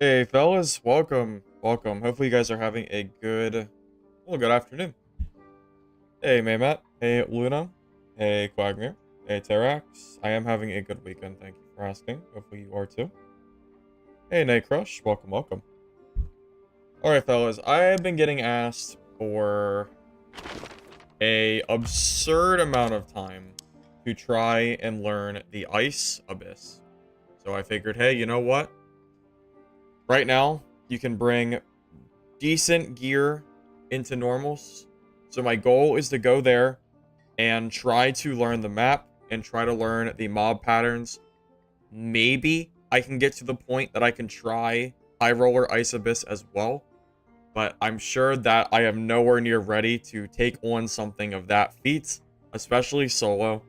Hey fellas, welcome. Hopefully you guys are having a good afternoon. Hey Maymat, hey Luna, hey Quagmire, hey Terax. I am having a good weekend, thank you for asking. Hopefully you are too. Hey Night Crush, welcome. Alright fellas, I have been getting asked for a absurd amount of time to try and learn the Ice Abyss. So I figured, hey, you know what? Right now, you can bring decent gear into normals. So my goal is to go there and try to learn the map and try to learn the mob patterns. Maybe I can get to the point that I can try Highroller Ice Abyss as well. But I'm sure that I am nowhere near ready to take on something of that feat, especially solo.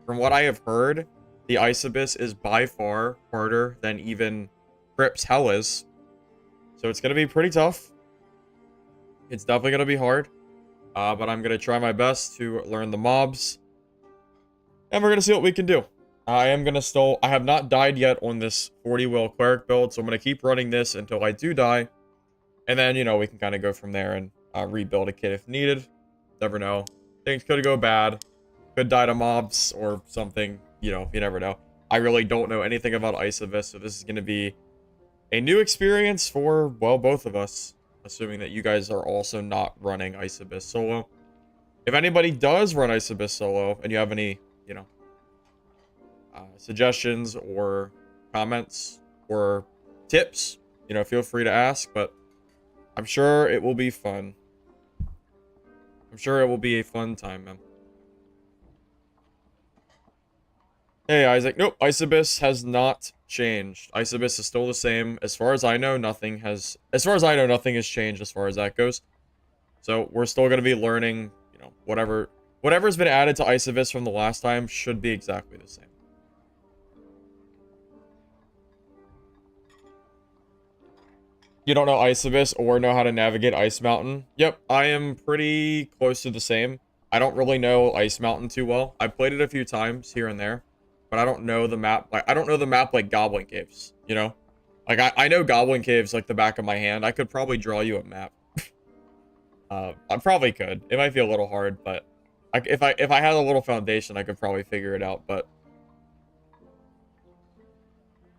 From what I have heard, the Ice Abyss is by far harder than even Crypt's Hell is. So it's going to be pretty tough. It's definitely going to be hard. But I'm going to try my best to learn the mobs. And we're going to see what we can do. I have not died yet on this 40 wheel Cleric build. So I'm going to keep running this until I do die. And then, we can kind of go from there and rebuild a kit if needed. Never know. Things could go bad. Could die to mobs or something. You never know. I really don't know anything about Ice Abyss. So this is going to be a new experience for, well, both of us. Assuming that you guys are also not running Ice Abyss solo. If anybody does run Ice Abyss solo and you have any, suggestions or comments or tips, feel free to ask. But I'm sure it will be fun. I'm sure it will be a fun time, man. Hey, Isaac. Nope, Ice Abyss has not changed. Ice Abyss is still the same. As far as I know, nothing has changed as far as that goes. So we're still going to be learning, whatever's been added to Ice Abyss from the last time should be exactly the same. You don't know Ice Abyss or know how to navigate Ice Mountain? Yep, I am pretty close to the same. I don't really know Ice Mountain too well. I've played it a few times here and there, but I don't know the map. I don't know the map like Goblin Caves, Like, I know Goblin Caves like the back of my hand. I could probably draw you a map. I probably could. It might be a little hard, but if I had a little foundation, I could probably figure it out. But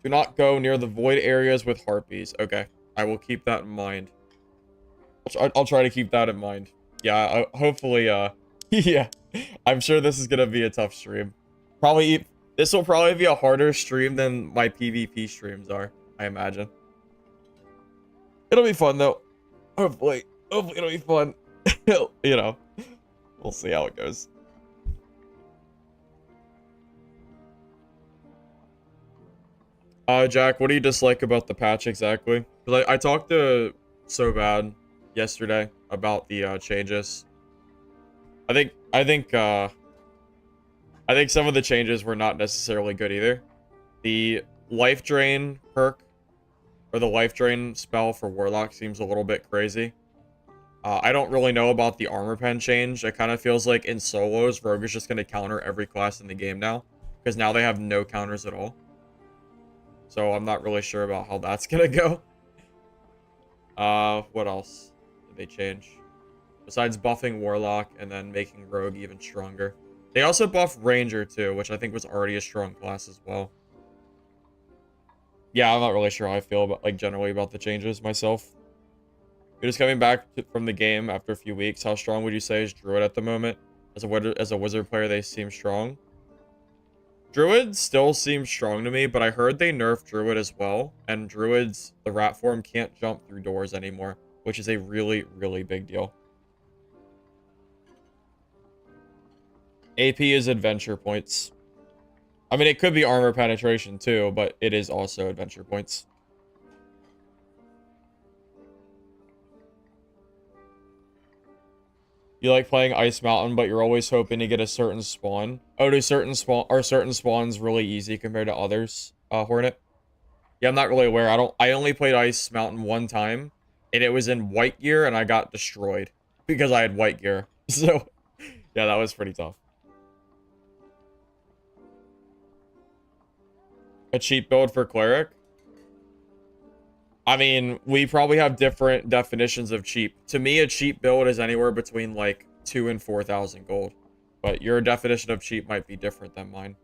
do not go near the void areas with harpies. Okay, I will keep that in mind. I'll try to keep that in mind. Yeah, hopefully, yeah. I'm sure this is gonna be a tough stream. This will probably be a harder stream than my PvP streams are, I imagine. It'll be fun though. Hopefully it'll be fun. We'll see how it goes. Jack, what do you dislike about the patch exactly? Because I talked to So Bad yesterday about the changes. I think some of the changes were not necessarily good either. The life drain perk or the life drain spell for Warlock seems a little bit crazy. I don't really know about the armor pen change. It kind of feels like in solos, Rogue is just going to counter every class in the game now. Because now they have no counters at all. So I'm not really sure about how that's going to go. What else did they change? Besides buffing Warlock and then making Rogue even stronger. They also buffed Ranger too, which I think was already a strong class as well. Yeah, I'm not really sure how I feel about, generally about the changes myself. You're just coming back from the game after a few weeks. How strong would you say is Druid at the moment? As a wizard player, they seem strong. Druid still seems strong to me, but I heard they nerfed Druid as well. And Druids, the rat form, can't jump through doors anymore, which is a really, really big deal. AP is adventure points. I mean, it could be armor penetration too, but it is also adventure points. You like playing Ice Mountain, but you're always hoping to get a certain spawn. Oh, do certain spawns really easy compared to others, Hornet? Yeah, I'm not really aware. I only played Ice Mountain one time, and it was in white gear, and I got destroyed because I had white gear. So, yeah, that was pretty tough. A cheap build for Cleric? I mean, we probably have different definitions of cheap. To me, a cheap build is anywhere between like 2 and 4,000 gold. But your definition of cheap might be different than mine.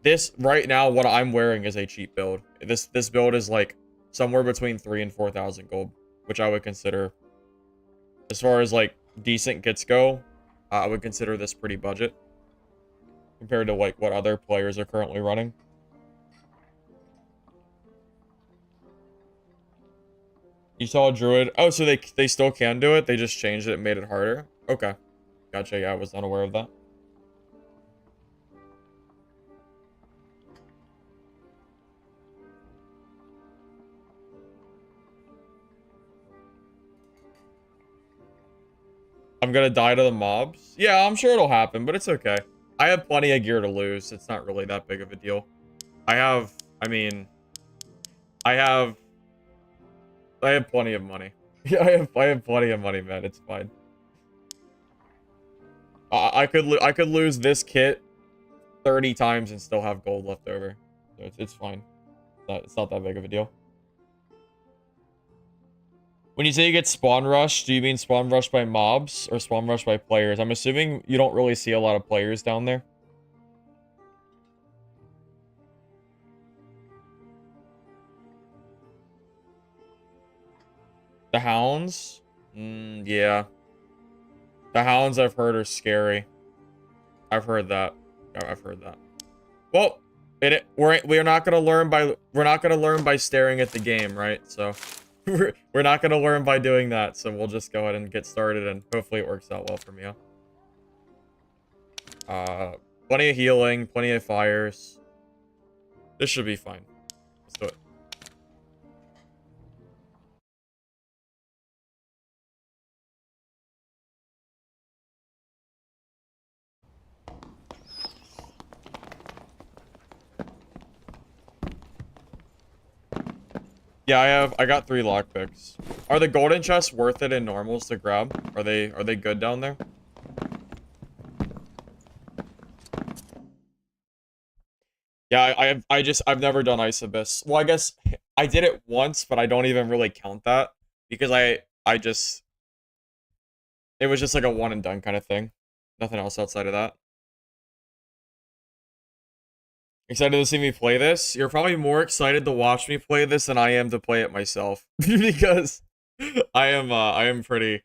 This, right now, what I'm wearing is a cheap build. This build is like somewhere between 3 and 4,000 gold, which I would consider, as far as like decent kits go, I would consider this pretty budget compared to like what other players are currently running. You saw a druid. Oh, so they still can do it. They just changed it and made it harder. Okay. Gotcha. Yeah, I was unaware of that. I'm gonna die to the mobs. Yeah, I'm sure it'll happen, but it's okay. I have plenty of gear to lose. It's not really that big of a deal. I mean, I have plenty of money. Yeah, I have plenty of money, man. It's fine. I could lose this kit 30 times and still have gold left over. So it's fine. It's not that big of a deal. When you say you get spawn rushed, do you mean spawn rushed by mobs or spawn rushed by players? I'm assuming you don't really see a lot of players down there. The hounds? Yeah. The hounds I've heard are scary. I've heard that. I've heard that. Well, we're not gonna learn by staring at the game, right? So we're not gonna learn by doing that. So we'll just go ahead and get started, and hopefully it works out well for me. Plenty of healing, plenty of fires. This should be fine. Let's do it. Yeah, I got 3 lockpicks. Are the golden chests worth it in normals to grab? Are they good down there? Yeah, I've never done Ice Abyss. Well, I guess I did it once, but I don't even really count that because it was just like a one and done kind of thing. Nothing else outside of that. Excited to see me play this? You're probably more excited to watch me play this than I am to play it myself because I am pretty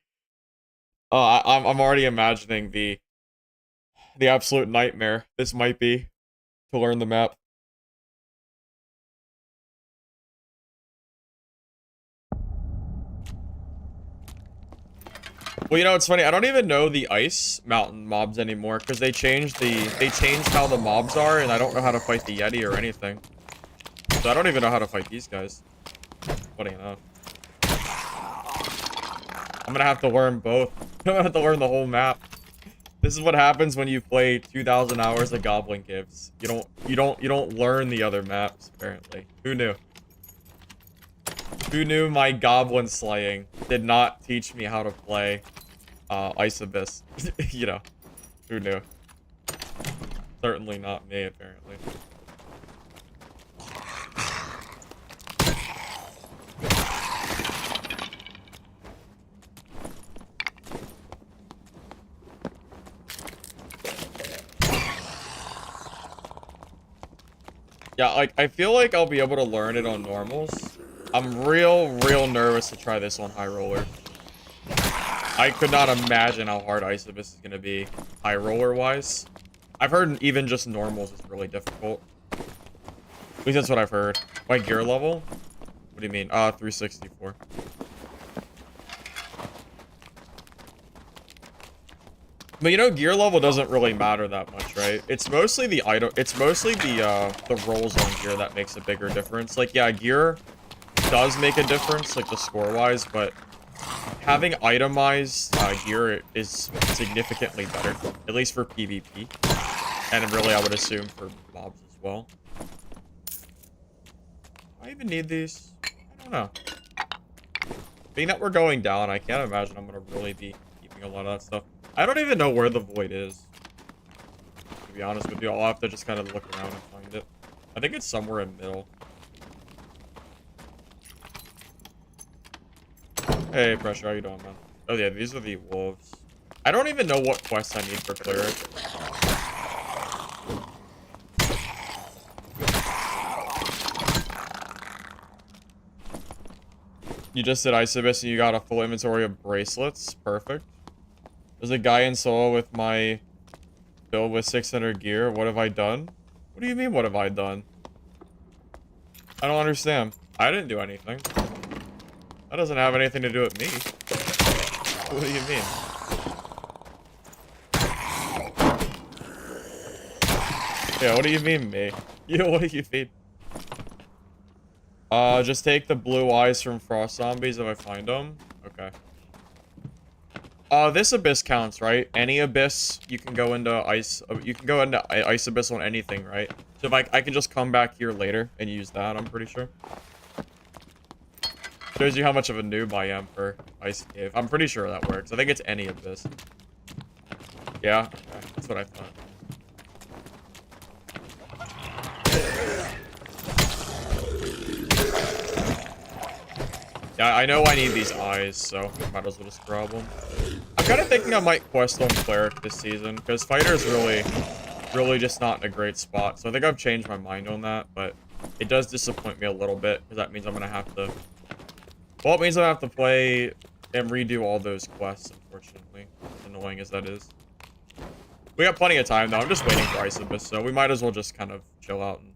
I'm already imagining the absolute nightmare this might be to learn the map. Well, you know, it's funny. I don't even know the ice mountain mobs anymore because they changed how the mobs are, and I don't know how to fight the Yeti or anything. So I don't even know how to fight these guys. Funny enough. I'm gonna have to learn both. I'm gonna have to learn the whole map. This is what happens when you play 2,000 hours of Goblin Gives. You don't learn the other maps, apparently. Who knew? Who knew my goblin slaying did not teach me how to play Ice Abyss? You know, who knew? Certainly not me, apparently. Yeah, like, I feel like I'll be able to learn it on normals. I'm real nervous to try this on Highroller. I could not imagine how hard Ice Abyss is going to be Highroller-wise. I've heard even just normals is really difficult. At least that's what I've heard. My gear level? What do you mean? 364. But you know, gear level doesn't really matter that much, right? It's mostly the item. It's mostly the rolls on gear that makes a bigger difference. Like, yeah, gear does make a difference, like the score-wise, but having itemized gear is significantly better, at least for PvP, and really, I would assume for mobs as well. Do I even need these? I don't know. Being that we're going down, I can't imagine I'm gonna really be keeping a lot of that stuff. I don't even know where the void is. To be honest with you, I'll have to just kind of look around and find it. I think it's somewhere in the middle. Hey, Pressure, how you doing, man? Oh, yeah, these are the wolves. I don't even know what quests I need for Cleric. You just did Ice Abyss and you got a full inventory of bracelets. Perfect. There's a guy in solo with my build with 600 gear. What have I done? What do you mean, what have I done? I don't understand. I didn't do anything. That doesn't have anything to do with me. What do you mean? Yeah, what do you mean, me? Yeah, what do you mean? Just take the blue eyes from frost zombies if I find them. Okay. This abyss counts, right? Any abyss, you can go into ice. You can go into ice abyss on anything, right? So if I can just come back here later and use that, I'm pretty sure. Shows you how much of a noob I am for ice cave. I'm pretty sure that works. I think it's any abyss. Yeah, okay. That's what I thought. Yeah, I know I need these eyes, so might as well just grab them. I'm kind of thinking I might quest on Cleric this season, because Fighter's really just not in a great spot. So I think I've changed my mind on that, but it does disappoint me a little bit, because that means I'm going to have to... Well, it means I have to play and redo all those quests, unfortunately. As annoying as that is. We got plenty of time, though. I'm just waiting for Ice Abyss, so we might as well just kind of chill out and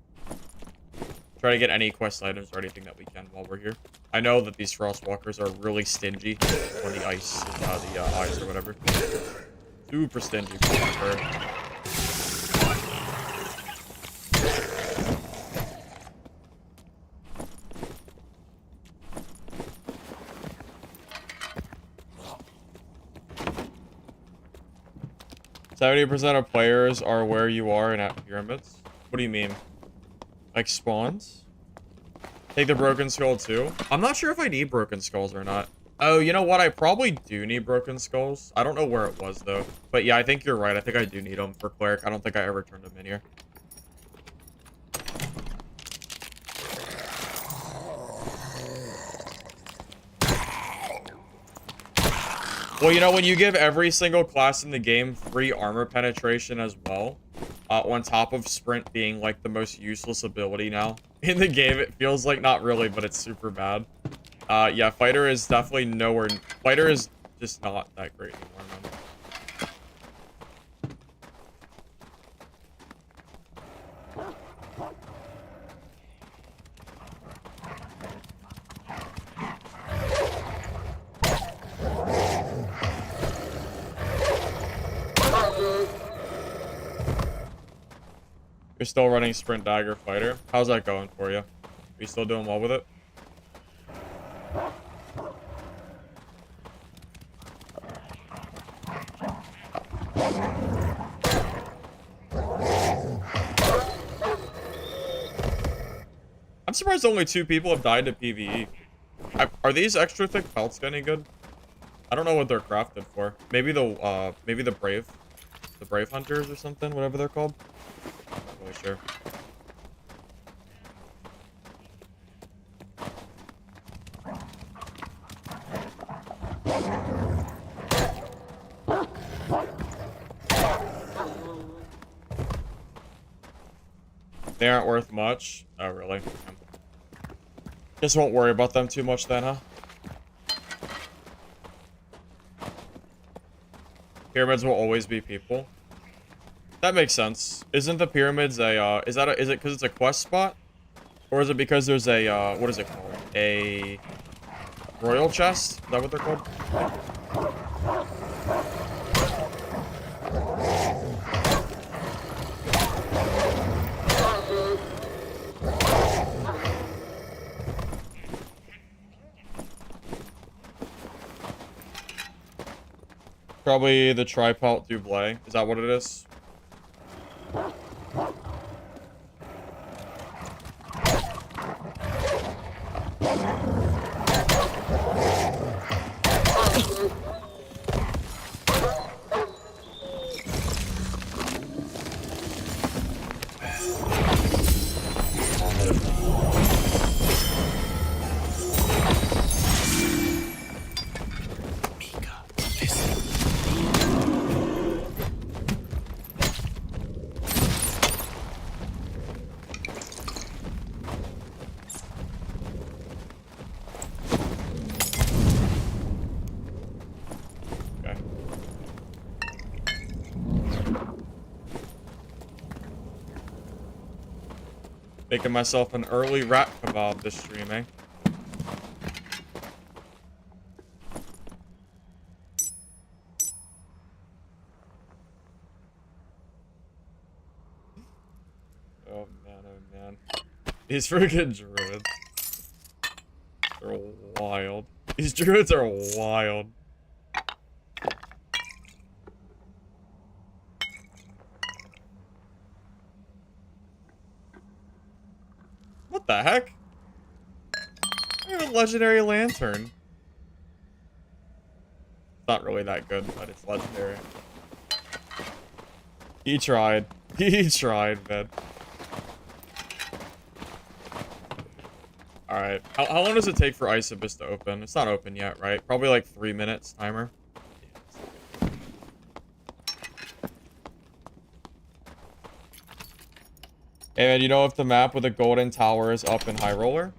try to get any quest items or anything that we can while we're here. I know that these Frostwalkers are really stingy on the ice, the eyes or whatever. Super stingy. For 70% of players are where you are and at pyramids. What do you mean? Like spawns? Take the broken skull too? I'm not sure if I need broken skulls or not. Oh, you know what? I probably do need broken skulls. I don't know where it was though. But yeah, I think you're right. I think I do need them for Cleric. I don't think I ever turned them in here. Well, you know, when you give every single class in the game free armor penetration as well, on top of sprint being like the most useless ability now in the game, it feels like not really, but it's super bad. Yeah, Fighter is definitely nowhere. Fighter is just not that great anymore, man. You're still running Sprint Dagger Fighter. How's that going for you? Are you still doing well with it? I'm surprised only 2 people have died to PvE. Are these extra thick pelts any good? I don't know what they're crafted for. Maybe the brave hunters or something, whatever they're called. Not really sure. They aren't worth much. Oh, really? Just won't worry about them too much then, huh? Pyramids will always be people. That makes sense. Isn't the pyramids a, is it because it's a quest spot? Or is it because there's a, what is it called? A royal chest? Is that what they're called? Probably the tripalt double. Is that what it is? Making myself an early rat kebab this stream, eh? Oh man. These freaking druids. They're wild. These druids are wild. What the heck? I have a legendary lantern. It's not really that good, but it's legendary. He tried. He tried, man. Alright. How long does it take for Ice Abyss to open? It's not open yet, right? Probably like 3 minutes timer. And you know if the map with the golden tower is up in Highroller?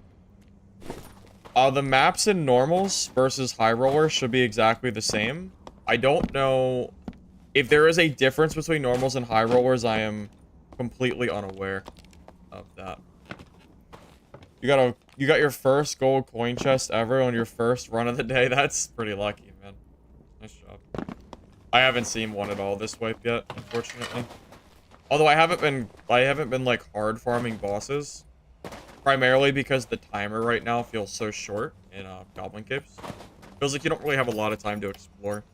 The maps in normals versus Highroller should be exactly the same. I don't know if there is a difference between normals and Highrollers. I am completely unaware of that. You got your first gold coin chest ever on your first run of the day. That's pretty lucky, man. Nice job. I haven't seen one at all this wipe yet, unfortunately. Although I haven't been like hard farming bosses, primarily because the timer right now feels so short in Goblin Caves. Feels like you don't really have a lot of time to explore.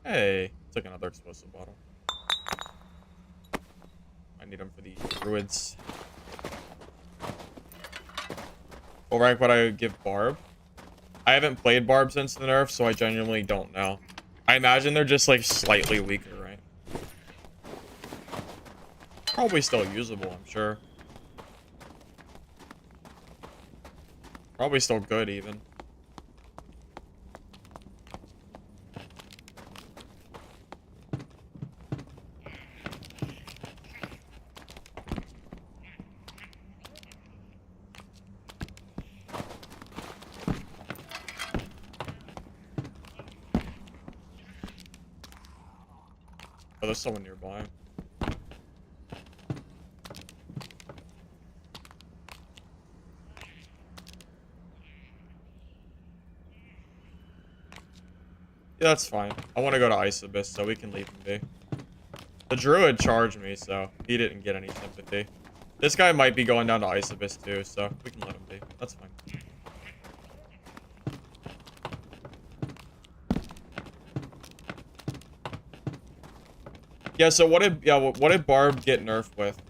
Hey, took another explosive bottle. I need them for the druids. What rank would I give Barb? I haven't played Barb since the nerf, so I genuinely don't know. I imagine they're just like slightly weaker, right? Probably still usable, I'm sure. Probably still good, even. Oh, there's someone nearby. Yeah, that's fine. I want to go to Ice Abyss, so we can leave him be. The druid charged me, so he didn't get any sympathy. This guy might be going down to Ice Abyss too, so we can let him be. That's fine. Yeah, so what did Barb get nerfed with?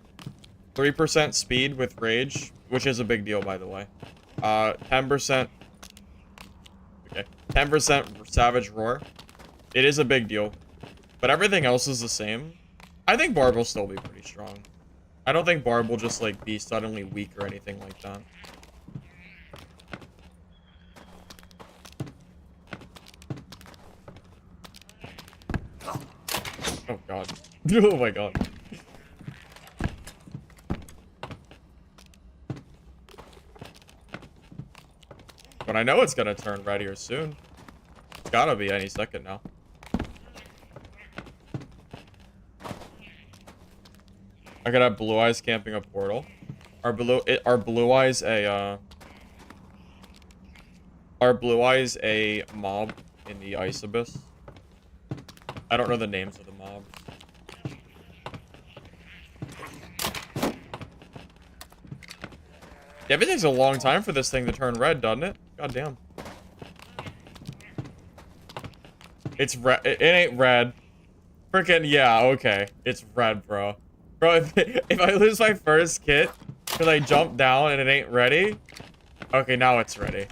3% speed with Rage, which is a big deal, by the way. 10%... Okay. 10% Savage Roar. It is a big deal. But everything else is the same. I think Barb will still be pretty strong. I don't think Barb will just, like, be suddenly weak or anything like that. Oh, God. Oh, my God. But I know it's gonna turn red here soon. It's gotta be any second now. I could have Blue Eyes camping a portal. Are Blue Eyes a mob in the Ice Abyss? I don't know the names of the mobs. Yeah, it takes a long time for this thing to turn red, doesn't it? God damn. It's red. It ain't red. Freaking yeah, okay. It's red, bro. Bro, if I lose my first kit because I jumped down and it ain't ready. Okay, now it's ready.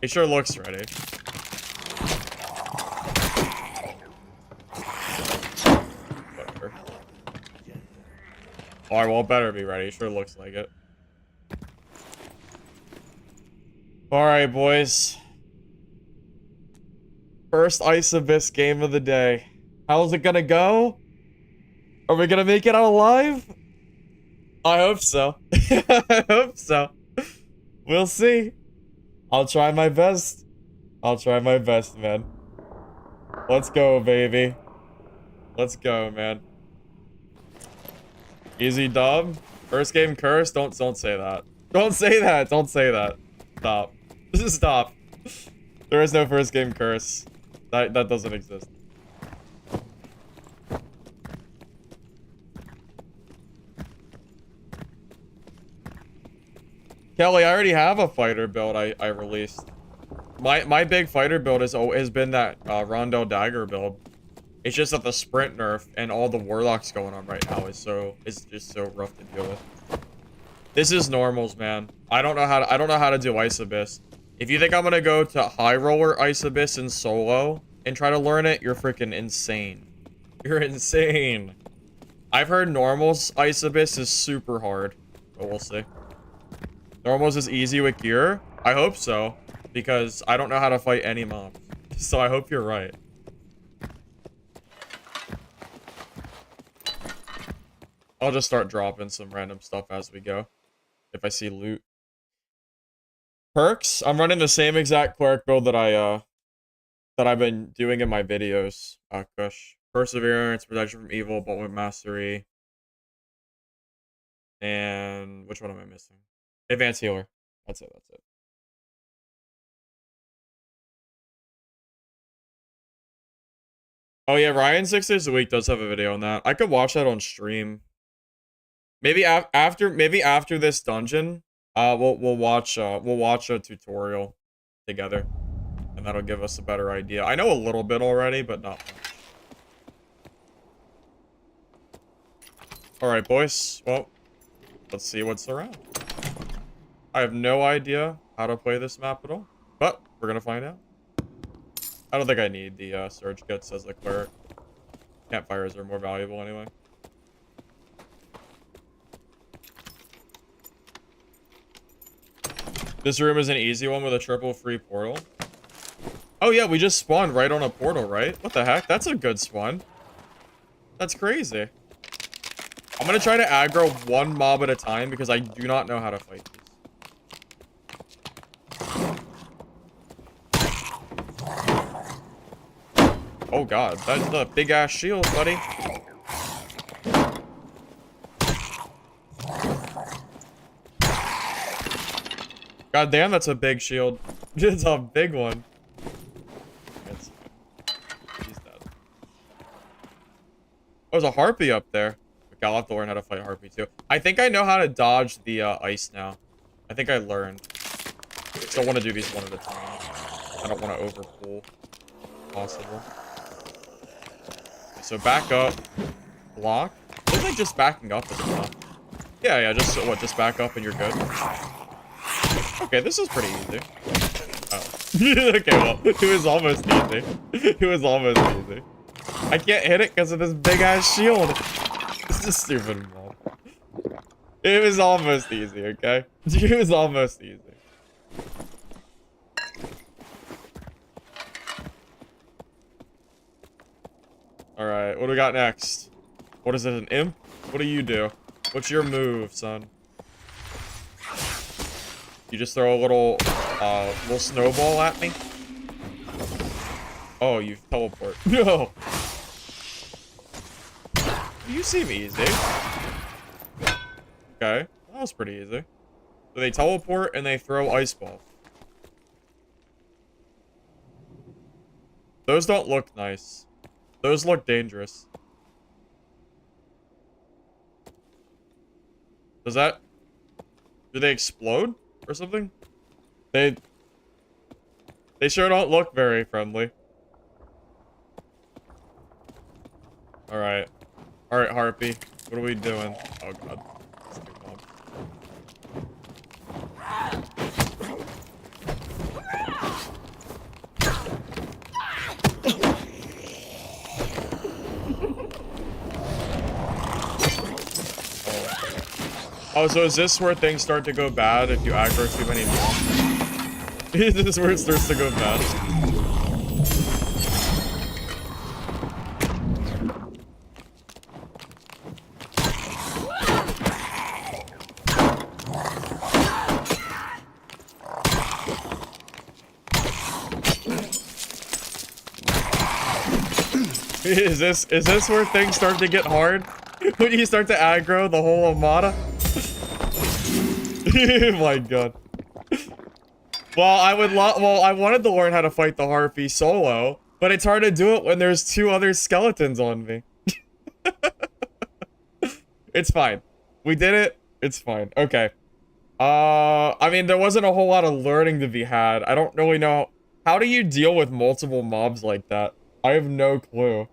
It sure looks ready. Whatever. Alright, well, it better be ready. It sure looks like it. Alright, boys. First Ice Abyss game of the day. How's it gonna go? Are we gonna make it out alive? I hope so. I hope so. We'll see. I'll try my best. I'll try my best, man. Let's go, baby. Let's go, man. Easy dub. First game curse. Don't say that. Don't say that. Don't say that. Stop. Stop. There is no first game curse. That doesn't exist. Kelly, I already have a fighter build I released. My big fighter build has been that Rondell Dagger build. It's just that the sprint nerf and all the warlocks going on right now is just so rough to deal with. This is normals, man. I don't know how to do Ice Abyss. If you think I'm gonna go to Highroller Ice Abyss in solo and try to learn it, you're freaking insane. You're insane. I've heard normals Ice Abyss is super hard, but we'll see. Normals is easy with gear? I hope so, because I don't know how to fight any mobs. So I hope you're right. I'll just start dropping some random stuff as we go, if I see loot. Perks? I'm running the same exact cleric build that I've been doing in my videos. Kush. Perseverance, protection from evil, but with mastery. And which one am I missing? Advanced healer. That's it. Oh yeah, Ryan 6 days a week does have a video on that. I could watch that on stream. Maybe after this dungeon, we'll watch a tutorial together, and that'll give us a better idea. I know a little bit already, but not much. All right, boys. Well, let's see what's around. I have no idea how to play this map at all, but we're gonna find out. I don't think I need the surge kits as a cleric. Campfires are more valuable anyway. This room is an easy one with a triple free portal. Oh yeah, we just spawned right on a portal, right? What the heck? That's a good spawn. That's crazy. I'm gonna try to aggro one mob at a time because I do not know how to fight these. Oh god, that's a big ass shield, buddy. God damn, that's a big shield. It's a big one. He's dead. Oh, there's a harpy up there. Okay, I'll have to learn how to fight harpy too. I think I know how to dodge the ice now. I think I learned. I still want to do these one at a time. I don't want to overpull. Possible. Okay, so back up. Block. I think like just backing up is enough. Yeah, just back up and you're good. Okay, this is pretty easy. Oh. Okay, well, it was almost easy. It was almost easy. I can't hit it because of this big ass shield. It's a stupid mob. It was almost easy, okay? It was almost easy. Alright, what do we got next? What is it, an imp? What do you do? What's your move, son? You just throw a little snowball at me? Oh, you teleport. No! You seem easy. Okay, that was pretty easy. So they teleport and they throw ice balls. Those don't look nice. Those look dangerous. Does that... Do they explode? Or something? They sure don't look very friendly. Alright. Alright, Harpy. What are we doing? Oh god. That's a big mob. Oh, so is this where things start to go bad if you aggro too many mobs? Is this where it starts to go bad? Is this where things start to get hard? When you start to aggro the whole armada? Oh my god. Well, I wanted to learn how to fight the Harpy solo, but it's hard to do it when there's 2 other skeletons on me. It's fine. We did it. It's fine. Okay. I mean, there wasn't a whole lot of learning to be had. I don't really know. How do you deal with multiple mobs like that? I have no clue.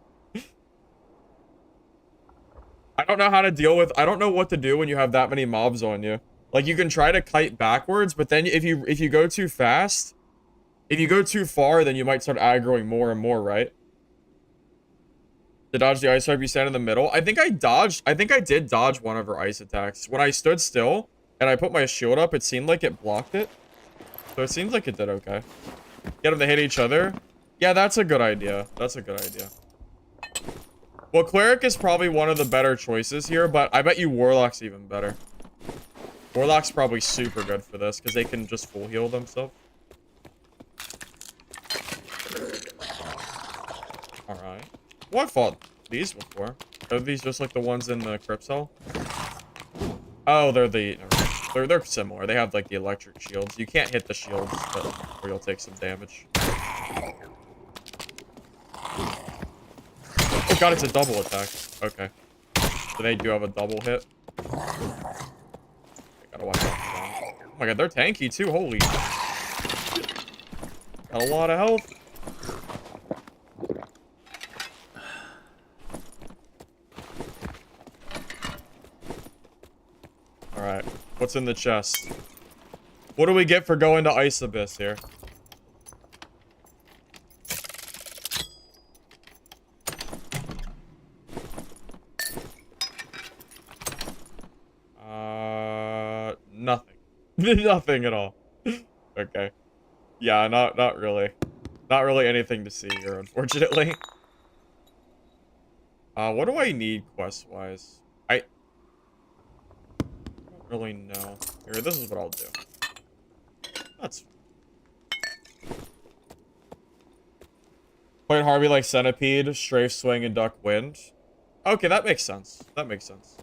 I don't know how to deal with... I don't know what to do when you have that many mobs on you. Like, you can try to kite backwards, but then if you go too fast... If you go too far, then you might start aggroing more and more, right? To dodge the ice type, you stand in the middle. I think I did dodge one of her ice attacks. When I stood still, and I put my shield up, it seemed like it blocked it. So it seems like it did okay. Get them to hit each other. Yeah, that's a good idea. That's a good idea. Well, Cleric is probably one of the better choices here, but I bet you Warlock's even better. Warlock's probably super good for this, because they can just full heal themselves. Alright. Well, I fought these before. Are these just like the ones in the crypt cell? Oh, they're similar. They have like the electric shields. You can't hit the shields, but or you'll take some damage. Oh god, it's a double attack. Okay. So they do have a double hit. I gotta watch out for that. Oh my god, they're tanky too. Holy. Got a lot of health. Alright. What's in the chest? What do we get for going to Ice Abyss here? Nothing. Nothing at all. Okay. Yeah, not really. Not really anything to see here, unfortunately. What do I need quest-wise? I don't really know. Here, this is what I'll do. That's... Playing Harvey like Centipede, Strafe, Swing, and Duck Wind. Okay, that makes sense. That makes sense.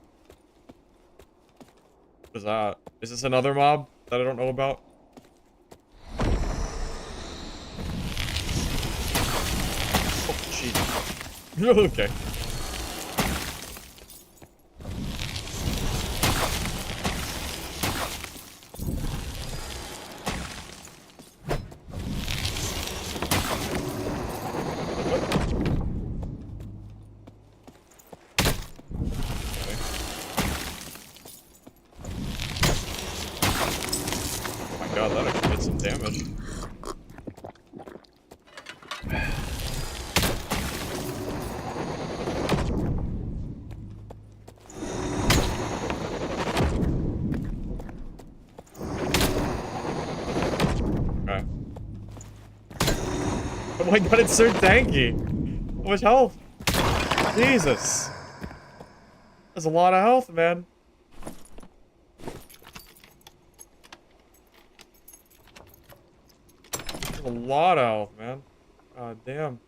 What is that? Is this another mob that I don't know about? Oh, jeez. Okay. God, that actually did some damage. Okay. Oh my god, it's so tanky. How much health? Jesus. That's a lot of health, man. A lot of health, man. God damn.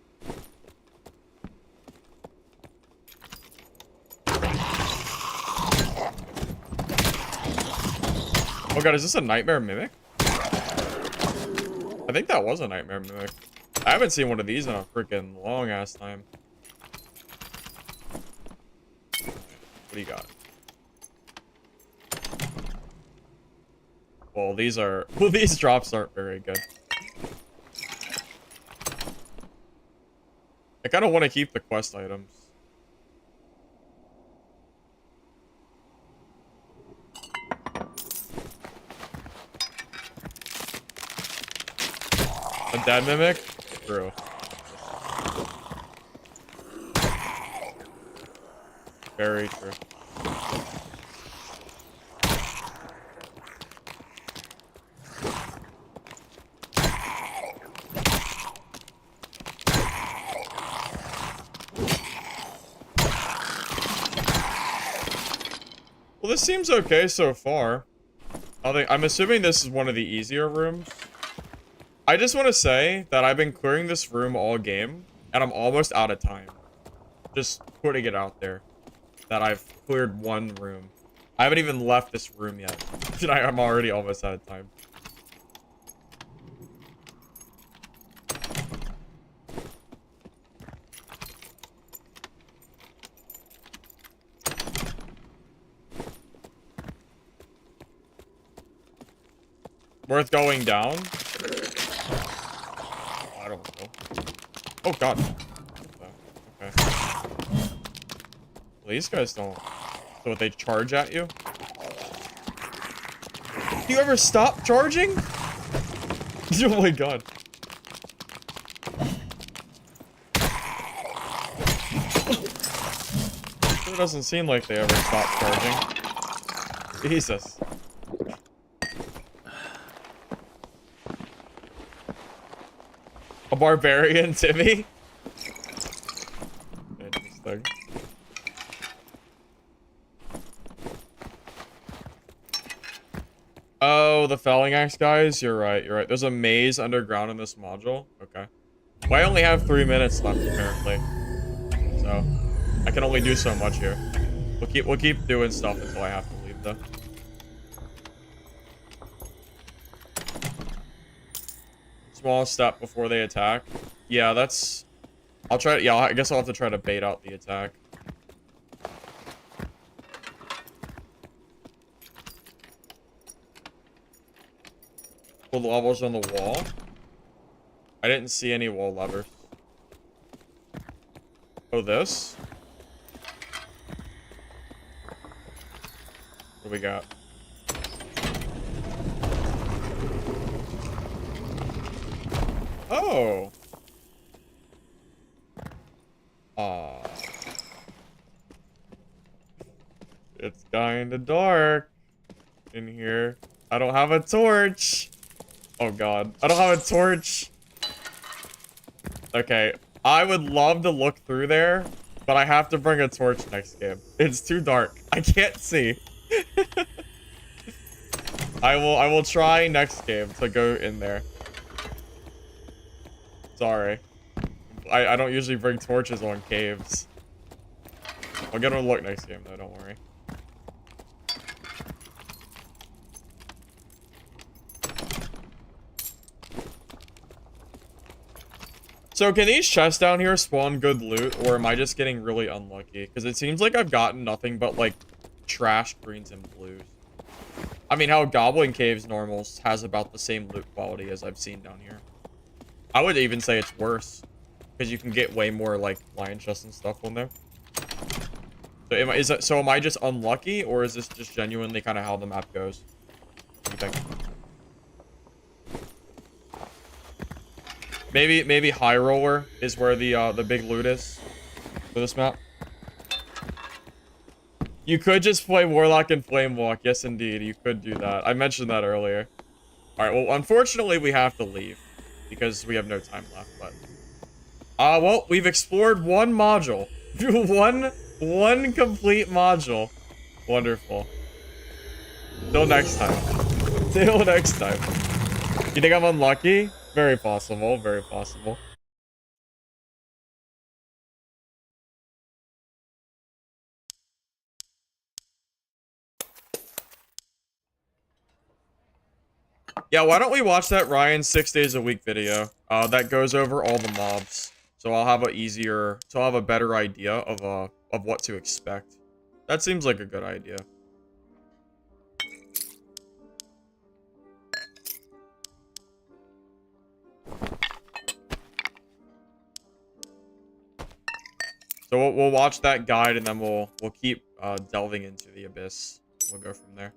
Oh god, is this a Nightmare Mimic? I think that was a Nightmare Mimic. I haven't seen one of these in a freaking long ass time. What do you got? Well, these are... Well, these drops aren't very good. I kind of want to keep the quest items. A dead mimic? True. Very true. Well, this seems okay so far. I'm assuming this is one of the easier rooms. I just want to say that I've been clearing this room all game, and I'm almost out of time. Just putting it out there that I've cleared one room. I haven't even left this room yet. I'm already almost out of time. Worth going down? I don't know. Oh god. Okay. Well, these guys don't. So what, they charge at you? Do you ever stop charging? Oh my god. It doesn't seem like they ever stop charging. Jesus. A barbarian, Timmy? Interesting. Oh, the felling axe guys? You're right, you're right. There's a maze underground in this module. Okay. Well, I only have 3 minutes left, apparently. So, I can only do so much here. We'll keep doing stuff until I have to leave, though. Small step before they attack. Yeah, that's... I'll try... Yeah, I guess I'll have to try to bait out the attack. The levels on the wall. I didn't see any wall levers. Oh, this? What do we got? Oh. Aw. It's kinda dark in here. I don't have a torch. Oh god. I don't have a torch. Okay. I would love to look through there, but I have to bring a torch next game. It's too dark. I can't see. I will try next game to go in there. Sorry. I don't usually bring torches on caves. I'll get a look next game though, don't worry. So can these chests down here spawn good loot, or am I just getting really unlucky? Because it seems like I've gotten nothing but like trash greens and blues. I mean, how Goblin Caves normals has about the same loot quality as I've seen down here. I would even say it's worse, because you can get way more like lion chests and stuff on there. So am I just unlucky, or is this just genuinely kind of how the map goes? What do you think? Maybe Highroller is where the big loot is for this map. You could just play Warlock and Flame Walk. Yes, indeed, you could do that. I mentioned that earlier. All right. Well, unfortunately, we have to leave because we have no time left. But well, we've explored one module, one complete module. Wonderful. Till next time. Till next time. You think I'm unlucky? Very possible, very possible. Yeah, why don't we watch that Ryan 6 days a week video that goes over all the mobs. So I'll have a better idea of what to expect. That seems like a good idea. So we'll watch that guide and then we'll keep delving into the abyss. We'll go from there.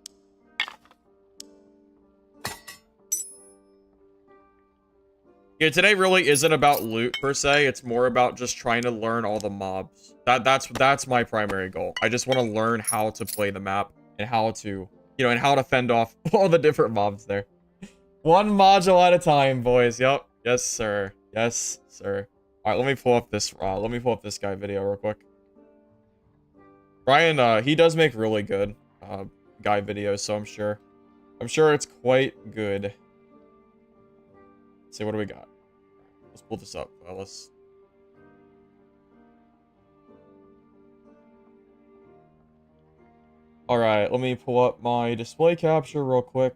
Yeah, today really isn't about loot per se. It's more about just trying to learn all the mobs. That's my primary goal. I just want to learn how to play the map and how to, and how to fend off all the different mobs there. One module at a time, boys. Yup. Yes, sir. Yes, sir. All right, let me pull up this guy video real quick. Ryan, he does make really good guy videos, so I'm sure it's quite good. Let's see, what do we got? Let's pull this up, fellas. Alright, let me pull up my display capture real quick.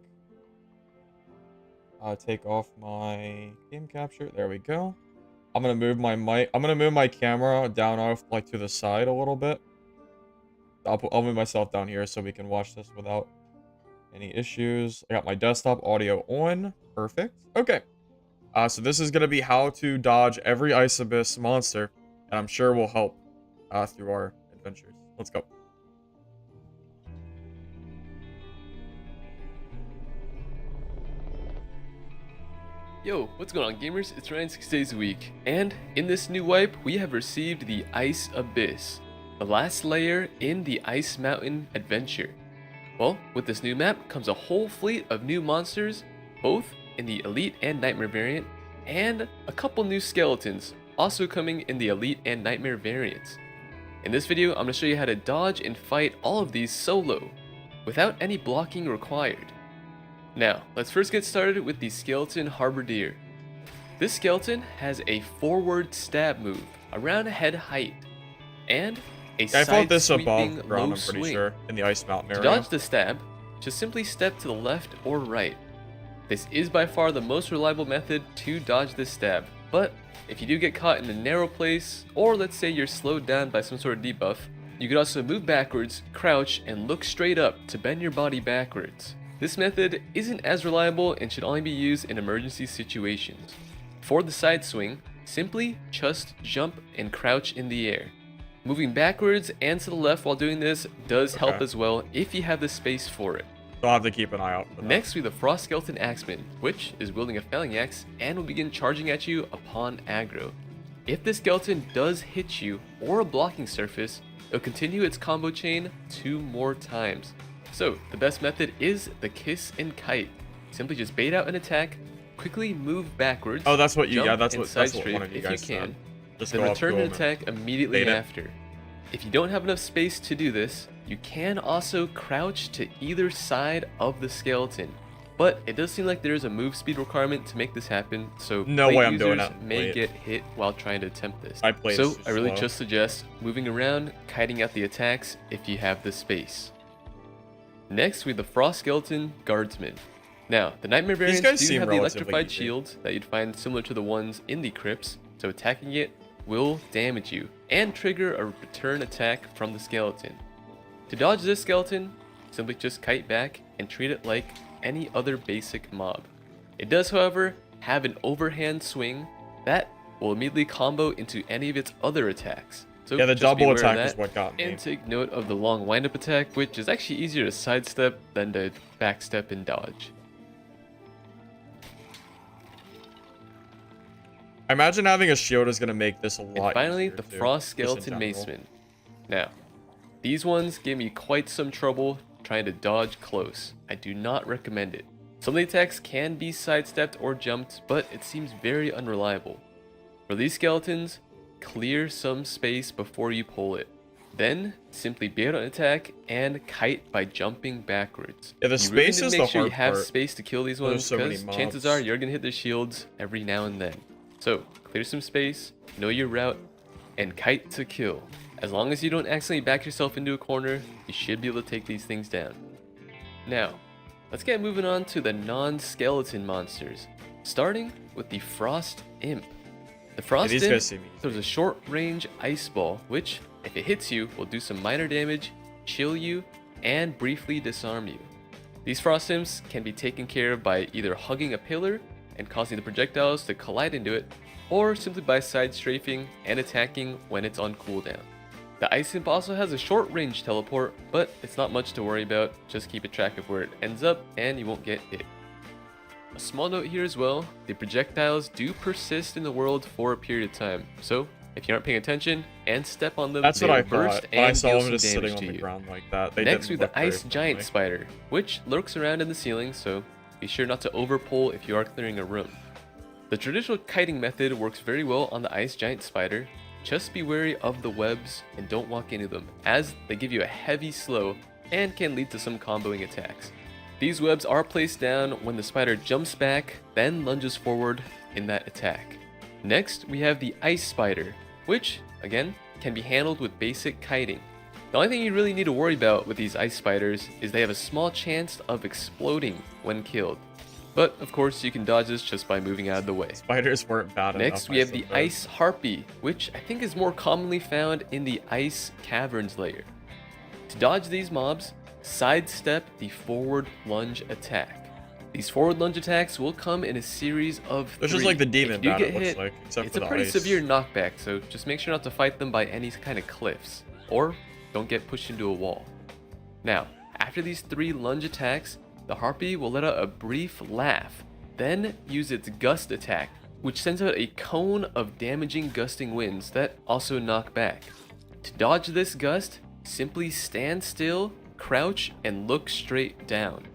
Take off my game capture. There we go. I'm gonna move my mic. I'm gonna move my camera down off like to the side a little bit. I'll move myself down here so we can watch this without any issues. I got my desktop audio on. Perfect. Okay. So this is gonna be how to dodge every Ice Abyss monster, and I'm sure will help through our adventures. Let's go. Yo, what's going on gamers? It's Ryan 6 days a week, and in this new wipe, we have received the Ice Abyss, the last layer in the Ice Mountain adventure. Well, with this new map comes a whole fleet of new monsters, both in the Elite and Nightmare variant, and a couple new skeletons, also coming in the Elite and Nightmare variants. In this video, I'm going to show you how to dodge and fight all of these solo, without any blocking required. Now, let's first get started with the Skeleton Halberdier. This skeleton has a forward stab move around head height, and a I fought this side-sweeping above ground, low I'm pretty swing. sure, in the Ice Mountain To area. dodge the stab, just simply step to the left or right. This is by far the most reliable method to dodge this stab, but if you do get caught in a narrow place, or let's say you're slowed down by some sort of debuff, you could also move backwards, crouch, and look straight up to bend your body backwards. This method isn't as reliable and should only be used in emergency situations. For the side swing, simply just jump and crouch in the air. Moving backwards and to the left while doing this does help as well if you have the space for it. So I'll have to keep an eye out for that. Next we have the Frost Skeleton Axeman, which is wielding a felling axe and will begin charging at you upon aggro. If the skeleton does hit you or a blocking surface, it'll continue its combo chain 2 more times. So, the best method is the Kiss and Kite. Simply just bait out an attack, quickly move backwards. Oh, that's what you. jump Yeah, that's and what side one of you strafe guys if you can, said. Just then go up return to an him attack immediately bait it. after. If you don't have enough space to do this, you can also crouch to either side of the skeleton. But it does seem like there is a move speed requirement to make this happen, so No way I'm doing users that. may Wait. get hit while trying to attempt this. I played So this I really slow. just suggest moving around, kiting out the attacks if you have the space. Next, we have the Frost Skeleton Guardsman. Now, the Nightmare variants guys do seem have the relatively electrified easy. shields that you'd find similar to the ones in the crypts, so attacking it will damage you and trigger a return attack from the skeleton. To dodge this skeleton, simply just kite back and treat it like any other basic mob. It does, however, have an overhand swing that will immediately combo into any of its other attacks. So Yeah, the just be double aware of attack is that, what got me. and take note of the long wind-up attack, which is actually easier to sidestep than to backstep and dodge. I imagine having a shield is gonna make this a lot. And finally, easier the too, Frost just in Skeleton general. Maceman. Now, these ones gave me quite some trouble trying to dodge close. I do not recommend it. Some of the attacks can be sidestepped or jumped, but it seems very unreliable. For these skeletons, clear some space before you pull it. Then, simply bait out an attack and kite by jumping backwards. Yeah, the You really space need is to the make sure you hard have part. space to kill these There's ones, so many because chances mobs. are you're gonna hit their shields every now and then. So, clear some space, know your route, and kite to kill. As long as you don't accidentally back yourself into a corner, you should be able to take these things down. Now, let's get moving on to the non-skeleton monsters, starting with the Frost Imp. The Frost these Imp guys seem easy. throws a short-range ice ball, which, if it hits you, will do some minor damage, chill you, and briefly disarm you. These Frost Imps can be taken care of by either hugging a pillar and causing the projectiles to collide into it, or simply by side strafing and attacking when it's on cooldown. The Ice Imp also has a short range teleport, but it's not much to worry about, just keep a track of where it ends up and you won't get hit. A small note here as well, the projectiles do persist in the world for a period of time, so if you aren't paying attention and step on them, That's they what I will burst thought. When I and saw deal him some just sitting damage on to the you. ground like that. They Next we didn't have the look very Ice Giant friendly. Spider, which lurks around in the ceiling, so be sure not to overpull if you are clearing a room. The traditional kiting method works very well on the Ice Giant Spider. Just be wary of the webs and don't walk into them, as they give you a heavy slow and can lead to some comboing attacks. These webs are placed down when the spider jumps back, then lunges forward in that attack. Next, we have the Ice Spider, which, again, can be handled with basic kiting. The only thing you really need to worry about with these ice spiders is they have a small chance of exploding when killed. But of course you can dodge this just by moving out of the way. Spiders weren't bad enough. Next we have the ice harpy, which I think is more commonly found in the ice caverns layer. To dodge these mobs, sidestep the forward lunge attack. These forward lunge attacks will come in a series of This is like the demon bat, it looks like, except it's for a the pretty ice. severe knockback, so just make sure not to fight them by any kind of cliffs, or don't get pushed into a wall. Now, after these 3 lunge attacks, the harpy will let out a brief laugh, then use its gust attack, which sends out a cone of damaging gusting winds that also knock back. To dodge this gust, simply stand still, crouch, and look straight down.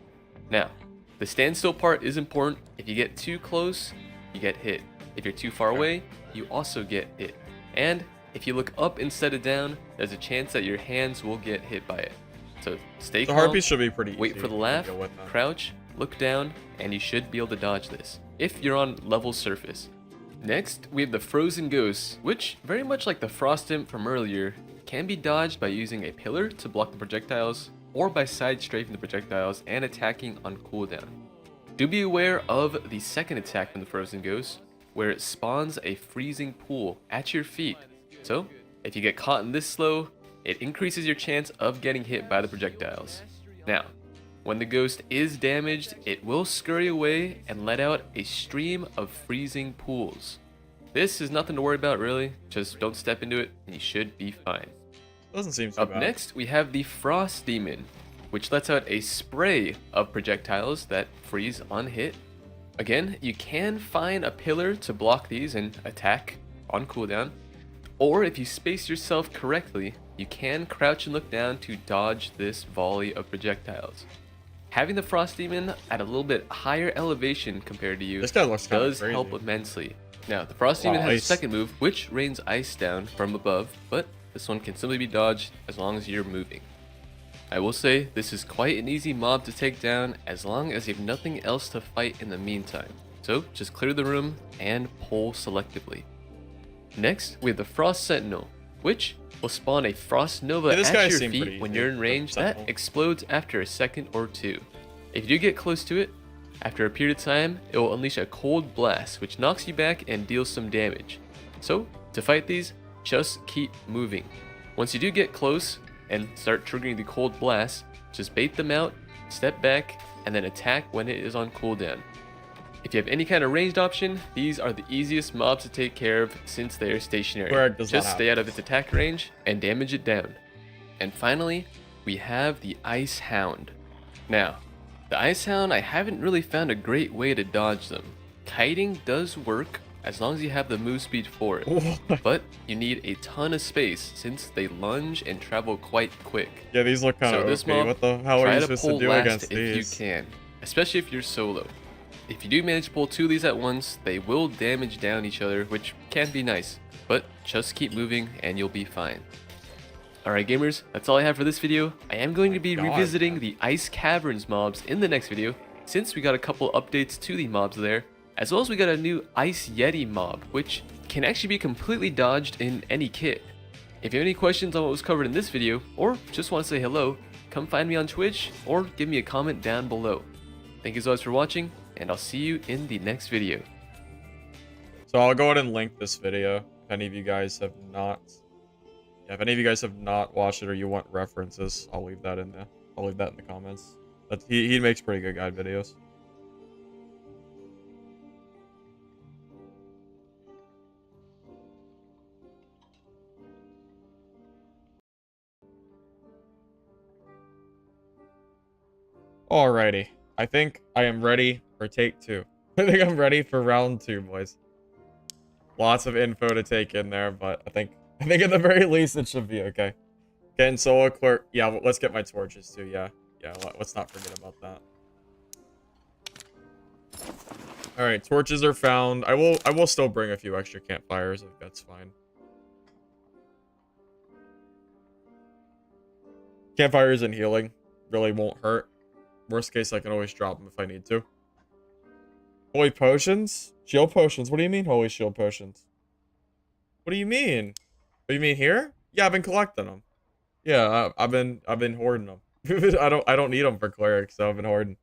Now, the standstill part is important. If you get too close, you get hit. If you're too far away, you also get hit. And if you look up instead of down, there's a chance that your hands will get hit by it. So stay calm, The harpies should be pretty easy. wait for the laugh, crouch, look down, and you should be able to dodge this, if you're on level surface. Next, we have the Frozen Ghosts, which, very much like the Frost Imp from earlier, can be dodged by using a pillar to block the projectiles, or by side strafing the projectiles and attacking on cooldown. Do be aware of the second attack from the Frozen Ghost, where it spawns a freezing pool at your feet. So, if you get caught in this slow, it increases your chance of getting hit by the projectiles. Now, when the ghost is damaged, it will scurry away and let out a stream of freezing pools. This is nothing to worry about really, just don't step into it and you should be fine. Doesn't seem so Up bad. next, we have the Frost Demon, which lets out a spray of projectiles that freeze on hit. Again, you can find a pillar to block these and attack on cooldown, or if you space yourself correctly, you can crouch and look down to dodge this volley of projectiles. Having the Frost Demon at a little bit higher elevation compared to you This guy looks kind of does crazy. help immensely. Now, the Frost Demon has ice. a second move, which rains ice down from above, but this one can simply be dodged as long as you're moving. I will say, this is quite an easy mob to take down as long as you have nothing else to fight in the meantime. So, just clear the room and pull selectively. Next, we have the Frost Sentinel, which will spawn a Frost Nova Yeah, this guy at your seemed feet pretty when easy, you're in the range that Sentinel. explodes after a second or two. If you do get close to it, after a period of time, it will unleash a cold blast, which knocks you back and deals some damage. So, to fight these, just keep moving. Once you do get close and start triggering the cold blast, just bait them out, step back, and then attack when it is on cooldown. If you have any kind of ranged option, these are the easiest mobs to take care of since they are stationary. Cleric does not Just have stay out of its attack range and damage it down. And finally, we have the Ice Hound. Now, the Ice Hound, I haven't really found a great way to dodge them. Kiting does work as long as you have the move speed for it, but you need a ton of space since they lunge and travel quite quick. Yeah, these look kind So of this OP. mob, What the hell are try you to supposed pull to do last against if these? you can, especially if you're solo. If you do manage to pull 2 of these at once, they will damage down each other, which can be nice, but just keep moving and you'll be fine. Alright gamers, that's all I have for this video. I am going to be revisiting the Ice Caverns mobs in the next video, since we got a couple updates to the mobs there, as well as we got a new Ice Yeti mob, which can actually be completely dodged in any kit. If you have any questions on what was covered in this video, or just want to say hello, come find me on Twitch, or give me a comment down below. Thank you so much for watching, and I'll see you in the next video. So I'll go ahead and link this video if any of you guys have not. Yeah, if any of you guys have not watched it or you want references, I'll leave that in there. I'll leave that in the comments. He makes pretty good guide videos. Alrighty. I think I am ready for take 2. I think I'm ready for round 2, boys. Lots of info to take in there, but I think at the very least it should be okay. Getting solo clerk. Yeah, well, let's get my torches too. Yeah, let's not forget about that. All right, torches are found. I will still bring a few extra campfires if that's fine. Campfires and healing really won't hurt. Worst case, I can always drop them if I need to. Holy potions? Shield potions. What do you mean, holy shield potions? What do you mean? Oh, you mean here? Yeah, I've been collecting them. Yeah, I've been hoarding them. I don't need them for cleric, so I've been hoarding.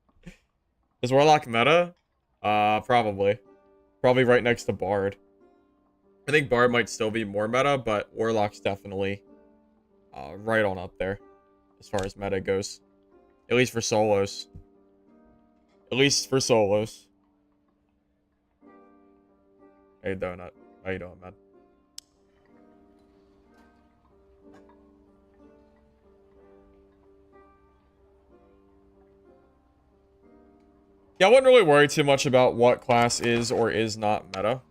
Is Warlock meta? Probably. Probably right next to Bard. I think Bard might still be more meta, but Warlock's definitely right on up there as far as meta goes. At least for solos. At least for solos. Hey, Donut. How you doing, man? Yeah, I wouldn't really worry too much about what class is or is not meta.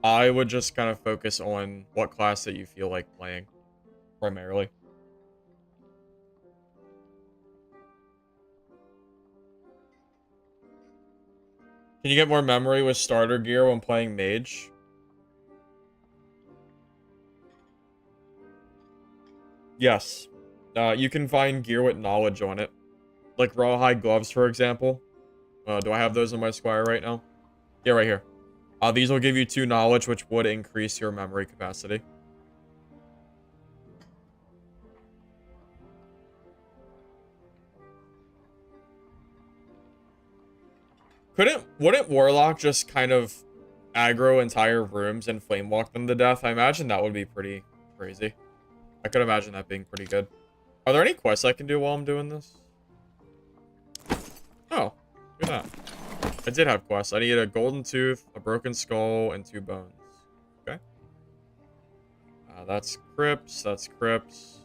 I would just kind of focus on what class that you feel like playing, primarily. Can you get more memory with starter gear when playing mage? Yes. You can find gear with knowledge on it. Like rawhide gloves, for example. Do I have those in my squire right now? Yeah, right here. These will give you 2 knowledge, which would increase your memory capacity. Wouldn't Warlock just kind of aggro entire rooms and flame walk them to death? I imagine that would be pretty crazy. I could imagine that being pretty good. Are there any quests I can do while I'm doing this? Oh, look at that. I did have quests. I need a golden tooth, a broken skull, and 2 bones. Okay. That's crypts. That's crypts.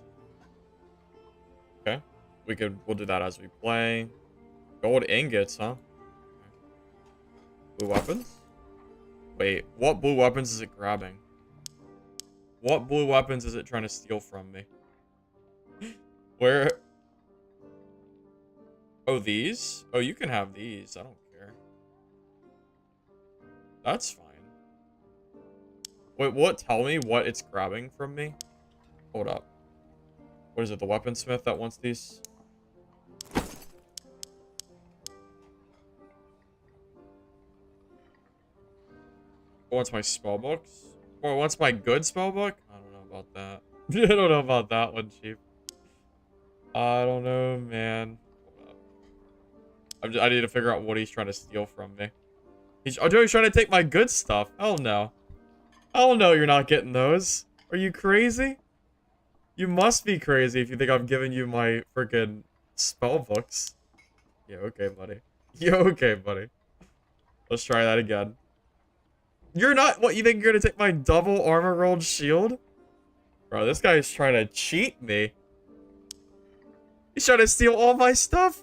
Okay. We'll do that as we play. Gold ingots, huh? Blue weapons? Wait, what blue weapons is it grabbing? What blue weapons is it trying to steal from me? Where? Oh, these? Oh, you can have these. I don't care. That's fine. Wait, what? Tell me what it's grabbing from me? Hold up. What is it, the weaponsmith that wants these? Oh, wants my spell books? Or wants my good spell book? I don't know about that. I don't know about that one, Chief. I don't know, man. I need to figure out what he's trying to steal from me. He's trying to take my good stuff. Hell no. Hell no, you're not getting those. Are you crazy? You must be crazy if you think I'm giving you my freaking spell books. Yeah, okay, buddy. Yeah, okay, buddy. Let's try that again. You're not... What, you think you're gonna take my double armor rolled shield? Bro, this guy is trying to cheat me. He's trying to steal all my stuff?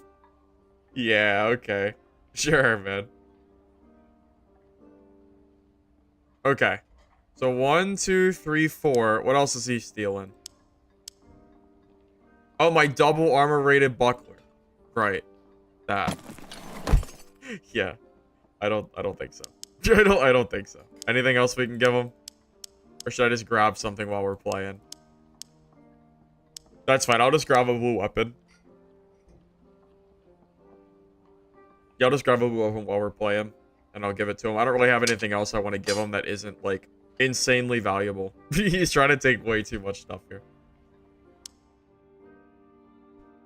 Yeah, okay. Sure, man. Okay. So 1, 2, 3, 4. What else is he stealing? Oh, my double armor rated buckler. Right. That. Yeah. I don't think so. I don't think so. Anything else we can give him? Or should I just grab something while we're playing? That's fine. I'll just grab a blue weapon. Yeah, I'll just grab a blue weapon while we're playing. And I'll give it to him. I don't really have anything else I want to give him that isn't, like, insanely valuable. He's trying to take way too much stuff here.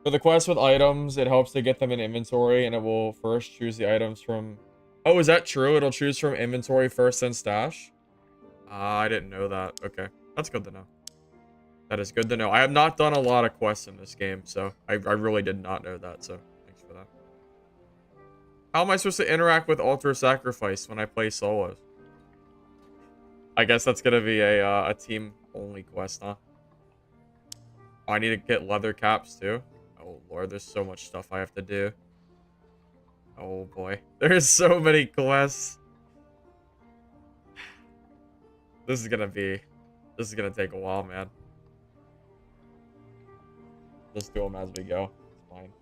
For the quest with items, it helps to get them in inventory, and it will first choose the items from... Oh, is that true? It'll choose from inventory first, then stash? I didn't know that. Okay. That's good to know. That is good to know. I have not done a lot of quests in this game, so I really did not know that, so thanks for that. How am I supposed to interact with Altar Sacrifice when I play solos? I guess that's gonna be a team-only quest, huh? Oh, I need to get leather caps, too? Oh, Lord, there's so much stuff I have to do. Oh, boy. There's so many quests. This is gonna take a while, man. Just do them as we go. It's fine.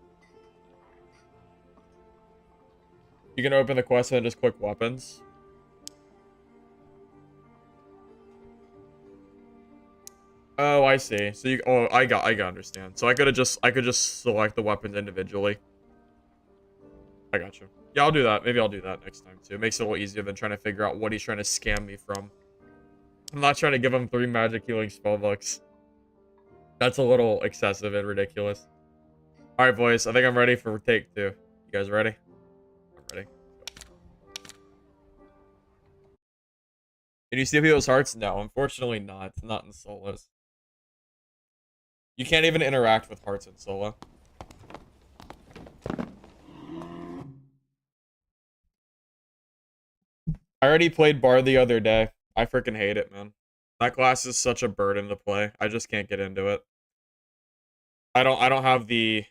You can open the quest and just click weapons. Oh, I see. So you... Oh, I got understand. So I could just select the weapons individually. I got you. Yeah, I'll do that. Maybe I'll do that next time, too. It makes it a little easier than trying to figure out what he's trying to scam me from. I'm not trying to give him 3 magic healing spellbooks. That's a little excessive and ridiculous. All right, boys. I think I'm ready for take 2. You guys ready? I'm ready. Can you see people's hearts? No, unfortunately not. It's not in solos. You can't even interact with hearts in solo. I already played Bard the other day. I freaking hate it, man. That class is such a burden to play. I just can't get into it. I don't have the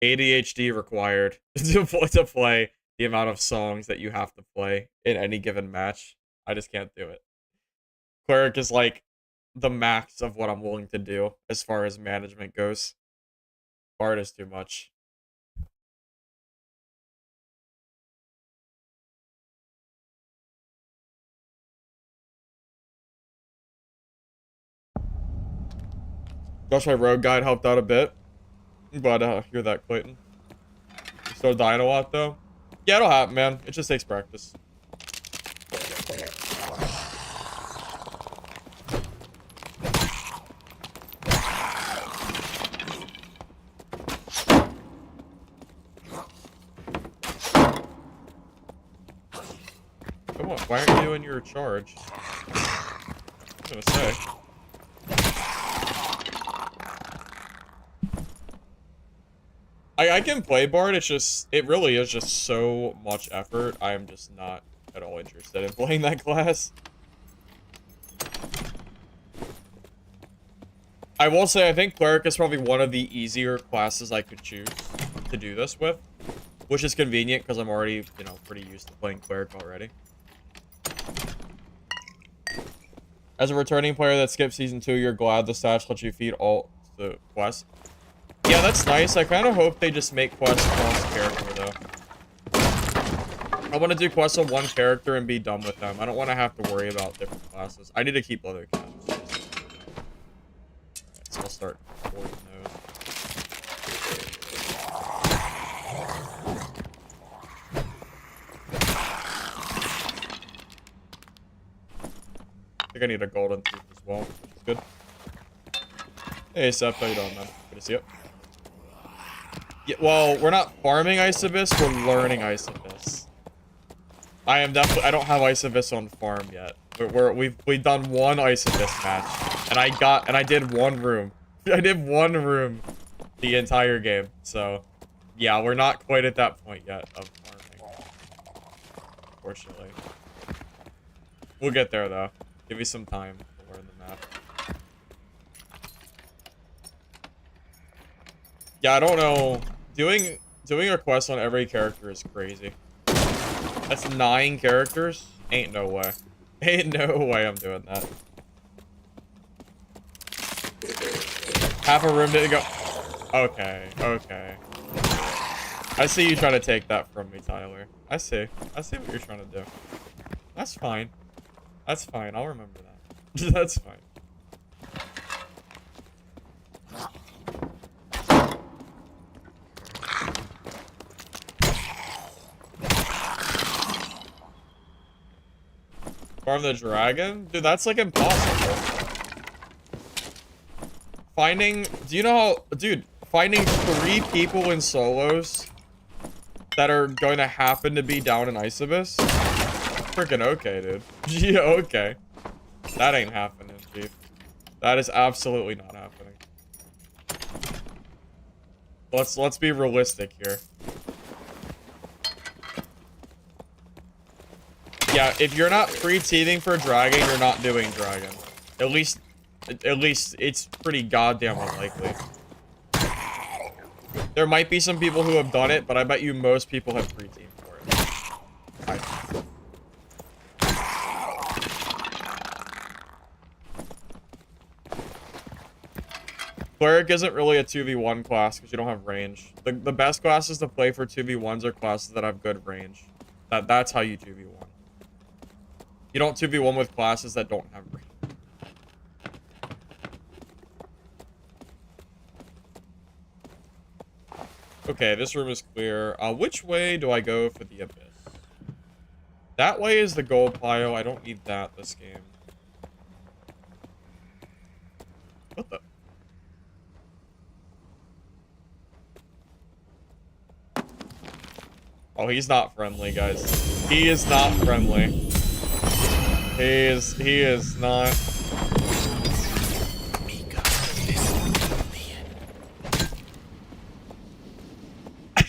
ADHD required to play the amount of songs that you have to play in any given match. I just can't do it. Cleric is like the max of what I'm willing to do as far as management goes. Bard is too much. Gosh, my rogue guide helped out a bit. But hear that, Clayton. You still dying a lot though? Yeah, it'll happen, man. It just takes practice. Come on, why aren't you in your charge? I'm gonna say. I can play Bard, it really is just so much effort. I am just not at all interested in playing that class. I will say, I think Cleric is probably one of the easier classes I could choose to do this with. Which is convenient, because I'm already, you know, pretty used to playing Cleric already. As a returning player that skipped Season 2, you're glad the stats let you feed all the quests. Yeah, that's nice. I kind of hope they just make quests cross-character, though. I want to do quests on one character and be done with them. I don't want to have to worry about different classes. I need to keep other caps. Alright, so I'll start forwarding those. I think I need a golden tooth as well, which is good. Hey, Seth, how you doing, man? Good to see you. Yeah, well, we're not farming Ice Abyss, we're learning Ice Abyss. I don't have Ice Abyss on farm yet. We've done one Ice Abyss match, and I did one room. I did one room the entire game, so yeah, we're not quite at that point yet of farming. Unfortunately. We'll get there though. Give me some time to learn the map. Yeah, I don't know. Doing a quest on every character is crazy. That's 9 characters? Ain't no way. Ain't no way I'm doing that. Half a room didn't go. Okay, okay. I see you trying to take that from me, Tyler. I see what you're trying to do. That's fine. That's fine. I'll remember that. That's fine. Farm the dragon? Dude, that's like impossible. Do you know how, dude, finding 3 people in solos that are going to happen to be down in Ice Abyss? Freaking okay, dude. Yeah, okay. That ain't happening, Chief. That is absolutely not happening. Let's be realistic here. Yeah, if you're not pre-teething for dragon, you're not doing dragon. At least it's pretty goddamn unlikely. There might be some people who have done it, but I bet you most people have pre-teamed for it. Cleric isn't really a 2v1 class because you don't have range. The best classes to play for 2v1s are classes that have good range. That's how you 2v1. You don't 2v1 with classes that don't have range. Okay, this room is clear. Which way do I go for the Abyss? That way is the gold pile. I don't need that this game. What the? Oh, he's not friendly, guys. He is not friendly. He is not.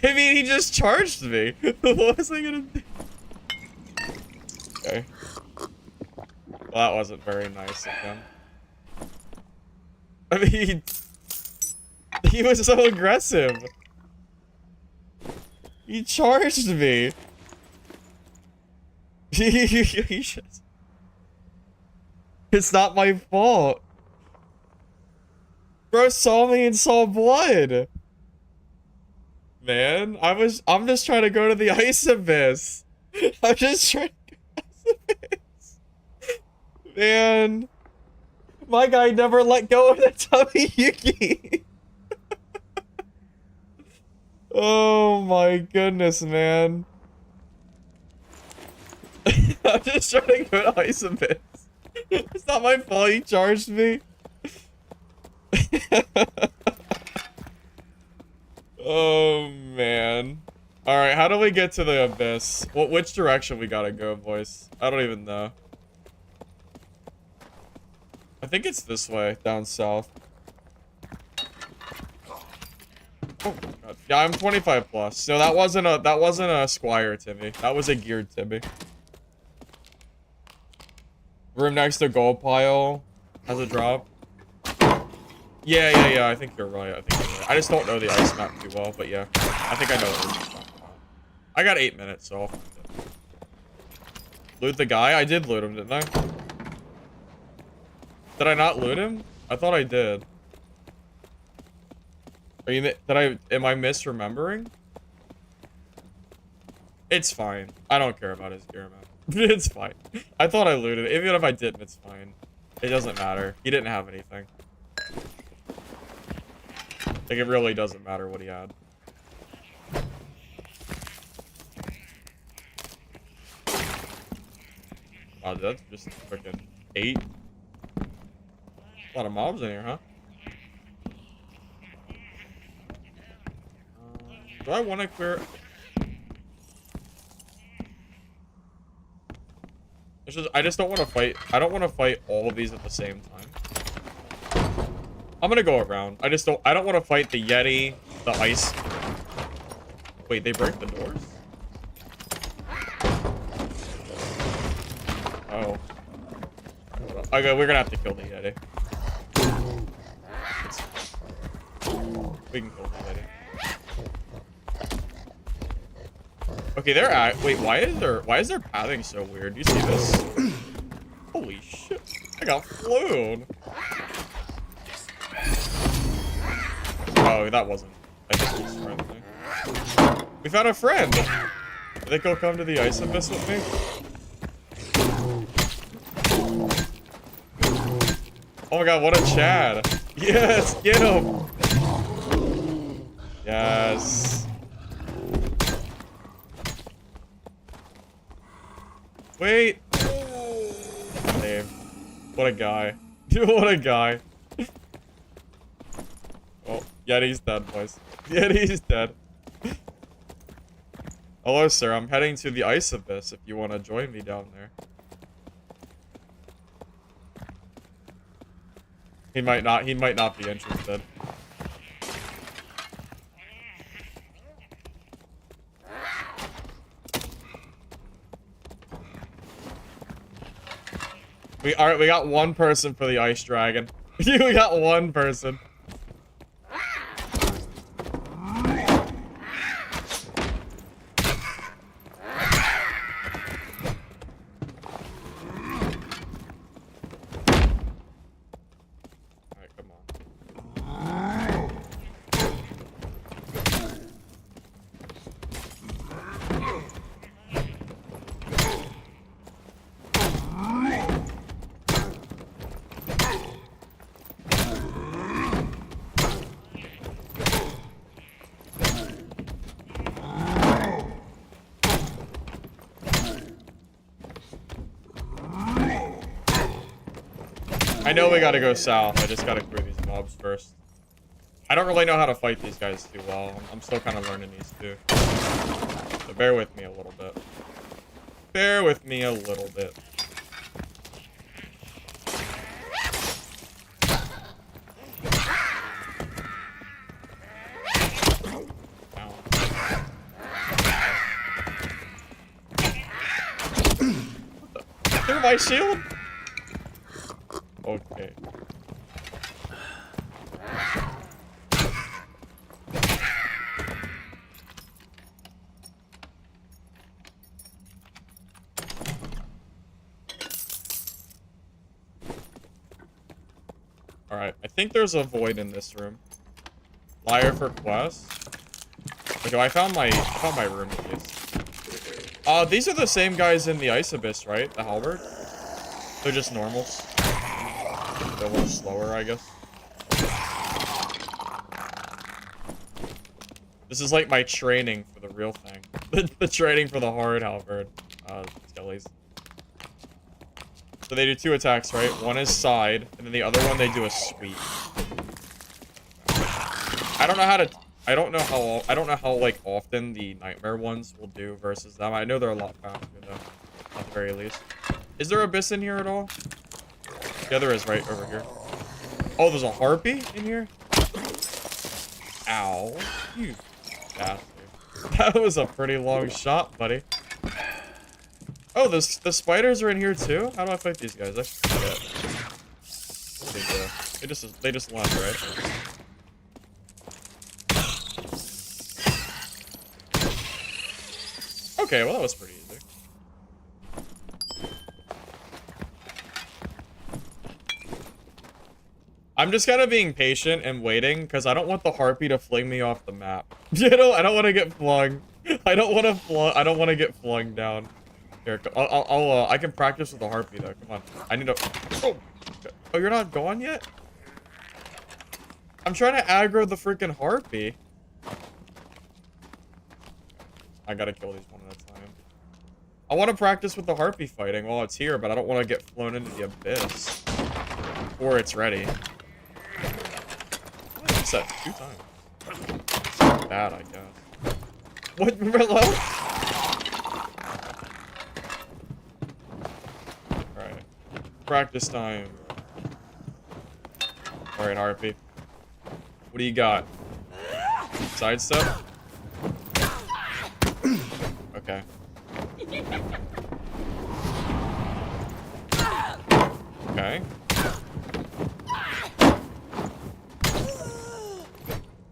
I mean, he just charged me. What was I gonna do? Okay. Well, that wasn't very nice of him. I mean, he was so aggressive. He charged me. It's not my fault. Bro saw me and saw blood. Man, I'm just trying to go to the ice abyss. I'm just trying to go to the ice abyss. Man. My guy never let go of the Tummy Yuki. Oh my goodness, man. I'm just trying to go to ice abyss. It's not my fault he charged me. Oh man. Alright, how do we get to the abyss? Which direction we gotta go, boys? I don't even know. I think it's this way, down south. Oh my god. Yeah, I'm 25 plus. No, that wasn't a Squire Timmy. That was a geared Timmy. Room next to gold pile has a drop. Yeah, I think you're right. I just don't know the ice map too well, but yeah. I think I know what you're talking about. I got 8 minutes, so I'll find it. Loot the guy? I did loot him, didn't I? Did I not loot him? I thought I did. Am I misremembering? It's fine. I don't care about his gear, man. It's fine. I thought I looted it. Even if I didn't, it's fine. It doesn't matter. He didn't have anything. Like, it really doesn't matter what he had. Wow, that's just freaking 8. A lot of mobs in here, huh? Do I want to clear... I just don't want to fight. I don't want to fight all of these at the same time. I'm gonna go around. I don't want to fight the Yeti, the ice. Wait, they break the doors? Oh. Okay, we're gonna have to kill the Yeti. We can kill the Yeti. Okay, they're at. Wait, why is their pathing so weird? Do you see this? Holy shit! I got flown. Oh, that wasn't. I think he's friendly. We found a friend. I think he'll come to the ice abyss with me. Oh my god, what a Chad! Yes, get him. Yes. Wait! Damn. What a guy. What a guy. Oh, Yeti's dead, boys. Yeti's dead. Hello, sir. I'm heading to the ice abyss if you want to join me down there. He might not be interested. We got one person for the ice dragon. We got one person. Alright, come on. I know we gotta go south. I just gotta clear these mobs first. I don't really know how to fight these guys too well. I'm still kind of learning these too. So bear with me a little bit. Bear with me a little bit. Through my shield? Okay. Alright, I think there's a void in this room. Liar for quest. Okay, I found my room at least. These are the same guys in the Ice Abyss, right? The halberd? They're just normals. They're a little slower, I guess. This is like my training for the real thing. the training for the hard halberd. Skellies. So they do 2 attacks, right? One is side, and then the other one they do a sweep. I don't know how like often the nightmare ones will do versus them. I know they're a lot faster though, at the very least. Is there abyss in here at all? Yeah, there is right over here. Oh, there's a harpy in here? Ow. You bastard. That was a pretty long shot, buddy. Oh, the spiders are in here too? How do I fight these guys? I forget. What do they do? They just left, right? Okay, well that was pretty easy. I'm just kind of being patient and waiting because I don't want the harpy to fling me off the map. You know, I don't want to get flung. I don't want to get flung down. Here, I can practice with the harpy though. Come on. I need to. Oh, oh, you're not gone yet? I'm trying to aggro the freaking harpy. I gotta kill these one at a time. I want to practice with the harpy fighting while it's here, but I don't want to get flown into the abyss before it's ready. I said 2 times. Bad, I guess. What? Hello? Alright. Practice time. Alright, harpy. What do you got? Sidestep? Okay. Okay.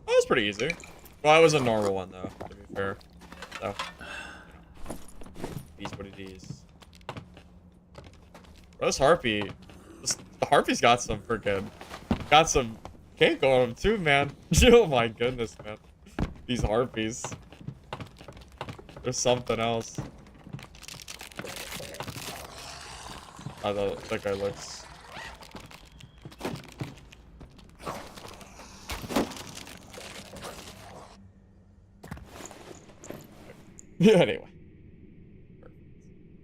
That was pretty easy. Well, that was a normal one, though, to be fair. So, you know. It is what it is. Bro, this harpy... The harpy's got some freaking... Got some cake on him, too, man. Oh my goodness, man. These harpies. There's something else. I thought that guy looks... Anyway.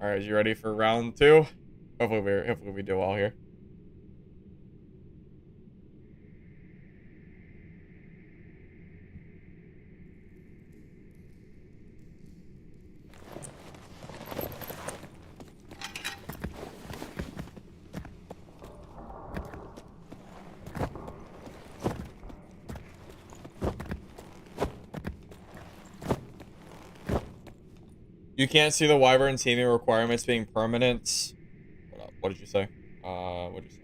Alright, you ready for round 2? Hopefully we do well here. You can't see the wyvern teaming requirements being permanent. What did you say? What did you say?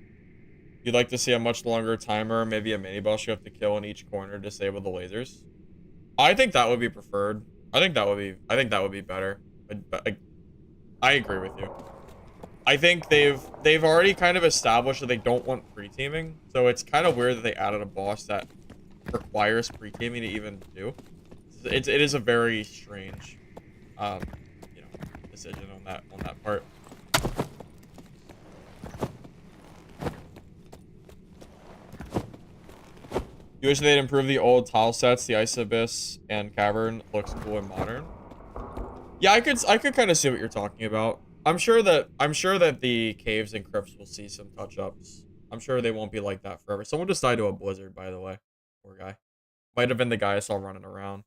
You'd like to see a much longer timer, maybe a mini boss you have to kill in each corner to disable the lasers. I think that would be preferred. I think that would be better. I agree with you. I think they've already kind of established that they don't want pre-teaming, so it's kind of weird that they added a boss that requires pre-teaming to even do. It is a very strange you know, decision on that part. You wish they'd improve the old tile sets, the Ice Abyss and Cavern looks cool and modern. Yeah, I could kind of see what you're talking about. I'm sure that the caves and crypts will see some touch-ups. I'm sure they won't be like that forever. Someone just died to a blizzard, by the way. Poor guy. Might have been the guy I saw running around.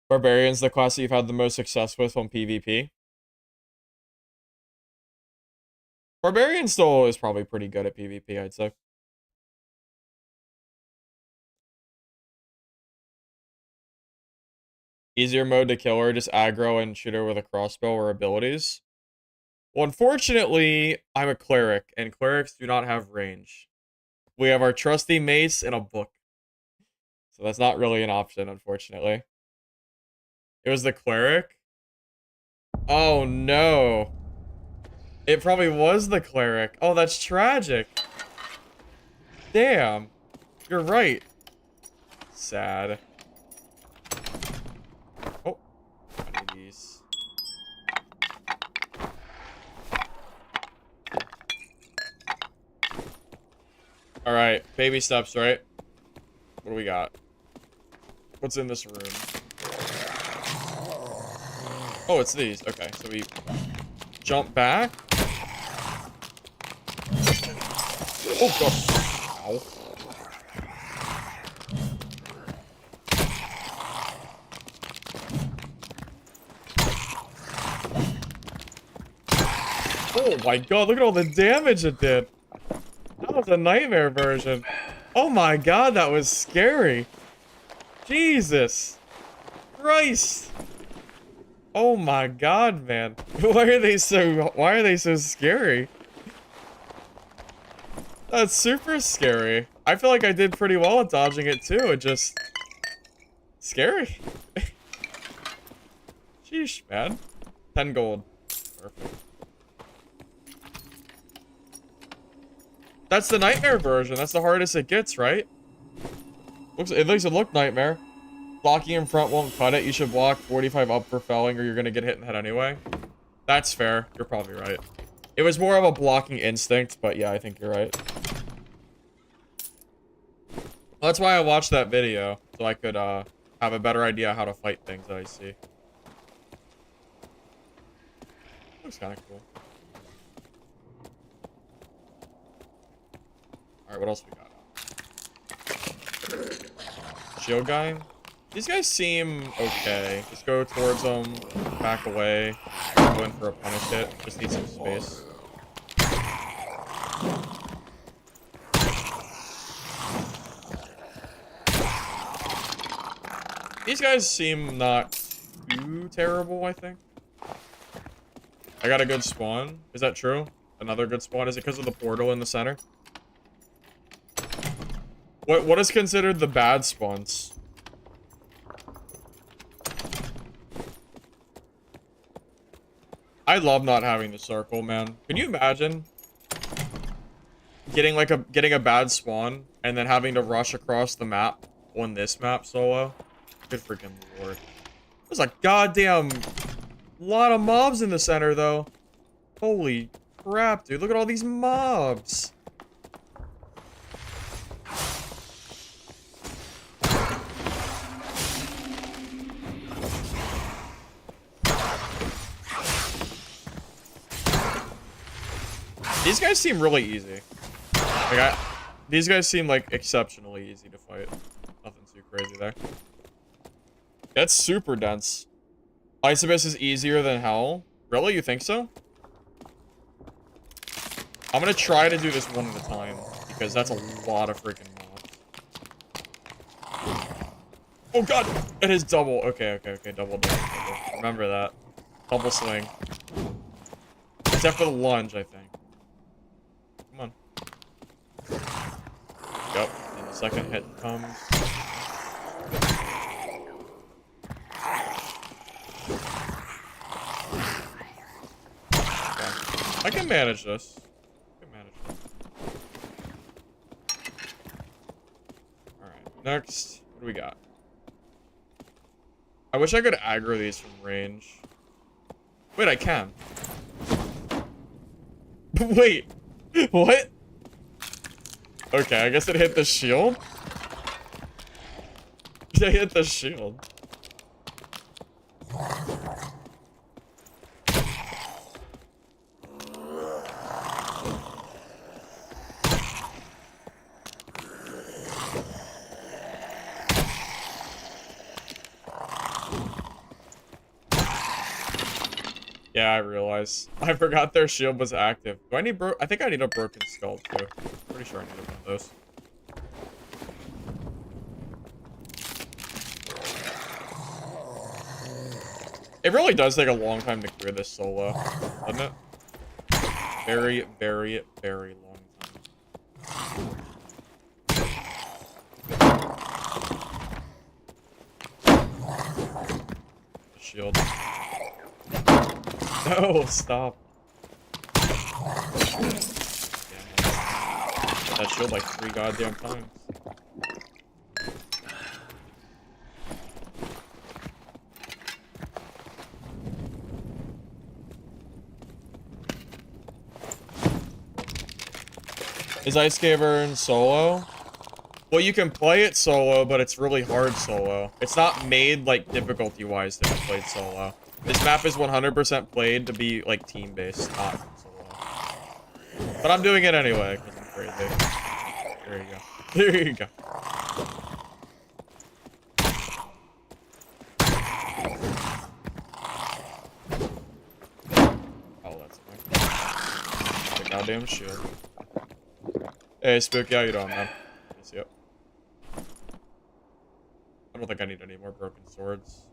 Barbarian's the class that you've had the most success with on PvP. Barbarian still is probably pretty good at PvP, I'd say. Easier mode to kill her, just aggro and shoot her with a crossbow or abilities. Well, unfortunately, I'm a cleric, and clerics do not have range. We have our trusty mace and a book. So that's not really an option, unfortunately. It was the cleric? Oh, no. It probably was the cleric. Oh, that's tragic. Damn. You're right. Sad. Oh. I need these. Alright. Baby steps, right? What do we got? What's in this room? Oh, it's these. Okay, so we jump back. Oh, God. Ow. Oh my God, look at all the damage it did. That was a nightmare version. Oh my God, that was scary. Jesus Christ. Oh my God, man. Why are they so scary? That's super scary. I feel like I did pretty well at dodging it too. It just scary. Sheesh, man. 10 gold. Perfect. That's the nightmare version. That's the hardest it gets, right? At least it looked nightmare. Blocking in front won't cut it. You should block 45 up for felling or you're gonna get hit in the head anyway. That's fair. You're probably right. It was more of a blocking instinct, but yeah, I think you're right. Well, that's why I watched that video, so I could have a better idea how to fight things that I see. Looks kind of cool. Alright, what else we got? Shield guy? These guys seem okay. Just go towards them, back away, go in for a punish hit. Just need some space. These guys seem not too terrible, I think. I got a good spawn. Is that true? Another good spawn? Is it because of the portal in the center? What is considered the bad spawns? I love not having the circle, man. Can you imagine getting a bad spawn and then having to rush across the map on this map solo? Good freaking lord. There's a goddamn lot of mobs in the center though. Holy crap, dude. Look at all these mobs. These guys seem really easy. Like these guys seem like exceptionally easy to fight. Nothing too crazy there. That's super dense. Ice Abyss is easier than hell. Really? You think so? I'm gonna try to do this one at a time because that's a lot of freaking mobs. Oh God! It is double. Okay. Double. Remember that. Double swing. Except for the lunge, I think. Come on. Yep. And the second hit comes. Okay. I can manage this. Alright. Next. What do we got? I wish I could aggro these from range. Wait, I can. Wait. What? Okay, I guess it hit the shield. It hit the shield. Yeah, I realize. I forgot their shield was active. Do I need I think I need a broken skull too. Pretty sure I need one of those. It really does take a long time to clear this solo, doesn't it? Very, very, very long time. The shield. No, stop. That shield like 3 goddamn times. Is Ice Cavern solo? Well, you can play it solo, but it's really hard solo. It's not made, like, difficulty-wise to be played solo. This map is 100% played to be, like, team-based, not solo. But I'm doing it anyway, because I'm crazy. There you go. There you go. Oh, that's annoying. The goddamn shield. Hey, Spooky, how you doing, man? Yes, yep. I don't think I need any more broken swords.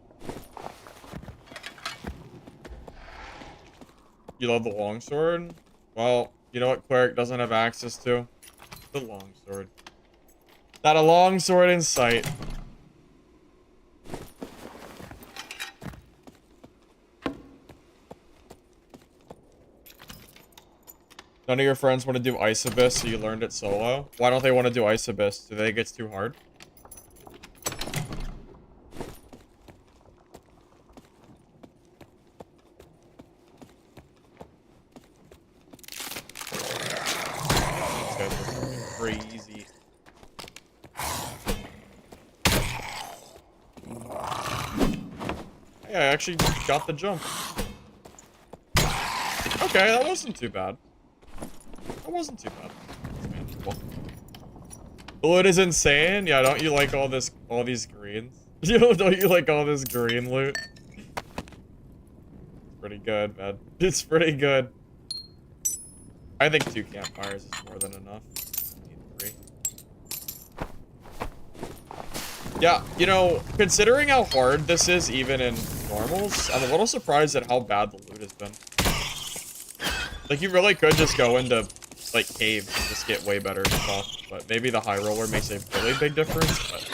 You love the longsword? Well, you know what Cleric doesn't have access to? The longsword. Not a longsword in sight. None of your friends want to do Ice Abyss, so you learned it solo? Why don't they want to do Ice Abyss? Do they think it's too hard? These guys are fucking crazy. Hey, I actually got the jump. Okay, that wasn't too bad. That wasn't too bad. It's manageable. The loot is insane. Yeah, don't you like all these greens? Don't you like all this green loot? It's pretty good, man. It's pretty good. I think 2 campfires is more than enough. I need 3. Yeah, you know, considering how hard this is even in normals, I'm a little surprised at how bad the loot has been. Like, you really could just go into, like, caves and just get way better stuff. But maybe the Highroller makes a really big difference, but...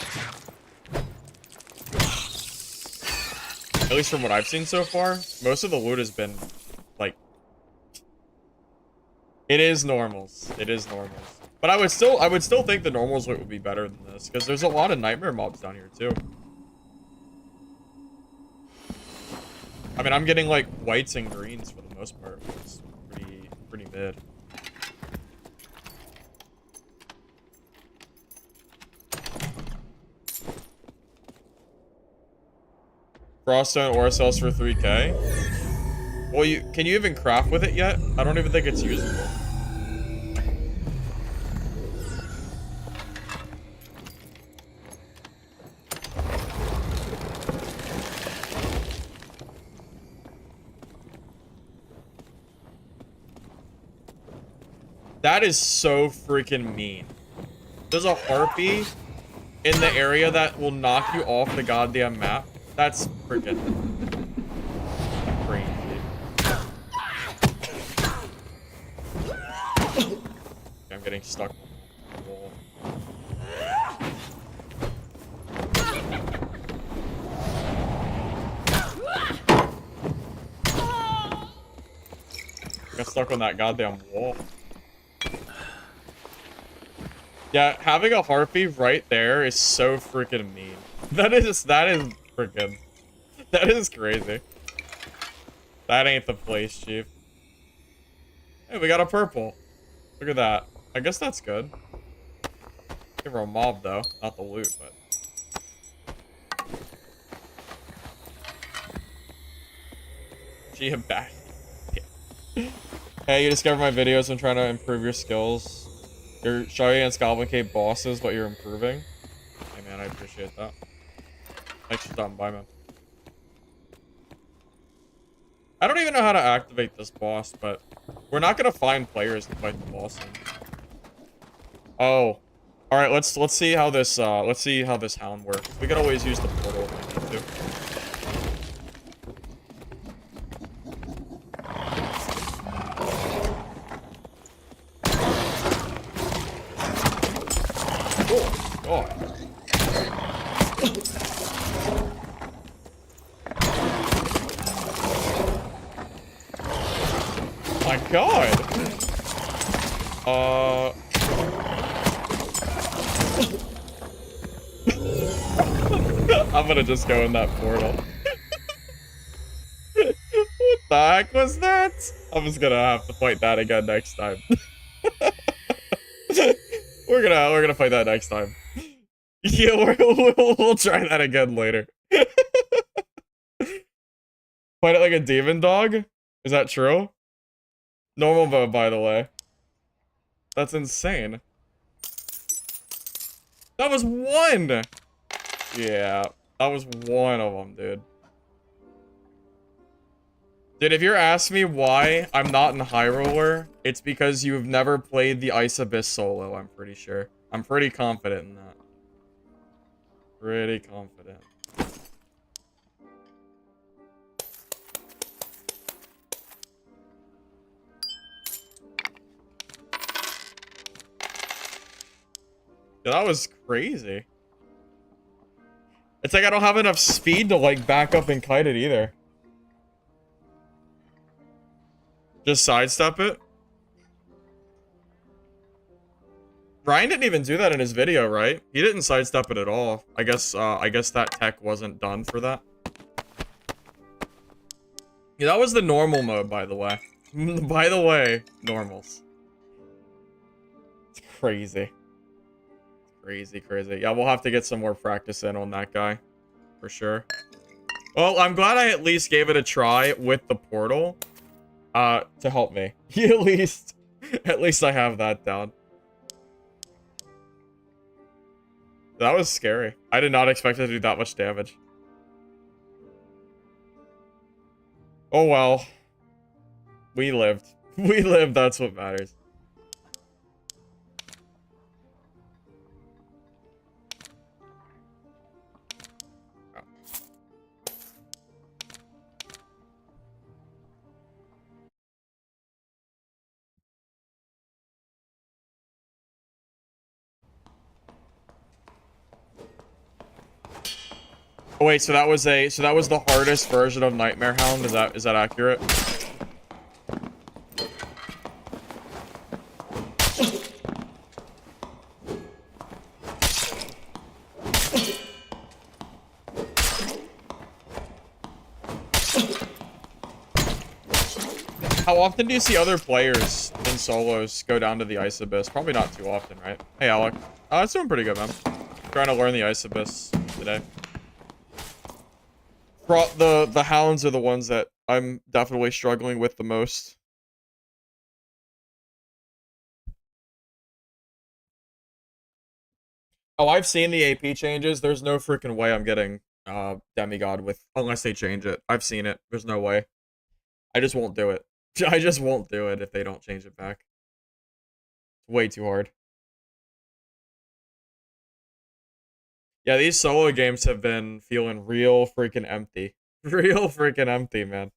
At least from what I've seen so far, most of the loot has been, like... It is normals. It is normals. But I would still think the normals loot would be better than this, because there's a lot of nightmare mobs down here, too. I mean, I'm getting, like, whites and greens for the most part, which is pretty mid. Froststone ore sells for 3k. Well, can you even craft with it yet? I don't even think it's usable. That is so freaking mean. There's a harpy in the area that will knock you off the goddamn map. That's freaking crazy. Okay, I'm getting stuck on the wall. Got stuck on that goddamn wall. Yeah, having a harpy right there is so freaking mean. That is freaking... That is crazy. That ain't the place, Chief. Hey, we got a purple. Look at that. I guess that's good. Give her a mob, though. Not the loot, but... She a back. Yeah. Hey, you discovered my videos. I'm trying to improve your skills. You're showing against Goblin Cave bosses, but you're improving. Hey, man, I appreciate that. Thanks for stopping by, man. I don't even know how to activate this boss, but we're not gonna find players to fight the boss in. Oh. Alright, let's see how this hound works. We can always use the portal if we need to. Oh, God. My God. I'm gonna just go in that portal. What the heck was that? I'm just gonna have to fight that again next time. We're gonna fight that next time. Yeah, we'll try that again later. Fight it like a demon dog? Is that true? Normal mode, by the way. That's insane. That was one! Yeah, that was one of them, dude. Dude, if you're asking me why I'm not in Highroller, it's because you've never played the Ice Abyss solo, I'm pretty sure. I'm pretty confident in that. Pretty confident. Dude, that was crazy. It's like I don't have enough speed to, like, back up and kite it either. Just sidestep it? Ryan didn't even do that in his video, right? He didn't sidestep it at all. I guess that tech wasn't done for that. Yeah, that was the normal mode, by the way. By the way, normals. It's crazy. Crazy, crazy. Yeah, we'll have to get some more practice in on that guy. For sure. Well, I'm glad I at least gave it a try with the portal. To help me. At least I have that down. That was scary. I did not expect it to do that much damage. Oh well. We lived. We lived, that's what matters. Oh wait, so that was the hardest version of Nightmare Hound, is that accurate? How often do you see other players in solos go down to the Ice Abyss? Probably not too often, right? Hey Alec. It's doing pretty good, man. Trying to learn the Ice Abyss today. The hounds are the ones that I'm definitely struggling with the most. Oh, I've seen the AP changes. There's no freaking way I'm getting demigod with unless they change it. I've seen it. There's no way. I just won't do it. I just won't do it if they don't change it back. It's way too hard. Yeah, these solo games have been feeling real freaking empty. Real freaking empty, man.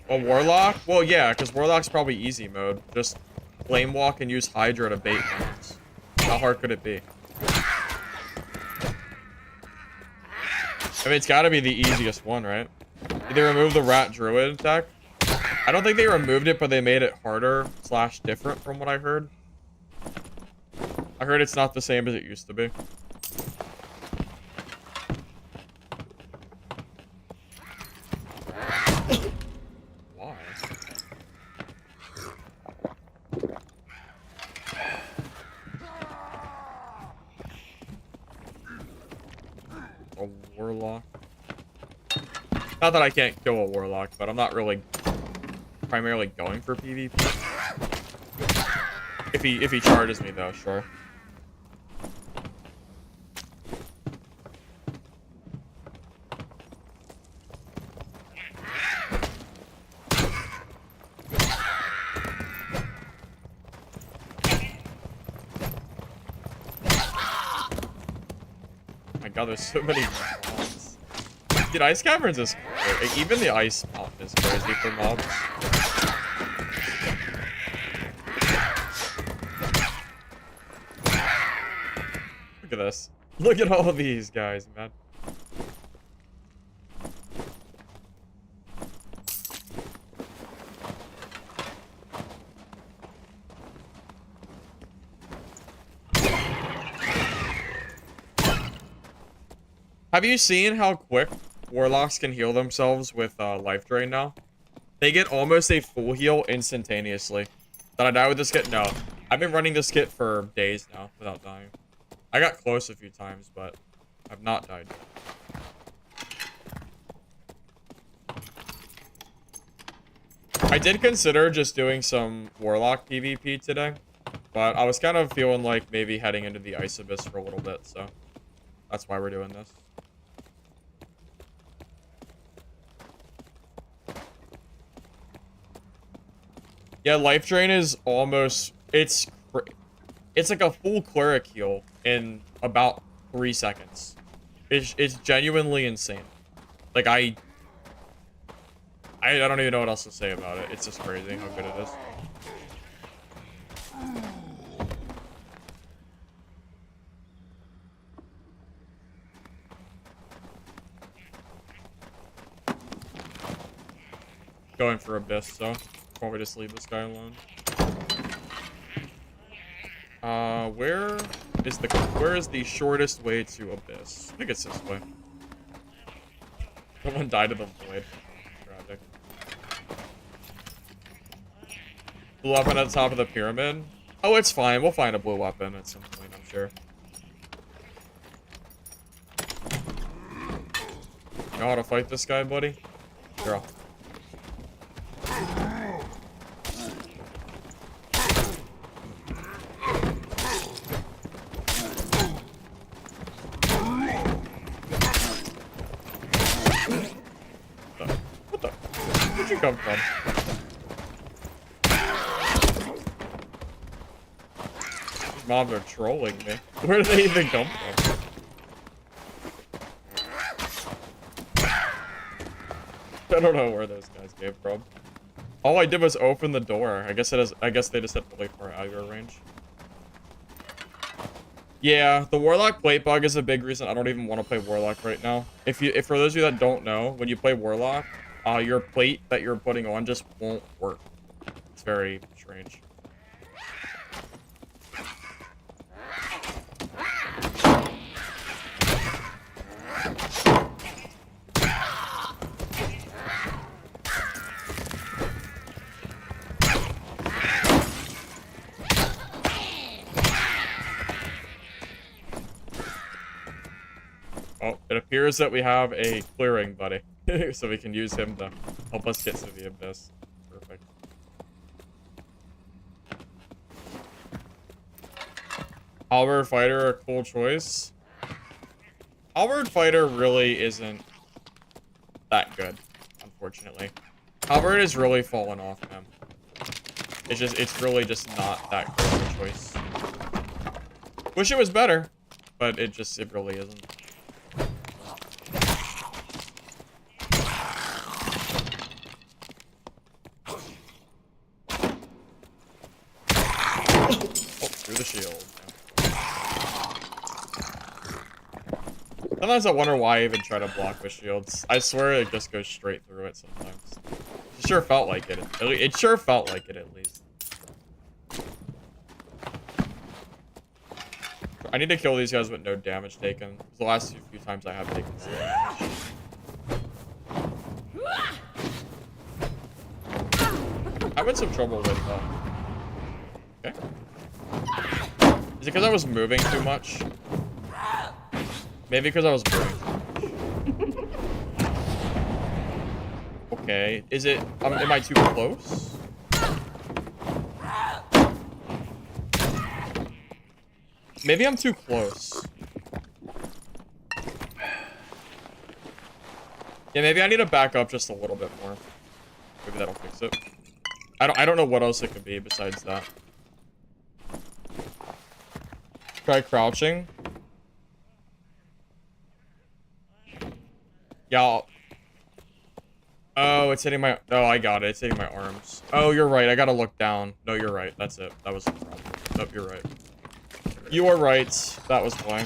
A Warlock? Well, yeah, because Warlock's probably easy mode. Just Flame Walk and use Hydra to bait things. How hard could it be? I mean, it's gotta be the easiest one, right? Did they remove the Rat Druid attack? I don't think they removed it, but they made it harder / different from what I heard. I heard it's not the same as it used to be. Why? A Warlock. Not that I can't kill a warlock, but I'm not really primarily going for PvP. If he charges me though, sure. Oh my god, there's so many mobs. Dude, Ice Caverns is crazy. Even the Ice Mountain is crazy for mobs. Look at this. Look at all of these guys, man. Have you seen how quick warlocks can heal themselves with life drain now? They get almost a full heal instantaneously. Did I die with this kit? No. I've been running this kit for days now without dying. I got close a few times, but I've not died. I did consider just doing some warlock PvP today, but I was kind of feeling like maybe heading into the Ice Abyss for a little bit, so that's why we're doing this. Yeah, life drain is almost, it's like a full cleric heal in about 3 seconds. It's genuinely insane. Like I don't even know what else to say about it. It's just crazy how good it is. Going for Abyss, so probably just leave this guy alone. Where is the shortest way to Abyss? I think it's this way. Someone died of the void. Tragic. Blue weapon at the top of the pyramid. Oh, it's fine. We'll find a blue weapon at some point, I'm sure. You know how to fight this guy, buddy? Girl. Where'd you come from? These mobs are trolling me. Where did they even come from? I don't know where those guys came from. All I did was open the door. I guess they just had really far aggro range. Yeah, the Warlock plate bug is a big reason I don't even want to play Warlock right now. If for those of you that don't know, when you play Warlock, your plate that you're putting on just won't work. It's very strange. Oh, it appears that we have a clearing buddy, so we can use him to help us get to the Abyss. Perfect. Halberd Fighter, a cool choice. Halberd Fighter really isn't that good, unfortunately. Halberd has really fallen off, man. It's really just not that good of a choice. Wish it was better, but it really isn't. Through the shield. Sometimes I wonder why I even try to block with shields. I swear it just goes straight through it sometimes. It sure felt like it. It sure felt like it, at least. I need to kill these guys with no damage taken. The last few times I have taken some damage. I'm in some trouble with okay. Is it because I was moving too much? Maybe because I was moving too much. Okay. Is it... am I too close? Maybe I'm too close. Yeah, maybe I need to back up just a little bit more. Maybe that'll fix it. I don't know what else it could be besides that. Try crouching. Yeah. Oh, it's hitting my... Oh, I got it. It's hitting my arms. Oh, you're right. I gotta look down. No, you're right. That's it. That was the problem. Nope, you're right. You are right. That was why.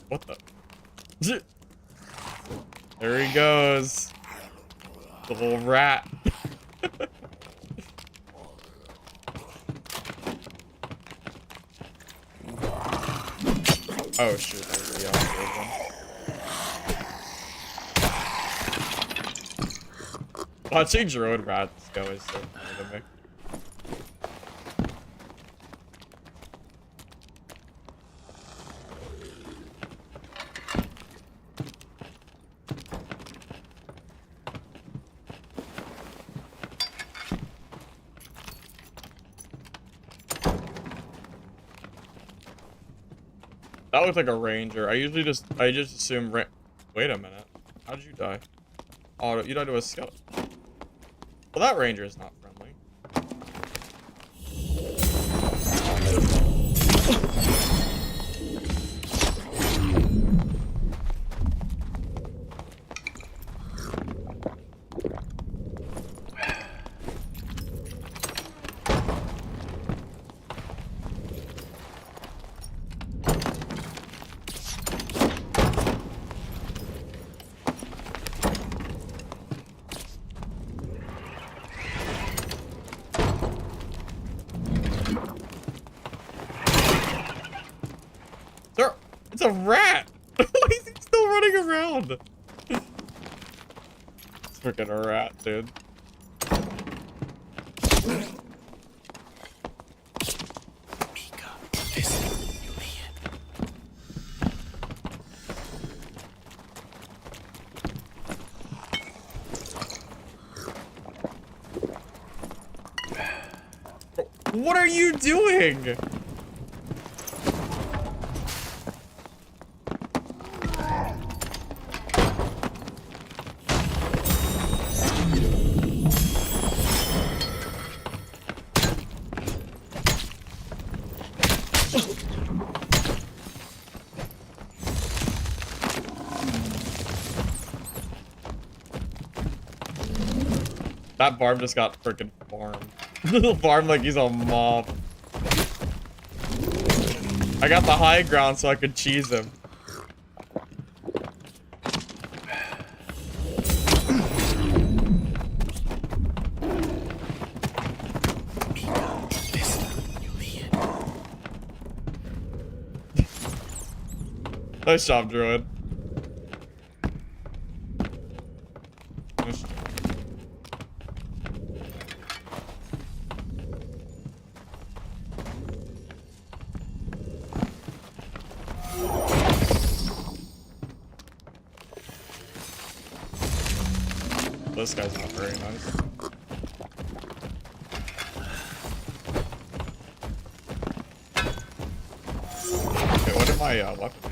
What the... There he goes. The little rat. Oh, shoot. There's the other one. Watching drone rats go is so funny to me. That looked like a ranger. I just assume wait a minute. How did you die? Oh, you died to a skeleton. Well, that ranger is not friendly. It's a rat! Why is he still running around? It's freaking a rat, dude. What are you doing? That barb just got freaking farmed. Farmed like he's a mob. I got the high ground so I could cheese him. Nice job, Druid. Nice job. This guy's not very nice. Okay, what did my weapon do?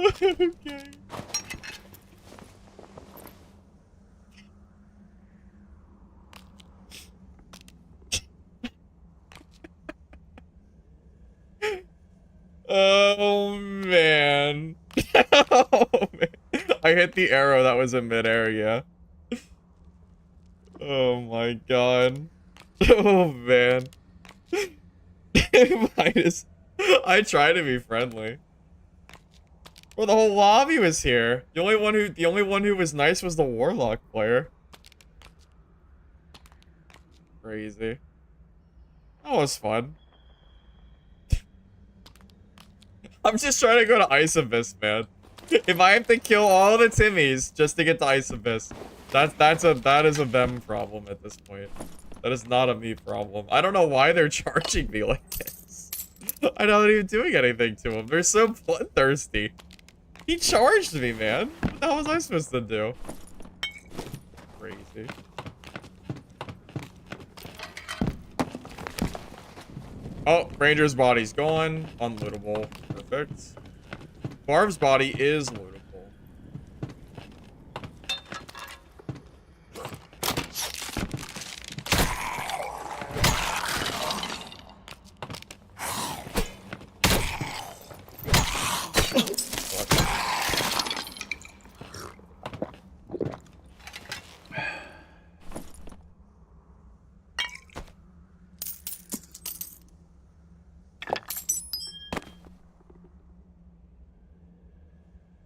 Okay. Oh man. Oh man. I hit the arrow that was in midair, yeah. Oh my god. Oh man. I try to be friendly. Well, the whole lobby was here. The only one who was nice was the warlock player. Crazy. That was fun. I'm just trying to go to Ice Abyss, man. If I have to kill all the Timmies just to get to Ice Abyss, That is a them problem at this point. That is not a me problem. I don't know why they're charging me like this. I'm not even doing anything to them. They're so bloodthirsty. He charged me, man. What the hell was I supposed to do? Crazy. Oh, Ranger's body's gone. Unlootable. Perfect. Barb's body is lootable.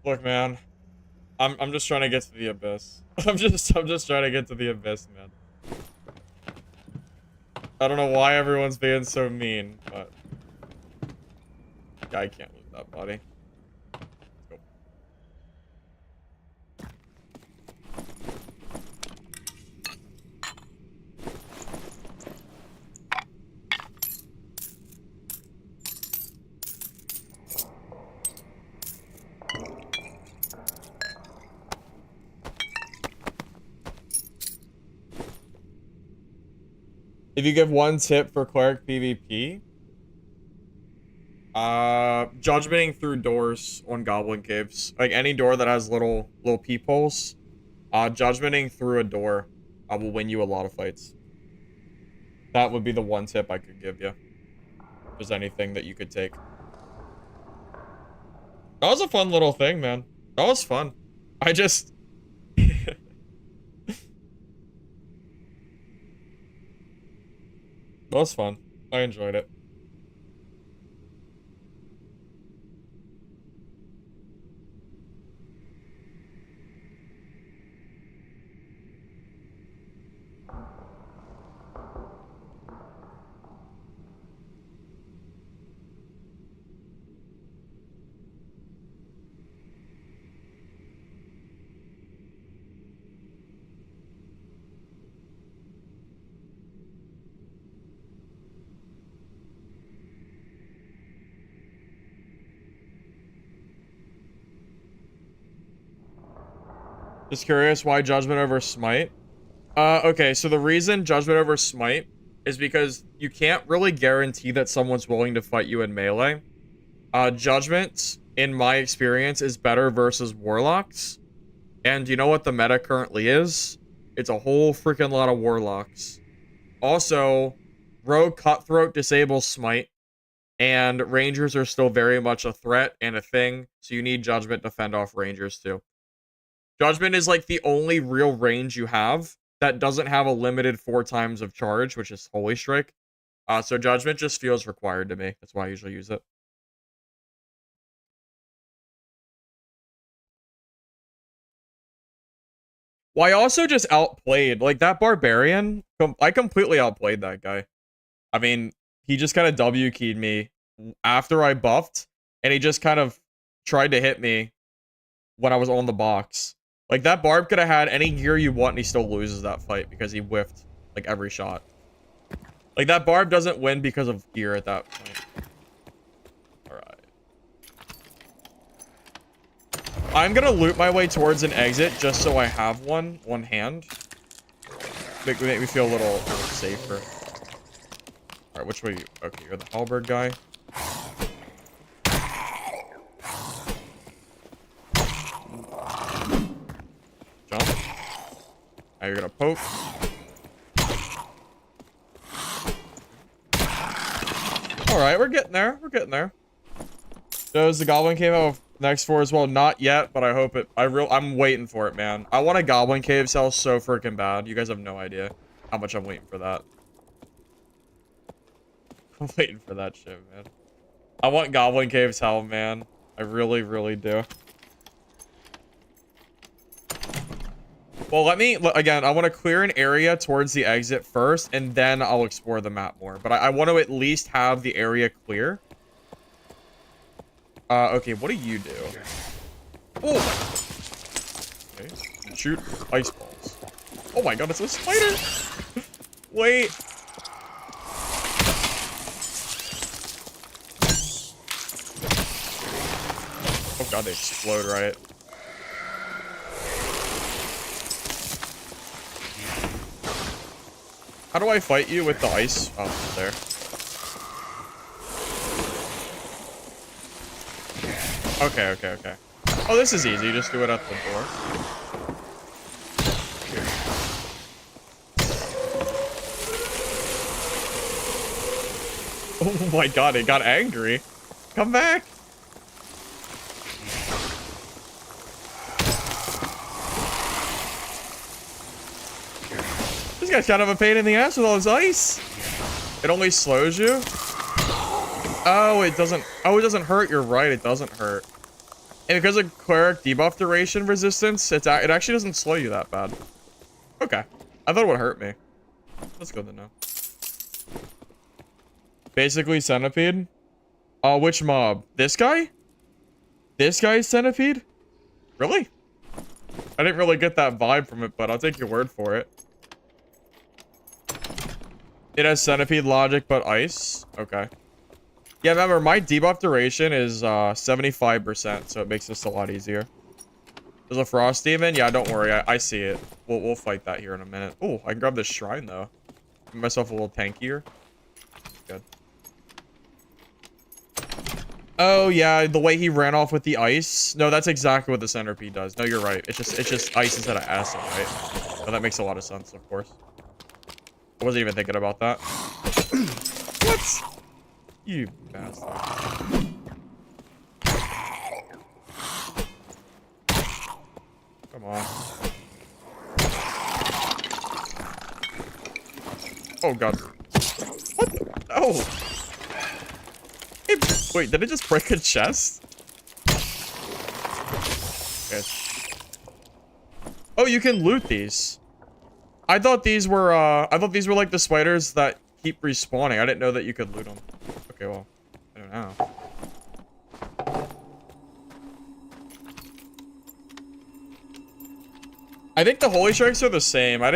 Look, man. I'm just trying to get to the abyss. I'm just trying to get to the abyss, man. I don't know why everyone's being so mean, but yeah, I can't lose that body. Let's go. If you give one tip for Cleric PvP, judgmenting through doors on Goblin Caves. Like any door that has little peepholes, judgmenting through a door will win you a lot of fights. That would be the one tip I could give you. If there's anything that you could take. That was a fun little thing, man. That was fun. I just... That was fun. I enjoyed it. Just curious why Judgment over Smite? Okay, so the reason Judgment over Smite is because you can't really guarantee that someone's willing to fight you in melee. Judgment, in my experience, is better versus Warlocks. And you know what the meta currently is? It's a whole freaking lot of Warlocks. Also, Rogue Cutthroat disables Smite, and Rangers are still very much a threat and a thing, so you need Judgment to fend off Rangers too. Judgment is like the only real range you have that doesn't have a limited 4 times of charge, which is Holy Strike. So Judgment just feels required to me. That's why I usually use it. Well, I also just outplayed. Like, that Barbarian, I completely outplayed that guy. I mean, he just kind of W-keyed me after I buffed, and he just kind of tried to hit me when I was on the box. Like, that Barb could have had any gear you want, and he still loses that fight because he whiffed, like, every shot. Like, that Barb doesn't win because of gear at that point. Alright. I'm gonna loot my way towards an exit just so I have one on hand. Make me feel a little safer. Alright, which way are you? Okay, you're the halberd guy. Jump. Now you're gonna poke. Alright, we're getting there. We're getting there. Does the Goblin Cave have next 4 as well? Not yet, but I hope it... I'm waiting for it, man. I want a Goblin Cave cell so freaking bad. You guys have no idea how much I'm waiting for that. I'm waiting for that shit, man. I want Goblin Cave's hell, man. I really, really do. Well, again, I want to clear an area towards the exit first, and then I'll explore the map more. But I want to at least have the area clear. Okay, what do you do? Oh! Okay, shoot ice balls. Oh my god, it's a spider! Wait. Oh god, they explode, right? How do I fight you with the ice? Oh, there. Okay, okay, okay. Oh, this is easy. You just do it at the door. Oh my god, it got angry. Come back. This guy's kind of a pain in the ass with all his ice. It only slows you. Oh, it doesn't. Oh, it doesn't hurt. You're right. It doesn't hurt. And because of Cleric debuff duration resistance, it actually doesn't slow you that bad. Okay. I thought it would hurt me. That's good to know. Basically, Centipede. Which mob? This guy? This guy's Centipede? Really? I didn't really get that vibe from it, but I'll take your word for it. It has Centipede logic, but ice? Okay. Yeah, remember, my debuff duration is 75%, so it makes this a lot easier. There's a Frost Demon? Yeah, don't worry. I see it. We'll fight that here in a minute. Oh, I can grab this shrine, though. Make myself a little tankier. Good. Oh, yeah, the way he ran off with the ice. No, that's exactly what the Centipede does. No, you're right. It's just ice instead of acid, right? Oh, that makes a lot of sense, of course. I wasn't even thinking about that. What? You bastard. Come on. Oh god. What? Oh. Hey, wait, did it just break a chest? Okay. Oh, you can loot these. I thought these were like the spiders that keep respawning. I didn't know that you could loot them. Okay, well, I don't know. I think the Holy Strikes are the same. I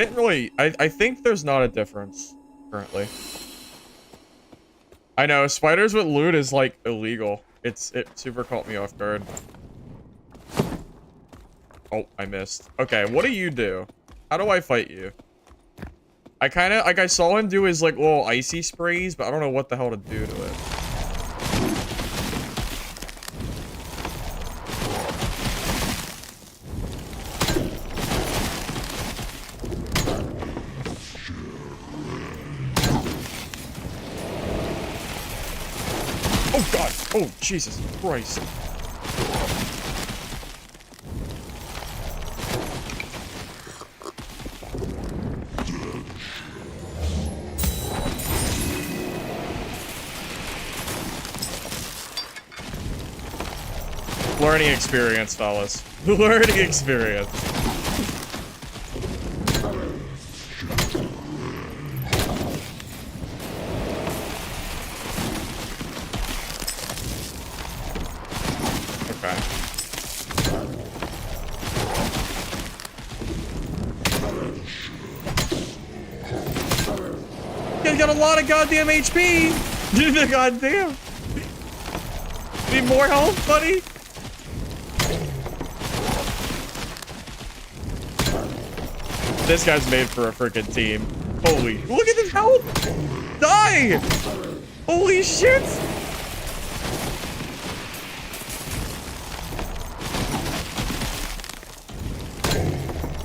think there's not a difference currently. I know, spiders with loot is like illegal. It super caught me off guard. Oh, I missed. Okay, what do you do? How do I fight you? I kind of, like, I saw him do his, like, little icy sprays, but I don't know what the hell to do to it. Oh, God. Oh, Jesus Christ. Learning experience, fellas. Learning experience. Okay. You got a lot of goddamn HP. Goddamn. Need more health, buddy? This guy's made for a freaking team. Holy, look at this health! Die! Holy shit!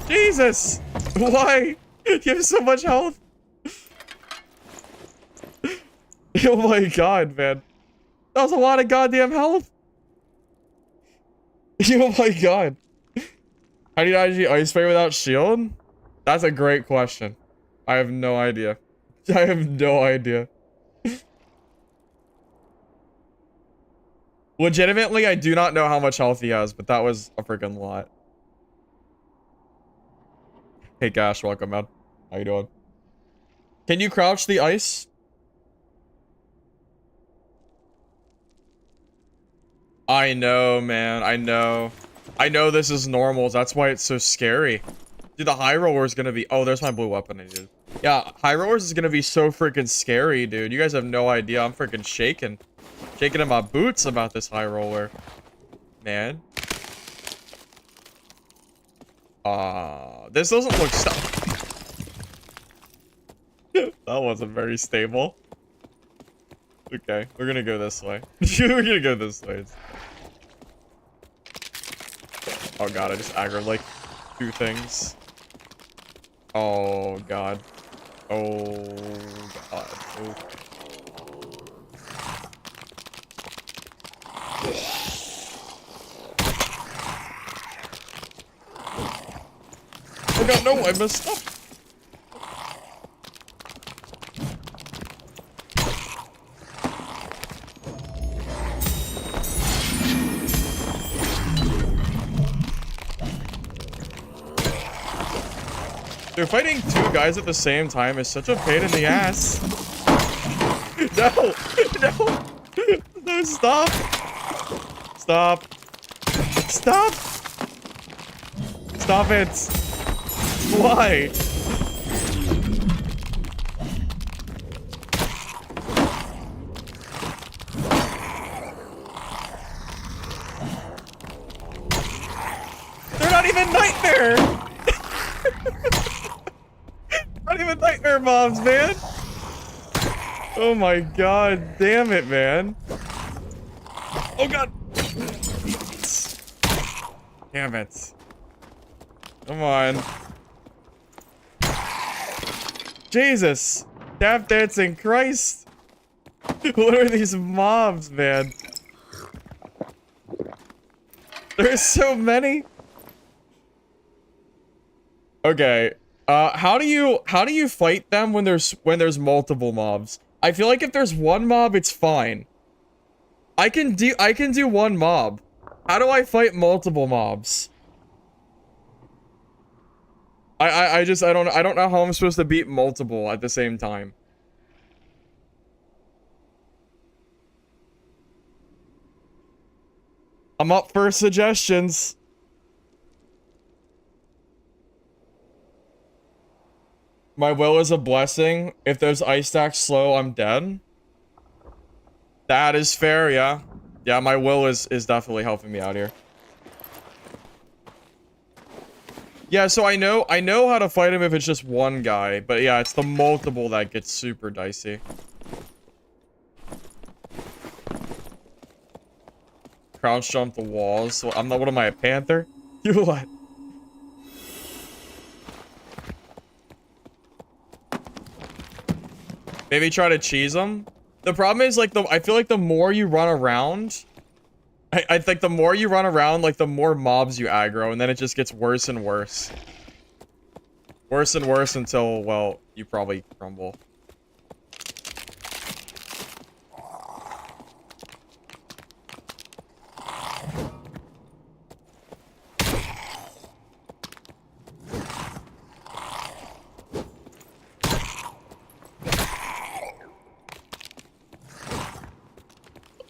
Jesus! Why? You have so much health. Oh my god, man. That was a lot of goddamn health. Oh my god. How do you actually ice spray without shield? That's a great question. I have no idea. I have no idea. Legitimately, I do not know how much health he has, but that was a freaking lot. Hey, Gash, welcome, man. How you doing? Can you crouch the ice? I know, man. I know. I know this is normal. That's why it's so scary. Dude, the Highroller is gonna be... Oh, there's my blue weapon I needed. Yeah, Highrollers is gonna be so freaking scary, dude. You guys have no idea. I'm freaking shaking. Shaking in my boots about this Highroller. Man. This doesn't look That wasn't very stable. Okay, we're gonna go this way. We're gonna go this way. Oh god, I just aggroed like 2 things. Oh god. Oh god. Okay. Oh god, no, I messed up. Dude, fighting 2 guys at the same time is such a pain in the ass. No! No! No, stop! Stop! Stop! Stop it! Why? They're not even nightmare! Not even nightmare mobs, man! Oh my god, damn it, man. Oh god! Damn it. Come on. Jesus! Tap dancing Christ! What are these mobs, man? There's so many. Okay. How do you fight them when there's multiple mobs? I feel like if there's one mob, it's fine. I can do one mob. How do I fight multiple mobs? I don't know how I'm supposed to beat multiple at the same time. I'm up for suggestions. My will is a blessing. If there's ice stack slow, I'm dead. That is fair, yeah. Yeah, my will is definitely helping me out here. Yeah, so I know how to fight him if it's just one guy, but yeah, it's the multiple that gets super dicey. Crouch jump the walls. So I'm not. What am I, a panther? You what? Maybe try to cheese them. The problem is like I feel like the more you run around, I think the more you run around, like the more mobs you aggro, and then it just gets worse and worse. Worse and worse until, well, you probably crumble.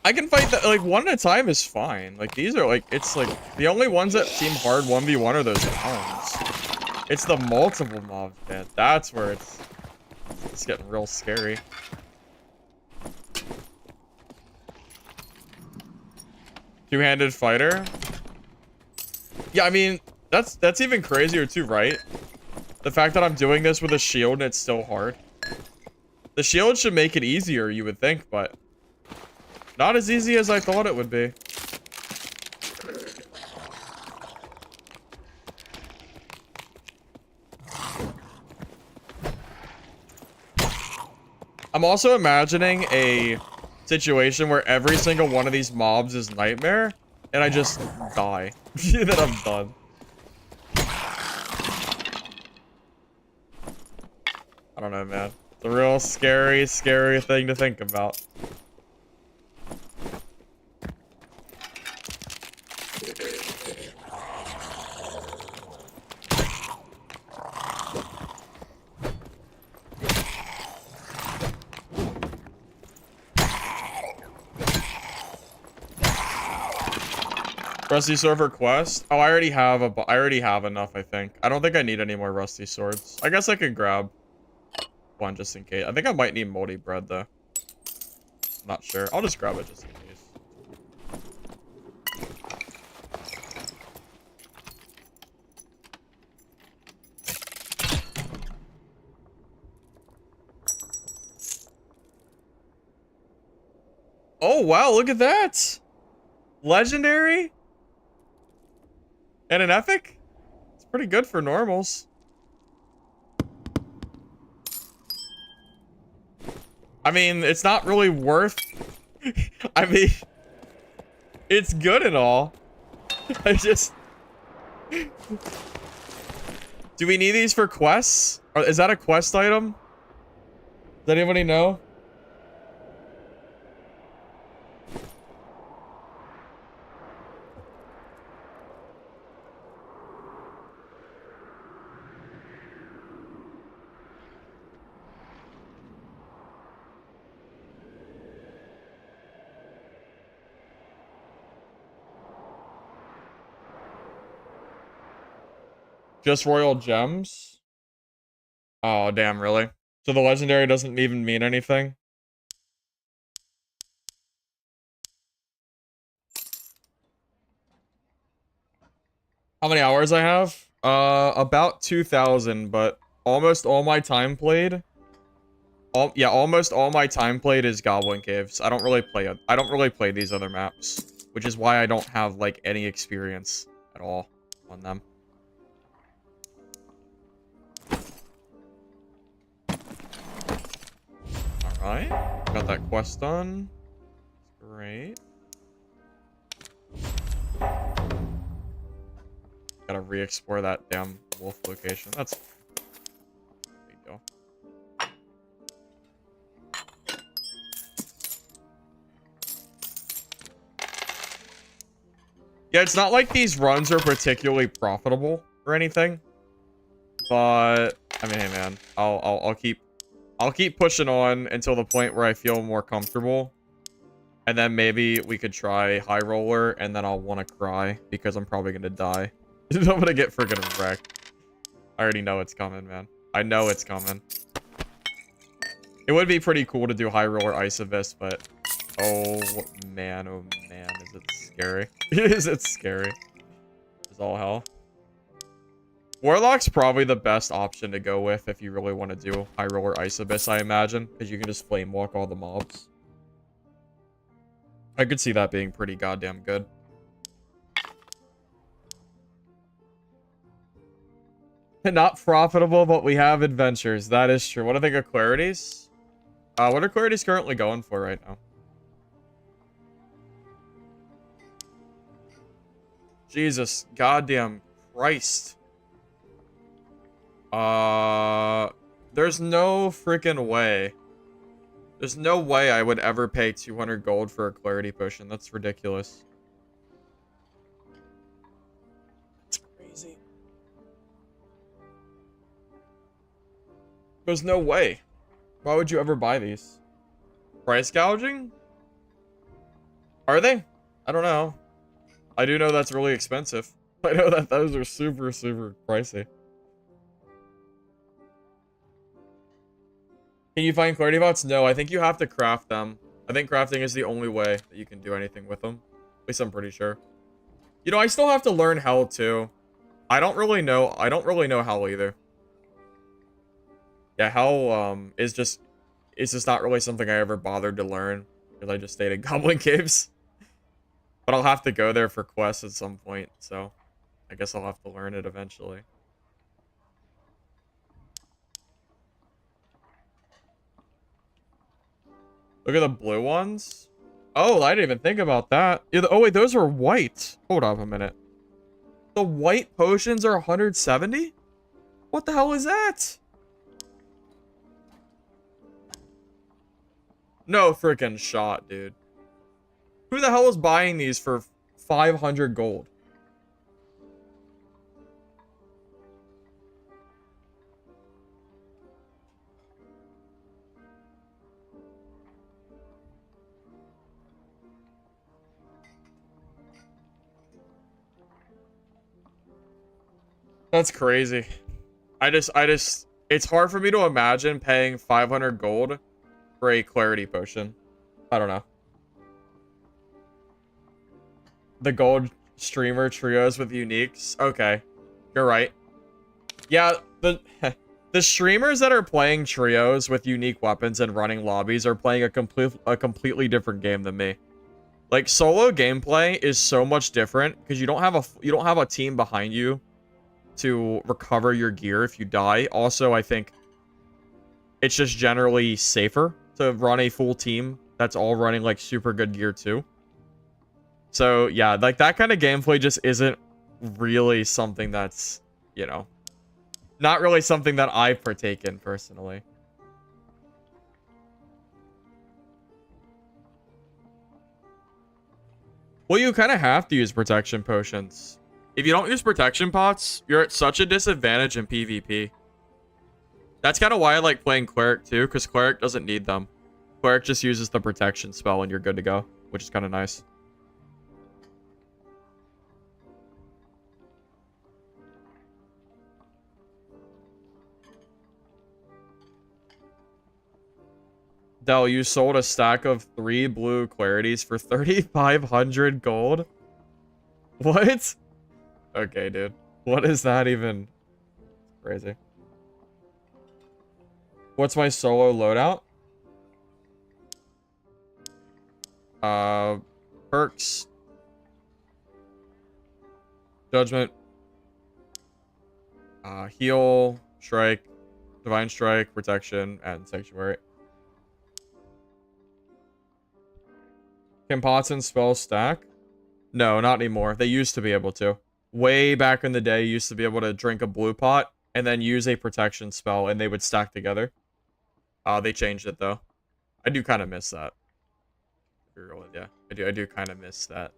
I can fight that, like, one at a time is fine. Like, these are, like, it's, like, the only ones that seem hard 1v1 are those hounds. It's the multiple mobs, man. That's where it's getting real scary. Two-handed fighter? Yeah, I mean, that's even crazier too, right? The fact that I'm doing this with a shield and it's still hard. The shield should make it easier, you would think, but not as easy as I thought it would be. I'm also imagining a situation where every single one of these mobs is nightmare, and I just die. Then I'm done. I don't know, man. It's a real scary, scary thing to think about. Rusty sword for quest. Oh, I already have I already have enough, I think. I don't think I need any more rusty swords. I guess I could grab one just in case. I think I might need moldy bread though. I'm not sure. I'll just grab it just in case. Oh, wow, look at that. Legendary? And an epic? It's pretty good for normals. I mean, it's not really worth... I mean, it's good and all. I just... Do we need these for quests? Or is that a quest item? Does anybody know? Just royal gems? Oh, damn, really? So the legendary doesn't even mean anything? How many hours I have? About 2,000, but almost all my time played. Yeah, almost all my time played is Goblin Caves. I don't really play these other maps, which is why I don't have like any experience at all on them. All right, got that quest done. Great. Gotta re-explore that damn wolf location. That's big deal. Yeah, it's not like these runs are particularly profitable or anything, but I mean, hey man, I'll keep pushing on until the point where I feel more comfortable, and then maybe we could try Highroller, and then I'll want to cry because I'm probably gonna die. I'm gonna get freaking wrecked. I already know it's coming, man. I know it's coming. It would be pretty cool to do Highroller Ice Abyss, but oh man, is it scary? Is it scary? It's all hell. Warlock's probably the best option to go with if you really want to do Highroller Ice Abyss, I imagine, because you can just flame walk all the mobs. I could see that being pretty goddamn good. Not profitable, but we have adventures. That is true. What do I think of Clarities? What are Clarities currently going for right now? Jesus goddamn Christ. There's no freaking way. There's no way I would ever pay 200 gold for a clarity potion. That's ridiculous. It's crazy. There's no way. Why would you ever buy these? Price gouging? Are they? I don't know. I do know that's really expensive. I know that those are super, super pricey. Can you find clarity bots? No, I think you have to craft them. I think crafting is the only way that you can do anything with them. At least I'm pretty sure. You know, I still have to learn Hell too. I don't really know Hell either. Yeah, Hell is just it's just not really something I ever bothered to learn because I just stayed in Goblin Caves. But I'll have to go there for quests at some point, so I guess I'll have to learn it eventually. Look at the blue ones. Oh, I didn't even think about that. Yeah, oh, wait, those are white. Hold up a minute. The white potions are 170? What the hell is that? No freaking shot, dude. Who the hell is buying these for 500 gold? That's crazy. It's hard for me to imagine paying 500 gold for a clarity potion. I don't know. The gold streamer trios with uniques. Okay. You're right. Yeah, the the streamers that are playing trios with unique weapons and running lobbies are playing a completely different game than me. Like solo gameplay is so much different because you don't have a team behind you to recover your gear if you die. Also, I think it's just generally safer to run a full team that's all running like super good gear too. So yeah, like that kind of gameplay just isn't really something that's, you know, not really something that I partake in personally. Well, you kind of have to use protection potions. If you don't use protection pots, you're at such a disadvantage in PvP. That's kind of why I like playing Cleric too, because Cleric doesn't need them. Cleric just uses the protection spell and you're good to go, which is kind of nice. Del, you sold a stack of 3 blue clarities for 3,500 gold? What? Okay, dude. What is that even? Crazy. What's my solo loadout? Uh, perks, judgment, heal, strike, divine strike, protection, and sanctuary. Can pots and spells stack? No, not anymore. They used to be able to. Way back in the day, you used to be able to drink a blue pot and then use a protection spell and they would stack together. They changed it though. I do kind of miss that. Yeah, I do kind of miss that.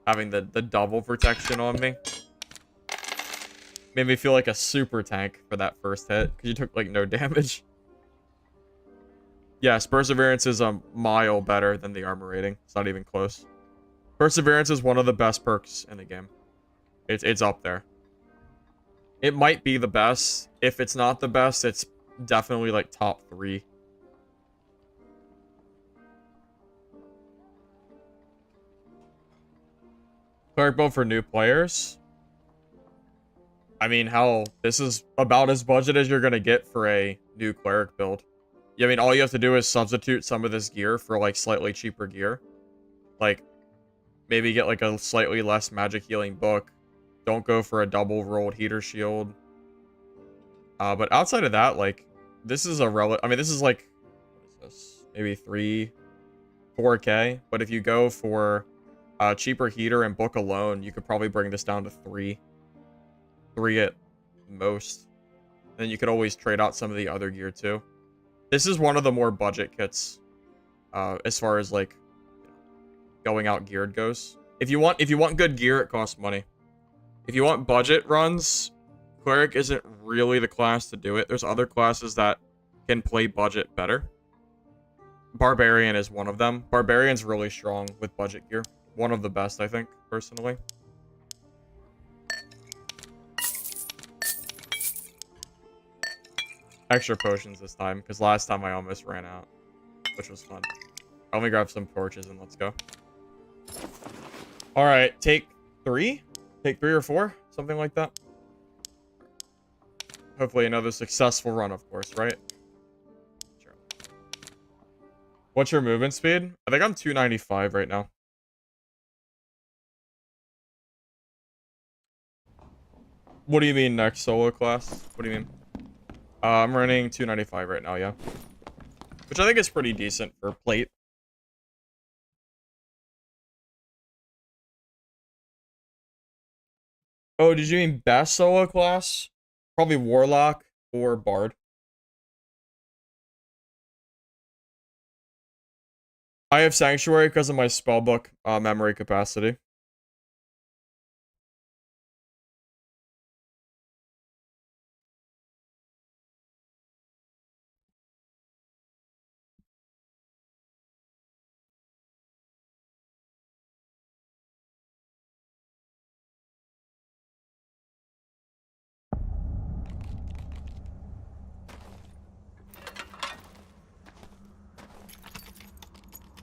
Having the double protection on me. Made me feel like a super tank for that first hit, because you took, like, no damage. Yes, Perseverance is a mile better than the armor rating. It's not even close. Perseverance is one of the best perks in the game. It's up there. It might be the best. If it's not the best, it's definitely, like, top 3. Cleric build for new players? I mean, hell, this is about as budget as you're gonna get for a new cleric build. Yeah, I mean, all you have to do is substitute some of this gear for, like, slightly cheaper gear. Like, maybe get, like, a slightly less magic healing book. Don't go for a double rolled heater shield. But outside of that, like, this is a I mean, this is, like, what is this? Maybe 4K. But if you go for a cheaper heater and book alone, you could probably bring this down to 3. 3 at most. Then you could always trade out some of the other gear, too. This is one of the more budget kits, as far as, like, going out geared goes. If you want good gear, it costs money. If you want budget runs, Cleric isn't really the class to do it. There's other classes that can play budget better. Barbarian is one of them. Barbarian's really strong with budget gear. One of the best, I think, personally. Extra potions this time, because last time I almost ran out, which was fun. Let me grab some torches and let's go. All right, take 3? Take 3 or 4? Something like that. Hopefully another successful run, of course, right? Sure. What's your movement speed? I think I'm 295 right now. What do you mean next solo class? What do you mean? I'm running 295 right now, yeah. Which I think is pretty decent for plate. Oh, did you mean best solo class? Probably Warlock or Bard. I have Sanctuary because of my spellbook memory capacity.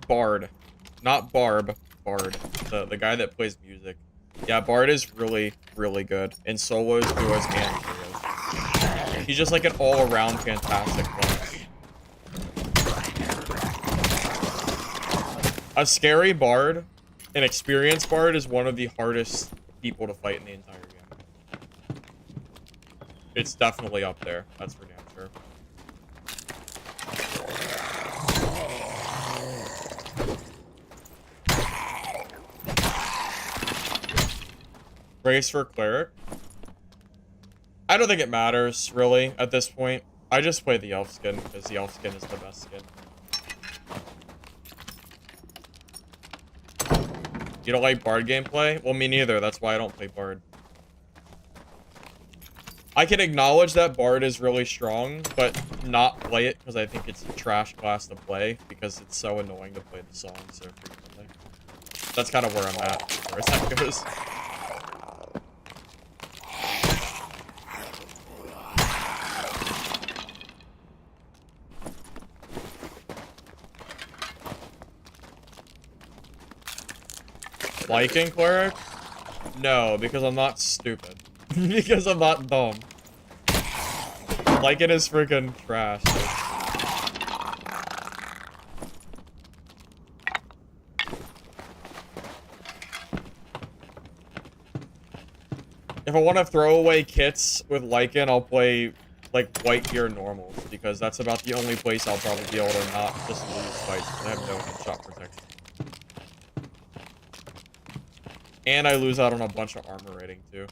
Bard. Not Barb. Bard. The guy that plays music. Yeah, Bard is really, really good in solos, duos, and trios. He's just like an all-around fantastic class. A scary Bard, an experienced Bard, is one of the hardest people to fight in the entire game. It's definitely up there. That's for damn sure. Race for Cleric. I don't think it matters, really, at this point. I just play the elf skin, because the elf skin is the best skin. You don't like Bard gameplay? Well, me neither. That's why I don't play Bard. I can acknowledge that Bard is really strong, but not play it because I think it's a trash class to play because it's so annoying to play the song so frequently. That's kind of where I'm at as far as that goes. Liking Cleric? No, because I'm not stupid. Because I'm not dumb. Lycan is freaking trash, dude. If I want to throw away kits with Lycan, I'll play, like, white gear normals, because that's about the only place I'll probably be able to not just lose fights, because I have no headshot protection. And I lose out on a bunch of armor rating, too.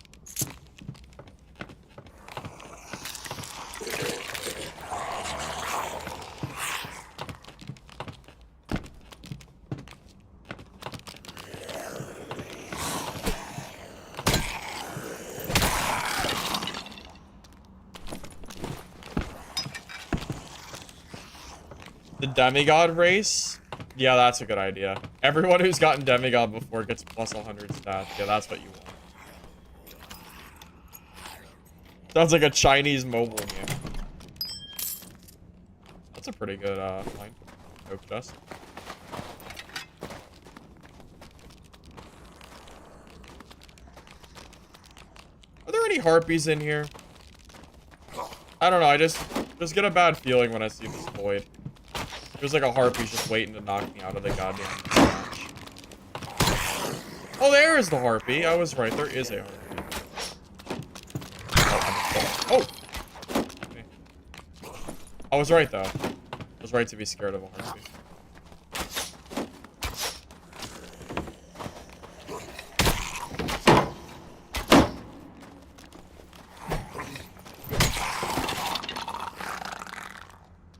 The demigod race? Yeah, that's a good idea. Everyone who's gotten demigod before gets plus 100 stats. Yeah, that's what you want. Sounds like a Chinese mobile game. That's a pretty good line. Oak chest. Are there any harpies in here? I don't know, I just get a bad feeling when I see this void. Feels like a harpy's just waiting to knock me out of the goddamn match. Oh, there is the harpy. I was right. There is a harpy. Oh! Okay. I was right, though. I was right to be scared of a harpy.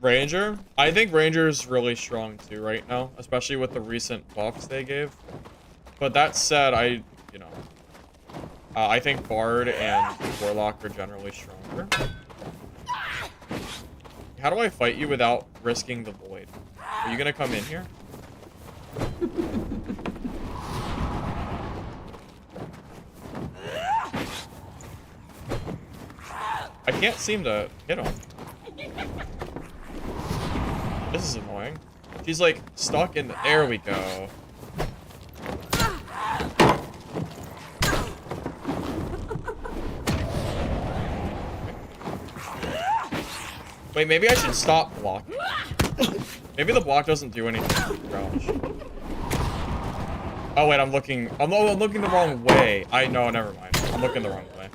Ranger? I think Ranger's really strong too right now, especially with the recent buffs they gave. But that said, I think Bard and Warlock are generally stronger. How do I fight you without risking the void? Are you gonna come in here? I can't seem to hit him. This is annoying. She's like stuck in the... There we go. Wait, maybe I should stop blocking. Maybe the block doesn't do anything. Gosh. Oh wait, I'm looking the wrong way. No, never mind. I'm looking the wrong way.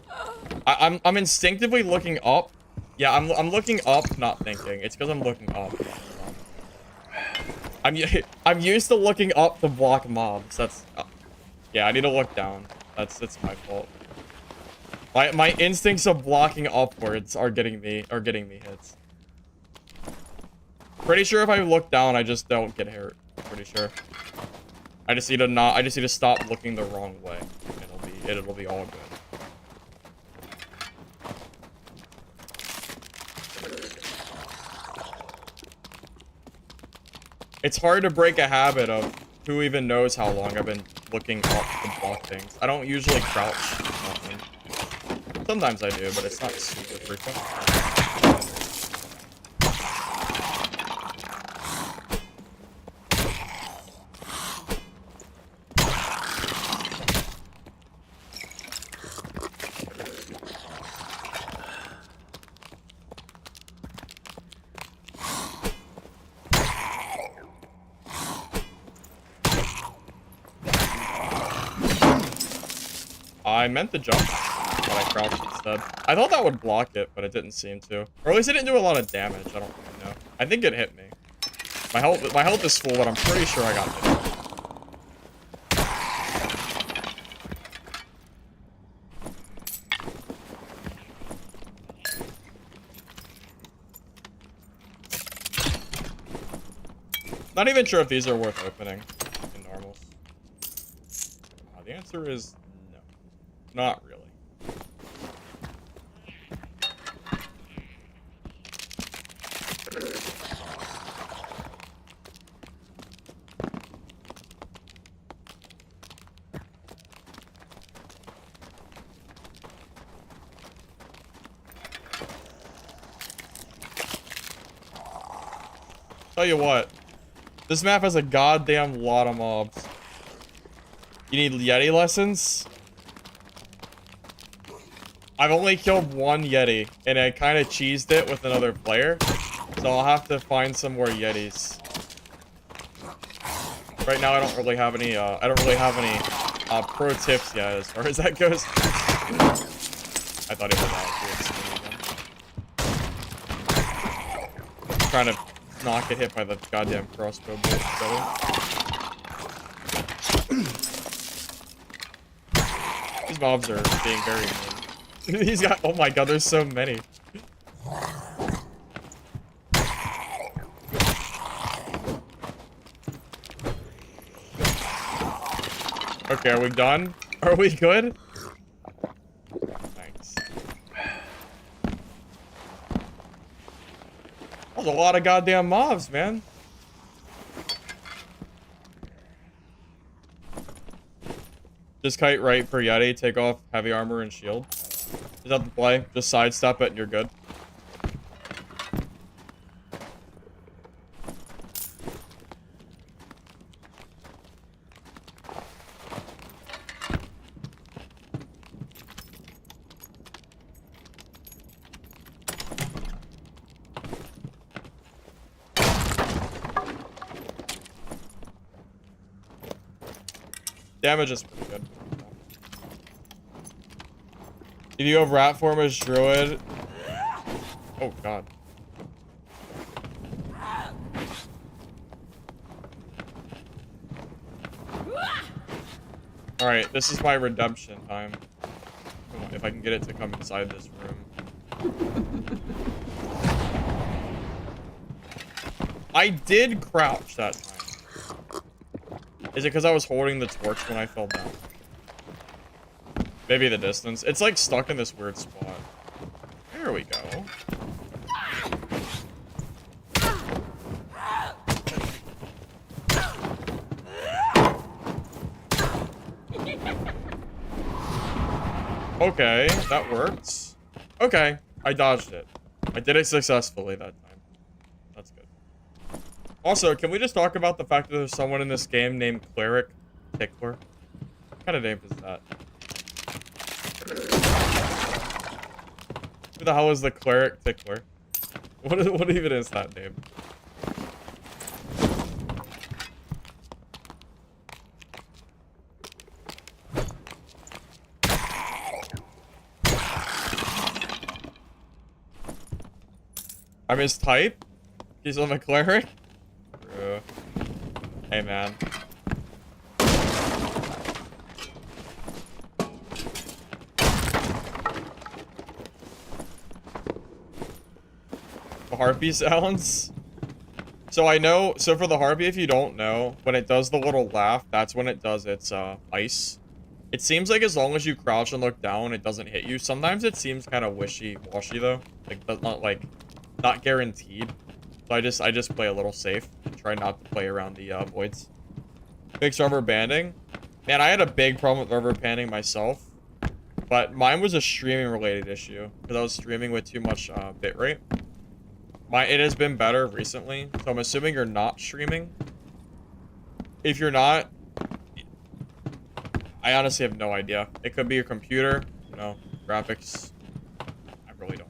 I'm instinctively looking up. Yeah, I'm looking up, not thinking. It's because I'm looking up. I'm used to looking up to block mobs. That's yeah, I need to look down. It's my fault. My instincts of blocking upwards are getting me hits. Pretty sure if I look down, I just don't get hurt. Pretty sure. I just need to stop looking the wrong way. It'll be all good. It's hard to break a habit of who even knows how long I've been looking up to block things. I don't usually crouch. Sometimes I do, but it's not super frequent. I meant to jump, but I crouched instead. I thought that would block it, but it didn't seem to. Or at least it didn't do a lot of damage. I don't really know. I think it hit me. My health is full, but I'm pretty sure I got hit. Not even sure if these are worth opening in normals. The answer is no. Not really. Tell you what. This map has a goddamn lot of mobs. You need Yeti lessons? I've only killed one Yeti, and I kind of cheesed it with another player. So I'll have to find some more Yetis. Right now I don't really have any, pro tips yet as far as that goes. I thought it was out. Trying to not get hit by the goddamn crossbow bolt. These mobs are being very mean. He's got, oh my god, there's so many. Okay, are we done? Are we good? Thanks. There's a lot of goddamn mobs, man. Just kite right for Yeti, take off heavy armor and shield. Is that the play? Just sidestep it and you're good. Damage is pretty good. If you have rat form as druid. Oh god. Alright, this is my redemption time. Come on, if I can get it to come inside this room. I did crouch that time. Is it because I was holding the torch when I fell down? Maybe the distance. It's like stuck in this weird spot. There we go. Okay, that works. Okay, I dodged it. I did it successfully that time. That's good. Also, can we just talk about the fact that there's someone in this game named Cleric Tickler? What kind of name is that? Who the hell is the Cleric Tickler? What even is that name? I'm his type? He's on the Cleric? Bro. Hey, man. The harpy sounds? So I know, so for the harpy, if you don't know, when it does the little laugh, that's when it does its ice. It seems like as long as you crouch and look down, it doesn't hit you. Sometimes it seems kind of wishy-washy though. Like, that's not like, not guaranteed. So I just play a little safe and try not to play around the voids. Fix rubber banding. Man, I had a big problem with rubber banding myself. But mine was a streaming related issue. Because I was streaming with too much bitrate. It has been better recently. So I'm assuming you're not streaming. If you're not, I honestly have no idea. It could be your computer, you know, graphics. I really don't know.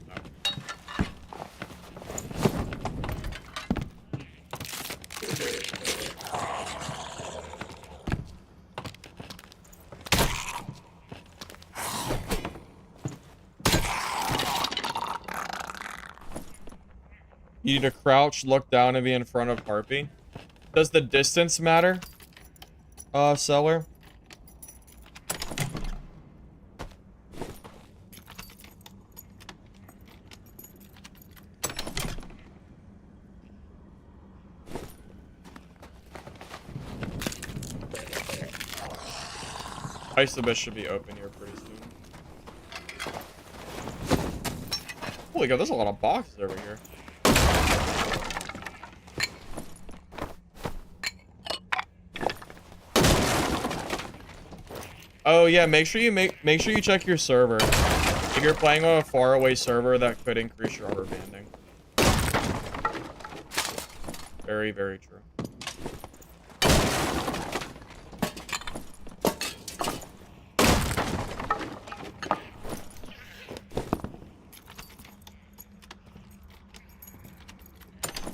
You need to crouch, look down, and be in front of Harpy. Does the distance matter, Seller? Ice Abyss should be open here pretty soon. Holy god, there's a lot of boxes over here. Oh yeah, make sure you check your server. If you're playing on a faraway server, that could increase your rubber banding. Very, very true.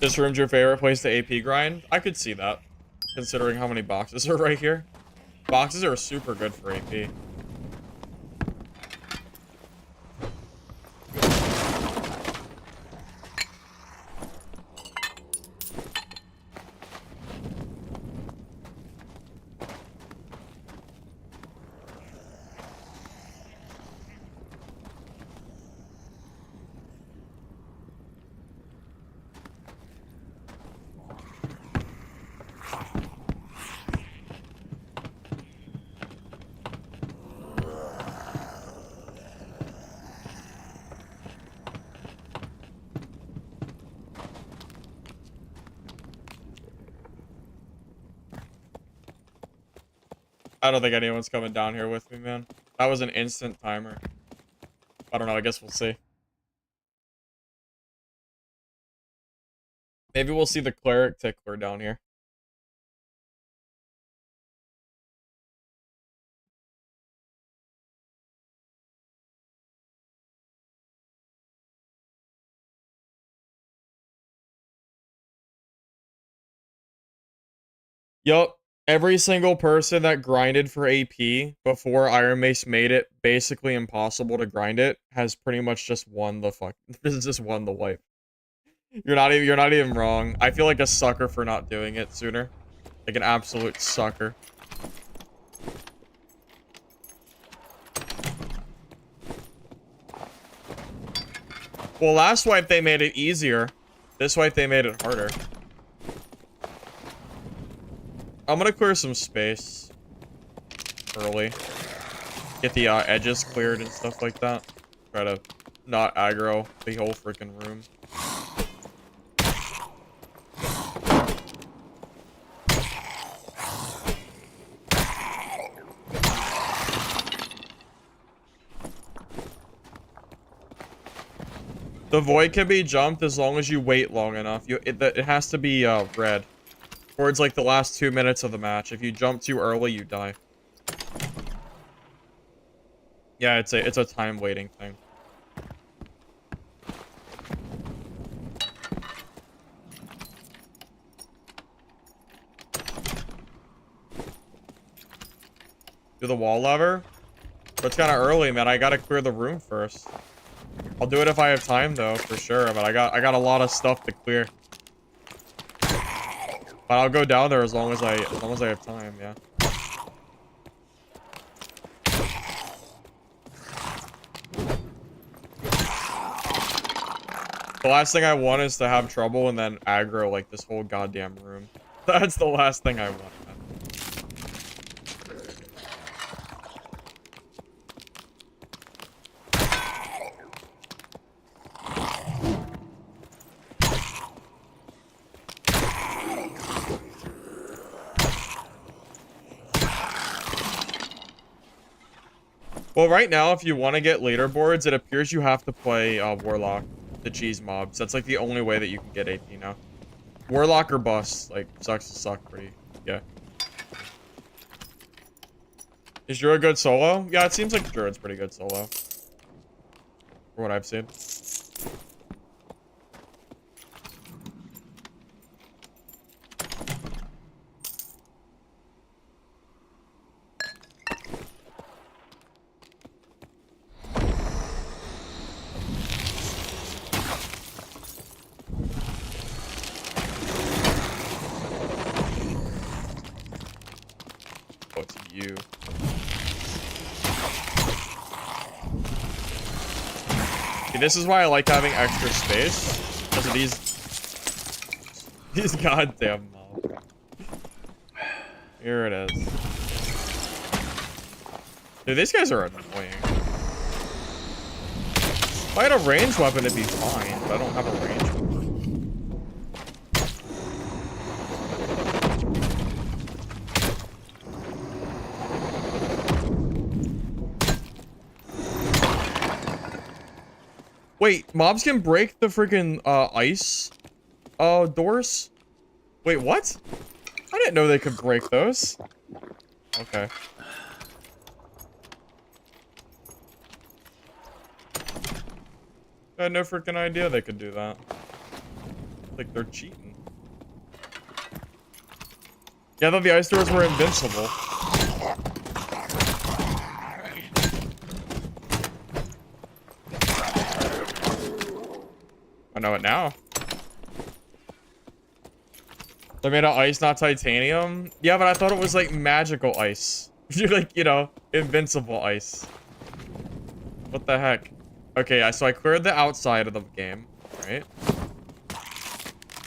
This room's your favorite place to AP grind? I could see that, considering how many boxes are right here. Boxes are super good for AP. I don't think anyone's coming down here with me, man. That was an instant timer. I don't know, I guess we'll see. Maybe we'll see the Cleric tickler down here. Yup. Every single person that grinded for AP before Iron Mace made it basically impossible to grind it has pretty much just won the just won the wipe. You're not even wrong. I feel like a sucker for not doing it sooner. Like an absolute sucker. Well, last wipe they made it easier. This wipe they made it harder. I'm gonna clear some space early. Get the edges cleared and stuff like that. Try to not aggro the whole freaking room. The void can be jumped as long as you wait long enough. It has to be red. Towards like the last 2 minutes of the match. If you jump too early, you die. Yeah, it's a time waiting thing. Do the wall lever? But it's kind of early, man. I gotta clear the room first. I'll do it if I have time, though, for sure. But I got a lot of stuff to clear. But I'll go down there as long as I have time. Yeah. The last thing I want is to have trouble and then aggro like this whole goddamn room. That's the last thing I want. Well, right now, if you want to get leaderboards, it appears you have to play Warlock, the cheese mobs. That's like the only way that you can get AP now. Warlock or bust, like, sucks to suck pretty. Yeah. Is Druid good solo? Yeah, it seems like Druid's pretty good solo. For what I've seen. This is why I like having extra space. Because of these goddamn mobs. Here it is. Dude, these guys are annoying. If I had a ranged weapon, it'd be fine, but I don't have a ranged weapon. Wait, mobs can break the freaking ice doors? Wait, what? I didn't know they could break those. Okay. I had no freaking idea they could do that. Like they're cheating. Yeah, I thought the ice doors were invincible. I know it now. They made out of ice, not titanium. Yeah, but I thought it was like magical ice. Like, you know, invincible ice. What the heck? Okay, so I cleared the outside of the game, right?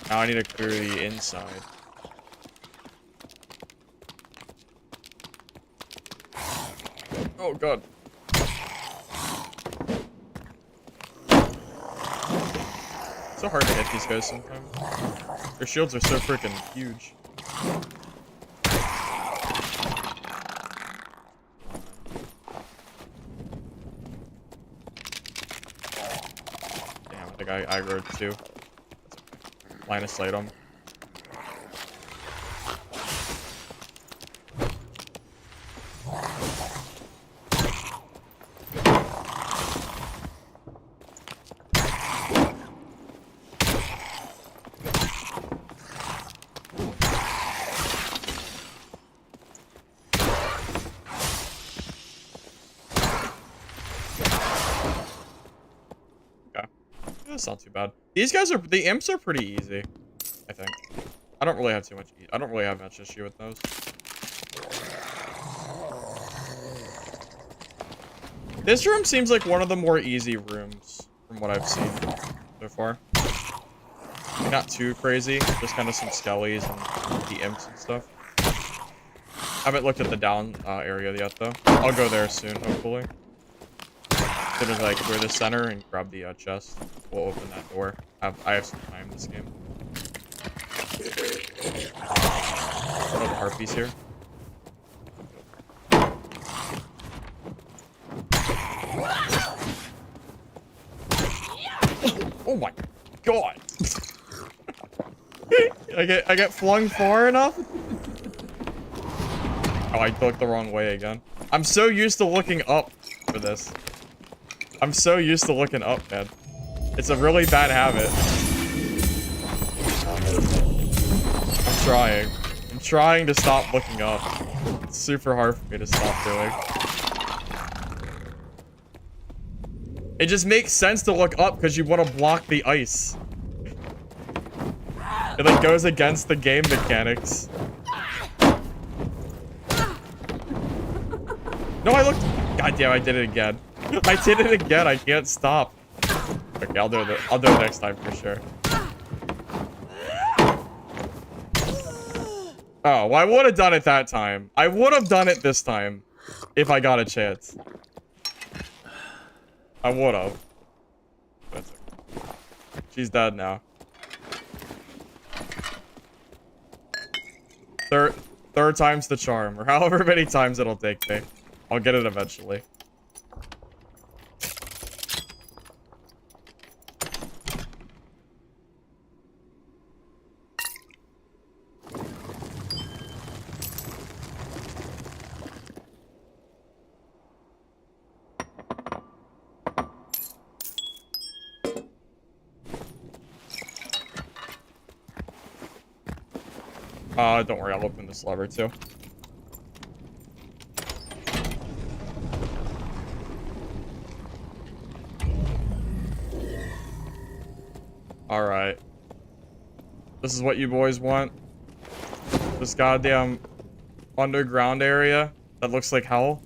Now I need to clear the inside. Oh god. So hard to hit these guys sometimes. Their shields are so freaking huge. Damn, I think I aggroed too. That's okay. Line of sight him. That's not too bad. These guys are, the imps are pretty easy, I think. I don't really have too much, I don't really have much issue with those. This room seems like one of the more easy rooms from what I've seen so far. Not too crazy, just kind of some skellies and the imps and stuff. Haven't looked at the down area yet though. I'll go there soon, hopefully. As soon as I clear the center and grab the chest, we'll open that door. I have some time this game. Oh, the harpies here. Oh my god! I get flung far enough. Oh, I looked the wrong way again. I'm so used to looking up for this. I'm so used to looking up, man. It's a really bad habit. I'm trying. I'm trying to stop looking up. It's super hard for me to stop doing. It just makes sense to look up because you want to block the ice. It like goes against the game mechanics. No, I looked. God damn, I did it again. I did it again. I can't stop. Okay, I'll do it next time for sure. Oh, well, I would have done it that time. I would have done it this time if I got a chance. I would have. That's okay. She's dead now. Third time's the charm, or however many times it'll take me. I'll get it eventually. Don't worry, I'll open this lever too. Alright. This is what you boys want? This goddamn underground area that looks like hell?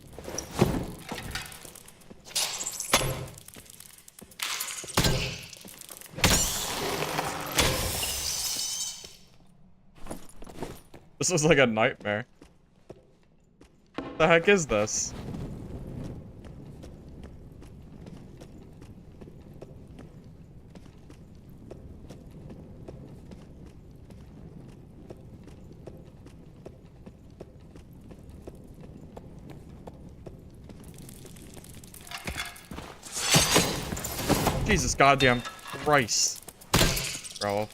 This is like a nightmare. What the heck is this? Jesus goddamn Christ. Bro.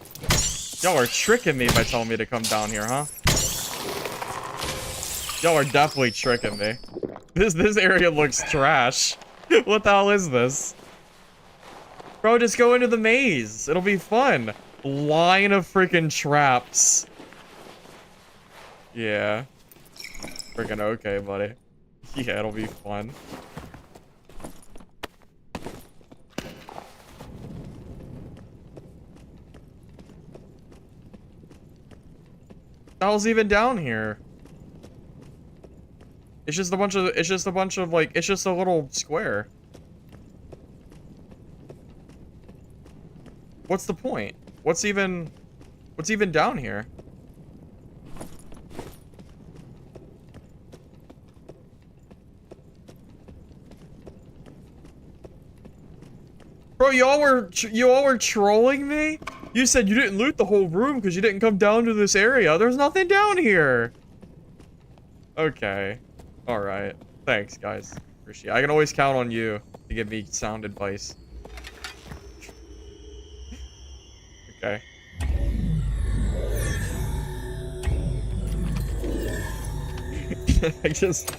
Y'all are tricking me by telling me to come down here, huh? Y'all are definitely tricking me. This area looks trash. What the hell is this? Bro, just go into the maze. It'll be fun. Line of freaking traps. Yeah. Freaking okay, buddy. Yeah, it'll be fun. What the hell's even down here? It's just a bunch of like, it's just a little square. What's the point? What's even down here? Bro, y'all were trolling me? You said you didn't loot the whole room because you didn't come down to this area. There's nothing down here. Okay. Alright. Thanks, guys. Appreciate it. I can always count on you to give me sound advice. Okay. I just...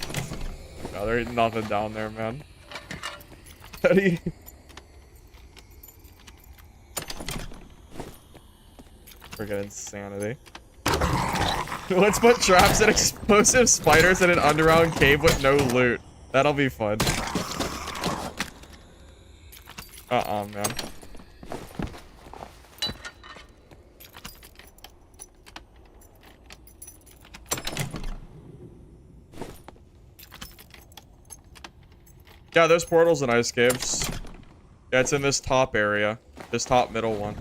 No, there ain't nothing down there, man. Eddie. Freaking insanity. Let's put traps and explosive spiders in an underground cave with no loot. That'll be fun. Man. Yeah, there's portals and ice caves. Yeah, it's in this top area. This top middle one.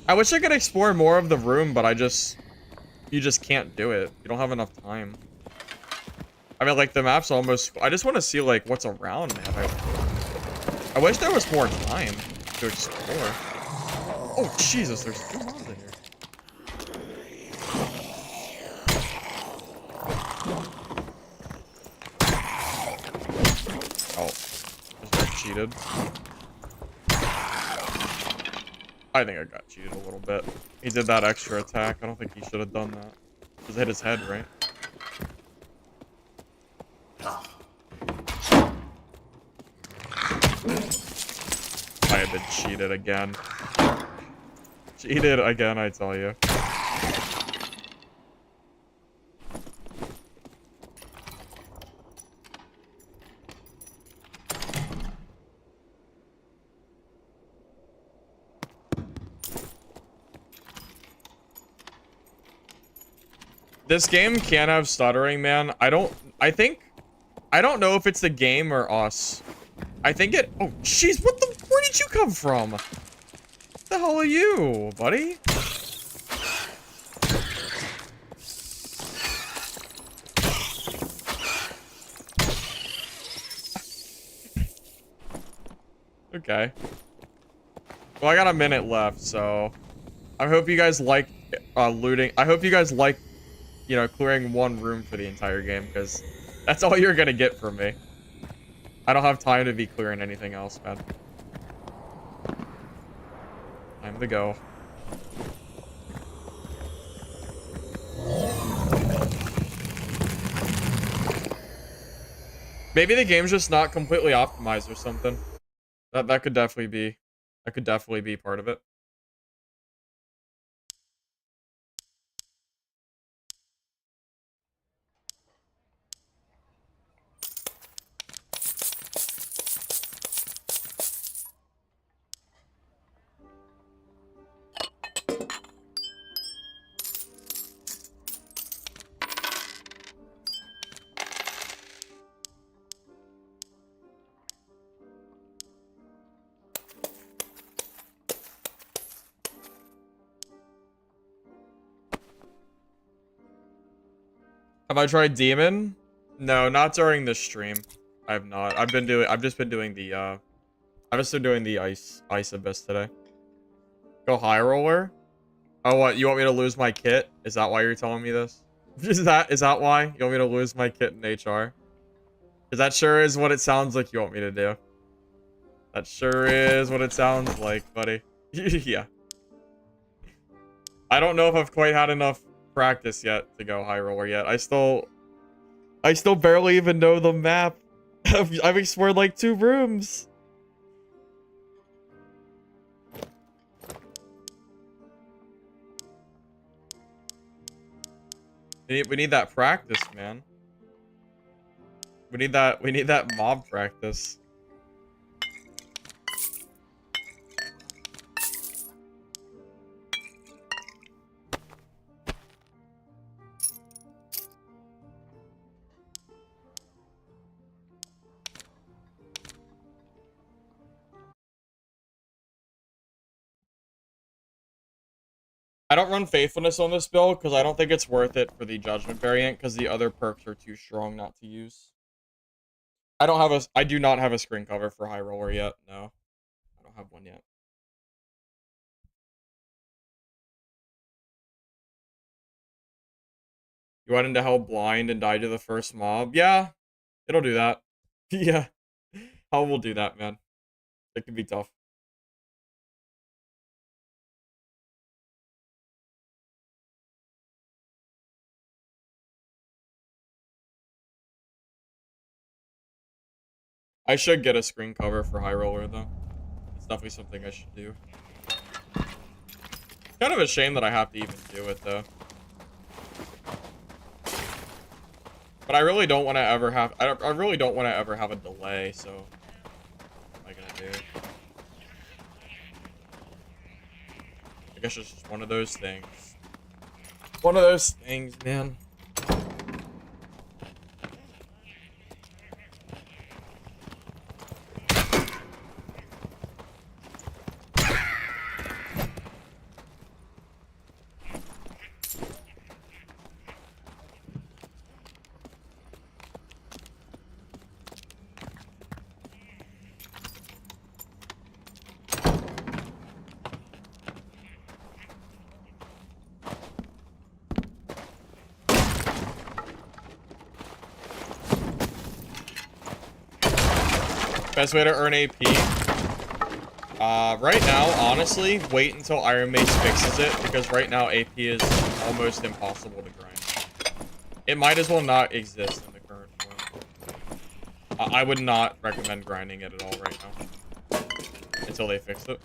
I wish I could explore more of the room, but you just can't do it. You don't have enough time. I mean, like, the map's almost... I just want to see, like, what's around, man. I wish there was more time to explore. Oh, Jesus, there's two mobs in here. Oh. Just got cheated. I think I got cheated a little bit. He did that extra attack. I don't think he should have done that. Just hit his head, right? I have been cheated again. Cheated again, I tell you. This game can't have stuttering, man. I don't know if it's the game or us. I think it... Oh, jeez, where did you come from? What the hell are you, buddy? Okay. Well, I got a minute left, so... I hope you guys like looting. I hope you guys like, you know, clearing one room for the entire game, because that's all you're gonna get from me. I don't have time to be clearing anything else, man. Time to go. Maybe the game's just not completely optimized or something. That could definitely be part of it. Have I tried Demon? No, not during this stream. I have not. I've just been doing the Ice Abyss today. Go Highroller? Oh, what? You want me to lose my kit? Is that why you're telling me this? Is that why? You want me to lose my kit in HR? Because that sure is what it sounds like you want me to do. That sure is what it sounds like, buddy. Yeah. I don't know if I've quite had enough practice yet to go Highroller yet. I still barely even know the map. I've explored like 2 rooms. We need that practice, man. We need that mob practice. I don't run Faithfulness on this build because I don't think it's worth it for the Judgment variant because the other perks are too strong not to use. I do not have a screen cover for Highroller yet. No. I don't have one yet. You went into hell blind and died to the first mob? Yeah. It'll do that. Yeah. Hell will do that, man. It can be tough. I should get a screen cover for Highroller, though. It's definitely something I should do. Kind of a shame that I have to even do it, though. But I really don't want to ever have... I really don't want to ever have a delay, so... What am I gonna do? I guess it's just one of those things. One of those things, man. Best way to earn AP? Right now, honestly, wait until Iron Mace fixes it, because right now AP is almost impossible to grind. It might as well not exist in the current form. I would not recommend grinding it at all right now. Until they fix it.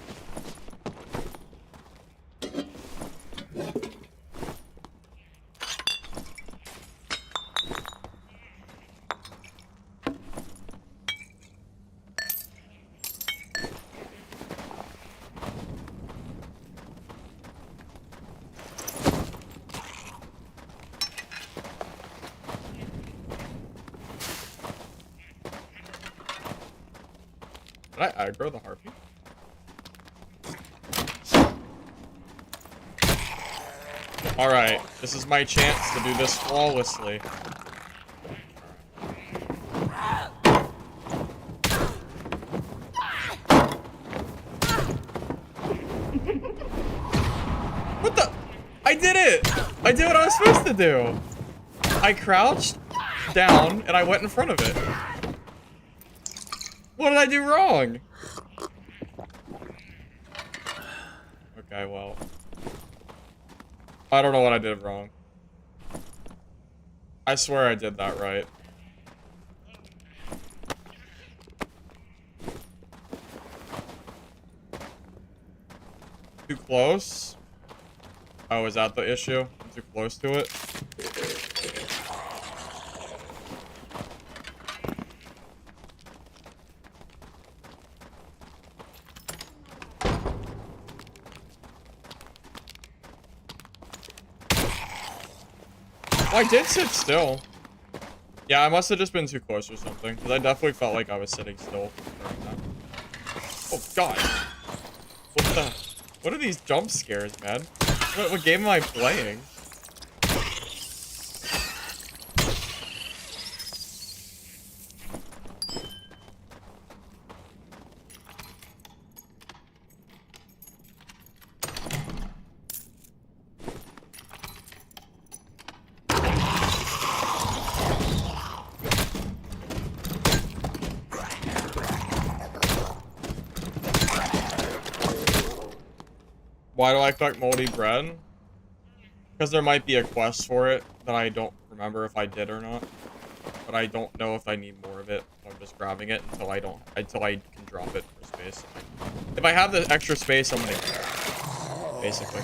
Did I aggro the harpy? Alright, this is my chance to do this flawlessly. What the? I did it! I did what I was supposed to do! I crouched down and I went in front of it. What did I do wrong? Okay, well. I don't know what I did wrong. I swear I did that right. Too close? Oh, is that the issue? I'm too close to it? Oh, I did sit still. Yeah, I must have just been too close or something. Because I definitely felt like I was sitting still during that. Oh, God. What the... What are these jump scares, man? What game am I playing? Why do I collect moldy bread? Because there might be a quest for it that I don't remember if I did or not. But I don't know if I need more of it. So I'm just grabbing it until I can drop it for space. If I have the extra space, I'm gonna get it, basically.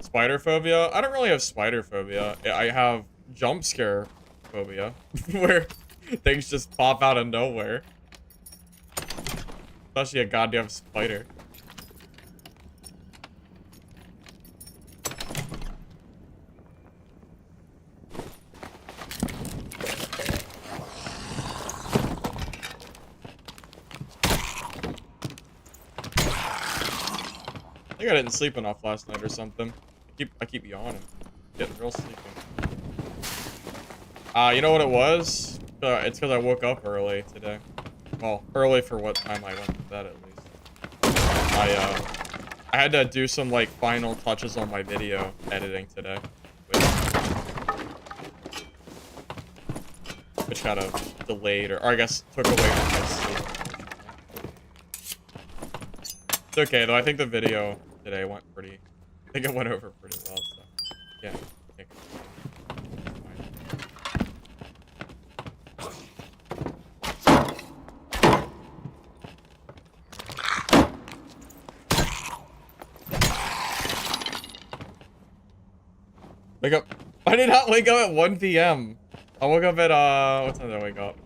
Spider phobia? I don't really have spider phobia. I have jump scare phobia, where things just pop out of nowhere. Especially a goddamn spider. I think I didn't sleep enough last night or something. I keep yawning. Getting real sleepy. You know what it was? It's because I woke up early today. Well, early for what time I went to bed, at least. I had to do some, like, final touches on my video editing today. Which kind of delayed, or I guess took away from my sleep. It's okay, though. I think the video today went pretty... I think it went over pretty well, so... Yeah. Wake up. I did not wake up at 1 p.m. I woke up at, what time did I wake up?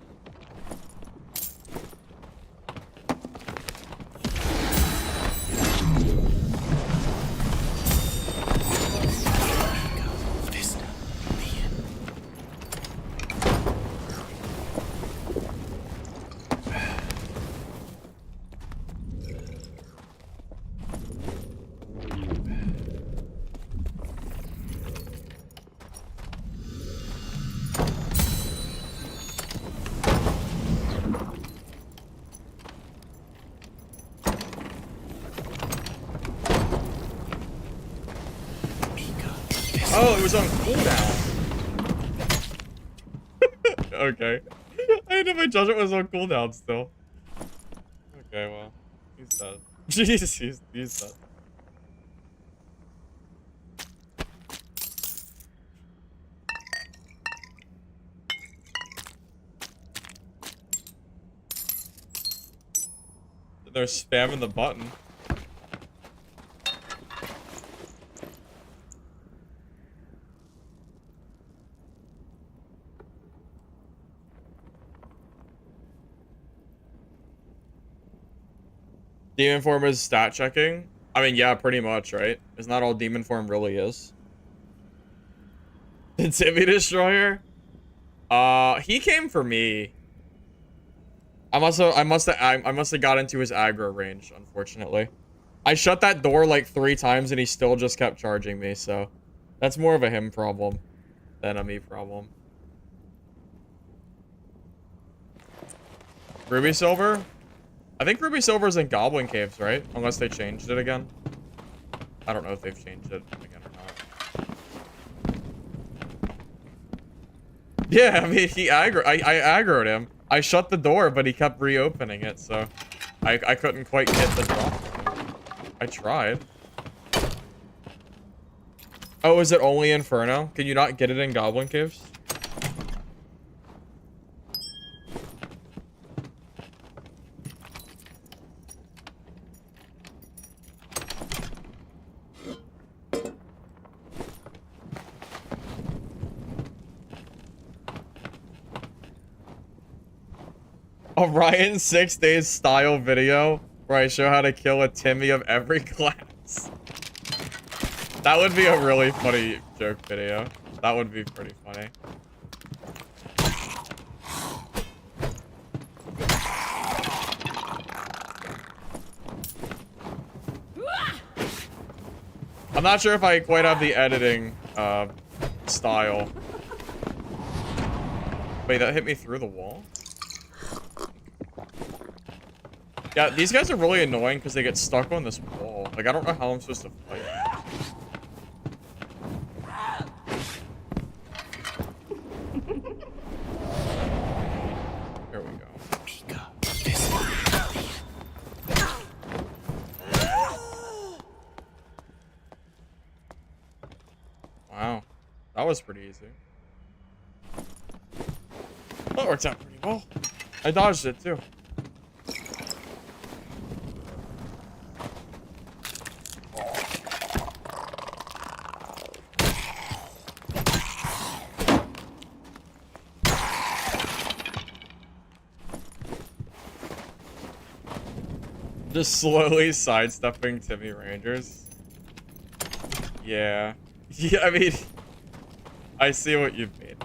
Oh, it was on cooldown. Okay. I didn't know my judgment was on cooldown still. Okay, well. He's dead. Jeez, he's dead. They're spamming the button. Demon form is stat checking? I mean, yeah, pretty much, right? It's not all demon form really is. The Timmy Destroyer? He came for me. I must have got into his aggro range, unfortunately. I shut that door like 3 times and he still just kept charging me, so that's more of a him problem than a me problem. Ruby Silver? I think Ruby Silver is in Goblin Caves, right? Unless they changed it again. I don't know if they've changed it again or not. Yeah, I mean, I aggroed him. I shut the door, but he kept reopening it, so I couldn't quite get the drop. I tried. Oh, is it only Inferno? Can you not get it in Goblin Caves? A Ryan 6 Days style video where I show how to kill a Timmy of every class. That would be a really funny joke video. That would be pretty funny. I'm not sure if I quite have the editing style. Wait, that hit me through the wall? Yeah, these guys are really annoying because they get stuck on this wall. Like, I don't know how I'm supposed to fight. Wow. That was pretty easy. That worked out pretty well. I dodged it too. Just slowly sidestepping Timmy Rangers. Yeah. Yeah, I mean, I see what you've made.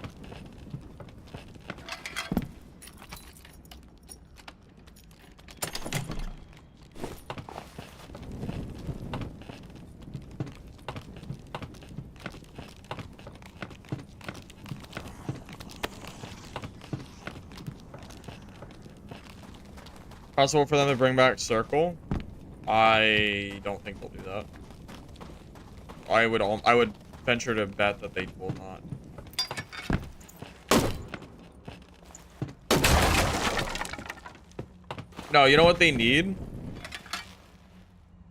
Possible for them to bring back Circle? I don't think they'll do that. I would venture to bet that they will not. No, you know what they need?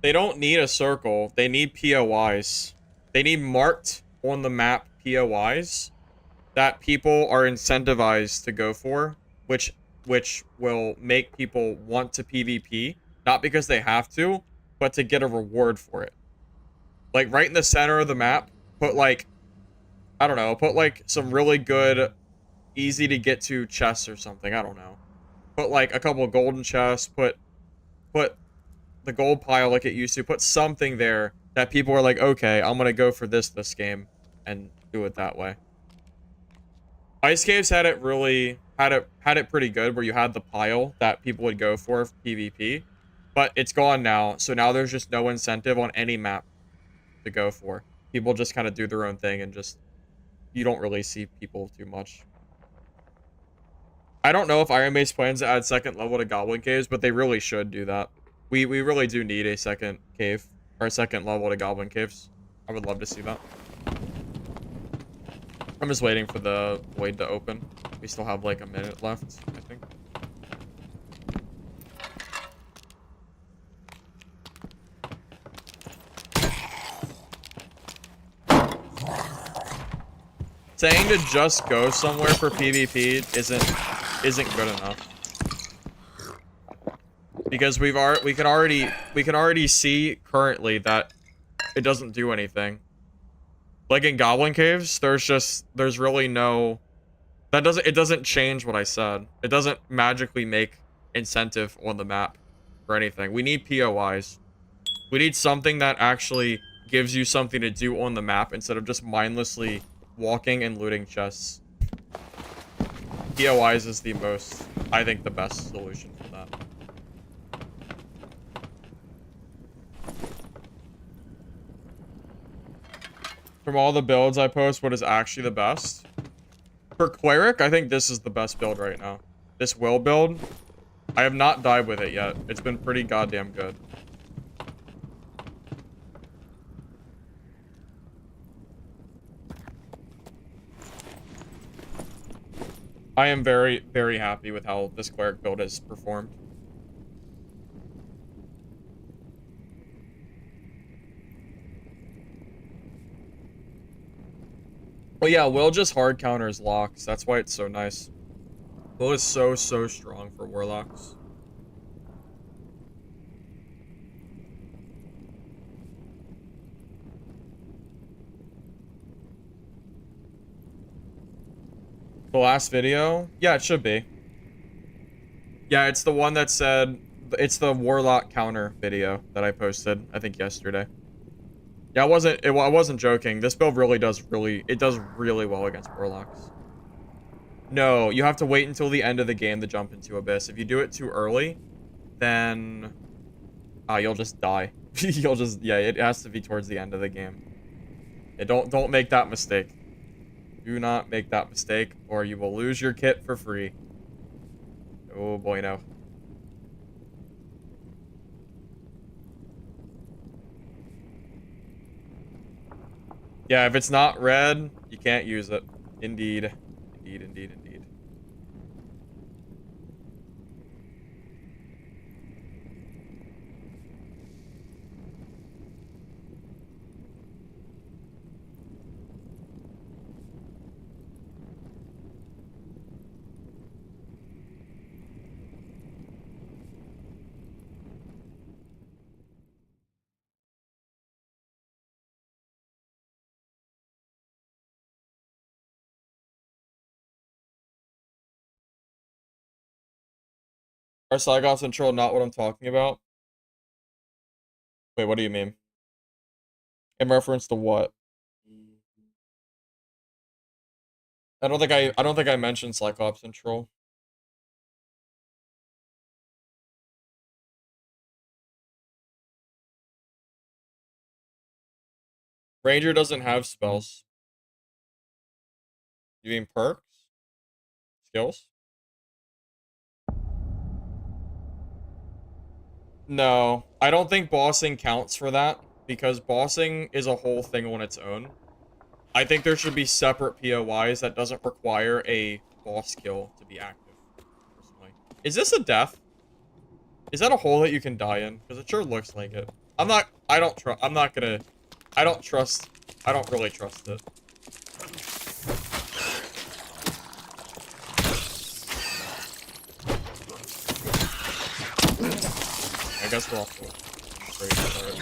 They don't need a circle. They need POIs. They need marked on the map POIs that people are incentivized to go for, which will make people want to PvP, not because they have to, but to get a reward for it. Like right in the center of the map, put like, I don't know, put like some really good, easy to get to chests or something. I don't know. Put like a couple of golden chests, put the gold pile like it used to, put something there that people are like, okay, I'm gonna go for this game and do it that way. Ice Caves had it really had it pretty good where you had the pile that people would go for PvP, but it's gone now. So now there's just no incentive on any map to go for. People just kind of do their own thing and just you don't really see people too much. I don't know if Iron Base plans to add second level to Goblin Caves, but they really should do that. We really do need a second cave or a second level to Goblin Caves. I would love to see that. I'm just waiting for the void to open. We still have like a minute left, I think. Saying to just go somewhere for PvP isn't good enough. Because we can already see currently that it doesn't do anything. Like in Goblin Caves, there's really no it doesn't change what I said. It doesn't magically make incentive on the map or anything. We need POIs. We need something that actually gives you something to do on the map instead of just mindlessly walking and looting chests. POIs is the most, I think, the best solution for that. From all the builds I post, what is actually the best? For Cleric, I think this is the best build right now. This will build. I have not died with it yet. It's been pretty goddamn good. I am very, very happy with how this Cleric build has performed. Well, yeah, Will just hard counters locks. That's why it's so nice. Will is so strong for warlocks. The last video? Yeah, it should be. Yeah, it's the one that said... It's the warlock counter video that I posted, I think, yesterday. Yeah, I wasn't joking. This build really does really well against warlocks. No, you have to wait until the end of the game to jump into Abyss. If you do it too early, then you'll just die. You'll just, yeah, it has to be towards the end of the game. Yeah, don't make that mistake. Do not make that mistake, or you will lose your kit for free. Oh boy, no. Yeah, if it's not red, you can't use it. Indeed. Indeed, indeed, indeed. Are Cyclops and Troll not what I'm talking about? Wait, what do you mean? In reference to what? I don't think I mentioned Cyclops and Troll. Ranger doesn't have spells. You mean perks? Skills? No, I don't think bossing counts for that because bossing is a whole thing on its own. I think there should be separate POIs that doesn't require a boss kill to be active, personally. Is this a death? Is that a hole that you can die in? Because it sure looks like it. I don't really trust it. I guess we're off to a great start.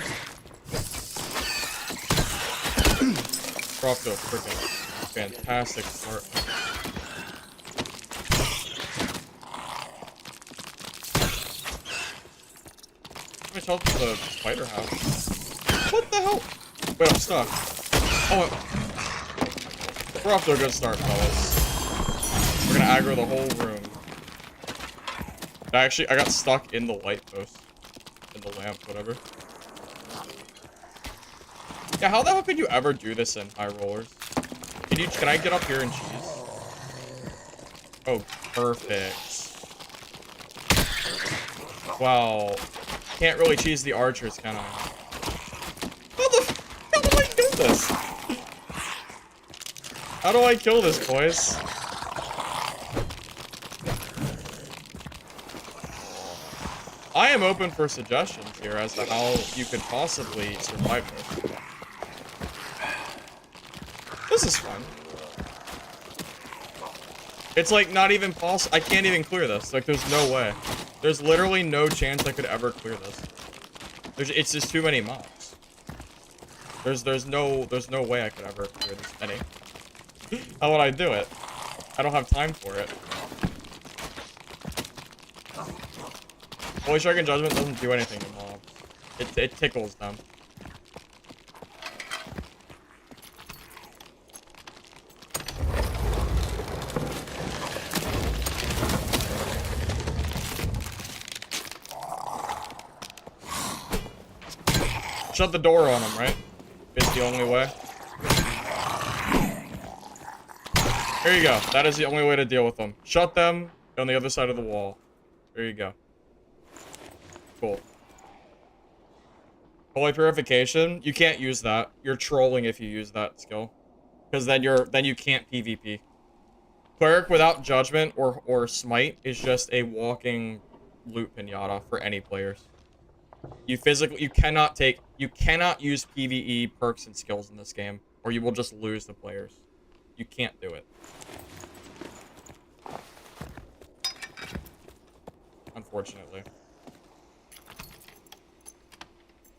We're off to a freaking fantastic start. How much health does the spider have? What the hell? Wait, I'm stuck. Oh, we're off to a good start, fellas. We're gonna aggro the whole room. I got stuck in the light post. In the lamp, whatever. Yeah, how the hell could you ever do this in Highrollers? Can I get up here and cheese? Oh, perfect. Well, can't really cheese the archers, can I? How the hell do I kill this? How do I kill this, boys? I am open for suggestions here as to how you could possibly survive this. This is fun. It's like not even possible. I can't even clear this. Like there's no way. There's literally no chance I could ever clear this. It's just too many mobs. There's no way I could ever clear this any. How would I do it? I don't have time for it. Holy Strike and Judgment doesn't do anything to mobs. It tickles them. Shut the door on them, right? It's the only way. There you go. That is the only way to deal with them. Shut them on the other side of the wall. There you go. Cool. Holy Purification. You can't use that. You're trolling if you use that skill. Because then you can't PvP. Cleric without Judgment or Smite is just a walking loot pinata for any players. You cannot use PvE perks and skills in this game, or you will just lose the players. You can't do it. Unfortunately.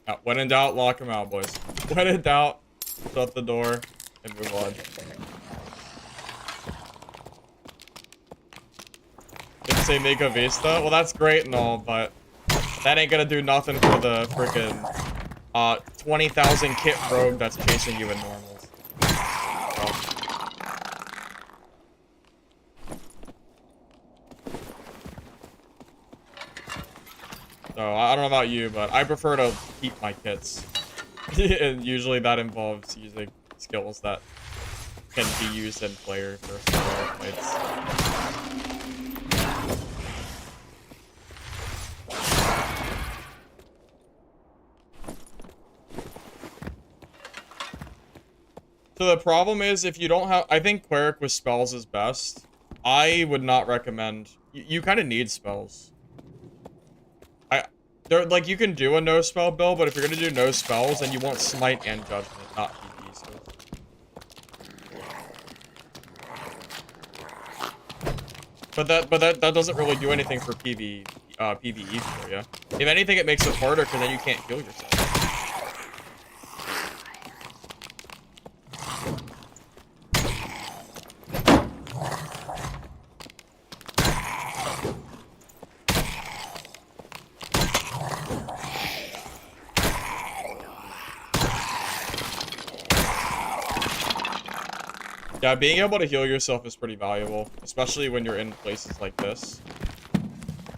Now, when in doubt, lock them out, boys. When in doubt, shut the door and move on. Didn't say Mega Vista? Well, that's great and all, but that ain't gonna do nothing for the freaking 20,000 kit rogue that's chasing you in normals. So I don't know about you, but I prefer to keep my kits. And usually that involves using skills that can be used in player versus player fights. So the problem is, if you don't have... I think Cleric with spells is best. I would not recommend... You kind of need spells. Like, you can do a no-spell build, but if you're going to do no spells, then you want Smite and Judgment, not PvE skills. But that doesn't really do anything for PvE for you. If anything, it makes it harder, because then you can't heal yourself. Yeah, being able to heal yourself is pretty valuable, especially when you're in places like this.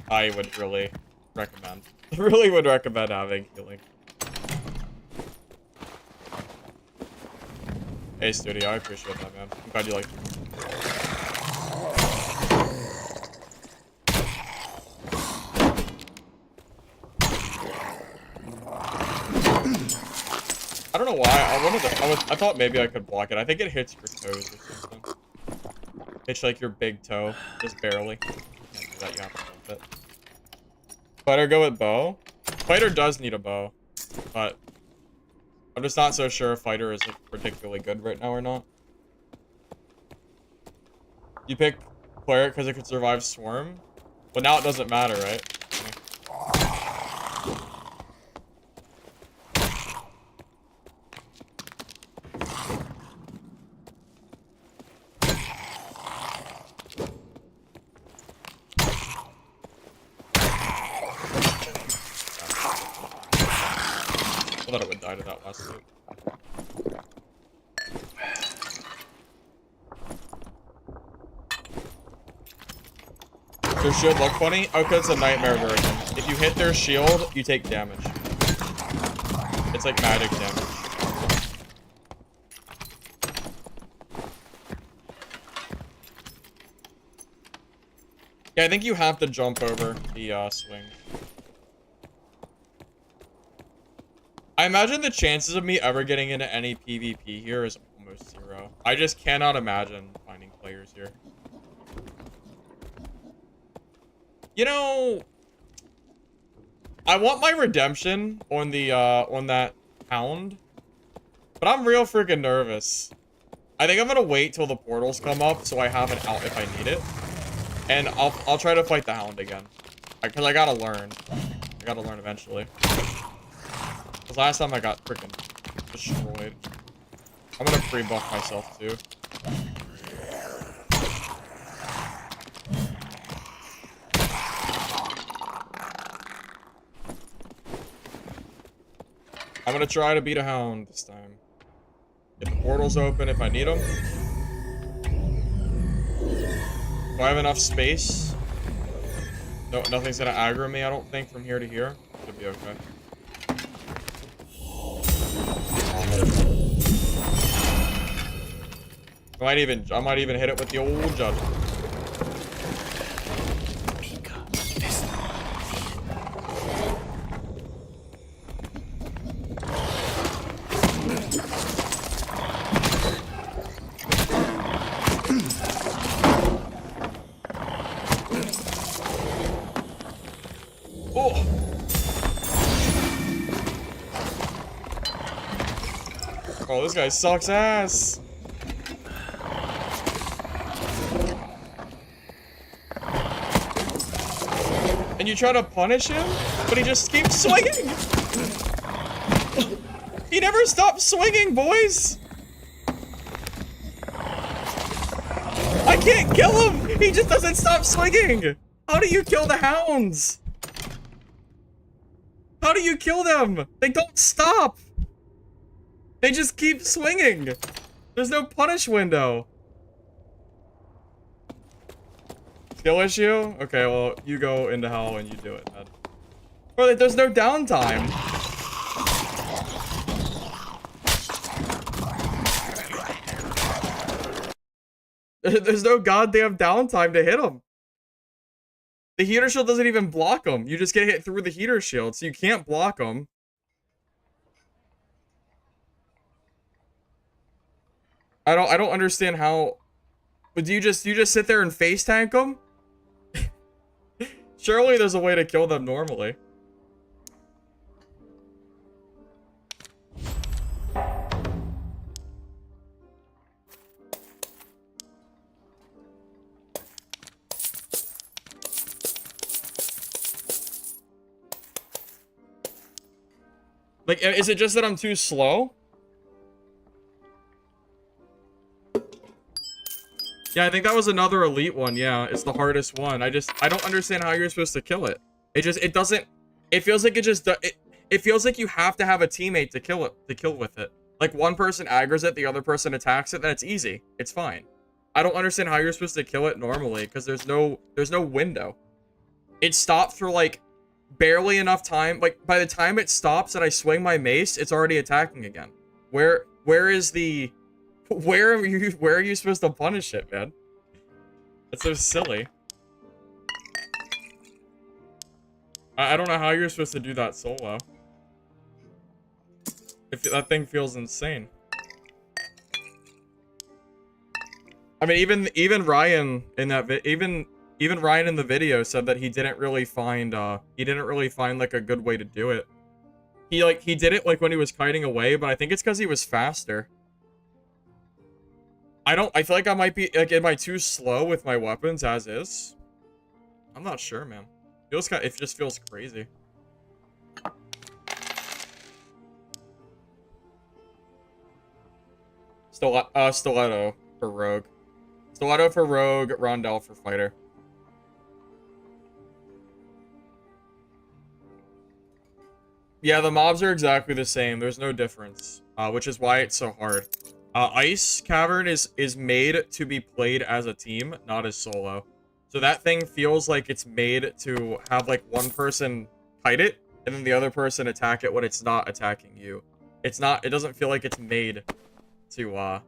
I would really recommend. Really would recommend having healing. Hey, Studio, I appreciate that, man. I'm glad you like it. I don't know why. I thought maybe I could block it. I think it hits your toes or something. Hits like your big toe, just barely. Can't do that. You have to bump it. Fighter go with bow. Fighter does need a bow, but I'm just not so sure if fighter is particularly good right now or not. You pick cleric because it could survive swarm, but now it doesn't matter, right? I thought it would die to that last loop. Their shield look funny? Oh, because it's a nightmare version. If you hit their shield, you take damage. It's like magic damage. Yeah, I think you have to jump over the swing. I imagine the chances of me ever getting into any PvP here is almost 0. I just cannot imagine finding players here. You know, I want my redemption on the on that hound, but I'm real freaking nervous. I think I'm gonna wait till the portals come up so I have an out if I need it, and I'll try to fight the hound again, because I gotta learn. I gotta learn eventually. Because last time I got freaking destroyed. I'm gonna pre-buff myself too. I'm gonna try to beat a hound this time. Get the portals open if I need them. Do I have enough space? No, nothing's gonna aggro me, I don't think, from here to here. Should be okay. I might even hit it with the old judge. Oh! Oh, this guy sucks ass! And you try to punish him, but he just keeps swinging! He never stops swinging, boys! I can't kill him! He just doesn't stop swinging! How do you kill the hounds? How do you kill them? They don't stop! They just keep swinging! There's no punish window. Skill issue? Okay, well, you go into hell and you do it, man. Bro, there's no downtime. There's no goddamn downtime to hit him. The heater shield doesn't even block him. You just get hit through the heater shield, so you can't block him. I don't understand how. But do you just sit there and face tank them? Surely there's a way to kill them normally. Like, is it just that I'm too slow? Yeah, I think that was another elite one. Yeah, it's the hardest one. I don't understand how you're supposed to kill it. It doesn't, it feels like it feels like you have to have a teammate to kill with it. Like, one person aggroes it, the other person attacks it, then it's easy. It's fine. I don't understand how you're supposed to kill it normally, because there's no window. It stopped for, like, barely enough time. Like, by the time it stops and I swing my mace, it's already attacking again. Where is the... Where are you supposed to punish it, man? That's so silly. I don't know how you're supposed to do that solo. If that thing feels insane. I mean, even Ryan in that even Ryan in the video said that he didn't really find like a good way to do it. He did it like when he was kiting away, but I think it's because he was faster. I feel like I might be like, am I too slow with my weapons as is? I'm not sure, man. It just feels crazy. Stiletto for rogue. Stiletto for rogue, rondelle for fighter. Yeah, the mobs are exactly the same. There's no difference, which is why it's so hard. Ice Cavern is made to be played as a team, not as solo. So that thing feels like it's made to have like one person fight it, and then the other person attack it when it's not attacking you. It doesn't feel like it's made to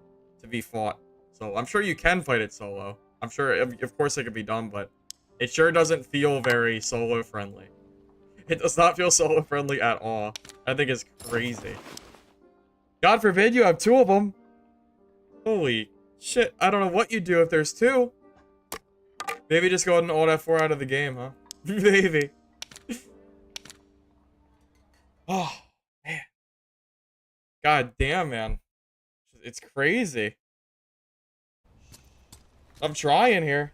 be fought. So I'm sure you can fight it solo. I'm sure, of course, it could be done, but it sure doesn't feel very solo friendly. It does not feel solo friendly at all. I think it's crazy. God forbid you have 2 of them. Holy shit. I don't know what you do if there's 2. Maybe just go ahead and Alt F4 out of the game, huh? Maybe. Oh, man. God damn, man. It's crazy. I'm trying here.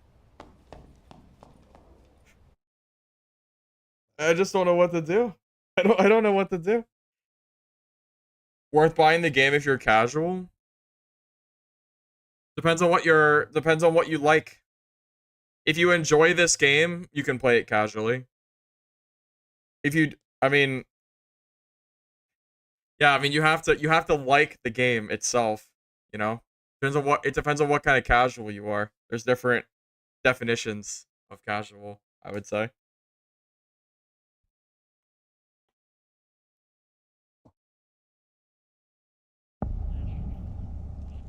I just don't know what to do. I don't know what to do. Worth buying the game if you're casual? Depends on what you like. If you enjoy this game, you can play it casually. I mean, yeah, I mean, you have to like the game itself, you know? It depends on what kind of casual you are. There's different definitions of casual, I would say.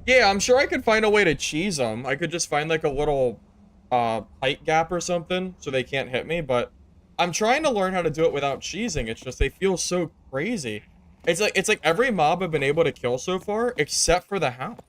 Yeah, I'm sure I could find a way to cheese them. I could just find like a little height gap or something so they can't hit me, but I'm trying to learn how to do it without cheesing. It's just they feel so crazy. It's like every mob I've been able to kill so far except for the hound.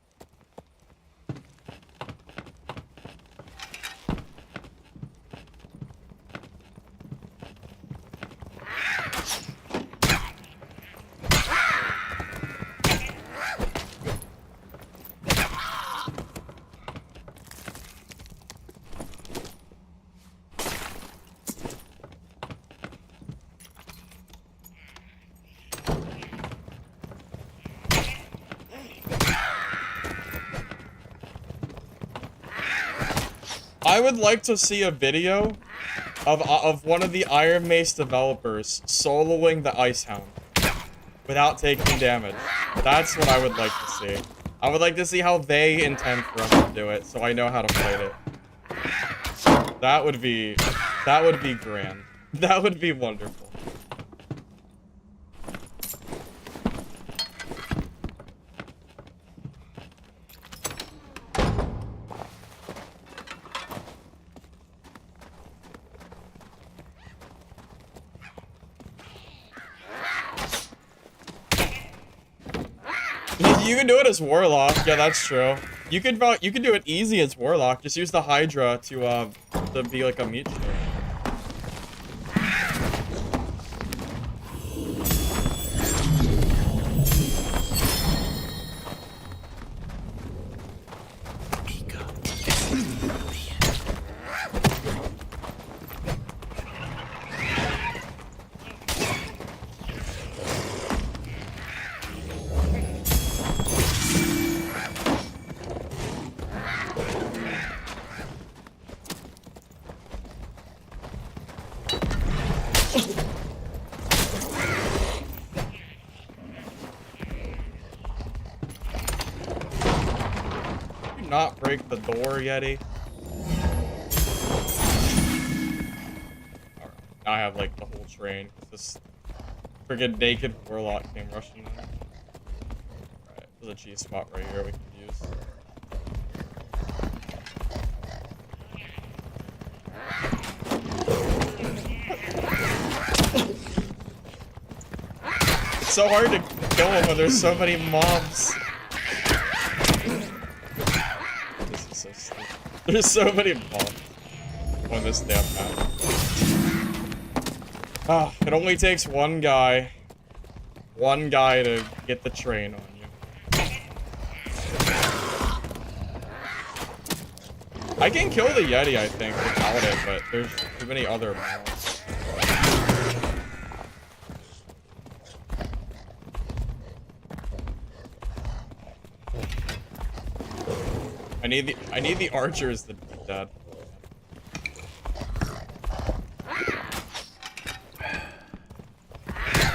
I would like to see a video of one of the Iron Mace developers soloing the Ice Hound without taking damage. That's what I would like to see. I would like to see how they intend for us to do it, so I know how to fight it. That would be grand. That would be wonderful. You can do it as Warlock. Yeah, that's true. You can do it easy as Warlock. Just use the Hydra to be like a meat shield. not break the door, Yeti? Alright. Now I have, like, the whole train. This friggin' naked warlock came rushing in. Alright, there's a G spot right here we can use. It's so hard to kill him when there's so many mobs. This is so stupid. There's so many mobs on this damn map. Ah, it only takes one guy to get the train on you. I can kill the Yeti, I think, without it, but there's too many other mobs. I need the archers to be dead.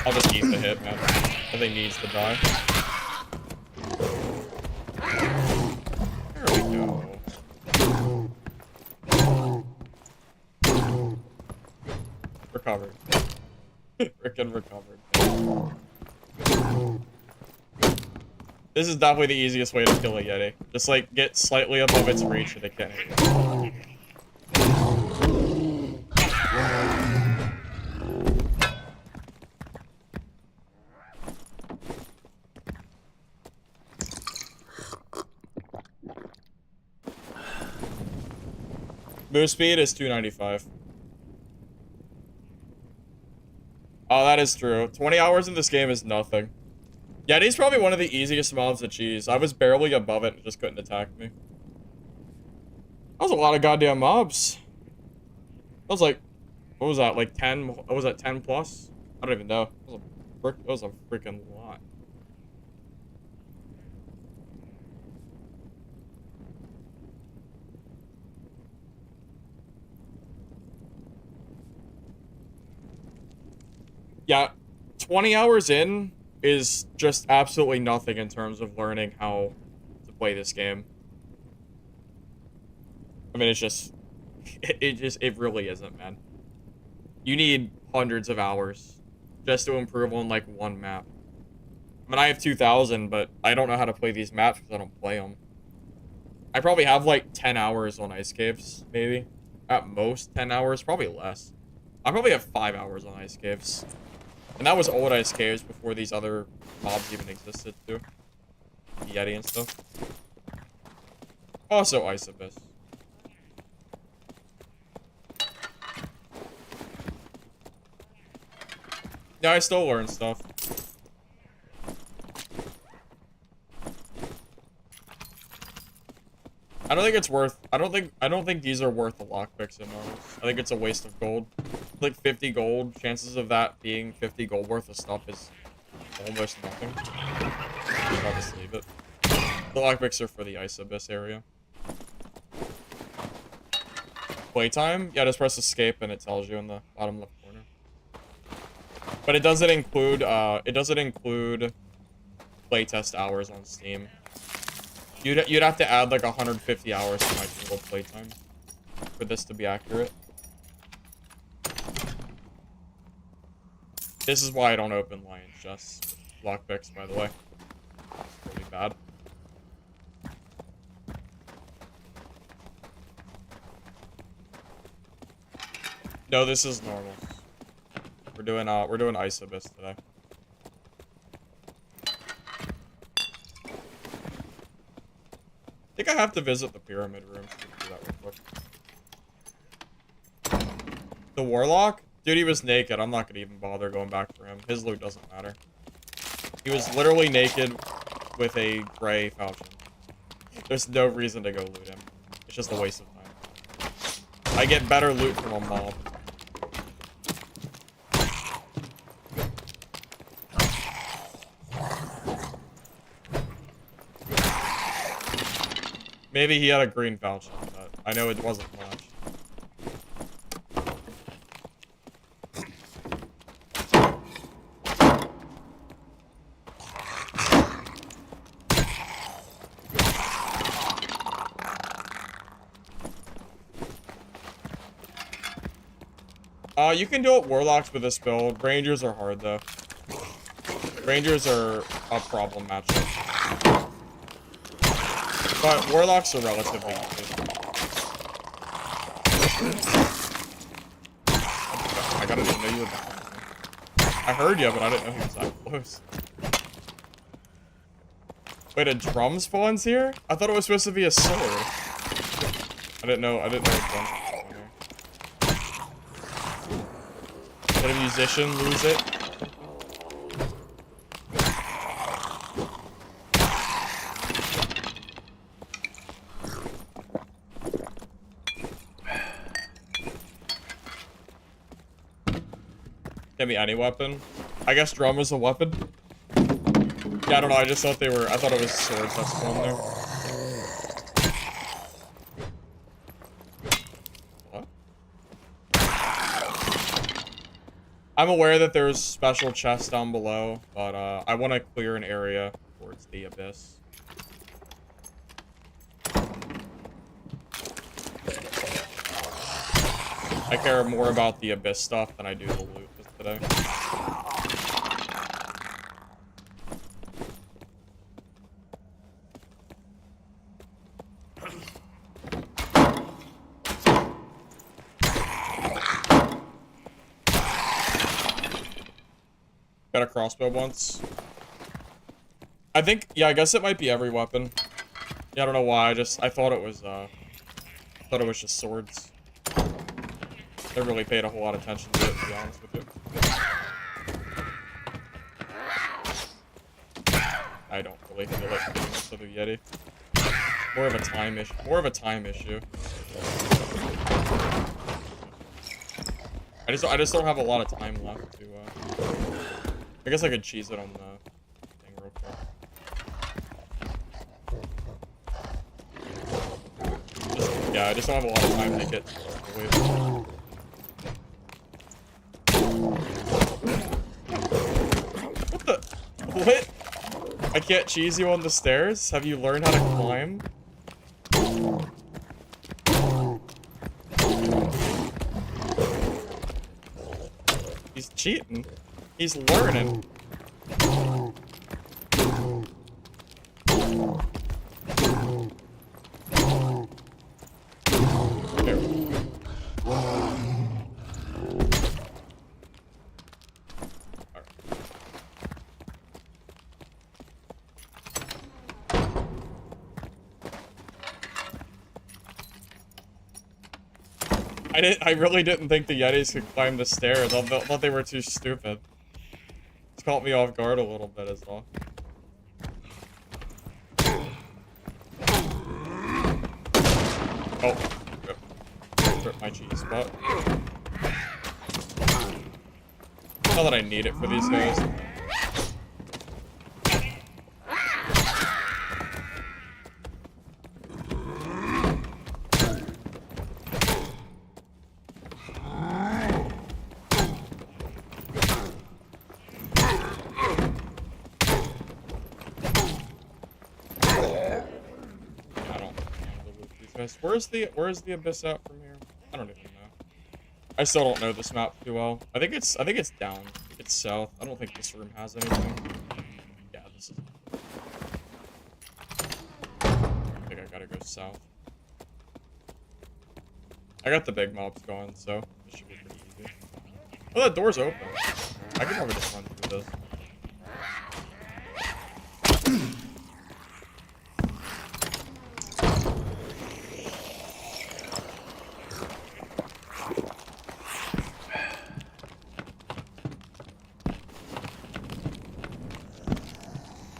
I'll just eat the hit, man. I think he needs to die. There we go. Recovered. Frickin' recovered. This is definitely the easiest way to kill a Yeti. Just like get slightly above its reach and it can't hit you. Move speed is 295. Oh, that is true. 20 hours in this game is nothing. Yeti's probably one of the easiest mobs to cheese. I was barely above it and just couldn't attack me. That was a lot of goddamn mobs. That was like, what was that, like 10? What was that, 10 plus? I don't even know. It was a freaking lot. Yeah, 20 hours in is just absolutely nothing in terms of learning how to play this game. I mean, it's just, it really isn't, man. You need hundreds of hours just to improve on, like, one map. I mean, I have 2,000, but I don't know how to play these maps because I don't play them. I probably have, like, 10 hours on Ice Caves, maybe. At most, 10 hours, probably less. I probably have 5 hours on Ice Caves. And that was old Ice Caves before these other mobs even existed, too. The Yeti and stuff. Also Ice Abyss. Yeah, I still learn stuff. I don't think it's worth, I don't think these are worth the lockpicks in normals. I think it's a waste of gold. Like 50 gold, chances of that being 50 gold worth of stuff is almost nothing. I'll just leave it. The lockpicks are for the Ice Abyss area. Playtime? Yeah, just press escape and it tells you in the bottom left corner. But it doesn't include playtest hours on Steam. You'd have to add like 150 hours to my total playtime for this to be accurate. This is why I don't open Lion's Chests with lockpicks, by the way. It's really bad. No, this is normal. We're doing Ice Abyss today. I think I have to visit the pyramid room to do that real quick. The Warlock? Dude, he was naked. I'm not gonna even bother going back for him. His loot doesn't matter. He was literally naked with a gray falchion. There's no reason to go loot him. It's just a waste of time. I get better loot from a mob. Maybe he had a green falchion, but I know it wasn't much. You can do it Warlocks with this build. Rangers are hard, though. Rangers are a problem matchup. But Warlocks are relatively easy. I didn't know you were behind me. I heard you, but I didn't know he was that close. Wait, a drum spawns here? I thought it was supposed to be a sword. I didn't know a drum spawned here. Did a musician lose it? Give me any weapon. I guess drum is a weapon. Yeah, I don't know. I just thought they were. I thought it was swords that spawned there. What? I'm aware that there's special chests down below, but I want to clear an area towards the abyss. I care more about the abyss stuff than I do the loot today. Got a crossbow once. I think, yeah, I guess it might be every weapon. Yeah, I don't know why. I thought it was just swords. I really paid a whole lot of attention to it, to be honest with you. I don't really feel like doing this with a Yeti. More of a time issue. I just don't have a lot of time left to, I guess I could cheese it on the thing real quick. Yeah, I just don't have a lot of time to get away. What the? What? I can't cheese you on the stairs? Have you learned how to climb? He's cheating. He's learning. I really didn't think the Yetis could climb the stairs. I thought they were too stupid. It's caught me off guard a little bit as well. Oh, rip my cheese spot. Not that I need it for these guys. Where's the abyss out from here? I don't even know. I still don't know this map too well. I think it's down. I think it's south. I don't think this room has anything. Yeah, this is. I think I gotta go south. I got the big mobs going, so this should be pretty easy. Oh, that door's open. I can probably just run through this.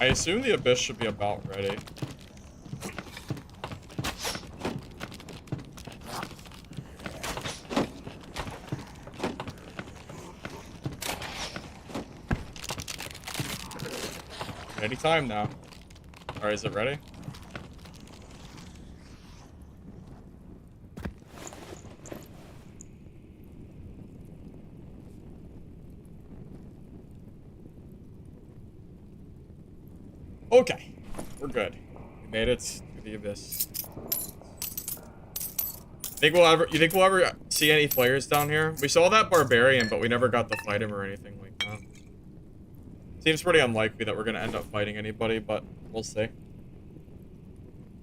I assume the abyss should be about ready. Anytime now. Alright, is it ready? Okay, we're good. We made it to the abyss. You think we'll ever see any players down here? We saw that barbarian, but we never got to fight him or anything like that. Seems pretty unlikely that we're gonna end up fighting anybody, but we'll see.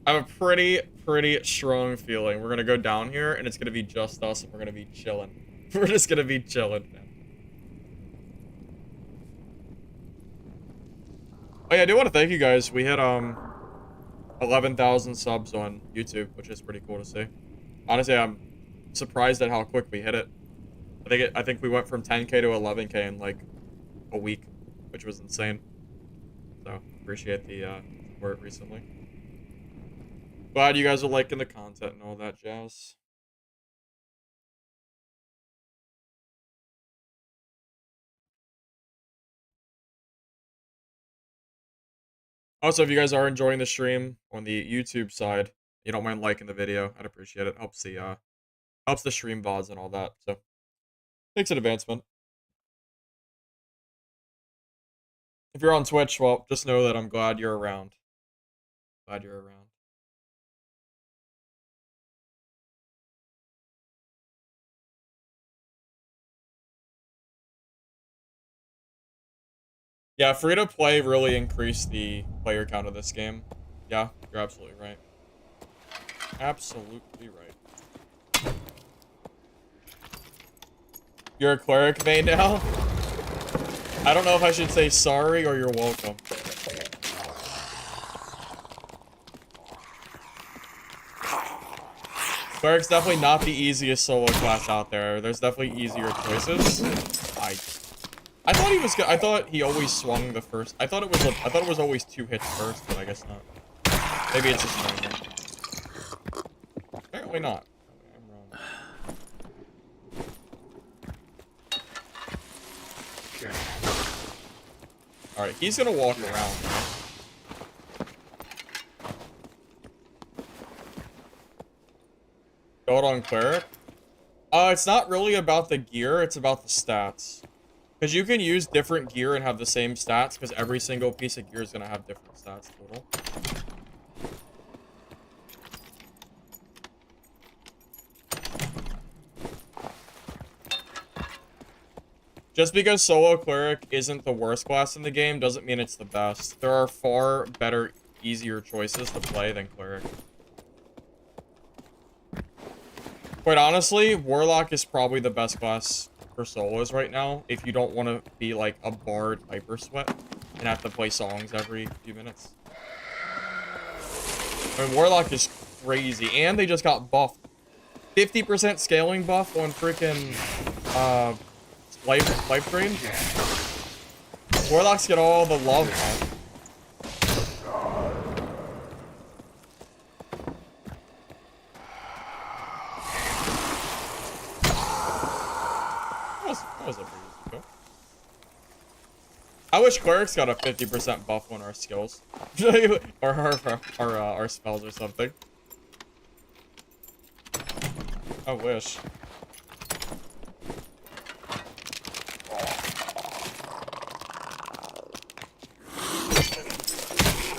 I have a pretty strong feeling we're gonna go down here and it's gonna be just us and we're gonna be chilling. We're just gonna be chilling, man. Oh yeah, I do want to thank you guys. We hit 11,000 subs on YouTube, which is pretty cool to see. Honestly, I'm surprised at how quick we hit it. I think we went from 10K to 11K in like a week, which was insane. So appreciate the support recently. Glad you guys are liking the content and all that jazz. Also, if you guys are enjoying the stream on the YouTube side, you don't mind liking the video, I'd appreciate it. Helps the stream VODs and all that. So thanks in advance, man. If you're on Twitch, well, just know that I'm glad you're around. Glad you're around. Yeah, free to play really increased the player count of this game. Yeah, you're absolutely right. Absolutely right. You're a cleric main now? I don't know if I should say sorry or you're welcome. Cleric's definitely not the easiest solo class out there. There's definitely easier choices. I thought he was good. I thought he always swung the first. I thought it was always 2 hits first, but I guess not. Maybe it's just random. Apparently not. I'm wrong. Alright, he's gonna walk around, right? Gold on Cleric? It's not really about the gear, it's about the stats. Because you can use different gear and have the same stats, because every single piece of gear is going to have different stats total. Just because solo cleric isn't the worst class in the game doesn't mean it's the best. There are far better, easier choices to play than cleric. Quite honestly, warlock is probably the best class for solos right now if you don't want to be like a bard hyper sweat and have to play songs every few minutes. I mean, warlock is crazy, and they just got buffed. 50% scaling buff on freaking life drain. Warlocks get all the love, man. That was a pretty easy go. I wish clerics got a 50% buff on our skills. or our spells or something. I wish.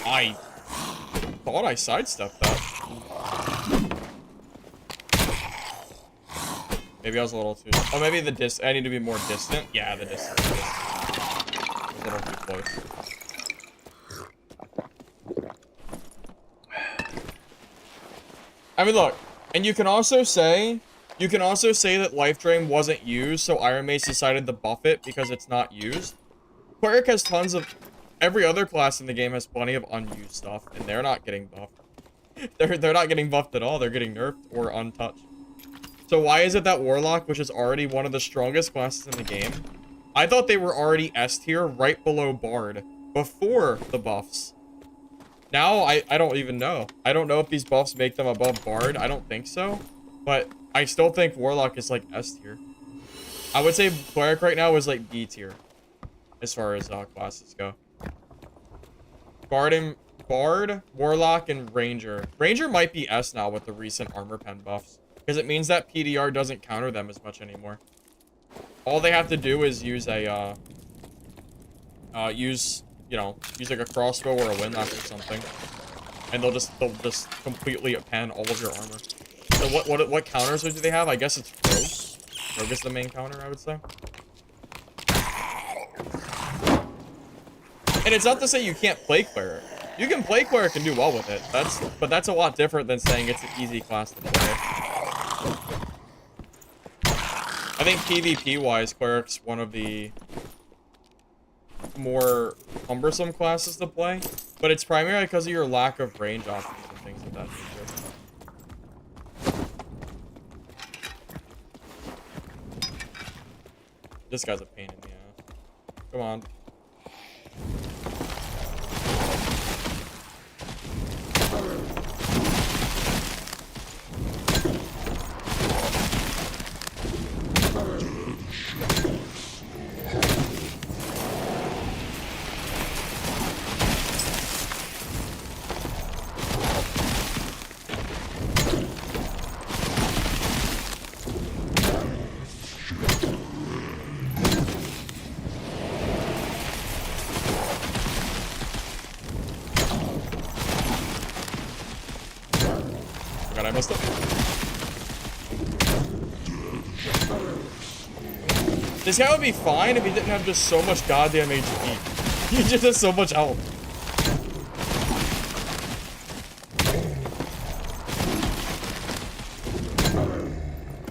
I thought I sidestepped that. Maybe I was a little too... Oh, maybe the I need to be more distant. Yeah, the distance. A little too close. I mean, look. And you can also say that Life Drain wasn't used, so Iron Mace decided to buff it because it's not used. Cleric has tons of... Every other class in the game has plenty of unused stuff, and they're not getting buffed. They're not getting buffed at all. They're getting nerfed or untouched. So why is it that Warlock, which is already one of the strongest classes in the game, I thought they were already S tier right below Bard before the buffs. Now, I don't even know. I don't know if these buffs make them above Bard. I don't think so. But I still think Warlock is like S tier. I would say Cleric right now is like B tier as far as classes go. Bard, Warlock, and Ranger. Ranger might be S now with the recent armor pen buffs. Because it means that PDR doesn't counter them as much anymore. All they have to do is use a, use like a crossbow or a windlass or something. And they'll just completely pen all of your armor. So what counters do they have? I guess it's Rogue. Rogue is the main counter, I would say. And it's not to say you can't play Cleric. You can play Cleric and do well with it. But that's a lot different than saying it's an easy class to play. I think PvP-wise, Cleric's one of the more cumbersome classes to play, but it's primarily because of your lack of range options and things of that nature. This guy's a pain in the ass. Come on. I messed up. This guy would be fine if he didn't have just so much goddamn HP. He just has so much health.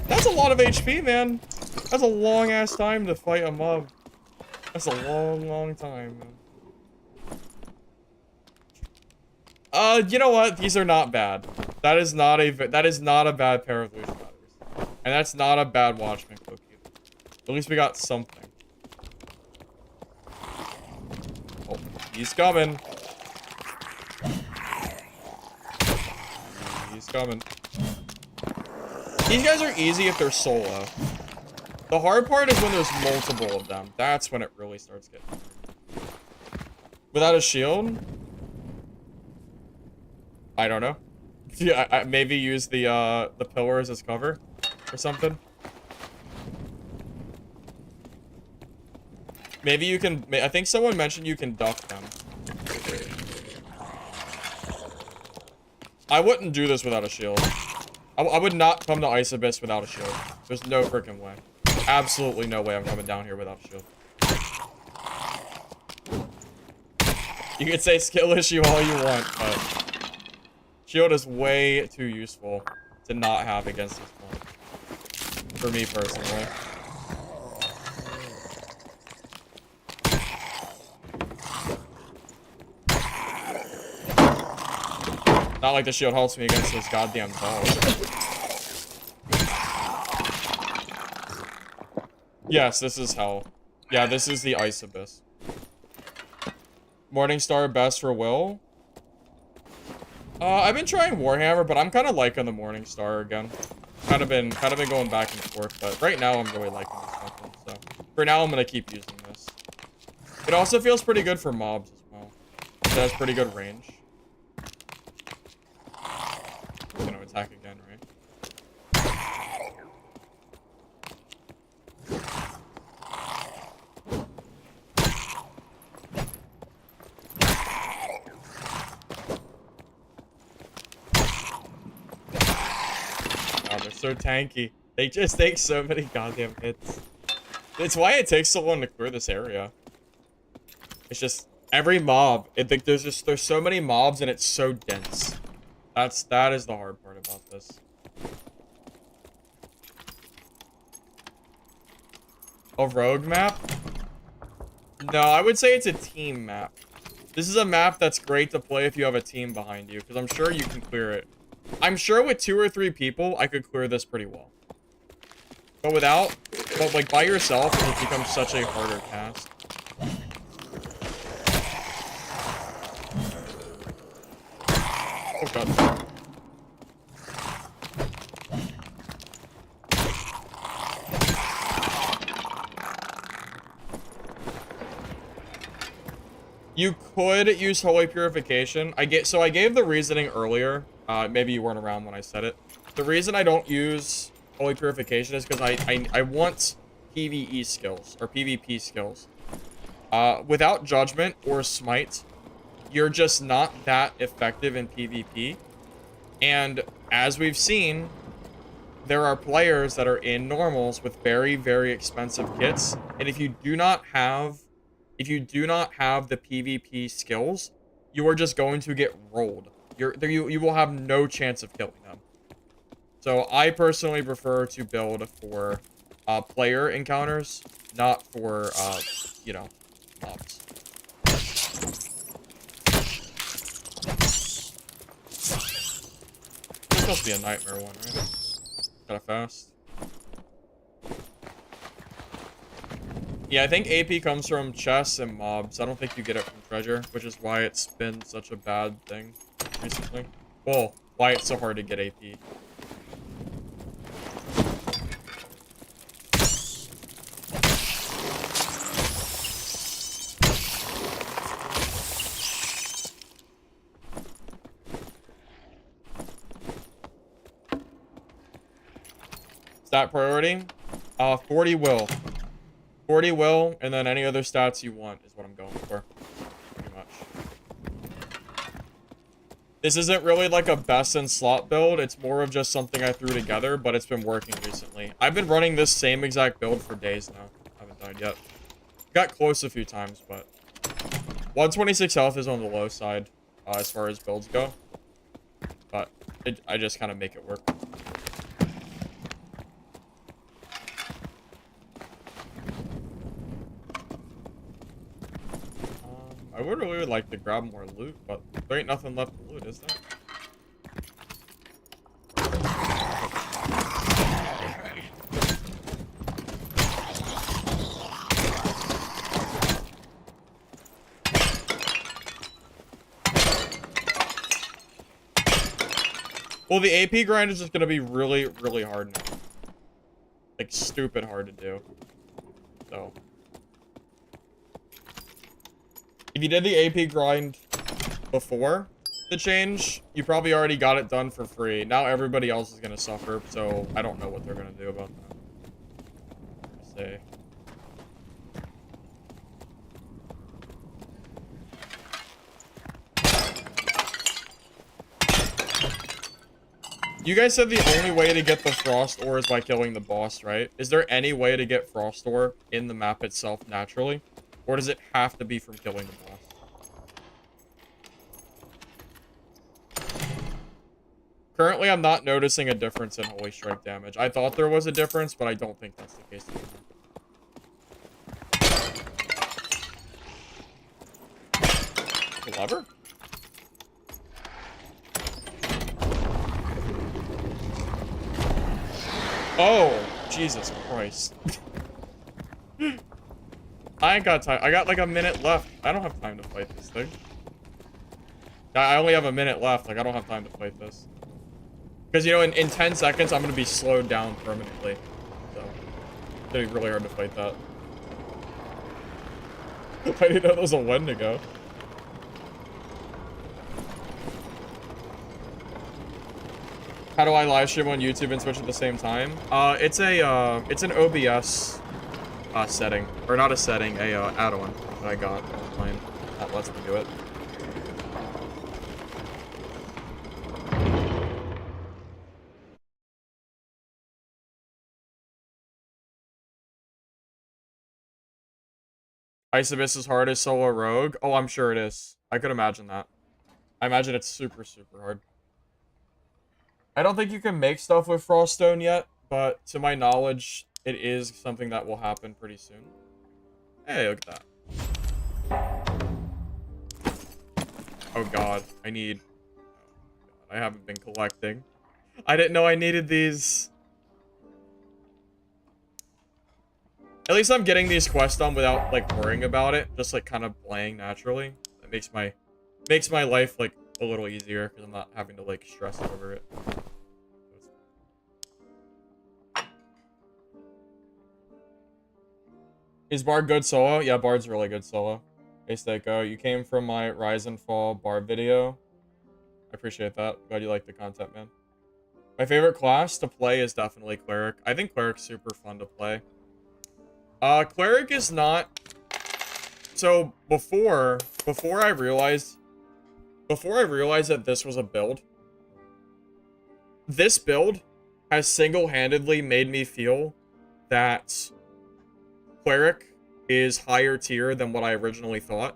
That's a lot of HP, man. That's a long ass time to fight a mob. That's a long time, man. You know what? These are not bad. That is not a bad pair of Lucian Ladders. And that's not a bad Watchman cloak either. At least we got something. Oh, he's coming. He's coming. These guys are easy if they're solo. The hard part is when there's multiple of them. That's when it really starts getting hard. Without a shield? I don't know. Yeah, I maybe use the pillars as cover or something. Maybe you can. I think someone mentioned you can duck them. I wouldn't do this without a shield. I would not come to Ice Abyss without a shield. There's no freaking way. Absolutely no way I'm coming down here without a shield. You could say skill issue all you want, but shield is way too useful to not have against this mob. For me personally. Not like the shield helps me against this goddamn dog. Yes, this is hell. Yeah, this is the Ice Abyss. Morningstar best for Will. I've been trying Warhammer, but I'm kind of liking the Morningstar again. Kind of been going back and forth, but right now I'm really liking this weapon. So for now, I'm gonna keep using this. It also feels pretty good for mobs as well. It has pretty good range. I'm gonna attack again, right? They're so tanky. They just take so many goddamn hits. It's why it takes so long to clear this area. It's just every mob. There's so many mobs and it's so dense. That is the hard part about this. A rogue map? No, I would say it's a team map. This is a map that's great to play if you have a team behind you, because I'm sure you can clear it. I'm sure with 2 or 3 people, I could clear this pretty well. But like by yourself, it becomes such a harder task. Oh god. You could use Holy Purification. I gave the reasoning earlier. Maybe you weren't around when I said it. The reason I don't use Holy Purification is because I want PvE skills, or PvP skills. Without Judgment or Smite, you're just not that effective in PvP. And as we've seen, there are players that are in normals with very, very expensive kits, and if you do not have the PvP skills, you are just going to get rolled. You will have no chance of killing them. So I personally prefer to build for player encounters, not for you know, mobs. This must be a nightmare one, right? Kinda fast. Yeah, I think AP comes from chests and mobs. I don't think you get it from treasure, which is why it's been such a bad thing recently. Well, why it's so hard to get AP. Stat priority? 40 will. 40 will, and then any other stats you want is what I'm going for. Pretty much. This isn't really like a best in slot build. It's more of just something I threw together, but it's been working recently. I've been running this same exact build for days now. I haven't died yet. Got close a few times, but 126 health is on the low side as far as builds go. But I just kind of make it work. I would really like to grab more loot, but there ain't nothing left to loot, is there? Well, the AP grind is just gonna be really, really hard now. Like, stupid hard to do. So. If you did the AP grind before the change, you probably already got it done for free. Now everybody else is gonna suffer, so I don't know what they're gonna do about that. You guys said the only way to get the frost ore is by killing the boss, right? Is there any way to get frost ore in the map itself naturally? Or does it have to be from killing the boss? Currently, I'm not noticing a difference in Holy Strike damage. I thought there was a difference, but I don't think that's the case anymore. The lever? Oh, Jesus Christ. I ain't got time. I got like a minute left. I don't have time to fight this thing. I only have a minute left. Like, I don't have time to fight this. Because, you know, in 10 seconds, I'm going to be slowed down permanently. So, it's going to be really hard to fight that. I didn't know there was a Wendigo. How do I live stream on YouTube and Twitch at the same time? It's an OBS setting, or not a setting, a add-on that I got online that lets me do it. Ice Abyss is hard as solo rogue. Oh, I'm sure it is. I could imagine that. I imagine it's super, super hard. I don't think you can make stuff with Froststone yet, but to my knowledge, it is something that will happen pretty soon. Hey, look at that. Oh god, I need... Oh, God, I haven't been collecting. I didn't know I needed these. At least I'm getting these quests done without, like, worrying about it. Just, like, kind of playing naturally. That makes my life, like, a little easier, because I'm not having to, like, stress over it. Is Bard good solo? Yeah, Bard's really good solo. Hey, Steako, you came from my Rise and Fall Bard video. I appreciate that. Glad you like the content, man. My favorite class to play is definitely Cleric. I think Cleric's super fun to play. Cleric is not... So, before I realized that this was a build, this build has single-handedly made me feel that Cleric is higher tier than what I originally thought.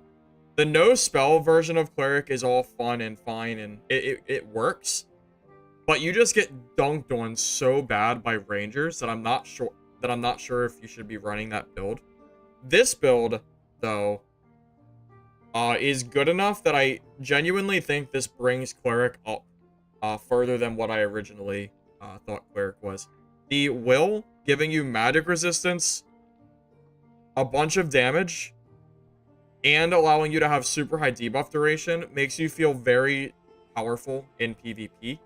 The no spell version of Cleric is all fun and fine, and it works. But you just get dunked on so bad by Rangers that I'm not sure if you should be running that build. This build, though, is good enough that I genuinely think this brings Cleric up further than what I originally thought Cleric was. The Will giving you magic resistance, a bunch of damage, and allowing you to have super high debuff duration makes you feel very powerful in PvP.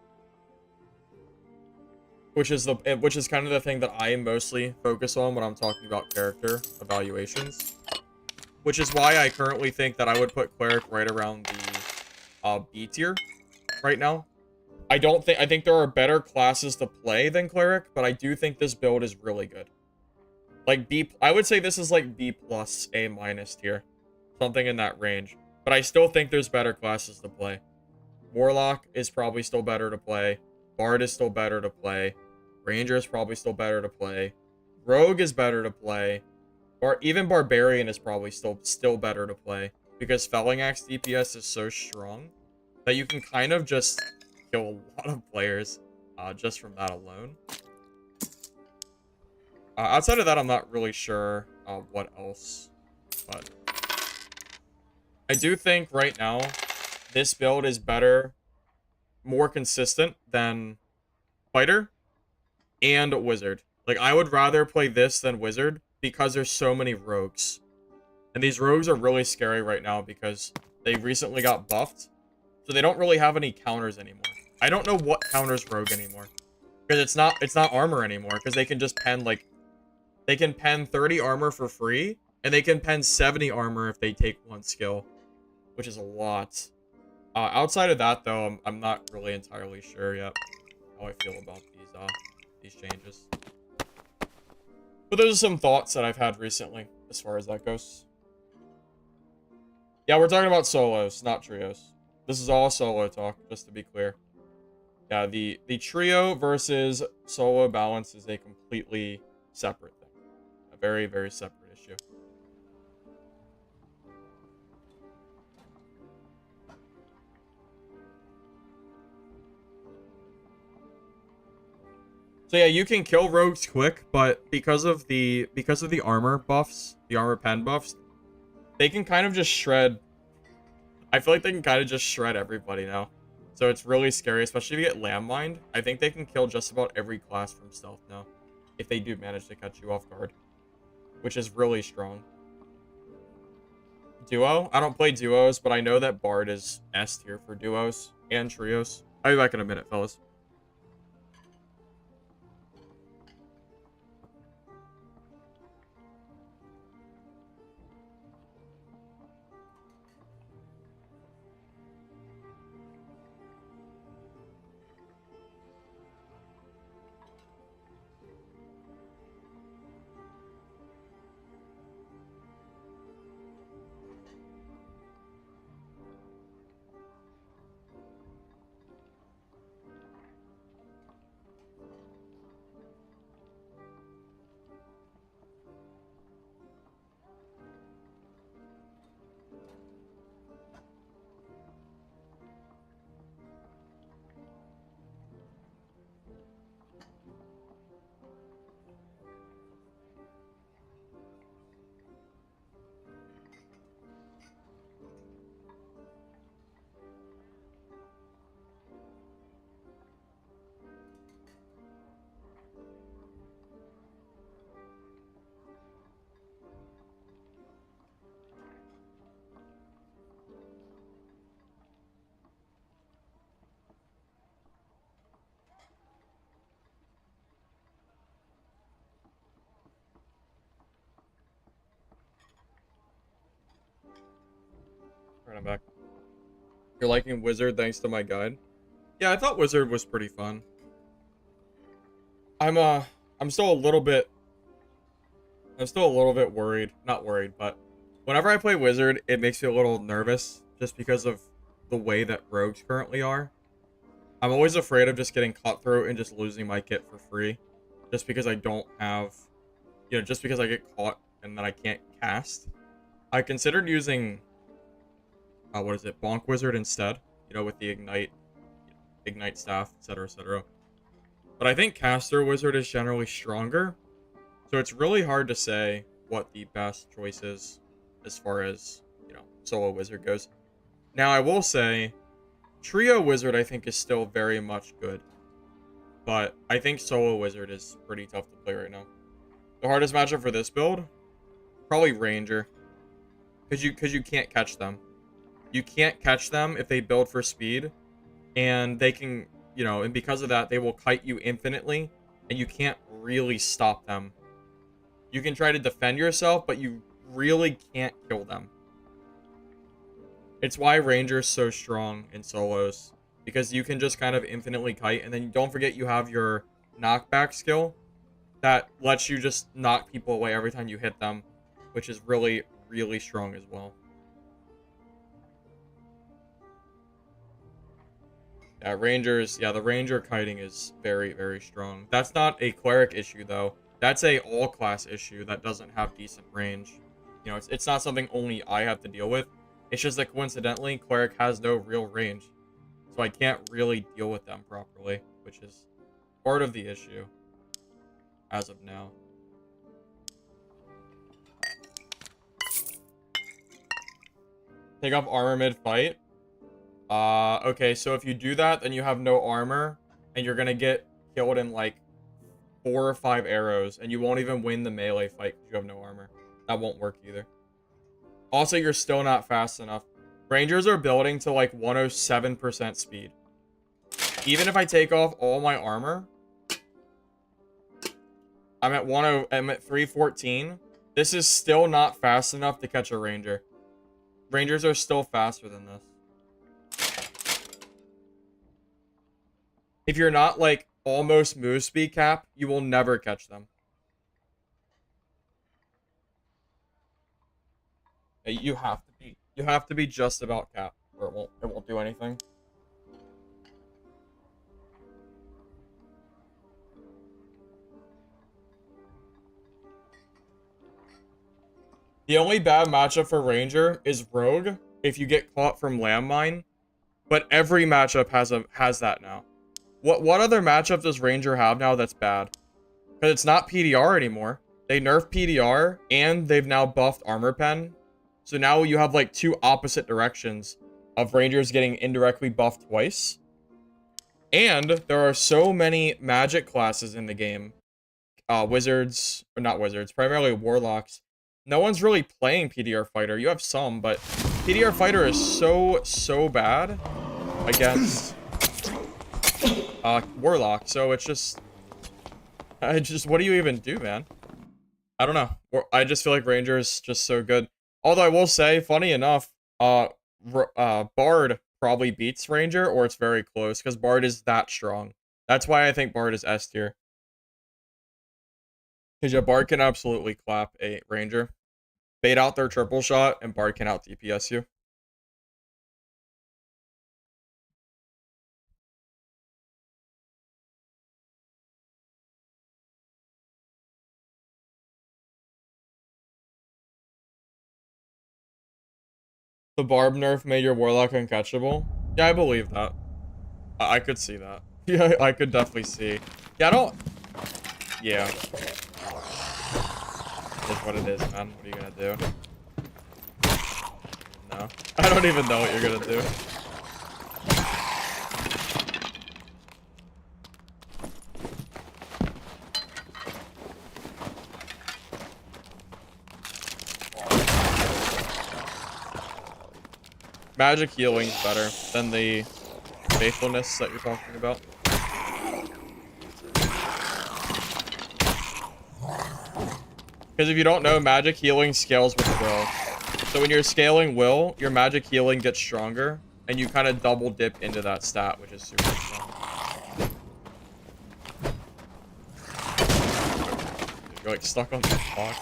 Which is kind of the thing that I mostly focus on when I'm talking about character evaluations. Which is why I currently think that I would put Cleric right around the B tier right now. I think there are better classes to play than Cleric, but I do think this build is really good. Like I would say this is like B plus, A minus tier. Something in that range. But I still think there's better classes to play. Warlock is probably still better to play. Bard is still better to play. Ranger is probably still better to play. Rogue is better to play. Or even Barbarian is probably still better to play. Because Felling Axe DPS is so strong that you can kind of just kill a lot of players just from that alone. Outside of that, I'm not really sure what else. But I do think right now, this build is better, more consistent than Fighter and Wizard. Like, I would rather play this than Wizard because there's so many rogues. And these rogues are really scary right now because they recently got buffed. So they don't really have any counters anymore. I don't know what counters rogue anymore. Because it's not armor anymore. Because they can just pen, like, they can pen 30 armor for free. And they can pen 70 armor if they take one skill. Which is a lot. Outside of that, though, I'm not really entirely sure yet how I feel about these changes. But those are some thoughts that I've had recently, as far as that goes. Yeah, we're talking about solos, not trios. This is all solo talk, just to be clear. Yeah, the trio versus solo balance is a completely separate thing. A very, very separate issue. So yeah, you can kill rogues quick, but because of the armor buffs, the armor pen buffs, they can kind of just shred. I feel like they can kind of just shred everybody now. So it's really scary, especially if you get landmined. I think they can kill just about every class from stealth now, if they do manage to catch you off guard, which is really strong. Duo? I don't play duos, but I know that Bard is S tier for duos and trios. I'll be back in a minute, fellas. Alright, I'm back. You're liking Wizard thanks to my guide? Yeah, I thought Wizard was pretty fun. I'm still a little bit worried. Not worried, but whenever I play Wizard, it makes me a little nervous just because of the way that rogues currently are. I'm always afraid of just getting cutthroat and just losing my kit for free. Just because I don't have, just because I get caught and then I can't cast. I considered using, what is it, Bonk Wizard instead. With the Ignite staff, etc., etc. But I think Caster Wizard is generally stronger. So it's really hard to say what the best choice is as far as, Solo Wizard goes. Now, I will say, Trio Wizard I think is still very much good. But I think Solo Wizard is pretty tough to play right now. The hardest matchup for this build? Probably Ranger. Because you can't catch them. You can't catch them if they build for speed. And they can, and because of that, they will kite you infinitely. And you can't really stop them. You can try to defend yourself, but you really can't kill them. It's why Ranger's so strong in solos. Because you can just kind of infinitely kite. And then don't forget you have your knockback skill. That lets you just knock people away every time you hit them. Which is really, really strong as well. Yeah, the Ranger kiting is very, very strong. That's not a Cleric issue, though. That's a all-class issue that doesn't have decent range. It's not something only I have to deal with. It's just that coincidentally, Cleric has no real range. So I can't really deal with them properly, which is part of the issue as of now. Take off armor mid-fight. Okay, so if you do that, then you have no armor, and you're gonna get killed in, like, 4 or 5 arrows, and you won't even win the melee fight because you have no armor. That won't work either. Also, you're still not fast enough. Rangers are building to, like, 107% speed. Even if I take off all my armor, I'm at 314. This is still not fast enough to catch a Ranger. Rangers are still faster than this. If you're not, like, almost move speed cap, you will never catch them. You have to be just about cap, or it won't do anything. The only bad matchup for Ranger is Rogue, if you get caught from Landmine. But every matchup has that now. What other matchup does Ranger have now that's bad? Because it's not PDR anymore. They nerfed PDR, and they've now buffed Armor Pen. So now you have, like, 2 opposite directions of Rangers getting indirectly buffed twice. And there are so many magic classes in the game. Wizards, or not wizards, primarily Warlocks. No one's really playing PDR Fighter. You have some, but PDR Fighter is so bad against Warlock. So it's just, what do you even do, man? I don't know. I just feel like Ranger is just so good. Although I will say, funny enough, Bard probably beats Ranger, or it's very close, because Bard is that strong. That's why I think Bard is S tier. Because yeah, Bard can absolutely clap a Ranger. Bait out their triple shot, and Bard can out DPS you. The Barb nerf made your Warlock uncatchable? Yeah, I believe that. I could see that. Yeah, I could definitely see. Yeah, I don't... Yeah. It's what it is, man. What are you gonna do? No. I don't even know what you're gonna do. Magic healing's better than the faithfulness that you're talking about. Because if you don't know, magic healing scales with will. So when you're scaling will, your magic healing gets stronger, and you kind of double dip into that stat, which is super strong. You're like stuck on the box.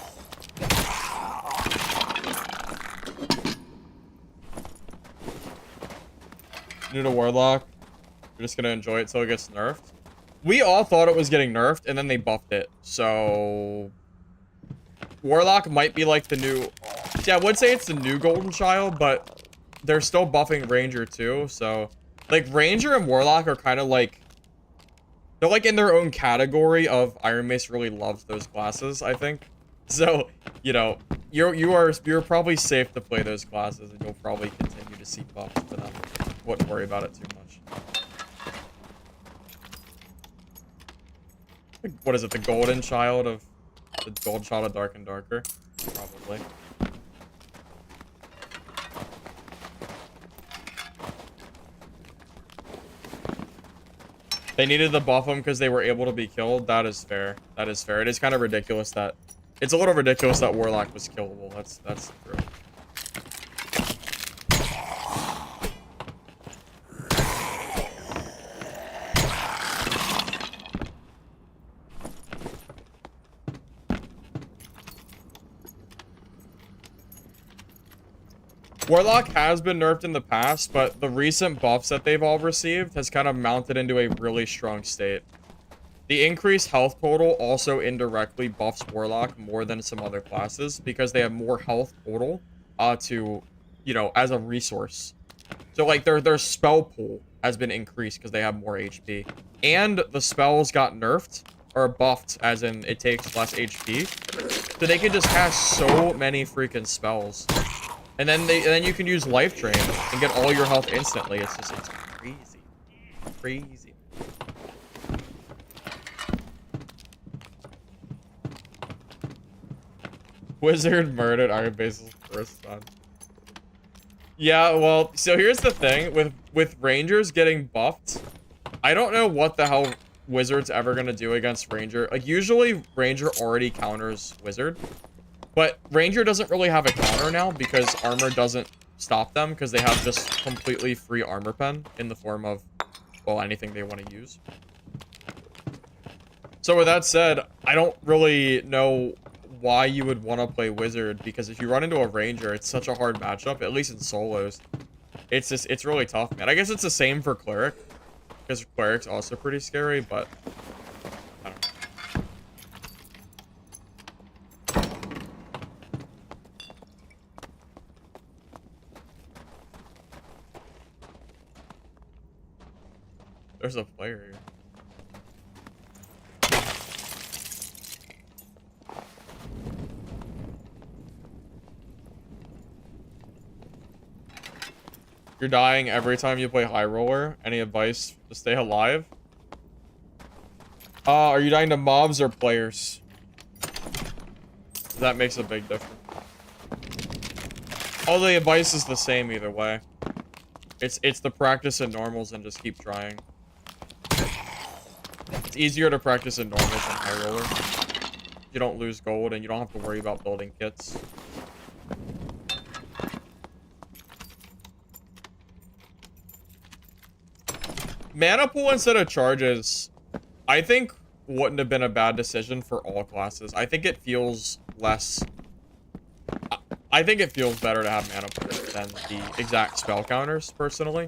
New to Warlock. You're just gonna enjoy it till it gets nerfed. We all thought it was getting nerfed, and then they buffed it. So Warlock might be like the new... Yeah, I would say it's the new Golden Child, but they're still buffing Ranger too. So like Ranger and Warlock are kind of like... They're like in their own category of Iron Mace really loves those classes, I think. So, you know, you're probably safe to play those classes, and you'll probably continue to see buffs for them. Wouldn't worry about it too much. What is it? The Golden Child of Dark and Darker? Probably. They needed to buff them because they were able to be killed. That is fair. That is fair. It is kind of ridiculous that... It's a little ridiculous that Warlock was killable. That's true. Warlock has been nerfed in the past, but the recent buffs that they've all received has kind of mounted into a really strong state. The increased health total also indirectly buffs Warlock more than some other classes because they have more health total to, you know, as a resource. So like their spell pool has been increased because they have more HP. And the spells got nerfed or buffed as in it takes less HP. So they can just cast so many freaking spells. And then you can use Life Drain and get all your health instantly. It's crazy. Crazy. Wizard murdered Iron Base's first son. Yeah, well, so here's the thing. With Rangers getting buffed, I don't know what the hell Wizard's ever gonna do against Ranger. Like, usually Ranger already counters Wizard. But Ranger doesn't really have a counter now because armor doesn't stop them because they have just completely free armor pen in the form of, well, anything they want to use. So with that said, I don't really know why you would want to play Wizard because if you run into a Ranger, it's such a hard matchup, at least in solos. It's really tough, man. I guess it's the same for Cleric because Cleric's also pretty scary, but I don't know. There's a player here. You're dying every time you play Highroller. Any advice to stay alive? Are you dying to mobs or players? That makes a big difference. All the advice is the same either way. It's the practice in normals and just keep trying. It's easier to practice in normals than Highroller. You don't lose gold and you don't have to worry about building kits. Mana pool instead of charges, I think wouldn't have been a bad decision for all classes. I think it feels less... I think it feels better to have mana pool than the exact spell counters, personally.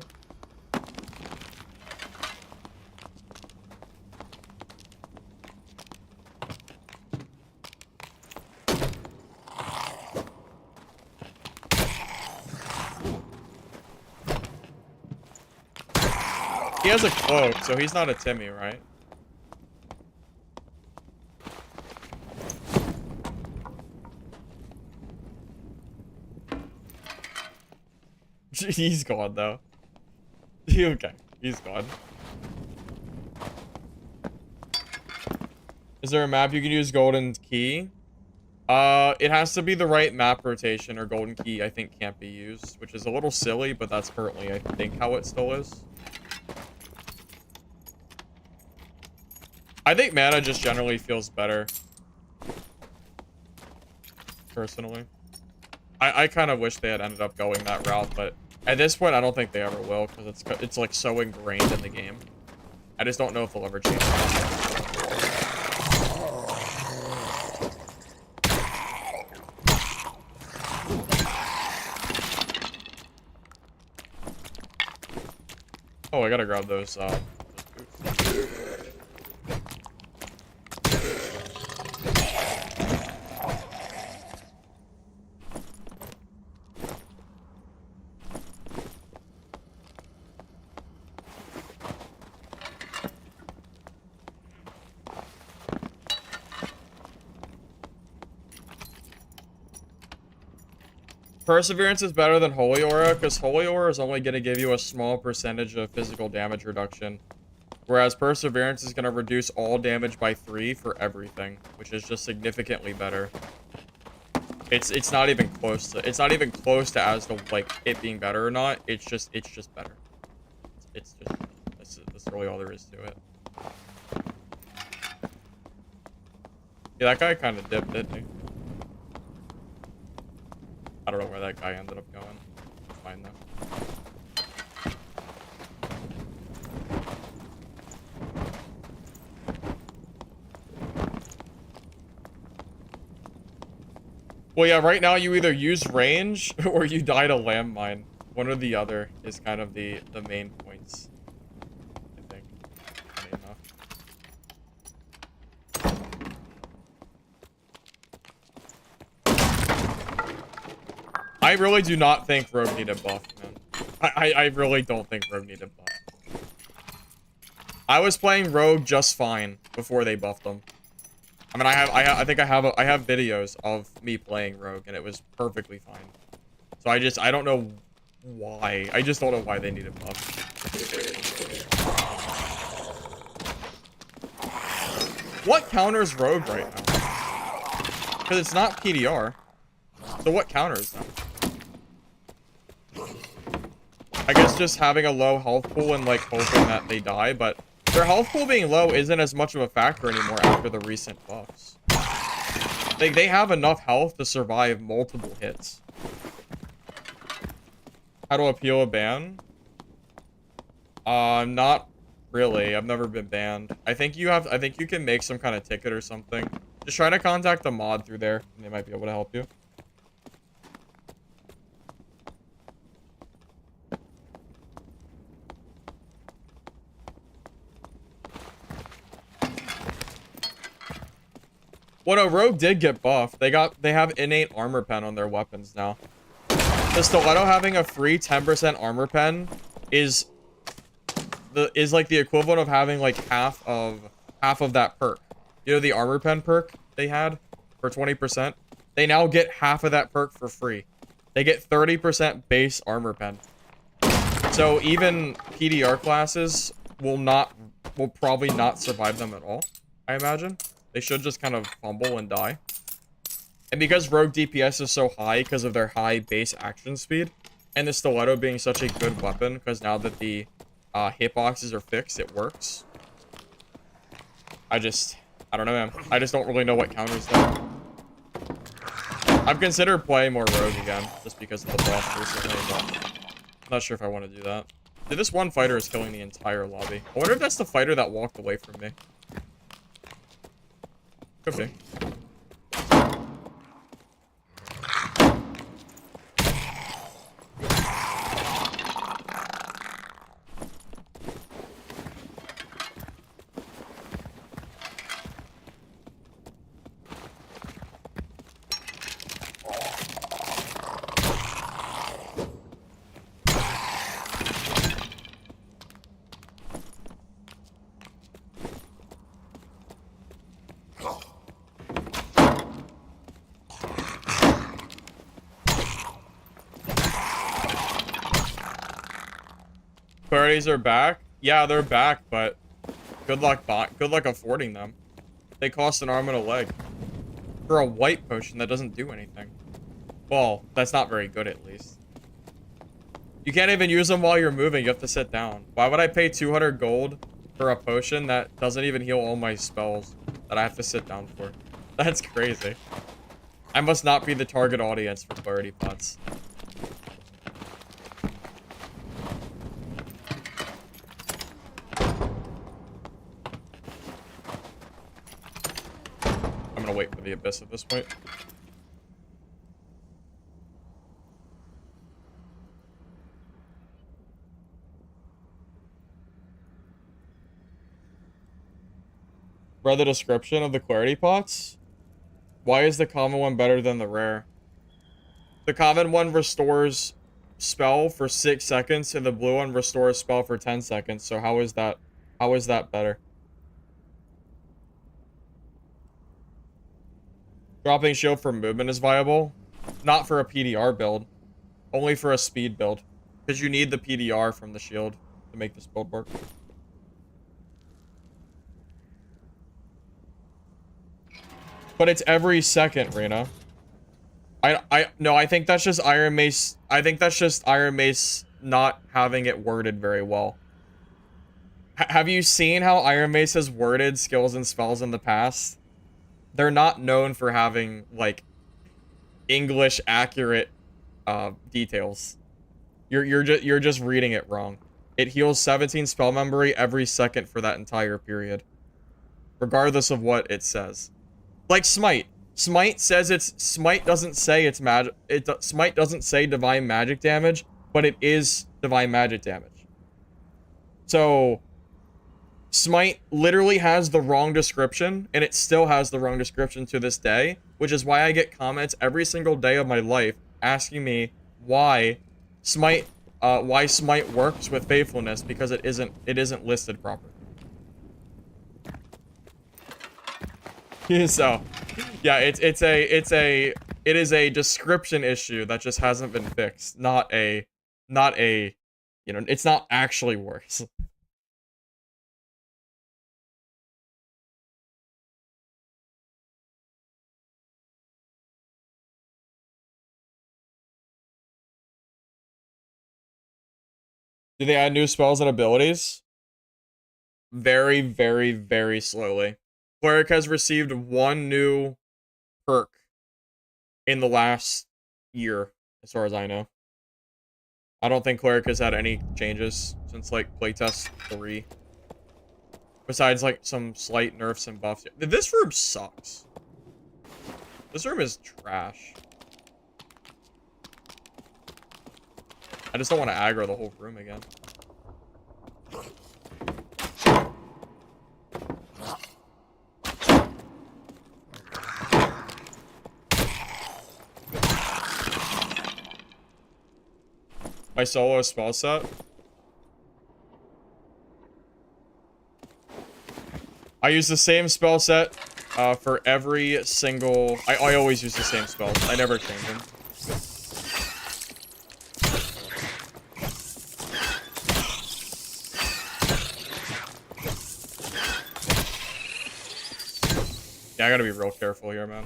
He has a cloak, so he's not a Timmy, right? He's gone, though. Okay, he's gone. Is there a map you can use Golden Key? It has to be the right map rotation, or Golden Key, I think, can't be used, which is a little silly, but that's currently, I think, how it still is. I think mana just generally feels better. Personally. I kind of wish they had ended up going that route, but at this point, I don't think they ever will, because it's like so ingrained in the game. I just don't know if they'll ever change it. Oh, I got gotta grab those boots. Perseverance is better than Holy Aura, because Holy Aura is only going to give you a small percentage of physical damage reduction. Whereas Perseverance is going to reduce all damage by 3 for everything, which is just significantly better. It's not even close to as to like it being better or not. It's just better. That's really all there is to it. Yeah, that guy kind of dipped, didn't he? I don't know where that guy ended up going. It's fine though. Well, yeah, right now you either use range or you die to landmine. One or the other is kind of the main points, I think. Funny enough. I really do not think Rogue needed buff, man. I really don't think Rogue needed buff. I was playing Rogue just fine before they buffed him. I mean, I think I have videos of me playing Rogue, and it was perfectly fine. So I don't know why. I just don't know why they needed buff. What counters Rogue right now? Because it's not PDR. So what counters them? I guess just having a low health pool and like hoping that they die, but their health pool being low isn't as much of a factor anymore after the recent buffs. They have enough health to survive multiple hits. How to appeal a ban? Not really. I've never been banned. I think you can make some kind of ticket or something. Just try to contact the mod through there, and they might be able to help you. Well, no, Rogue did get buffed. They have innate armor pen on their weapons now. The Stiletto having a free 10% armor pen is like the equivalent of having like half of that perk. You know the armor pen perk they had for 20%? They now get half of that perk for free. They get 30% base armor pen. So even PDR classes will probably not survive them at all, I imagine. They should just kind of fumble and die. And because Rogue DPS is so high because of their high base action speed, and the Stiletto being such a good weapon, because now that the hitboxes are fixed, it works. I don't know, man. I just don't really know what counters them. I've considered playing more Rogue again, just because of the buff recently, but I'm not sure if I want to do that. Dude, this one fighter is killing the entire lobby. I wonder if that's the fighter that walked away from me. Could be. Clarities are back? Yeah, they're back, but good luck affording them. They cost an arm and a leg. For a white potion that doesn't do anything. Well, that's not very good at least. You can't even use them while you're moving, you have to sit down. Why would I pay 200 gold for a potion that doesn't even heal all my spells that I have to sit down for? That's crazy. I must not be the target audience for clarity pots. I'm gonna wait for the abyss at this point. Read the description of the clarity pots. Why is the common one better than the rare? The common one restores spell for 6 seconds, and the blue one restores spell for 10 seconds. So how is that? How is that better? Dropping shield for movement is viable. Not for a PDR build. Only for a speed build. Because you need the PDR from the shield to make this build work. But it's every second, Rena. No, I think that's just Iron Mace. I think that's just Iron Mace not having it worded very well. Have you seen how Iron Mace has worded skills and spells in the past? They're not known for having, like, English accurate details. You're just reading it wrong. It heals 17 spell memory every second for that entire period, regardless of what it says. Like Smite. Smite says Smite doesn't say it's magic. Smite doesn't say divine magic damage, but it is divine magic damage. So Smite literally has the wrong description, and it still has the wrong description to this day, which is why I get comments every single day of my life asking me why Smite works with faithfulness, because it isn't listed properly. So, yeah, it is a description issue that just hasn't been fixed, not a, you know, it's not actually worse. Do they add new spells and abilities? Very, very, very slowly. Cleric has received one new perk in the last year, as far as I know. I don't think Cleric has had any changes since, like, playtest 3. Besides, like, some slight nerfs and buffs. This room sucks. This room is trash. I just don't want to aggro the whole room again. My solo spell set. I use the same spell set for every single... I always use the same spells. I never change them. Yeah, I gotta be real careful here, man.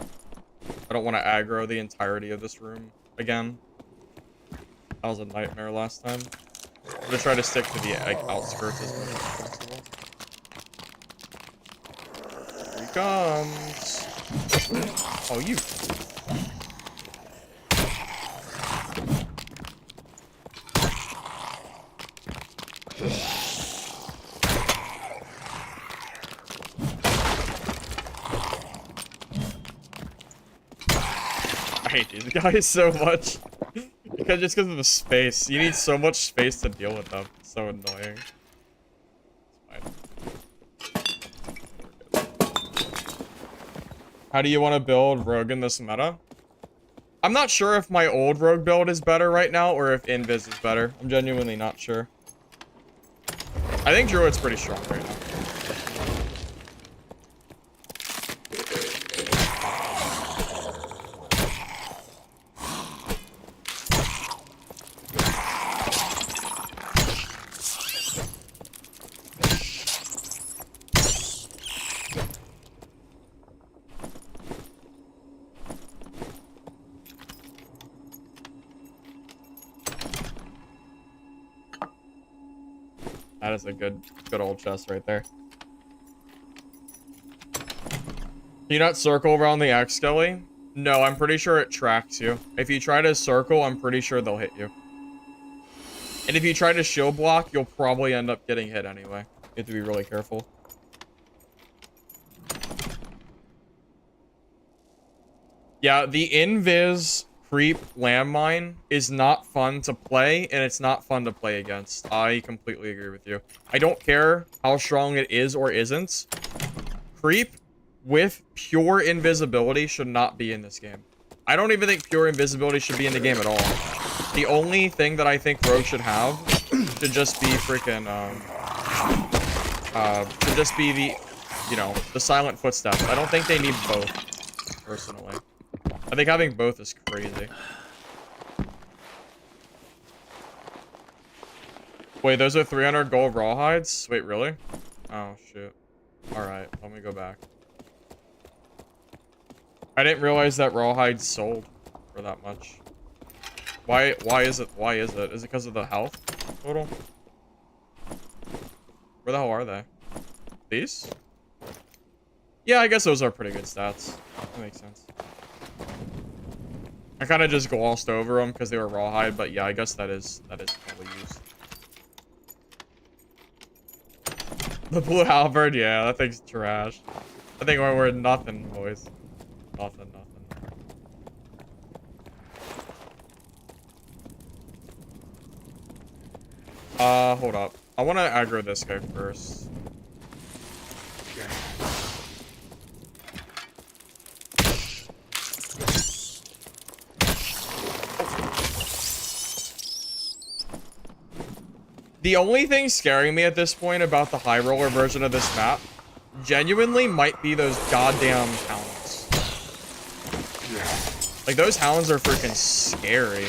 I don't want to aggro the entirety of this room again. That was a nightmare last time. I'm gonna try to stick to the, like, outskirts as much as possible. Here he comes. Oh, you. I hate these guys so much. Just because of the space. You need so much space to deal with them. It's so annoying. How do you want to build Rogue in this meta? I'm not sure if my old Rogue build is better right now or if Invis is better. I'm genuinely not sure. I think Druid's pretty strong right now. That is a good old chest right there. Can you not circle around the X Skelly? No, I'm pretty sure it tracks you. If you try to circle, I'm pretty sure they'll hit you. And if you try to shield block, you'll probably end up getting hit anyway. You have to be really careful. Yeah, the invis creep landmine is not fun to play, and it's not fun to play against. I completely agree with you. I don't care how strong it is or isn't. Creep with pure invisibility should not be in this game. I don't even think pure invisibility should be in the game at all. The only thing that I think Rogue should have should just be freaking, should just be the, you know, the silent footsteps. I don't think they need both, personally. I think having both is crazy. Wait, those are 300 gold rawhides? Wait, really? Oh, shoot. Alright, let me go back. I didn't realize that rawhides sold for that much. Why is it? Why is it? Is it because of the health total? Where the hell are they? These? Yeah, I guess those are pretty good stats. That makes sense. I kind of just glossed over them because they were rawhide, but yeah, I guess that is probably used. The blue halberd, yeah, that thing's trash. I think we're nothing, boys. Nothing. Hold up. I want to aggro this guy first. The only thing scaring me at this point about the Highroller version of this map genuinely might be those goddamn hounds. Like, those hounds are freaking scary.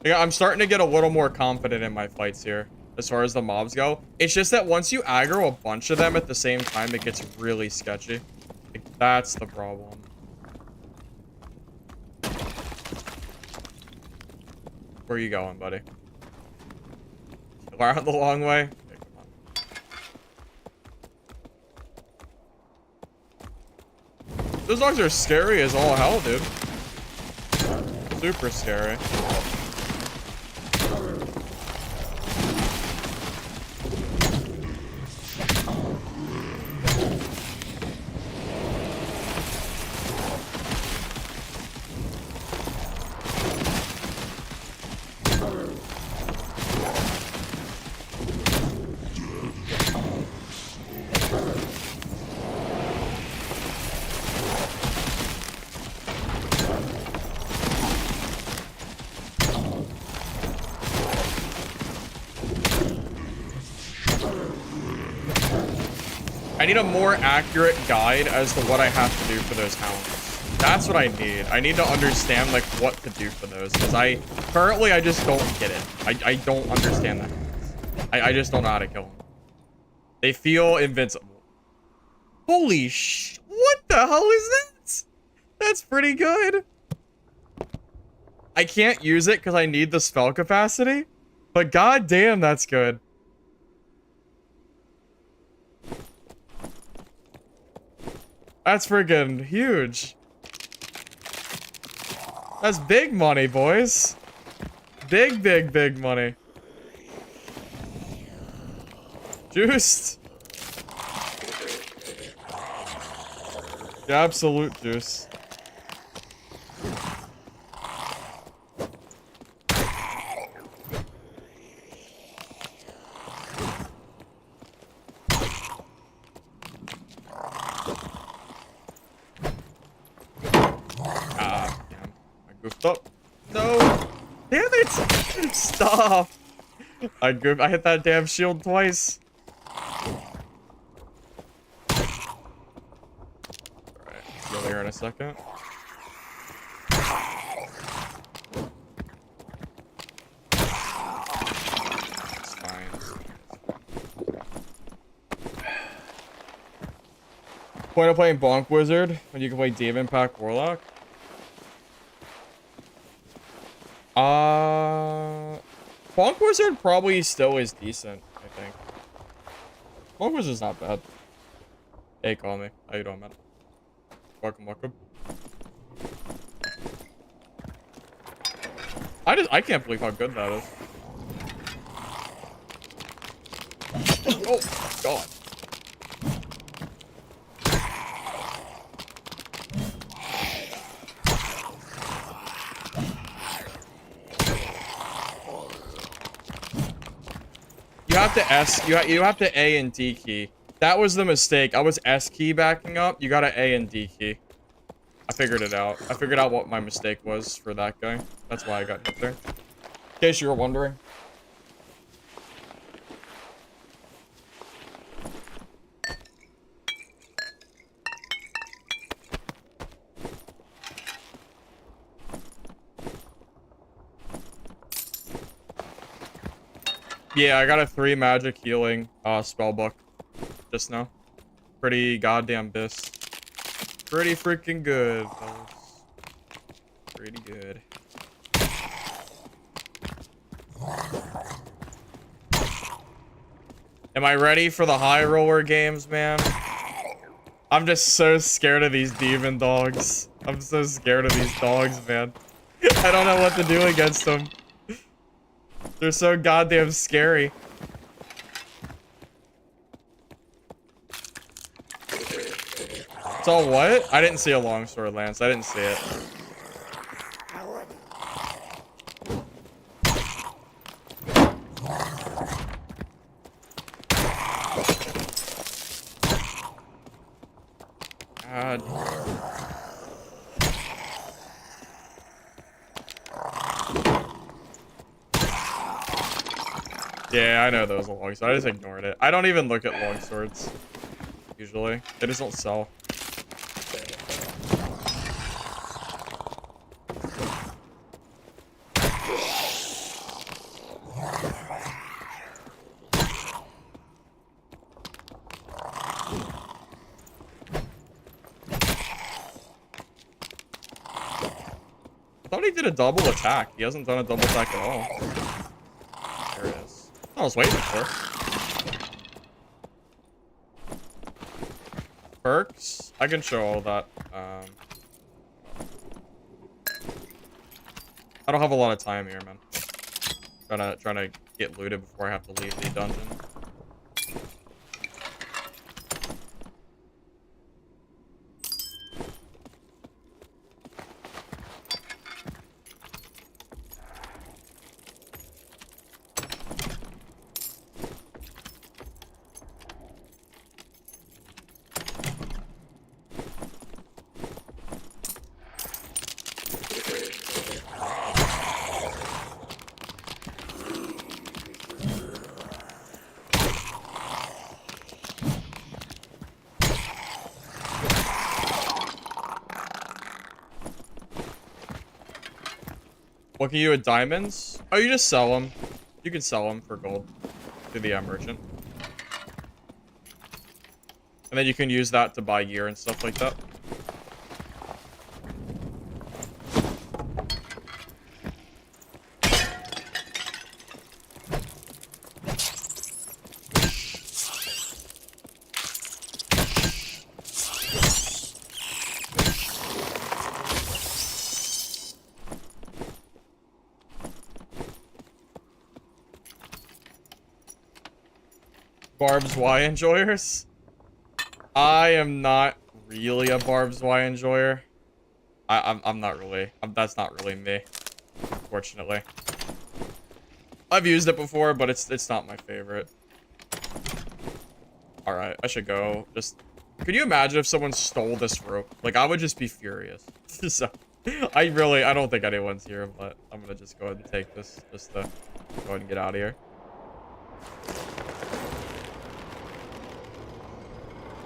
Yeah, I'm starting to get a little more confident in my fights here, as far as the mobs go. It's just that once you aggro a bunch of them at the same time, it gets really sketchy. Like, that's the problem. Where are you going, buddy? Around the long way? Okay, come on. Those dogs are scary as all hell, dude. Super scary. I need a more accurate guide as to what I have to do for those hounds. That's what I need. I need to understand, like, what to do for those. Because currently, I just don't get it. I don't understand that. I just don't know how to kill them. They feel invincible. Holy sh... What the hell is that? That's pretty good. I can't use it because I need the spell capacity. But goddamn, that's good. That's friggin' huge. That's big money, boys. Big money. Juiced. The absolute juice. Up. No. Damn it. Stop. I hit that damn shield twice. Alright, go there in a second. It's fine. Point of playing Bonk Wizard when you can play Demon Pack Warlock. Bonk Wizard probably still is decent, I think. Bonk Wizard's not bad. Hey, call me. How you doing, man? Welcome. I can't believe how good that is. Oh, God. have to you have to A and D key. That was the mistake. I was S key backing up. You got to A and D key. I figured it out. I figured out what my mistake was for that guy. That's why I got hit there. In case you were wondering. Yeah, I got a 3 magic healing spell book just now. Pretty goddamn bis. Pretty freaking good, fellas. Pretty good. Am I ready for the high roller games, man? I'm just so scared of these demon dogs. I'm so scared of these dogs, man. I don't know what to do against them. They're so goddamn scary. So what? I didn't see a longsword, Lance. I didn't see it. God. Yeah, I know those are longswords. I just ignored it. I don't even look at longswords. Usually. They just don't sell. I thought he did a double attack. He hasn't done a double attack at all. There it is. I was waiting for. Perks? I can show all that. I don't have a lot of time here, man. Trying to get looted before I have to leave the dungeon. What can you do with diamonds? Oh, you just sell them. You can sell them for gold to the merchant. And then you can use that to buy gear and stuff like that. Barb's Y enjoyers? I am not really a Barb's Y enjoyer. I'm not really. That's not really me, unfortunately. I've used it before, but it's not my favorite. All right, I should go. Just, could you imagine if someone stole this rope? Like, I would just be furious. So, I don't think anyone's here, but I'm gonna just go ahead and take this just to go ahead and get out of here.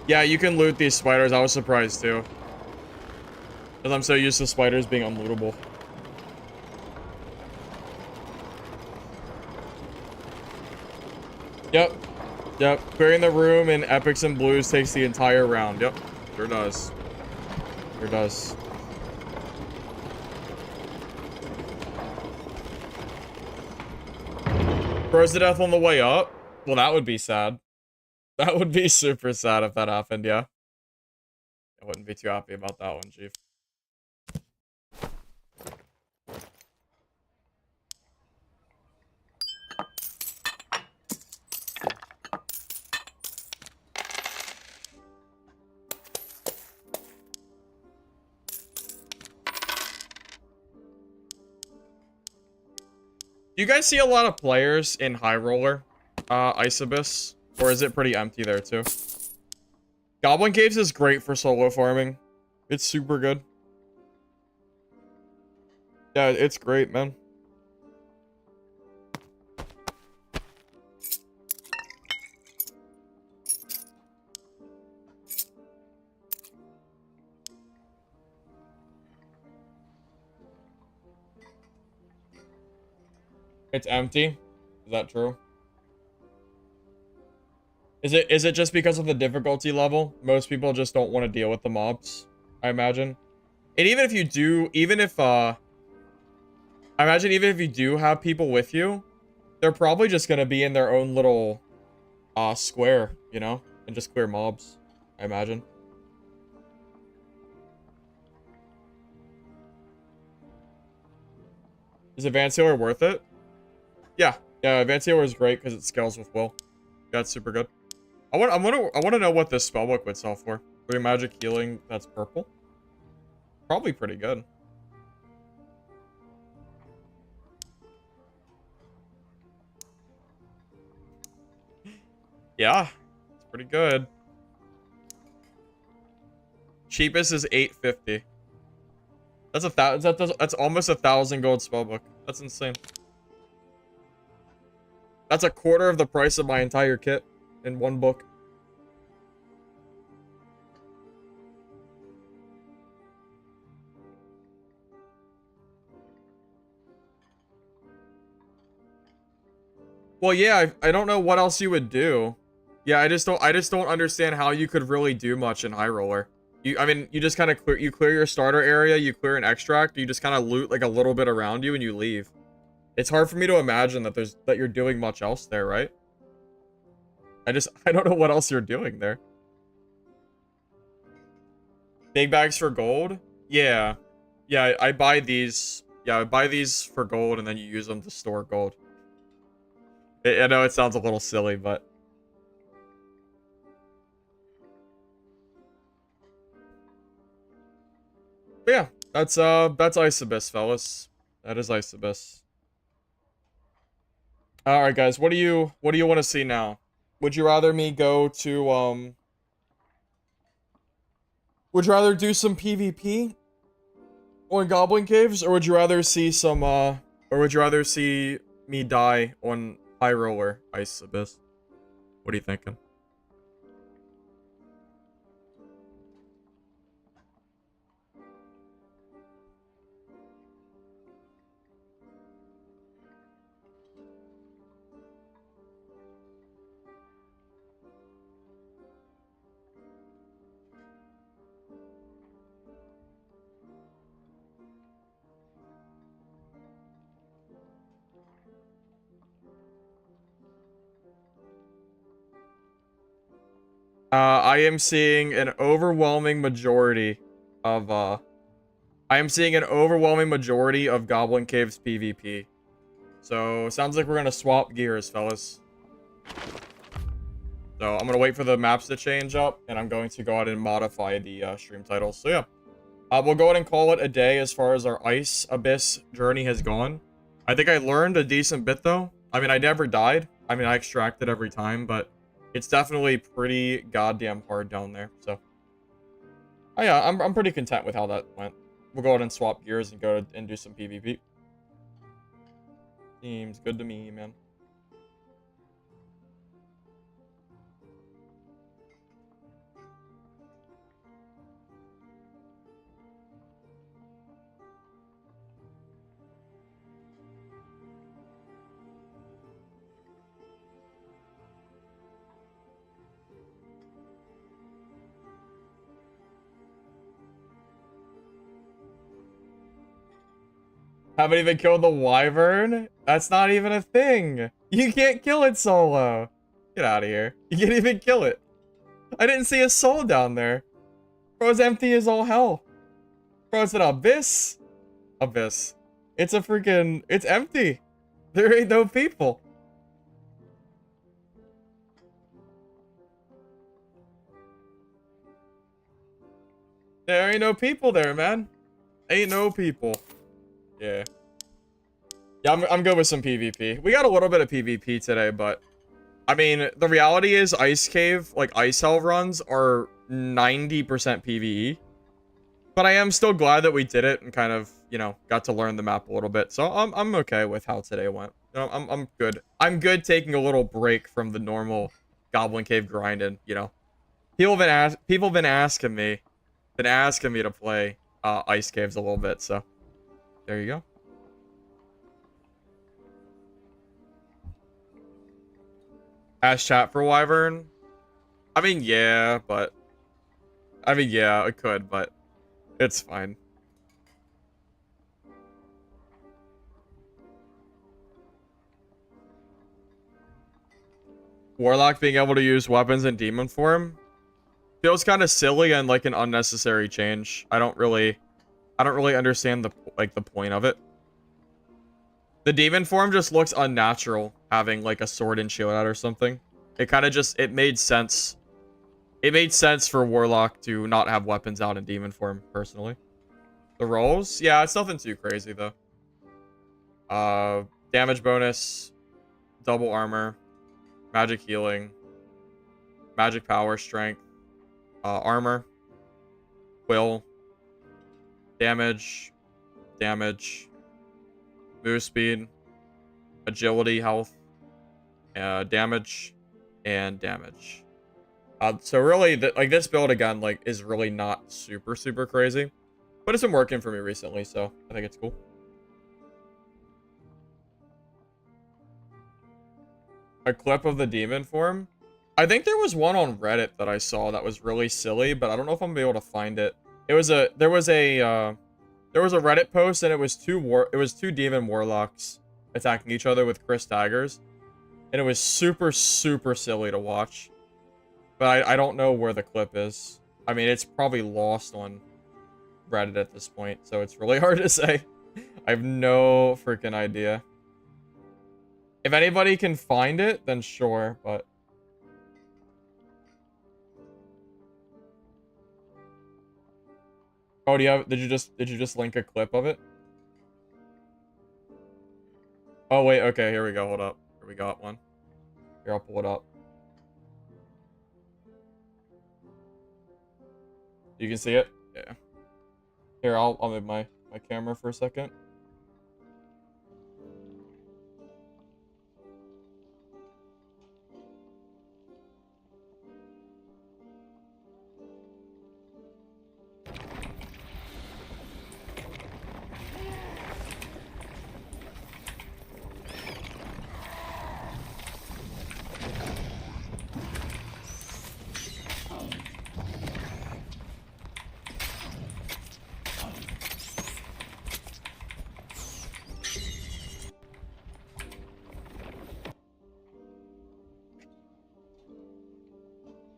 Yeah, you can loot these spiders. I was surprised too. Because I'm so used to spiders being unlootable. Yep. Yep. Clearing the room in epics and blues takes the entire round. Yep. Sure does. Sure does. Froze to death on the way up? Well, that would be sad. That would be super sad if that happened, yeah. I wouldn't be too happy about that one, Chief. Do you guys see a lot of players in Highroller? Ice Abyss? Or is it pretty empty there too? Goblin Caves is great for solo farming. It's super good. Yeah, it's great, man. It's empty? Is that true? Is it just because of the difficulty level? Most people just don't want to deal with the mobs, I imagine. And even if you do, I imagine even if you do have people with you, they're probably just gonna be in their own little square, you know? And just clear mobs, I imagine. Is Advanced Healer worth it? Yeah. Yeah, Advanced Healer is great because it scales with Will. That's super good. I want to know what this spellbook would sell for. 3 magic healing that's purple. Probably pretty good. Yeah, it's pretty good. Cheapest is $850. That's almost 1,000 gold spellbook. That's insane. That's a quarter of the price of my entire kit in one book. Well, yeah, I don't know what else you would do. Yeah, I just don't understand how you could really do much in Highroller. I mean, you just kind of clear your starter area, you clear an extract, you just kind of loot like a little bit around you and you leave. It's hard for me to imagine that you're doing much else there, right? I don't know what else you're doing there. Big bags for gold? Yeah. Yeah, I buy these. Yeah, I buy these for gold and then you use them to store gold. I know it sounds a little silly, but yeah, that's Ice Abyss, fellas. That is Ice Abyss. All right, guys, what do you want to see now? Would you rather me go to would you rather do some PvP on Goblin Caves, or would you rather see some or would you rather see me die on Highroller Ice Abyss? What are you thinking? I am seeing an overwhelming majority of I am seeing an overwhelming majority of Goblin Caves PvP. So, sounds like we're gonna swap gears, fellas. So, I'm gonna wait for the maps to change up, and I'm going to go ahead and modify the stream titles. So, yeah. We'll go ahead and call it a day as far as our Ice Abyss journey has gone. I think I learned a decent bit, though. I mean, I never died. I mean, I extracted every time, but it's definitely pretty goddamn hard down there. So, oh, yeah, I'm pretty content with how that went. We'll go ahead and swap gears and go and do some PvP. Seems good to me, man. Haven't even killed the wyvern? That's not even a thing. You can't kill it solo. Get out of here. You can't even kill it. I didn't see a soul down there. Bro, it's empty as all hell. Bro, it's an abyss. Abyss. It's a freaking... It's empty. There ain't no people. There ain't no people there, man. Ain't no people. Yeah. Yeah, I'm good with some PvP. We got a little bit of PvP today, but I mean, the reality is Ice Cave, like Ice Hell runs are 90% PvE. But I am still glad that we did it and kind of, you know, got to learn the map a little bit. So I'm okay with how today went. You know, I'm good. I'm good taking a little break from the normal Goblin Cave grinding, you know. People have been asking me to play Ice Caves a little bit, so there you go. Ask chat for Wyvern. I mean, yeah, it could, but it's fine. Warlock being able to use weapons in demon form feels kind of silly and like an unnecessary change. I don't really understand the point of it. The demon form just looks unnatural having like a sword and shield out or something. It kind of just it made sense. It made sense for Warlock to not have weapons out in demon form personally. The rolls? Yeah, it's nothing too crazy though. Damage bonus, double armor, magic healing, magic power, strength, armor, quill, damage, move speed, agility, health, damage, and damage. So really, like this build again, like is really not super crazy, but it's been working for me recently, so I think it's cool. A clip of the demon form. I think there was one on Reddit that I saw that was really silly, but I don't know if I'm gonna be able to find it. There was a Reddit post and it was two demon warlocks attacking each other with Chris daggers, and it was super silly to watch. But I don't know where the clip is. I mean, it's probably lost on Reddit at this point, so it's really hard to say. I have no freaking idea. If anybody can find it, then sure, but oh, did you just link a clip of it? Oh wait, okay, here we go. Hold up. Here we got one. Here, I'll pull it up. You can see it? Yeah. Here, I'll move my camera for a second.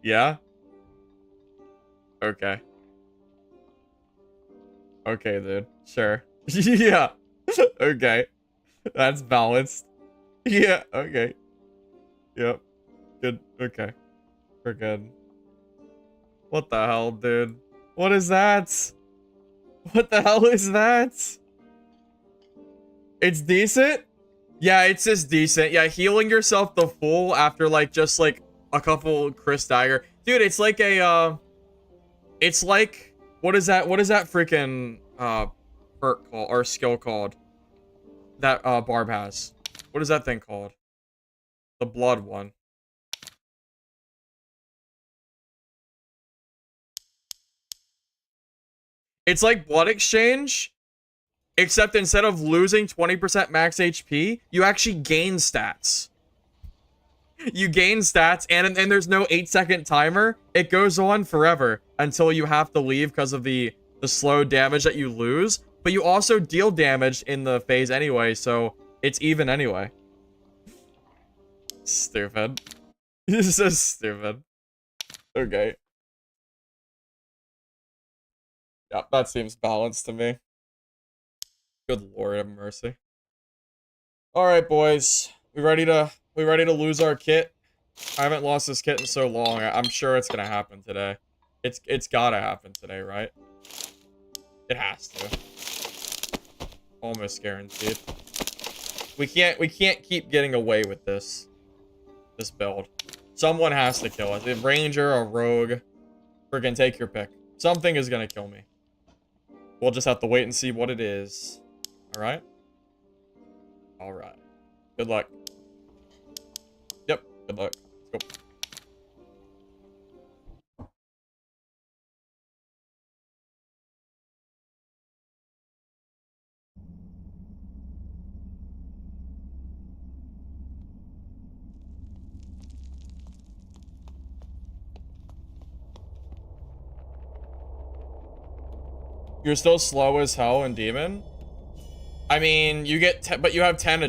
Yeah? Okay. Okay, dude. Sure. Yeah. Okay. That's balanced. Yeah, okay. Yep. Good. Okay. We're good. What the hell, dude? What is that? What the hell is that? It's decent? Yeah, it's just decent. Yeah, healing yourself the full after like just like a couple Chris Dagger. Dude, it's like a it's like what is that freaking perk called or skill called that Barb has? What is that thing called? The blood one. It's like blood exchange, except instead of losing 20% max HP, you actually gain stats. You gain stats, and there's no 8-second timer. It goes on forever until you have to leave because of the slow damage that you lose. But you also deal damage in the phase anyway, so it's even anyway. Stupid. This is so stupid. Okay. Yeah, that seems balanced to me. Good lord have mercy. Alright, boys. We ready to lose our kit? I haven't lost this kit in so long. I'm sure it's gonna happen today. It's gotta happen today, right? It has to. Almost guaranteed. We can't keep getting away with this. this build. Someone has to kill us. A ranger, a rogue, freaking take your pick. Something is gonna kill me. We'll just have to wait and see what it is. Alright? Alright. Good luck. Yep, good luck. Let's go. You're still slow as hell in Demon? I mean, you get but you have 10 all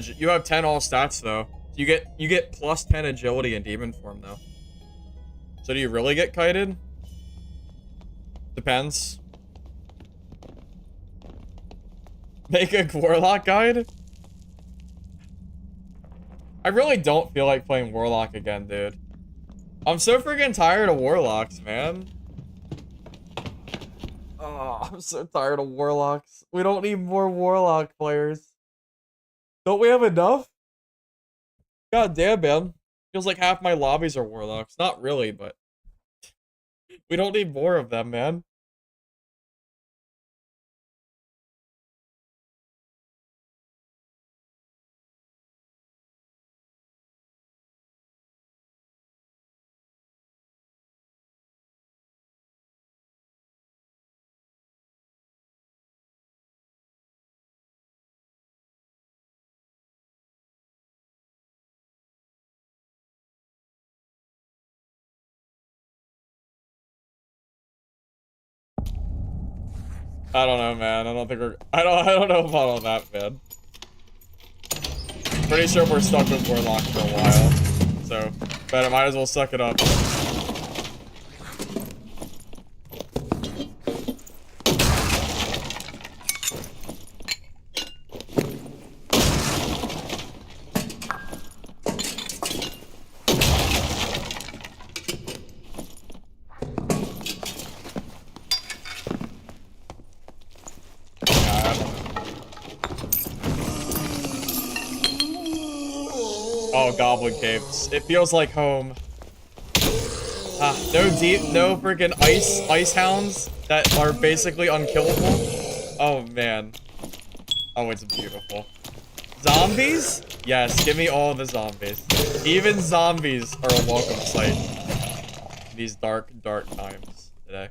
stats though. You get plus 10 agility in Demon form though. So do you really get kited? Depends. Make a Warlock guide? I really don't feel like playing Warlock again, dude. I'm so freaking tired of Warlocks, man. Oh, I'm so tired of Warlocks. We don't need more Warlock players. Don't we have enough? God damn, man. Feels like half my lobbies are Warlocks. Not really, but... we don't need more of them, man. I don't know, man. I don't think we're... I don't know about all that, man. Pretty sure we're stuck with Warlock for a while. So, but I might as well suck it up. Oh, Goblin Caves. It feels like home. No freaking ice hounds that are basically unkillable. Oh, man. Oh, it's beautiful. Zombies? Yes, give me all the zombies. Even zombies are a welcome sight. These dark, dark times today.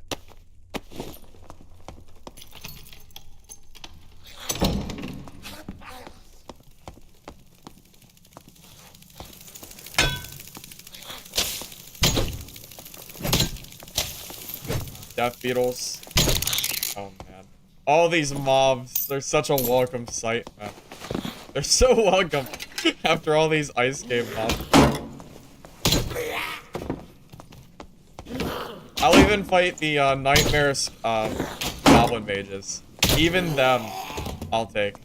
Death beetles. Oh man. All these mobs, they're such a welcome sight, man. They're so welcome after all these ice cave mobs. I'll even fight the nightmares goblin mages. Even them I'll take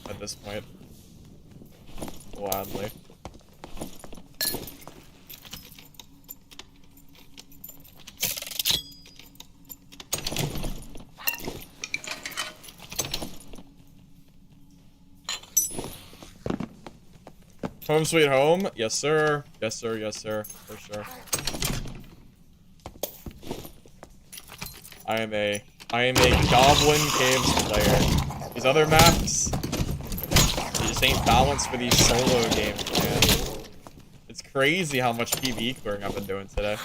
at this point. Gladly. Home sweet home? Yes, sir. Yes, sir. Yes, sir. For sure. I am a Goblin Caves player. These other maps, they just ain't balanced for these solo games, man. It's crazy how much PvE clearing I've been doing today.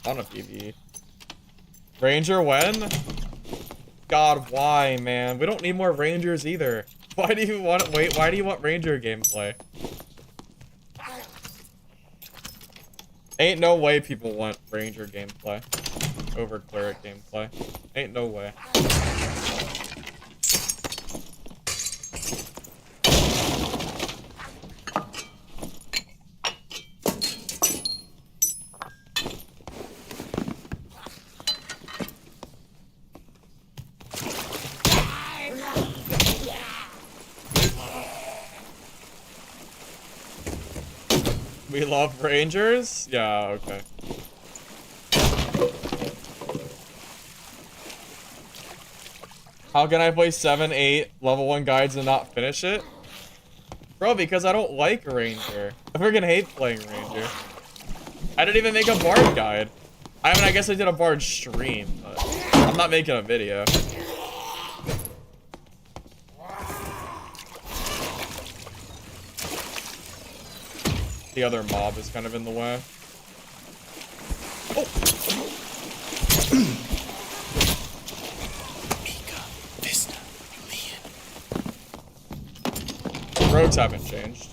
On a PvE. Ranger when? God, why, man? We don't need more Rangers either. Why do you want why do you want Ranger gameplay? Ain't no way people want Ranger gameplay over Cleric gameplay. Ain't no way. We love Rangers? Yeah, okay. How can I play 7, 8 level 1 guides and not finish it? Bro, because I don't like Ranger. I freaking hate playing Ranger. I didn't even make a Bard guide. I mean, I guess I did a Bard stream, but I'm not making a video. The other mob is kind of in the way. Oh! Rogues haven't changed.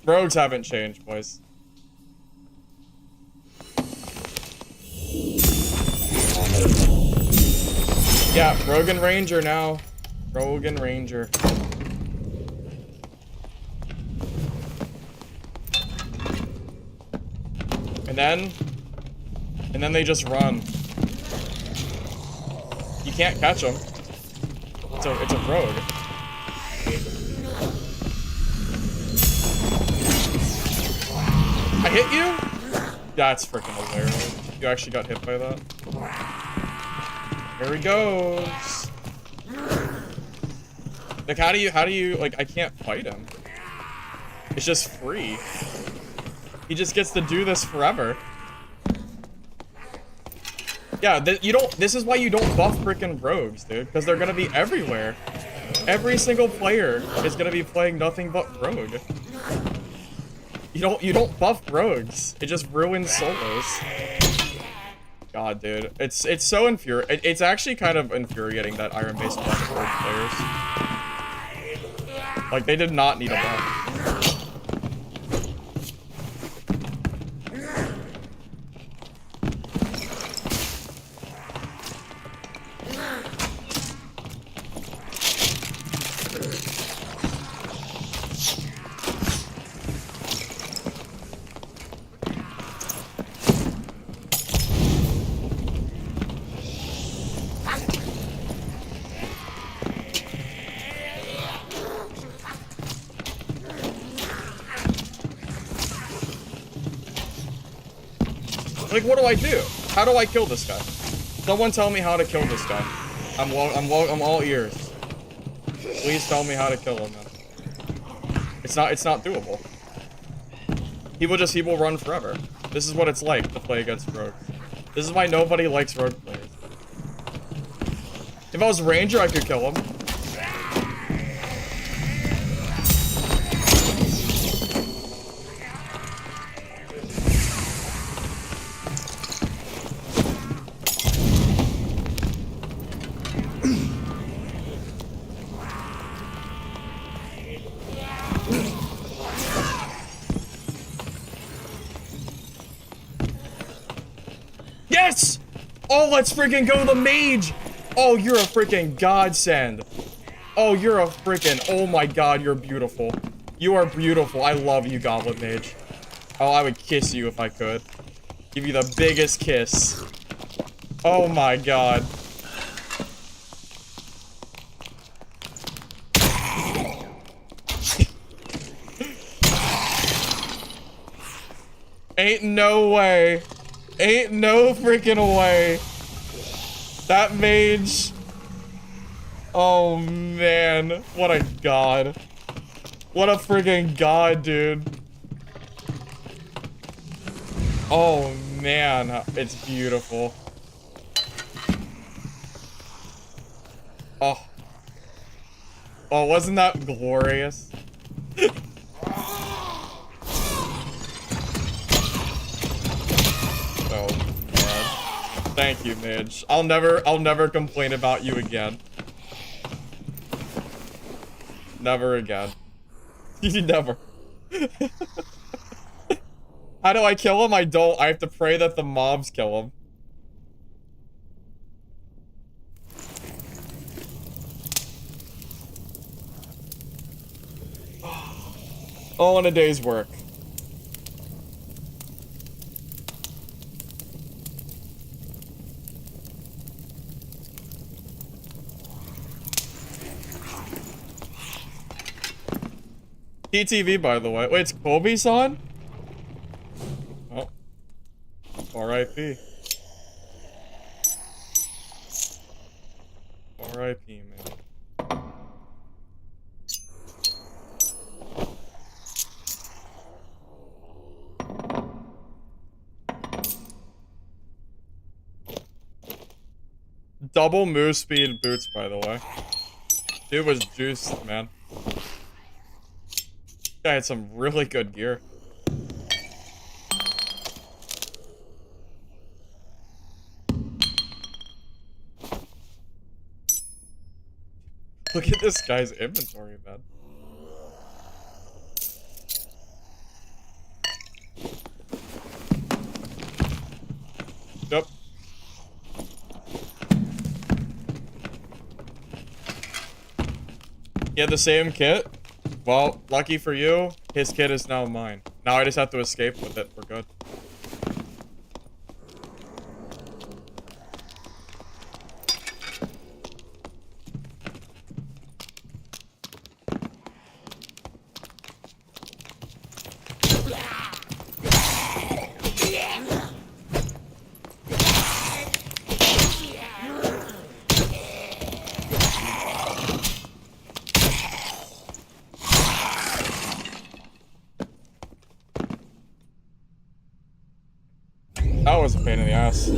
Rogues haven't changed, boys. Yeah, Rogue and Ranger now. Rogue and Ranger. And then they just run. You can't catch them. It's a rogue. I hit you? That's freaking hilarious. You actually got hit by that. There he goes. Like, how do you, like, I can't fight him. It's just free. He just gets to do this forever. Yeah, this is why you don't buff frickin' rogues, dude, because they're gonna be everywhere. Every single player is gonna be playing nothing but rogue. You don't buff rogues. It just ruins solos. God, dude, it's so it's actually kind of infuriating that Iron-based buff rogue players. Like, they did not need a buff. Like, what do I do? How do I kill this guy? Someone tell me how to kill this guy. I'm all ears. Please tell me how to kill him, man. It's not doable. He will run forever. This is what it's like to play against rogues. This is why nobody likes rogue players. If I was Ranger, I could kill him. Yes! Oh, let's freaking go the mage! Oh, you're a freaking godsend. Oh, you're a freaking... Oh my god, you're beautiful. You are beautiful. I love you, Goblin Mage. Oh, I would kiss you if I could. Give you the biggest kiss. Oh my god. Ain't no way. Ain't no freaking way. That mage. Oh man. What a god. What a freaking god, dude. Oh man. It's beautiful. Oh. Oh, wasn't that glorious? Oh, man. Thank you, Midge. I'll never complain about you again. Never again. Never. How do I kill him? I don't. I have to pray that the mobs kill him. All in a day's work. TTV, by the way. Wait, it's Kobe-san? Oh. R.I.P. R.I.P., man. Double move speed boots, by the way. Dude was juiced, man. Guy had some really good gear. Look at this guy's inventory, man. Yep. He had the same kit. Well, lucky for you, his kit is now mine. Now I just have to escape with it. We're good. That was a pain in the ass.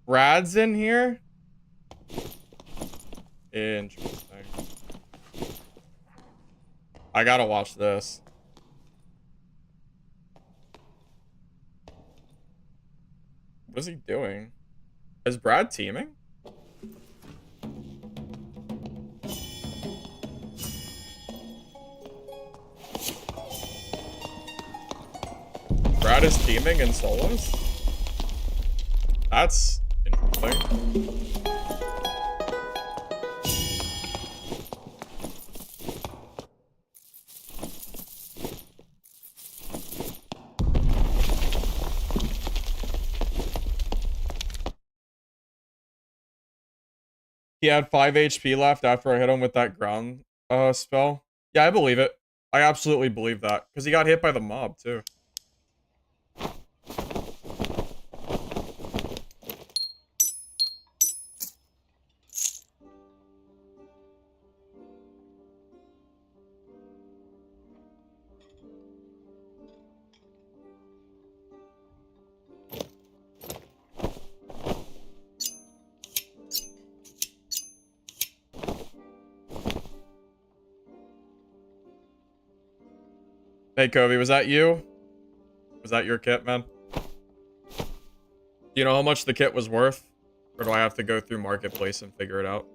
Brad's in here? Interesting. I gotta watch this. What is he doing? Is Brad teaming? Brad is teaming in solos? That's interesting. He had 5 HP left after I hit him with that ground spell. Yeah, I believe it. I absolutely believe that. Because he got hit by the mob, too. Hey, Kobe, was that you? Was that your kit, man? Do you know how much the kit was worth? Or do I have to go through Marketplace and figure it out?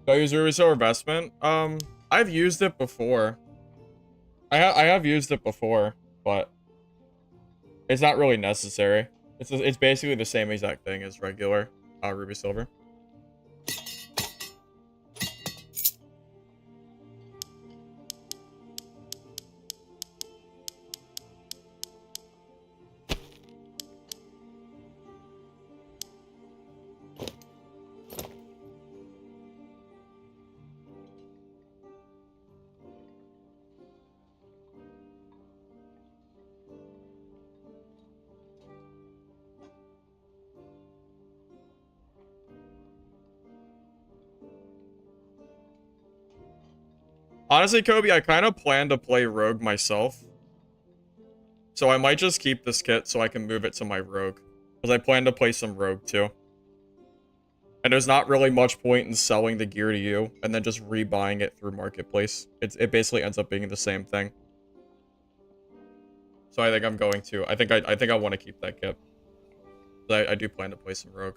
Do I use Ruby Silver Investment? I've used it before. I have used it before, but it's not really necessary. It's basically the same exact thing as regular Ruby Silver. Honestly, Kobe, I kind of plan to play Rogue myself. So I might just keep this kit so I can move it to my Rogue. Because I plan to play some Rogue too. And there's not really much point in selling the gear to you and then just rebuying it through Marketplace. It basically ends up being the same thing. So I think I'm going to. I think I want to keep that kit. I do plan to play some Rogue.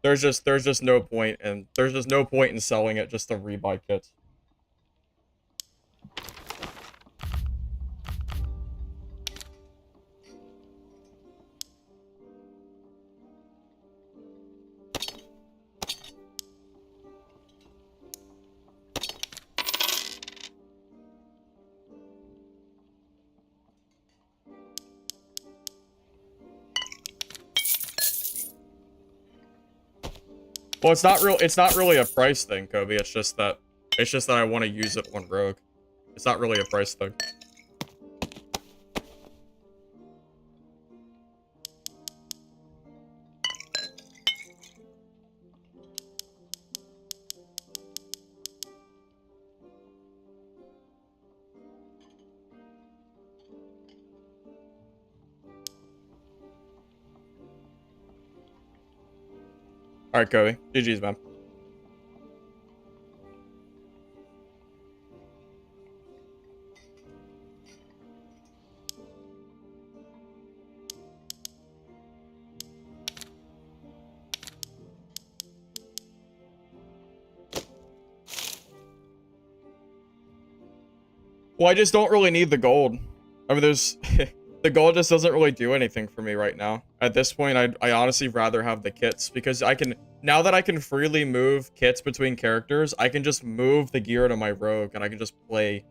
there's just no point, and there's just no point in selling it just to rebuy kits. Well, it's not really a price thing, Kobe. It's just that I want to use it on Rogue. It's not really a price thing. All right, Kobe. GG's, man. Well, I just don't really need the gold. I mean, there's the gold just doesn't really do anything for me right now. At this point, I honestly rather have the kits because now that I can freely move kits between characters, I can just move the gear to my rogue and I can just play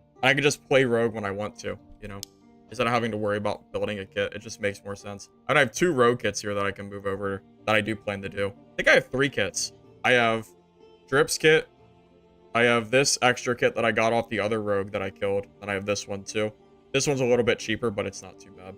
rogue when I want to, you know, instead of having to worry about building a kit. It just makes more sense. And I have 2 rogue kits here that I can move over that I do plan to do. I think I have 3 kits. I have Drip's kit. I have this extra kit that I got off the other rogue that I killed, and I have this one too. This one's a little bit cheaper, but it's not too bad.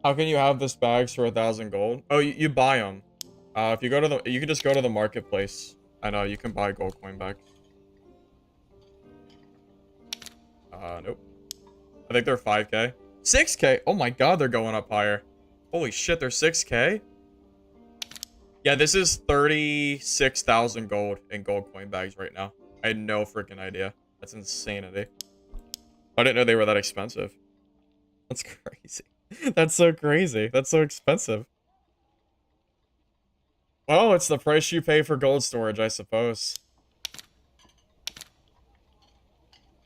How can you have this bags for 1,000 gold? Oh, you buy them. If you go to you can just go to the marketplace. I know you can buy gold coin bags. Nope. I think they're 5k. 6k? Oh my god, they're going up higher. Holy shit, they're 6k? Yeah, this is 36,000 gold in gold coin bags right now. I had no freaking idea. That's insanity. I didn't know they were that expensive. That's crazy. That's so crazy. That's so expensive. Well, it's the price you pay for gold storage, I suppose.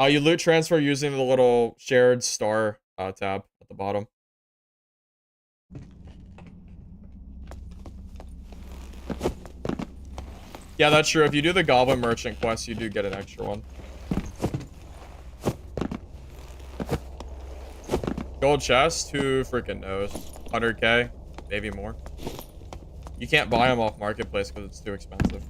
You loot transfer using the little shared star tab at the bottom. Yeah, that's true. If you do the Goblin Merchant quest, you do get an extra one. Gold chest? Who freaking knows? 100k? Maybe more. You can't buy them off Marketplace because it's too expensive.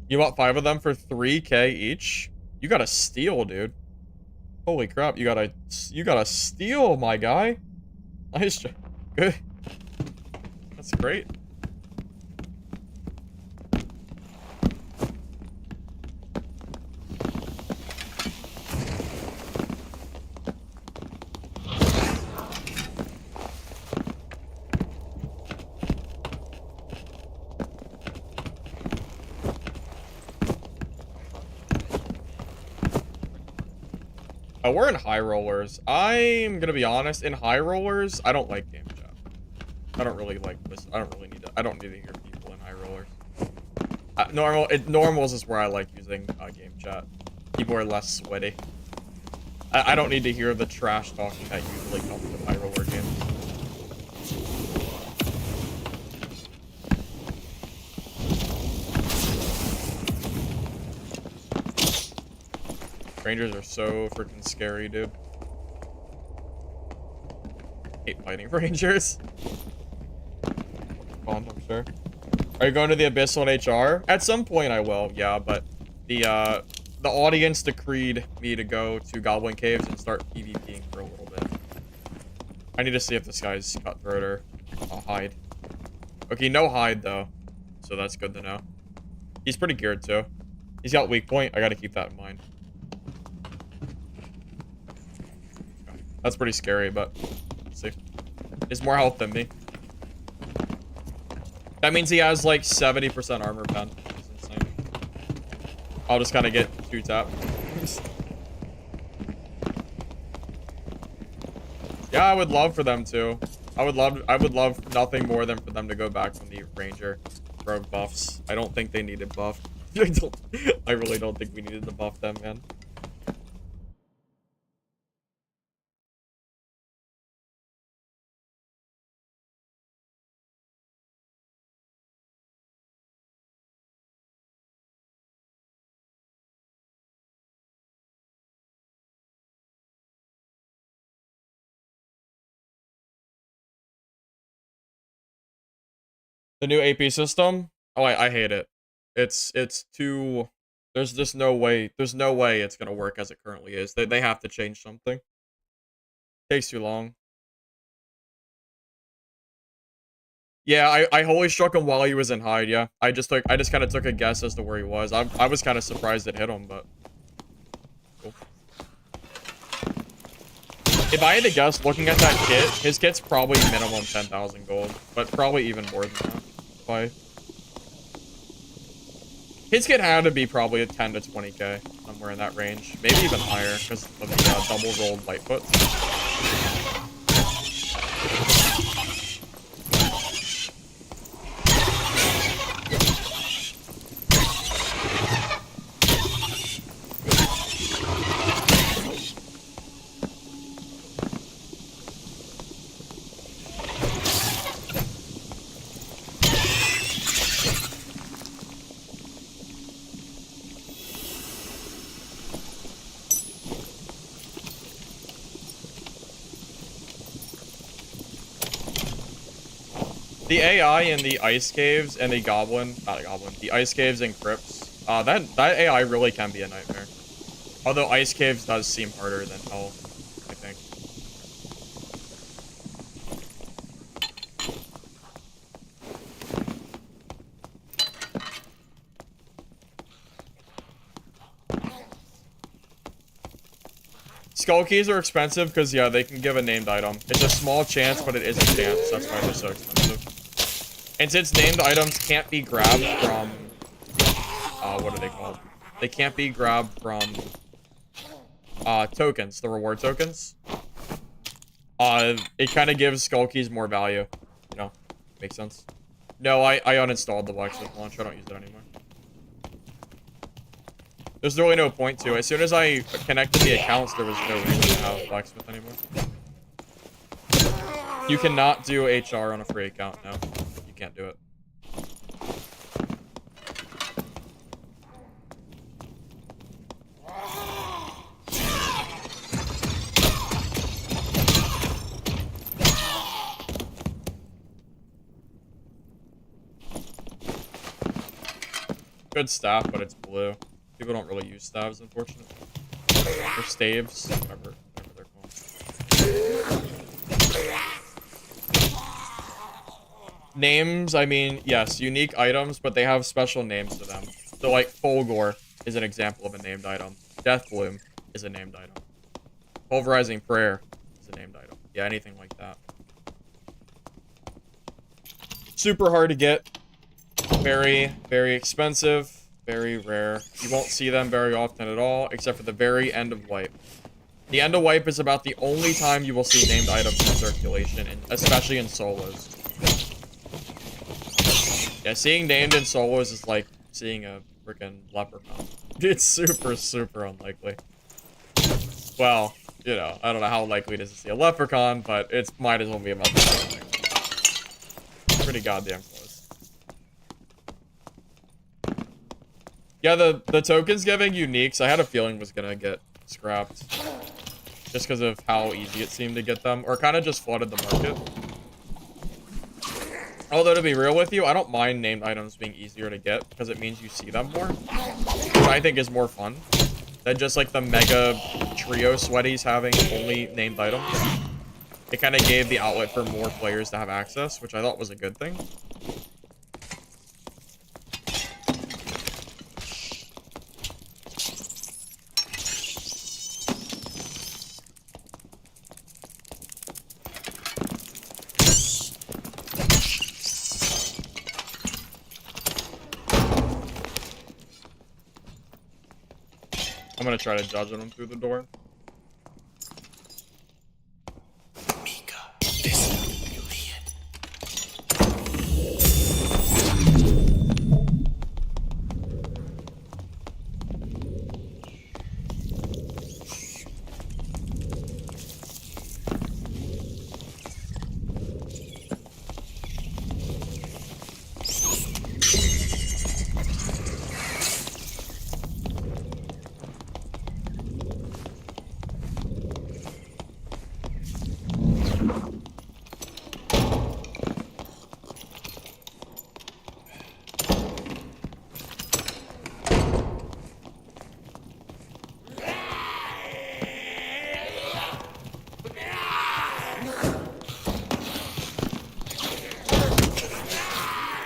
You bought 5 of them for 3k each? You got a steal, dude. Holy crap, you got a steal, my guy. Nice job. Good. That's great. We're in Highrollers. I'm gonna be honest. In Highrollers, I don't like game chat. I don't really like this. I don't need to hear people in Highrollers. Normals is where I like using game chat. People are less sweaty. I don't need to hear the trash talking that usually comes with Highroller games. Rangers are so freaking scary, dude. Hate fighting Rangers. Fun, I'm sure. Are you going to the Abyss on HR? At some point I will, yeah, but the audience decreed me to go to Goblin Caves and start PvPing for a little bit. I need to see if this guy's cutthroat or hide. Okay, no hide though, so that's good to know. He's pretty geared too. He's got weak point. I gotta keep that in mind. That's pretty scary, but let's see. He's more health than me. That means he has like 70% armor pen. That's insane. I'll just kind of get 2-tap. Yeah, I would love for them to. I would love nothing more than for them to go back from the Ranger rogue buffs. I don't think they needed buff. I really don't think we needed to buff them, man. The new AP system? Oh, I hate it. It's too... There's just no way. There's no way it's gonna work as it currently is. They have to change something. Takes too long. Yeah, I holy struck him while he was in hide, yeah. I just kind of took a guess as to where he was. I was kind of surprised it hit him, but cool. If I had to guess, looking at that kit, his kit's probably minimum 10,000 gold, but probably even more than that. Why? His kit had to be probably a 10 to 20k, somewhere in that range. Maybe even higher, because of the double rolled lightfoot. The AI in the ice caves and the the ice caves and crypts, that AI really can be a nightmare. Although ice caves does seem harder than hell, I think. Skull keys are expensive because, yeah, they can give a named item. It's a small chance, but it is a chance. That's why they're so expensive. And since named items can't be grabbed from... what are they called? They can't be grabbed from... tokens. The reward tokens. It kind of gives skull keys more value. You know? Makes sense. No, I uninstalled the blacksmith launcher. I don't use it anymore. There's really no point to. As soon as I connected the accounts, there was no reason to have blacksmith anymore. You cannot do HR on a free account now. You can't do it. Good staff, but it's blue. People don't really use staves, unfortunately. Or staves, whatever they're called. Names, I mean, yes, unique items, but they have special names to them. So, like, Fulgor is an example of a named item. Deathbloom is a named item. Pulverizing Prayer is a named item. Yeah, anything like that. Super hard to get. Very, very expensive. Very rare. You won't see them very often at all, except for the very end of wipe. The end of wipe is about the only time you will see named items in circulation, and especially in solos. Yeah, seeing named in solos is like seeing a freaking leprechaun. It's super, super unlikely. Well, you know, I don't know how likely it is to see a leprechaun, but it might as well be about the same thing. Pretty goddamn close. Yeah, the tokens giving uniques, I had a feeling was gonna get scrapped. Just because of how easy it seemed to get them, or kind of just flooded the market. Although, to be real with you, I don't mind named items being easier to get, because it means you see them more. Which I think is more fun than just like the mega trio sweaties having only named items. It kind of gave the outlet for more players to have access, which I thought was a good thing. I'm gonna try to judge him through the door.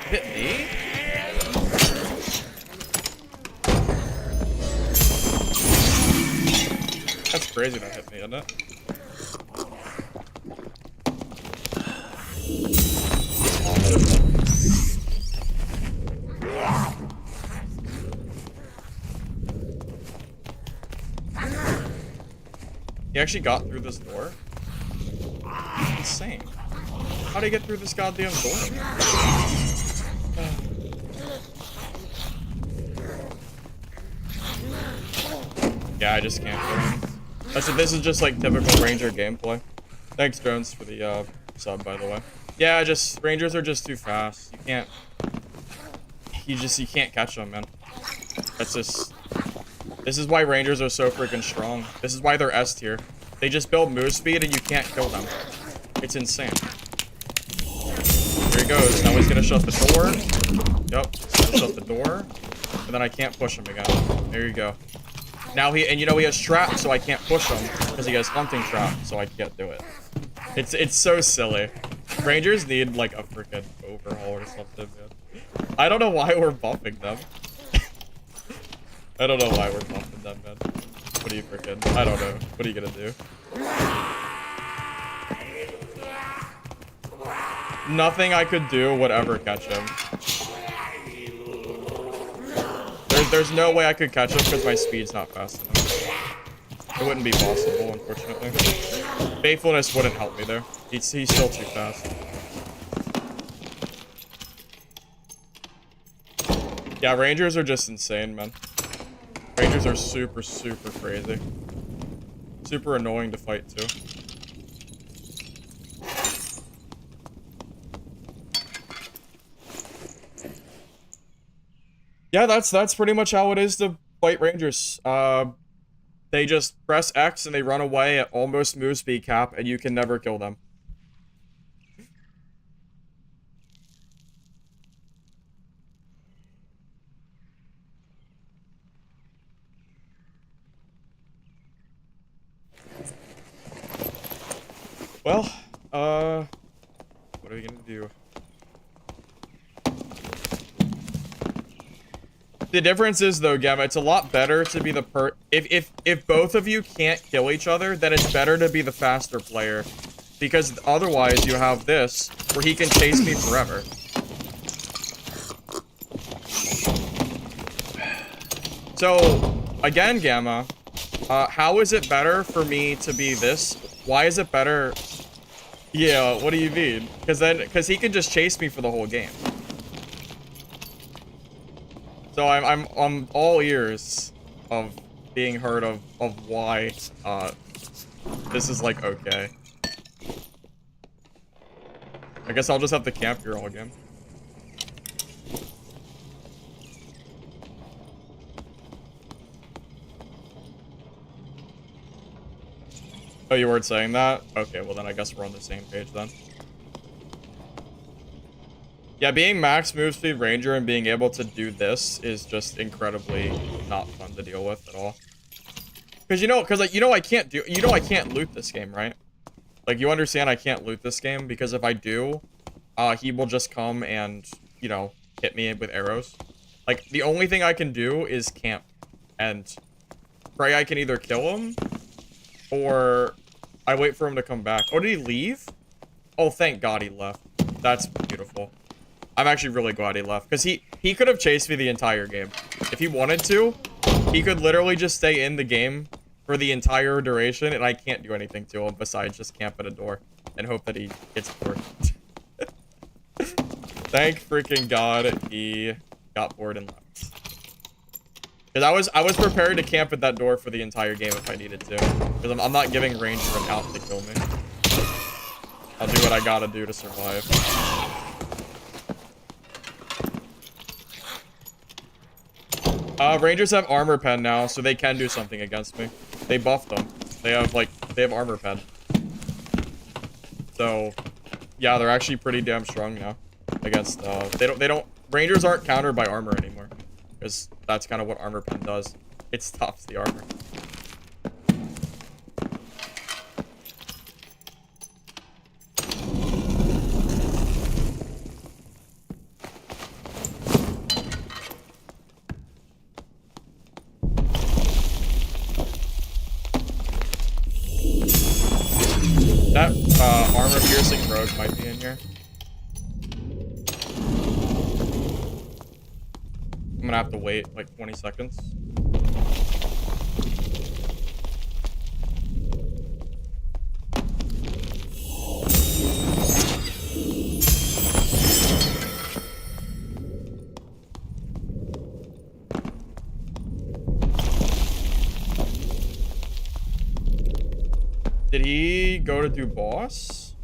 Hit me? That's crazy that hit me, isn't it? He actually got through this door? Insane. How'd he get through this goddamn door? Yeah, I just can't win. This is just like typical Ranger gameplay. Thanks, Jones, for the sub, by the way. Yeah, Rangers are just too fast. You can't catch them, man. This is why Rangers are so freaking strong. This is why they're S tier. They just build move speed and you can't kill them. It's insane. Here he goes. Now he's gonna shut the door. Yep, he's gonna shut the door. And then I can't push him again. There you go. Now he has trap, so I can't push him because he has hunting trap, so I can't do it. It's so silly. Rangers need like a freaking overhaul or something, man. I don't know why we're bumping them. I don't know why we're bumping them, man. What are you freaking? I don't know. What are you gonna do? Nothing I could do would ever catch him. There's no way I could catch him because my speed's not fast enough. It wouldn't be possible, unfortunately. Faithfulness wouldn't help me there. He's still too fast. Yeah, Rangers are just insane, man. Rangers are super, super crazy. Super annoying to fight, too. Yeah, that's pretty much how it is to fight Rangers. They just press X and they run away at almost move speed cap, and you can never kill them. Well, what are we gonna do? The difference is, though, Gamma, it's a lot better to be the if both of you can't kill each other, then it's better to be the faster player. Because otherwise you have this, where he can chase me forever. So, again, Gamma, how is it better for me to be this? Why is it better? Yeah, what do you mean? Because he can just chase me for the whole game. So I'm all ears of being heard of why this is like okay. I guess I'll just have to camp here all game. Oh, you weren't saying that? Okay, well then I guess we're on the same page then. Yeah, being max move speed ranger and being able to do this is just incredibly not fun to deal with at all. Cause I can't loot this game, right? Like, you understand I can't loot this game because if I do, he will just come and, hit me with arrows. Like, the only thing I can do is camp and pray I can either kill him or I wait for him to come back. Oh, did he leave? Oh, thank God he left. That's beautiful. I'm actually really glad he left because he could have chased me the entire game. If he wanted to, He could literally just stay in the game for the entire duration, and I can't do anything to him besides just camp at a door and hope that he gets bored. Thank freaking God he got bored and left. Because I was prepared to camp at that door for the entire game if I needed to. Because I'm not giving Ranger an out to kill me. I'll do what I gotta do to survive. Rangers have armor pen now, so they can do something against me. They buffed them. They have armor pen. So, yeah, they're actually pretty damn strong now. Against, Rangers aren't countered by armor anymore. Because that's kind of what armor pen does. It stops the armor. That armor piercing rogue might be in here. I'm gonna have to wait like 20 seconds. Did he go to do boss?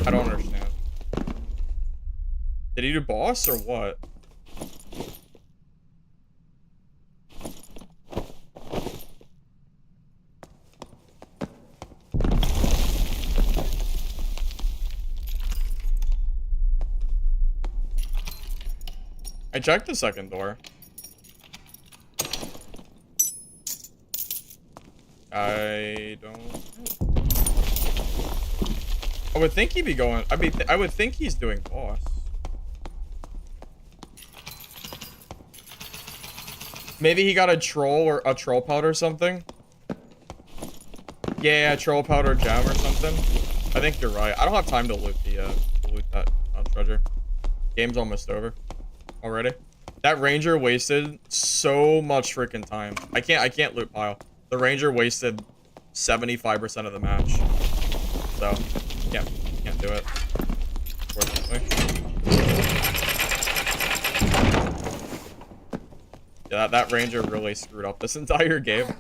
I don't understand. Did he do boss or what? I checked the second door. I don't know. I would think he'd be going. I would think he's doing boss. Maybe he got a troll or a troll powder or something. Yeah, troll powder gem or something. I think you're right. I don't have time to loot that treasure. Game's almost over already. That ranger wasted so much freaking time. I can't loot pile. The ranger wasted 75% of the match. So, can't do it. Unfortunately. Yeah, that ranger really screwed up this entire game.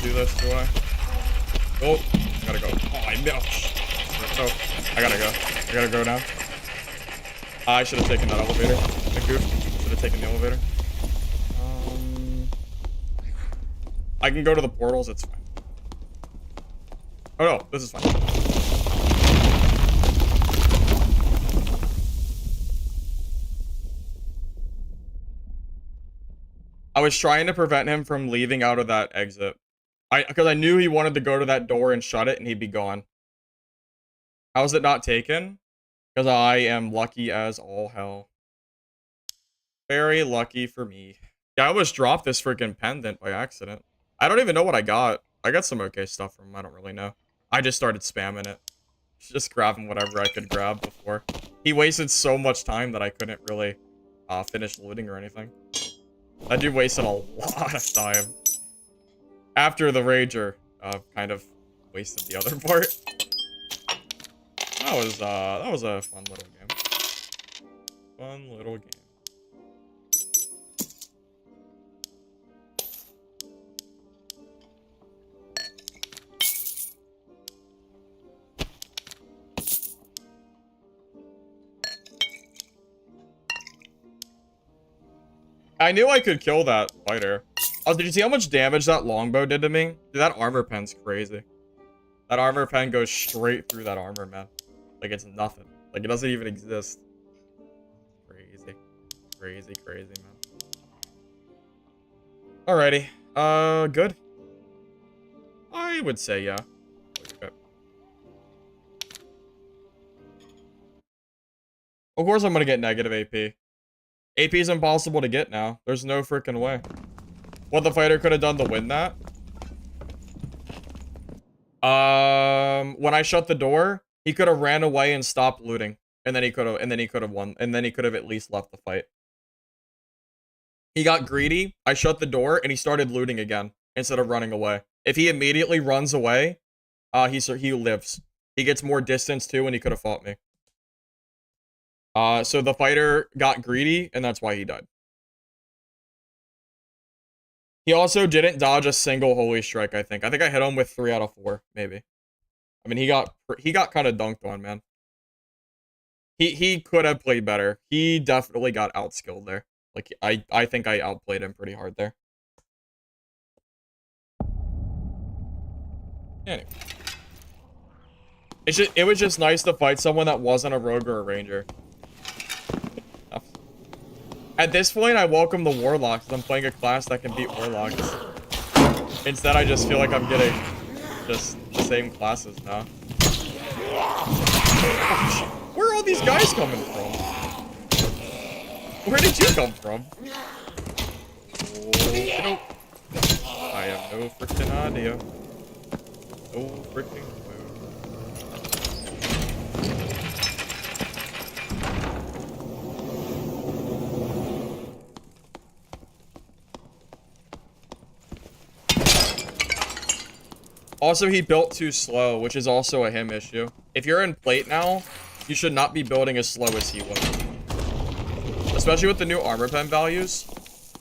do this, do I? Oh, I gotta go. Oh, I missed. Oh, I gotta go. I gotta go now. I should have taken that elevator. I goofed. Should have taken the elevator. I can go to the portals. It's fine. Oh no, this is fine. I was trying to prevent him from leaving out of that exit. Because I knew he wanted to go to that door and shut it and he'd be gone. How is it not taken? Because I am lucky as all hell. Very lucky for me. Yeah, I almost dropped this freaking pendant by accident. I don't even know what I got. I got some okay stuff from him. I don't really know. I just started spamming it. Just grabbing whatever I could grab before. He wasted so much time that I couldn't really finish looting or anything. That dude wasted a lot of time. After the Rager kind of wasted the other part. That was a fun little game. Fun little game. I knew I could kill that fighter. Oh, did you see how much damage that longbow did to me? Dude, that armor pen's crazy. That armor pen goes straight through that armor, man. Like, it's nothing. Like, it doesn't even exist. Crazy. Crazy, crazy, man. Alrighty. Good? I would say, yeah. Okay. Of course I'm gonna get negative AP. AP is impossible to get now. There's no freaking way. What the fighter could have done to win that? When I shut the door, he could have ran away and stopped looting. And then he could have won. And then he could have at least left the fight. He got greedy. I shut the door and he started looting again instead of running away. If he immediately runs away, he lives. He gets more distance too and he could have fought me. So the fighter got greedy, and that's why he died. He also didn't dodge a single Holy Strike, I think. I think I hit him with 3 out of 4, maybe. I mean, he got kind of dunked on, man. He could have played better. He definitely got outskilled there. Like, I think I outplayed him pretty hard there. Anyway. It was just nice to fight someone that wasn't a rogue or a ranger. At this point, I welcome the Warlocks. I'm playing a class that can beat Warlocks. Instead, I just feel like I'm getting just the same classes now. Where are all these guys coming from? Where did you come from? Oh, I have no freaking idea. No freaking clue. Also, he built too slow, which is also a him issue. If you're in plate now, you should not be building as slow as he was. Especially with the new armor pen values.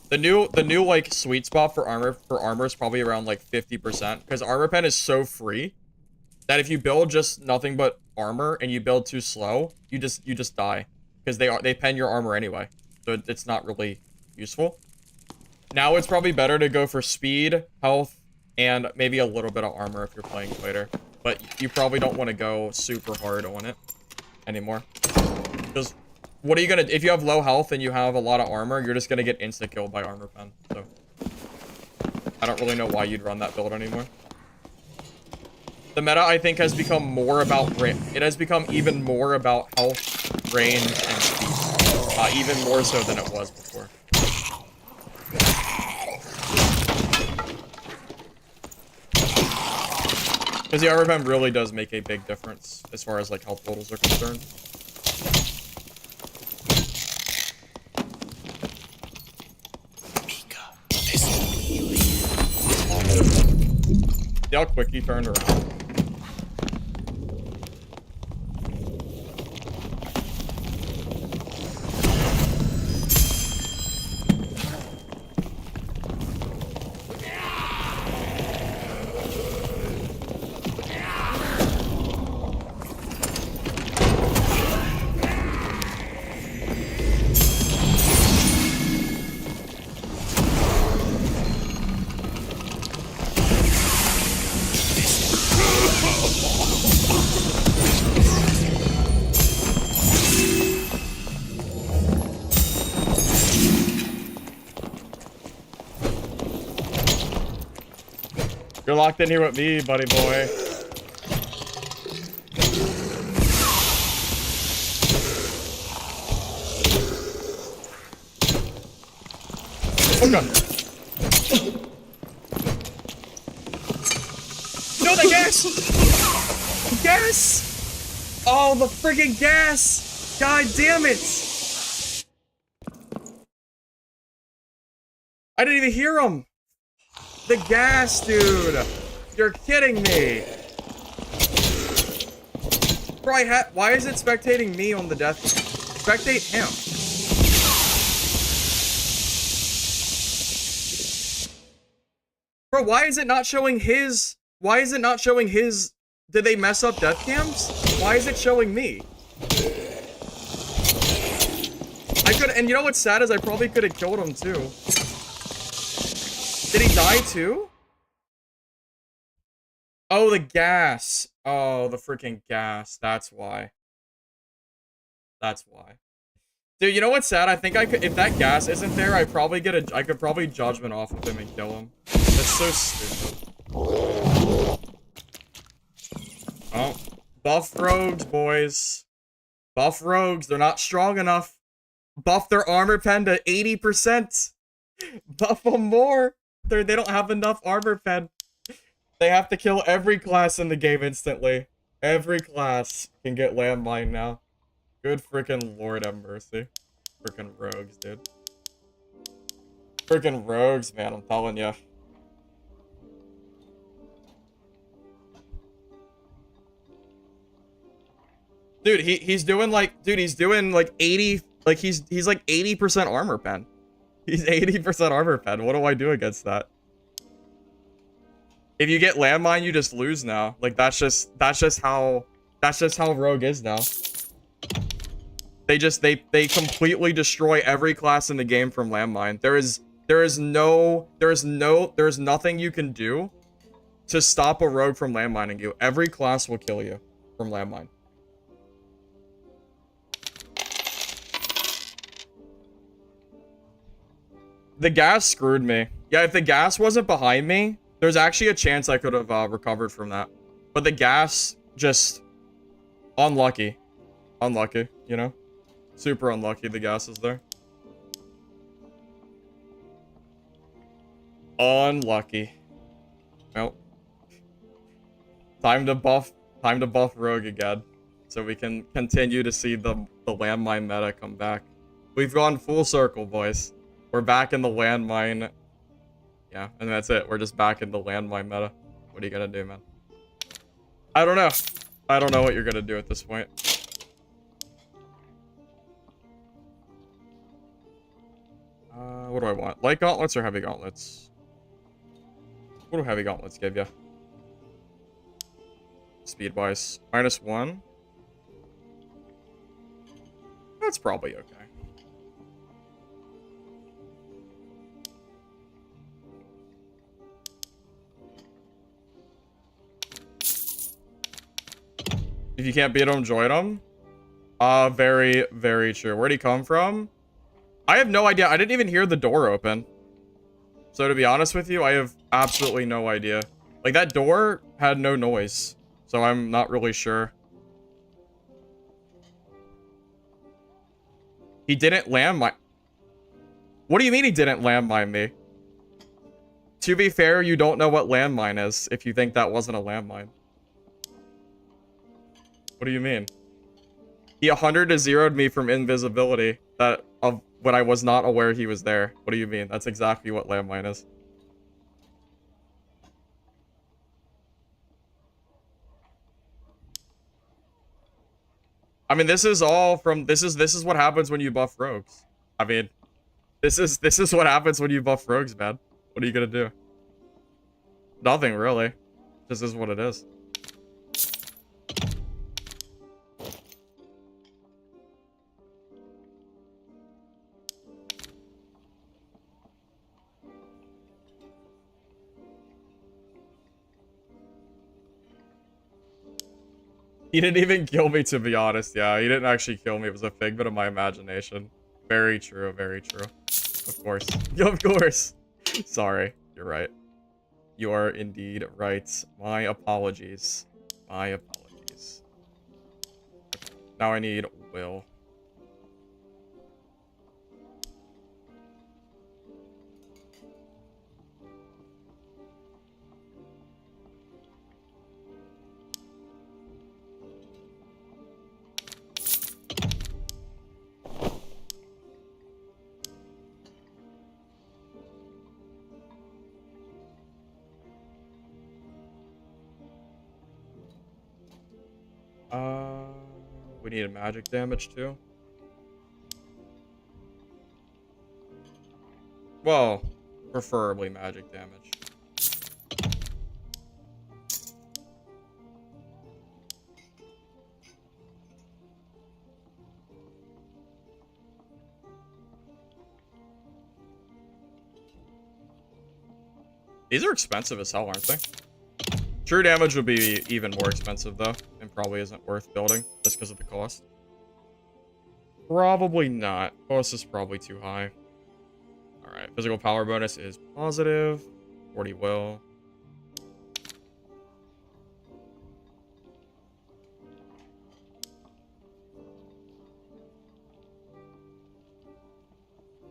The new like sweet spot for armor is probably around like 50%, because armor pen is so free that if you build just nothing but armor and you build too slow, you just die, because they pen your armor anyway. So it's not really useful. Now it's probably better to go for speed, health, and maybe a little bit of armor if you're playing fighter. But you probably don't want to go super hard on it anymore. Because what are you gonna... If you have low health and you have a lot of armor, you're just gonna get insta-killed by armor pen. So I don't really know why you'd run that build anymore. The meta, I think, has become more about... It has become even more about health, range, and speed. Even more so than it was before. Because the armor pen really does make a big difference as far as like health totals are concerned. See how quick he turned around? You're locked in here with me, buddy boy. Oh god. No, the gas! Gas! Oh, the friggin' gas! God damn it! I didn't even hear him! The gas, dude! You're kidding me! Bro, why is it spectating me on the death? Spectate him. Bro, why is it not showing his... Why is it not showing his... Did they mess up death cams? Why is it showing me? I could... And you know what's sad is I probably could have killed him too. Did he die too? Oh, the gas. Oh, the freaking gas. That's why. That's why. Dude, you know what's sad? I think I could... If that gas isn't there, I could probably judgment off of him and kill him. That's so stupid. Oh, buff rogues, boys. Buff rogues, they're not strong enough. Buff their armor pen to 80%. Buff them more. They don't have enough armor pen. They have to kill every class in the game instantly. Every class can get landmine now. Good freaking Lord have mercy. Freaking rogues, dude. Freaking rogues, man, I'm telling ya. Dude, he's doing like 80, like he's like 80% armor pen. He's 80% armor pen. What do I do against that? If you get landmine, you just lose now. Like that's just how rogue is now. They completely destroy every class in the game from landmine. There's nothing you can do to stop a rogue from landmining you. Every class will kill you from landmine. The gas screwed me. Yeah, if the gas wasn't behind me, there's actually a chance I could have recovered from that. But the gas, just unlucky. Unlucky, you know? Super unlucky the gas is there. Unlucky. Well. Time to buff rogue again. So we can continue to see the landmine meta come back. We've gone full circle, boys. We're back in the landmine. Yeah, and that's it. We're just back in the landmine meta. What are you gonna do, man? I don't know. I don't know what you're gonna do at this point. What do I want? Light gauntlets or heavy gauntlets? What do heavy gauntlets give you? Speed-wise. -1. That's probably okay. If you can't beat him, join him. Very, very true. Where'd he come from? I have no idea. I didn't even hear the door open. So to be honest with you, I have absolutely no idea. Like, that door had no noise. So I'm not really sure. He didn't landmine. What do you mean he didn't landmine me? To be fair, you don't know what landmine is if you think that wasn't a landmine. What do you mean? He 100-0'd me from invisibility when I was not aware he was there. What do you mean? That's exactly what landmine is. I mean, this is all from this is what happens when you buff rogues. I mean, this is what happens when you buff rogues, man. What are you gonna do? Nothing really. This is what it is. He didn't even kill me, to be honest. Yeah, he didn't actually kill me. It was a figment of my imagination. Very true, very true. Of course. Of course. Sorry, you're right. You are indeed right. My apologies. My apologies. Now I need Will. We need a magic damage too. Well, preferably magic damage. These are expensive as hell, aren't they? True damage would be even more expensive though, and probably isn't worth building just because of the cost. Probably not. Cost is probably too high. Alright, physical power bonus is positive. 40 will.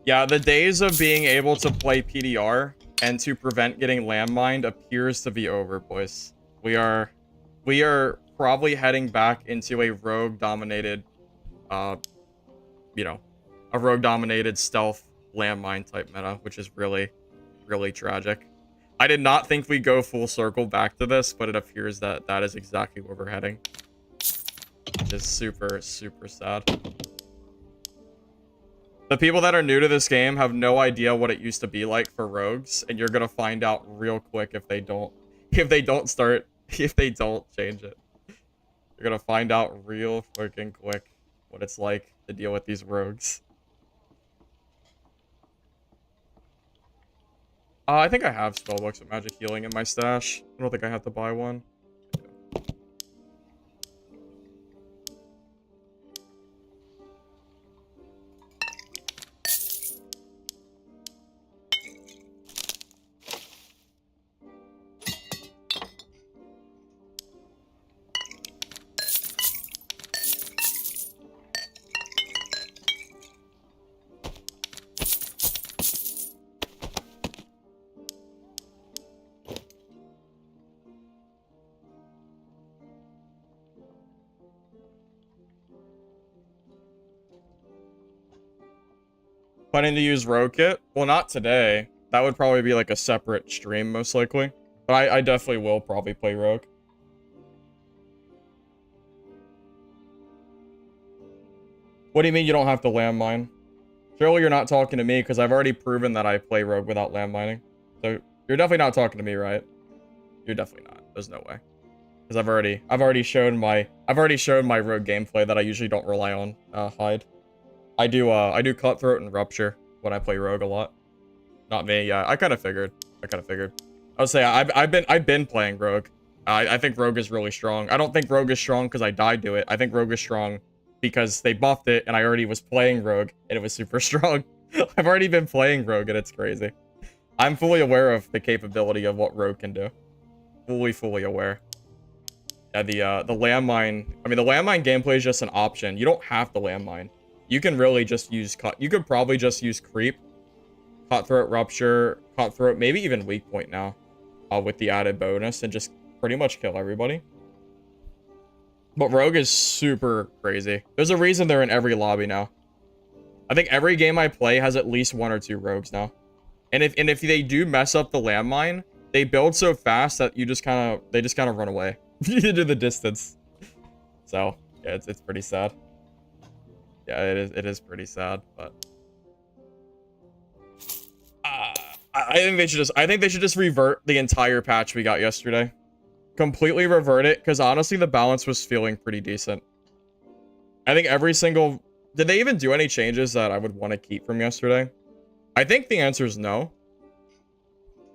Yeah, the days of being able to play PDR and to prevent getting landmined appears to be over, boys. We are probably heading back into a rogue-dominated, you know, a rogue-dominated stealth landmine type meta, which is really, really tragic. I did not think we'd go full circle back to this, but it appears that that is exactly where we're heading. Which is super, super sad. The people that are new to this game have no idea what it used to be like for rogues, and you're gonna find out real quick if they don't change it. You're gonna find out real freaking quick what it's like to deal with these rogues. I think I have spellbooks with magic healing in my stash. I don't think I have to buy one. Planning to use Rogue Kit? Well, not today. That would probably be like a separate stream, most likely. But I definitely will probably play Rogue. What do you mean you don't have to landmine? Surely you're not talking to me, because I've already proven that I play Rogue without landmining. So, you're definitely not talking to me, right? You're definitely not. There's no way. Because I've already shown my Rogue gameplay that I usually don't rely on hide. I do Cutthroat and Rupture when I play Rogue a lot. Not me, yeah. I kind of figured. I would say I've been playing Rogue. I think Rogue is really strong. I don't think Rogue is strong because I died to it. I think Rogue is strong because they buffed it and I already was playing Rogue and it was super strong. I've already been playing Rogue and it's crazy. I'm fully aware of the capability of what Rogue can do. Fully aware. Yeah, the landmine. I mean, the landmine gameplay is just an option. You don't have to landmine. You can really just use you could probably just use creep, cutthroat, rupture, cutthroat, maybe even weak point now, with the added bonus and just pretty much kill everybody. But Rogue is super crazy. There's a reason they're in every lobby now. I think every game I play has at least 1 or 2 rogues now. And if they do mess up the landmine, they build so fast that they just kind of run away into the distance. So yeah, it's pretty sad. Yeah, it is pretty sad, but I think they should just revert the entire patch we got yesterday. Completely revert it, because honestly the balance was feeling pretty decent. I think every single... Did they even do any changes that I would want to keep from yesterday? I think the answer is no.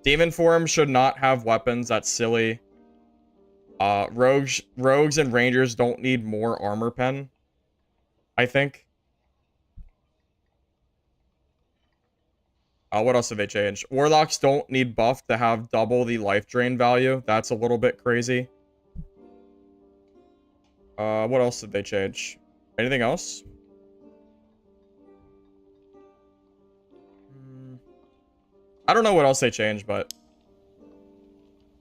Demon Form should not have weapons. That's silly. Rogues and Rangers don't need more armor pen, I think. What else did they change? Warlocks don't need buff to have double the life drain value. That's a little bit crazy. What else did they change? Anything else? I don't know what else they changed, but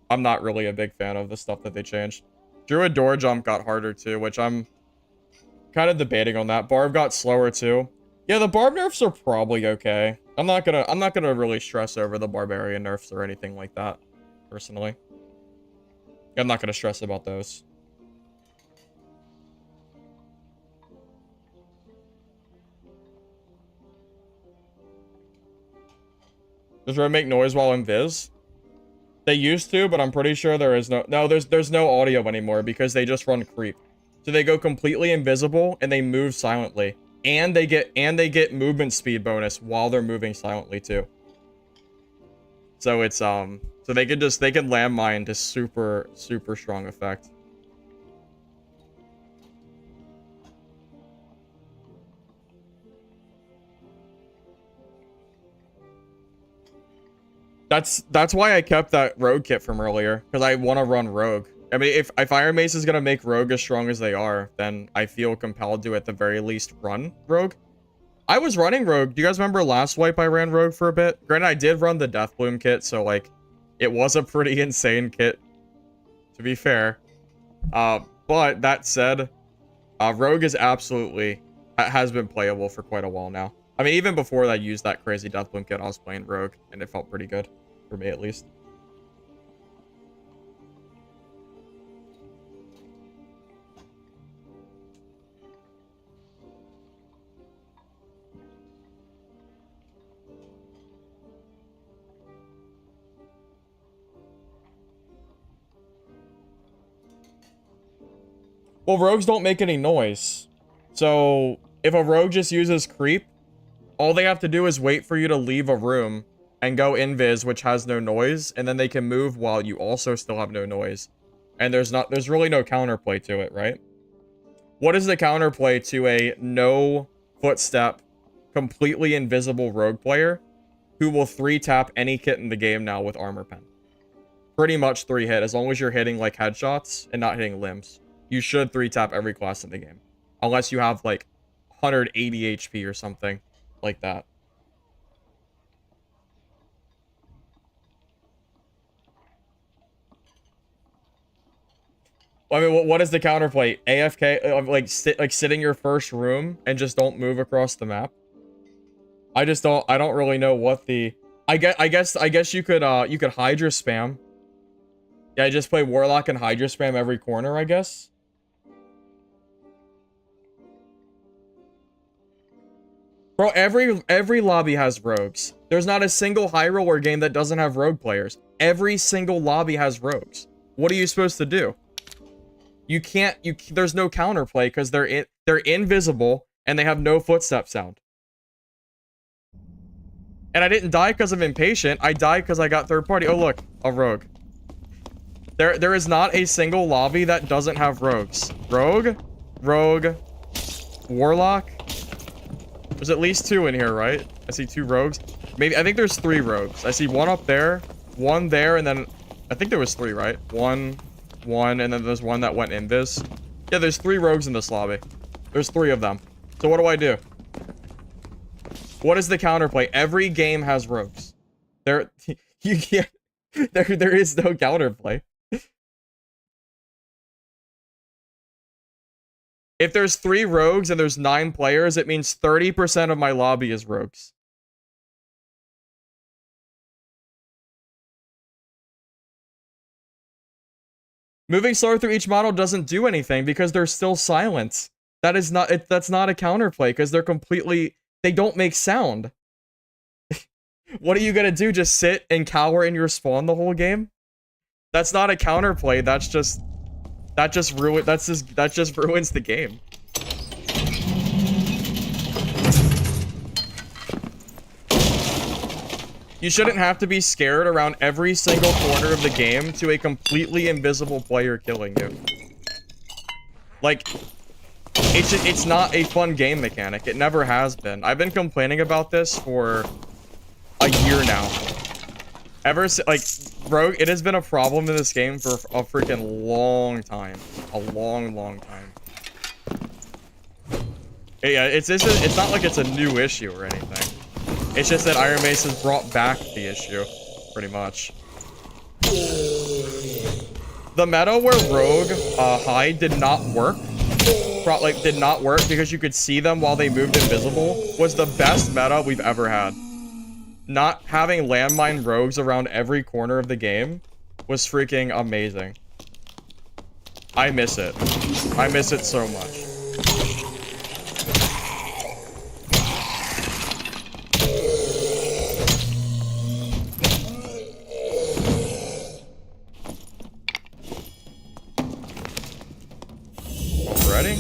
I'm not really a big fan of the stuff that they changed. Druid door jump got harder too, which I'm kind of debating on that. Barb got slower too. Yeah, the barb nerfs are probably okay. I'm not gonna really stress over the barbarian nerfs or anything like that, personally. I'm not gonna stress about those. Does Red make noise while invis? They used to, but I'm pretty sure there is there's no audio anymore because they just run creep. So they go completely invisible and they move silently. And they get movement speed bonus while they're moving silently too. So it's so they can landmine to super strong effect. That's why I kept that rogue kit from earlier, because I want to run rogue. I mean, if Iron Mace is gonna make rogue as strong as they are, then I feel compelled to at the very least run rogue. I was running rogue. Do you guys remember last wipe I ran rogue for a bit? Granted, I did run the Death Bloom kit, so like it was a pretty insane kit, to be fair. But that said, rogue is absolutely has been playable for quite a while now. I mean, even before I used that crazy Death Bloom kit, I was playing rogue, and it felt pretty good. For me, at least. Well, rogues don't make any noise. So, if a rogue just uses creep, all they have to do is wait for you to leave a room and go invis, which has no noise, and then they can move while you also still have no noise. And there's really no counterplay to it, right? What is the counterplay to a no footstep, completely invisible rogue player who will 3-tap any kit in the game now with armor pen? Pretty much 3-hit, as long as you're hitting like headshots and not hitting limbs. You should 3-tap every class in the game. Unless you have like 180 HP or something like that. I mean, what is the counterplay? AFK, like sit in your first room and just don't move across the map. I don't really know what the. I guess you could Hydra spam. Yeah, just play Warlock and Hydra spam every corner, I guess. Bro, every lobby has rogues. There's not a single Highroller game that doesn't have rogue players. Every single lobby has rogues. What are you supposed to do? You can't. There's no counterplay because they're invisible and they have no footstep sound. And I didn't die because of impatient. I died because I got third party. Oh look, a rogue. There is not a single lobby that doesn't have rogues. Rogue, Warlock. There's at least 2 in here, right? I see 2 rogues. Maybe I think there's 3 rogues. I see 1 up there, 1 there, and then I think there was 3, right? 1, and then there's 1 that went invis. Yeah, there's 3 rogues in this lobby. There's 3 of them. So what do I do? What is the counterplay? Every game has rogues. You can't. There is no counterplay. If there's 3 rogues and there's 9 players, it means 30% of my lobby is rogues. Moving slower through each model doesn't do anything because they're still silent. That's not a counterplay because they don't make sound. What are you gonna do? Just sit and cower in your spawn the whole game? That's not a counterplay. That just ruins the game. You shouldn't have to be scared around every single corner of the game to a completely invisible player killing you. Like, it's not a fun game mechanic. It never has been. I've been complaining about this for a year now. Ever since, like, Rogue, it has been a problem in this game for a freaking long time. A long time. Yeah, it's not like it's a new issue or anything. It's just that Iron Mace has brought back the issue, pretty much. The meta where Rogue hide did not work, did not work because you could see them while they moved invisible, was the best meta we've ever had. Not having landmine rogues around every corner of the game was freaking amazing. I miss it. I miss it so much. Already?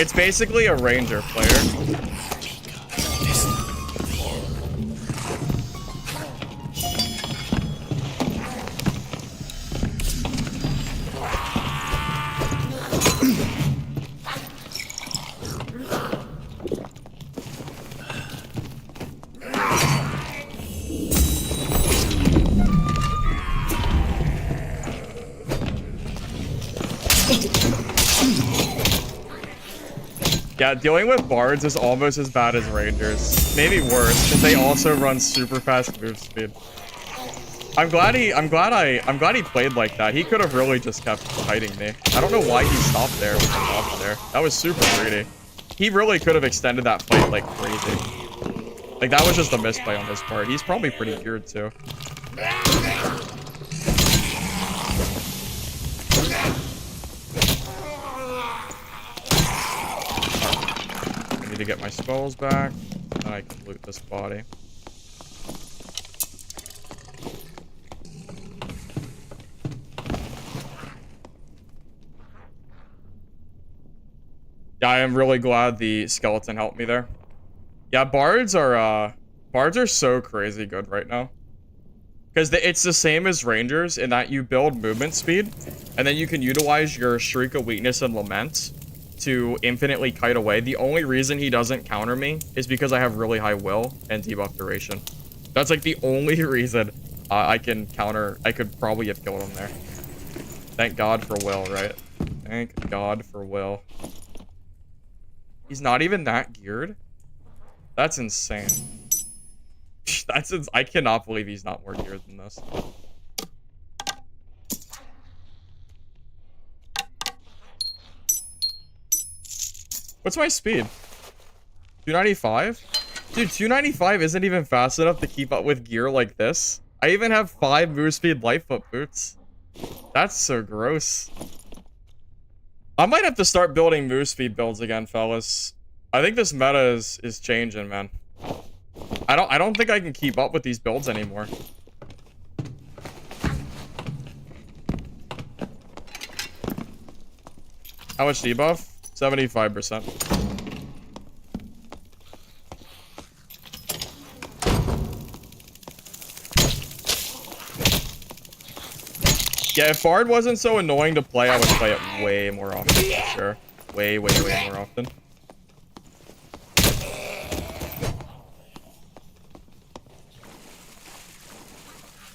It's basically a ranger player. Yeah, dealing with bards is almost as bad as rangers. Maybe worse, because they also run super fast move speed. I'm glad he played like that. He could have really just kept fighting me. I don't know why he stopped there with the mobs there. That was super greedy. He really could have extended that fight like crazy. Like, that was just a misplay on his part. He's probably pretty geared too. To get my skulls back, and I can loot this body. Yeah, I am really glad the skeleton helped me there. Yeah, bards are so crazy good right now. Because it's the same as rangers in that you build movement speed, and then you can utilize your Shriek of Weakness and Lament to infinitely kite away. The only reason he doesn't counter me is because I have really high will and debuff duration. That's like the only reason I can counter. I could probably have killed him there. Thank God for will, right? Thank God for will. He's not even that geared? That's insane. I cannot believe he's not more geared than this. What's my speed? 295? Dude, 295 isn't even fast enough to keep up with gear like this. I even have 5 move speed Lightfoot boots. That's so gross. I might have to start building move speed builds again, fellas. I think this meta is changing, man. I don't think I can keep up with these builds anymore. How much debuff? 75%. Yeah, if Bard wasn't so annoying to play, I would play it way more often, for sure. Way more often.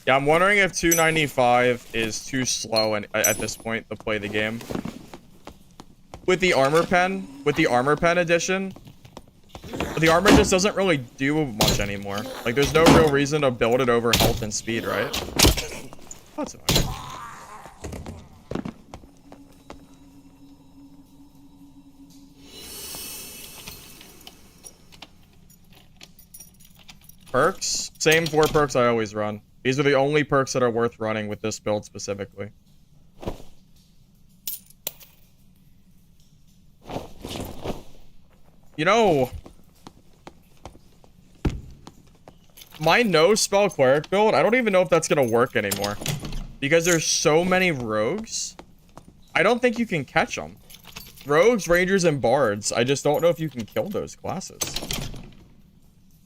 Yeah, I'm wondering if 295 is too slow at this point to play the game. With the armor pen edition, the armor just doesn't really do much anymore. Like, there's no real reason to build it over health and speed, right? That's annoying. Perks? Same 4 perks I always run. These are the only perks that are worth running with this build specifically. You know, my no spell cleric build, I don't even know if that's gonna work anymore. Because there's so many rogues. I don't think you can catch them. Rogues, rangers, and bards. I just don't know if you can kill those classes.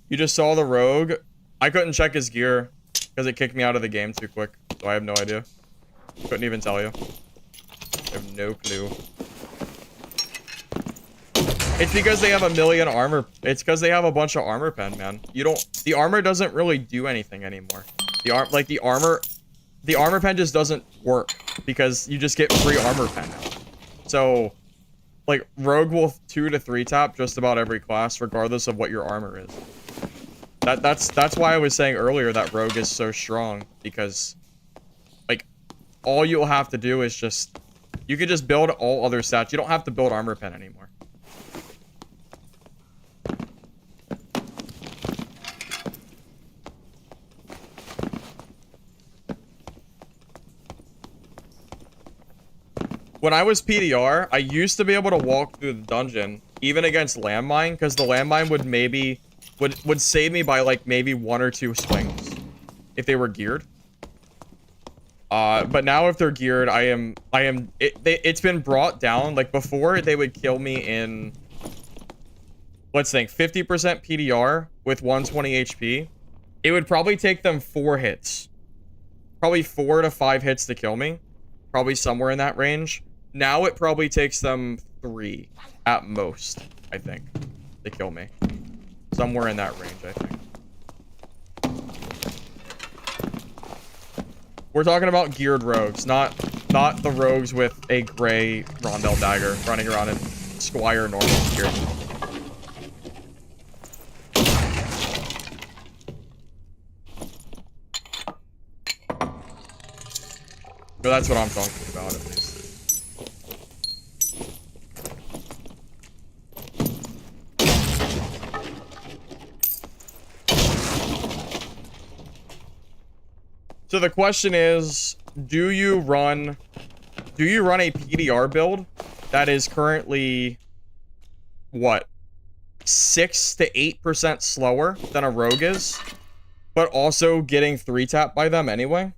You just saw the rogue. I couldn't check his gear because it kicked me out of the game too quick. So I have no idea. Couldn't even tell you. I have no clue. It's because they have a million armor. It's because they have a bunch of armor pen, man. You don't. The armor doesn't really do anything anymore. The armor pen just doesn't work because you just get free armor pen now. So, like, rogue will 2 to 3 tap just about every class, regardless of what your armor is. That's why I was saying earlier that rogue is so strong, because, like, all you'll have to do is just, you can just build all other stats. You don't have to build armor pen anymore. When I was PDR, I used to be able to walk through the dungeon, even against landmine, because the landmine would maybe would save me by like maybe 1 or 2 swings if they were geared. But now if they're geared, it's been brought down. Like before, they would kill me in, let's think, 50% PDR with 120 HP. It would probably take them 4 hits, probably 4 to 5 hits to kill me, probably somewhere in that range. Now it probably takes them 3 at most, I think, to kill me. Somewhere in that range, I think. We're talking about geared rogues, not the rogues with a gray rondel dagger running around in Squire normal gear. So that's what I'm talking about, at least. So the question is, do you run a PDR build that is currently, what, 6 to 8% slower than a rogue is, but also getting 3-tap by them anyway?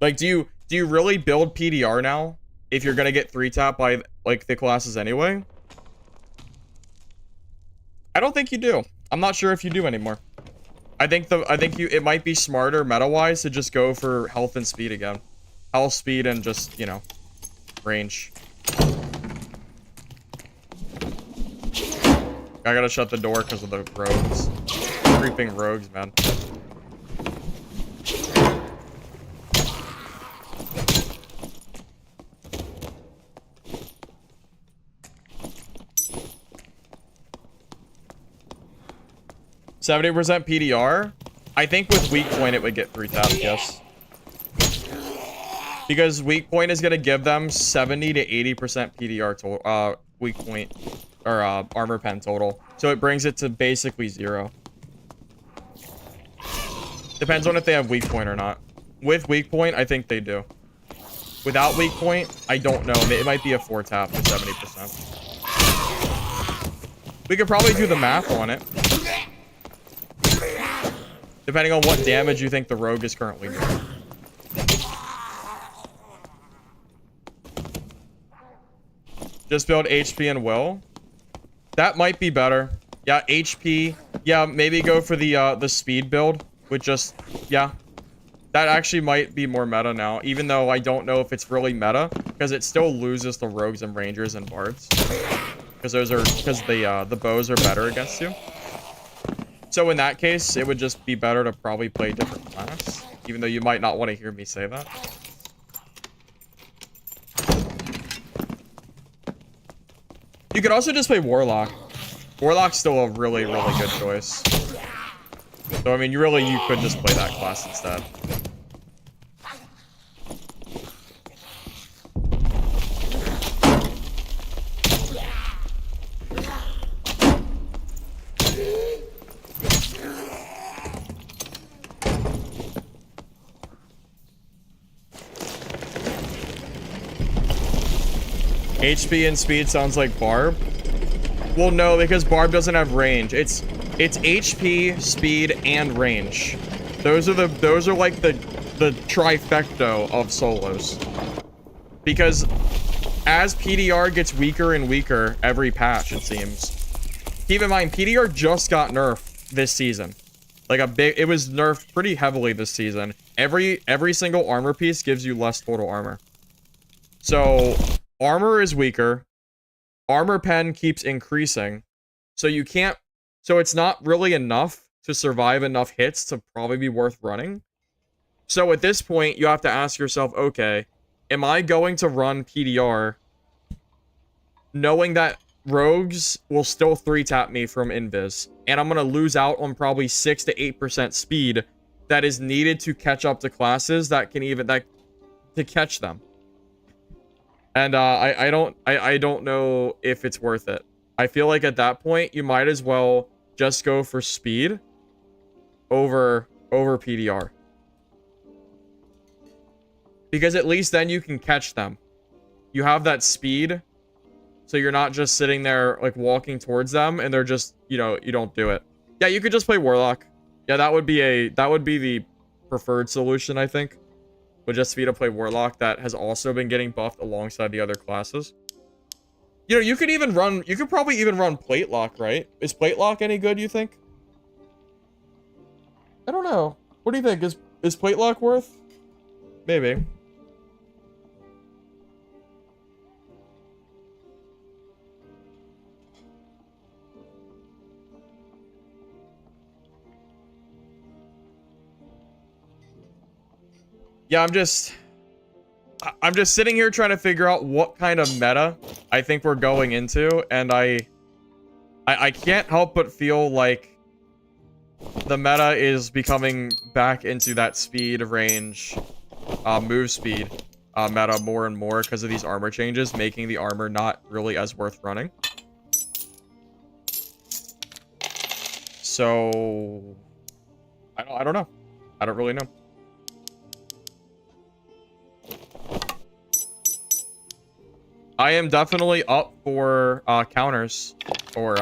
Like, do you really build PDR now if you're gonna get 3-tap by, like, the classes anyway? I don't think you do. I'm not sure if you do anymore. I think it might be smarter meta-wise to just go for health and speed again. Health, speed, and just, you know, range. I gotta shut the door because of the rogues. Creeping rogues, man. %70 PDR. I think with weak point it would get 3-tap, yes. Because weak point is gonna give them 70 to 80% PDR total, weak point or armor pen total. So it brings it to basically 0. Depends on if they have weak point or not. With weak point, I think they do. Without weak point, I don't know. It might be a 4-tap for 70%. We could probably do the math on it. Depending on what damage you think the rogue is currently doing. Just build HP and will. That might be better. Yeah, HP. Yeah, maybe go for the speed build with just, yeah. That actually might be more meta now, even though I don't know if it's really meta, because it still loses the rogues and rangers and bards. Because the bows are better against you. So in that case, it would just be better to probably play a different class, even though you might not want to hear me say that. You could also just play Warlock. Warlock's still a really, really good choice. So I mean, you could just play that class instead. HP and speed sounds like Barb. Well, no, because Barb doesn't have range. It's It's HP, speed, and range. Those are like the trifecta of solos. Because as PDR gets weaker and weaker every patch, it seems. Keep in mind, PDR just got nerfed this season. Like it was nerfed pretty heavily this season. Every single armor piece gives you less total armor. So armor is weaker. Armor pen keeps increasing. So you can't, so it's not really enough to survive enough hits to probably be worth running. So at this point, you have to ask yourself, okay, am I going to run PDR knowing that rogues will still 3-tap me from invis, and I'm going to lose out on probably 6 to 8% speed that is needed to catch up to classes that can even, to catch them. And I don't know if it's worth it. I feel like at that point, you might as well just go for speed over PDR. Because at least then you can catch them. You have that speed, so you're not just sitting there, like, walking towards them, and they're just, you know, you don't do it. Yeah, you could just play Warlock. Yeah, that would be the preferred solution, I think. Would just be to play Warlock that has also been getting buffed alongside the other classes. You know, you could probably even run Plate Lock, right? Is Plate Lock any good, you think? I don't know. What do you think? Is Plate Lock worth? Maybe. Yeah, I'm just sitting here trying to figure out what kind of meta I think we're going into, and I can't help but feel like the meta is becoming back into that speed, range, move speed meta more and more because of these armor changes, making the armor not really as worth running. So I don't know. I don't really know. I am definitely up for counters, or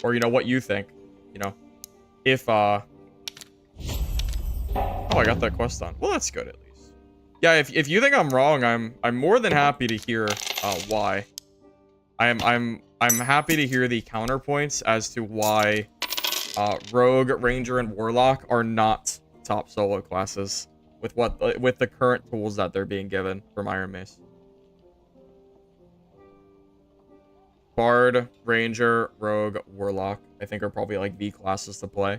you know, what you think, you know, if oh, I got that quest done. Well, that's good at least. Yeah, if you think I'm wrong, I'm more than happy to hear why. I'm happy to hear the counterpoints as to why Rogue, Ranger, and Warlock are not top solo classes with the current tools that they're being given from Iron Mace. Bard, Ranger, Rogue, Warlock, I think are probably like the classes to play.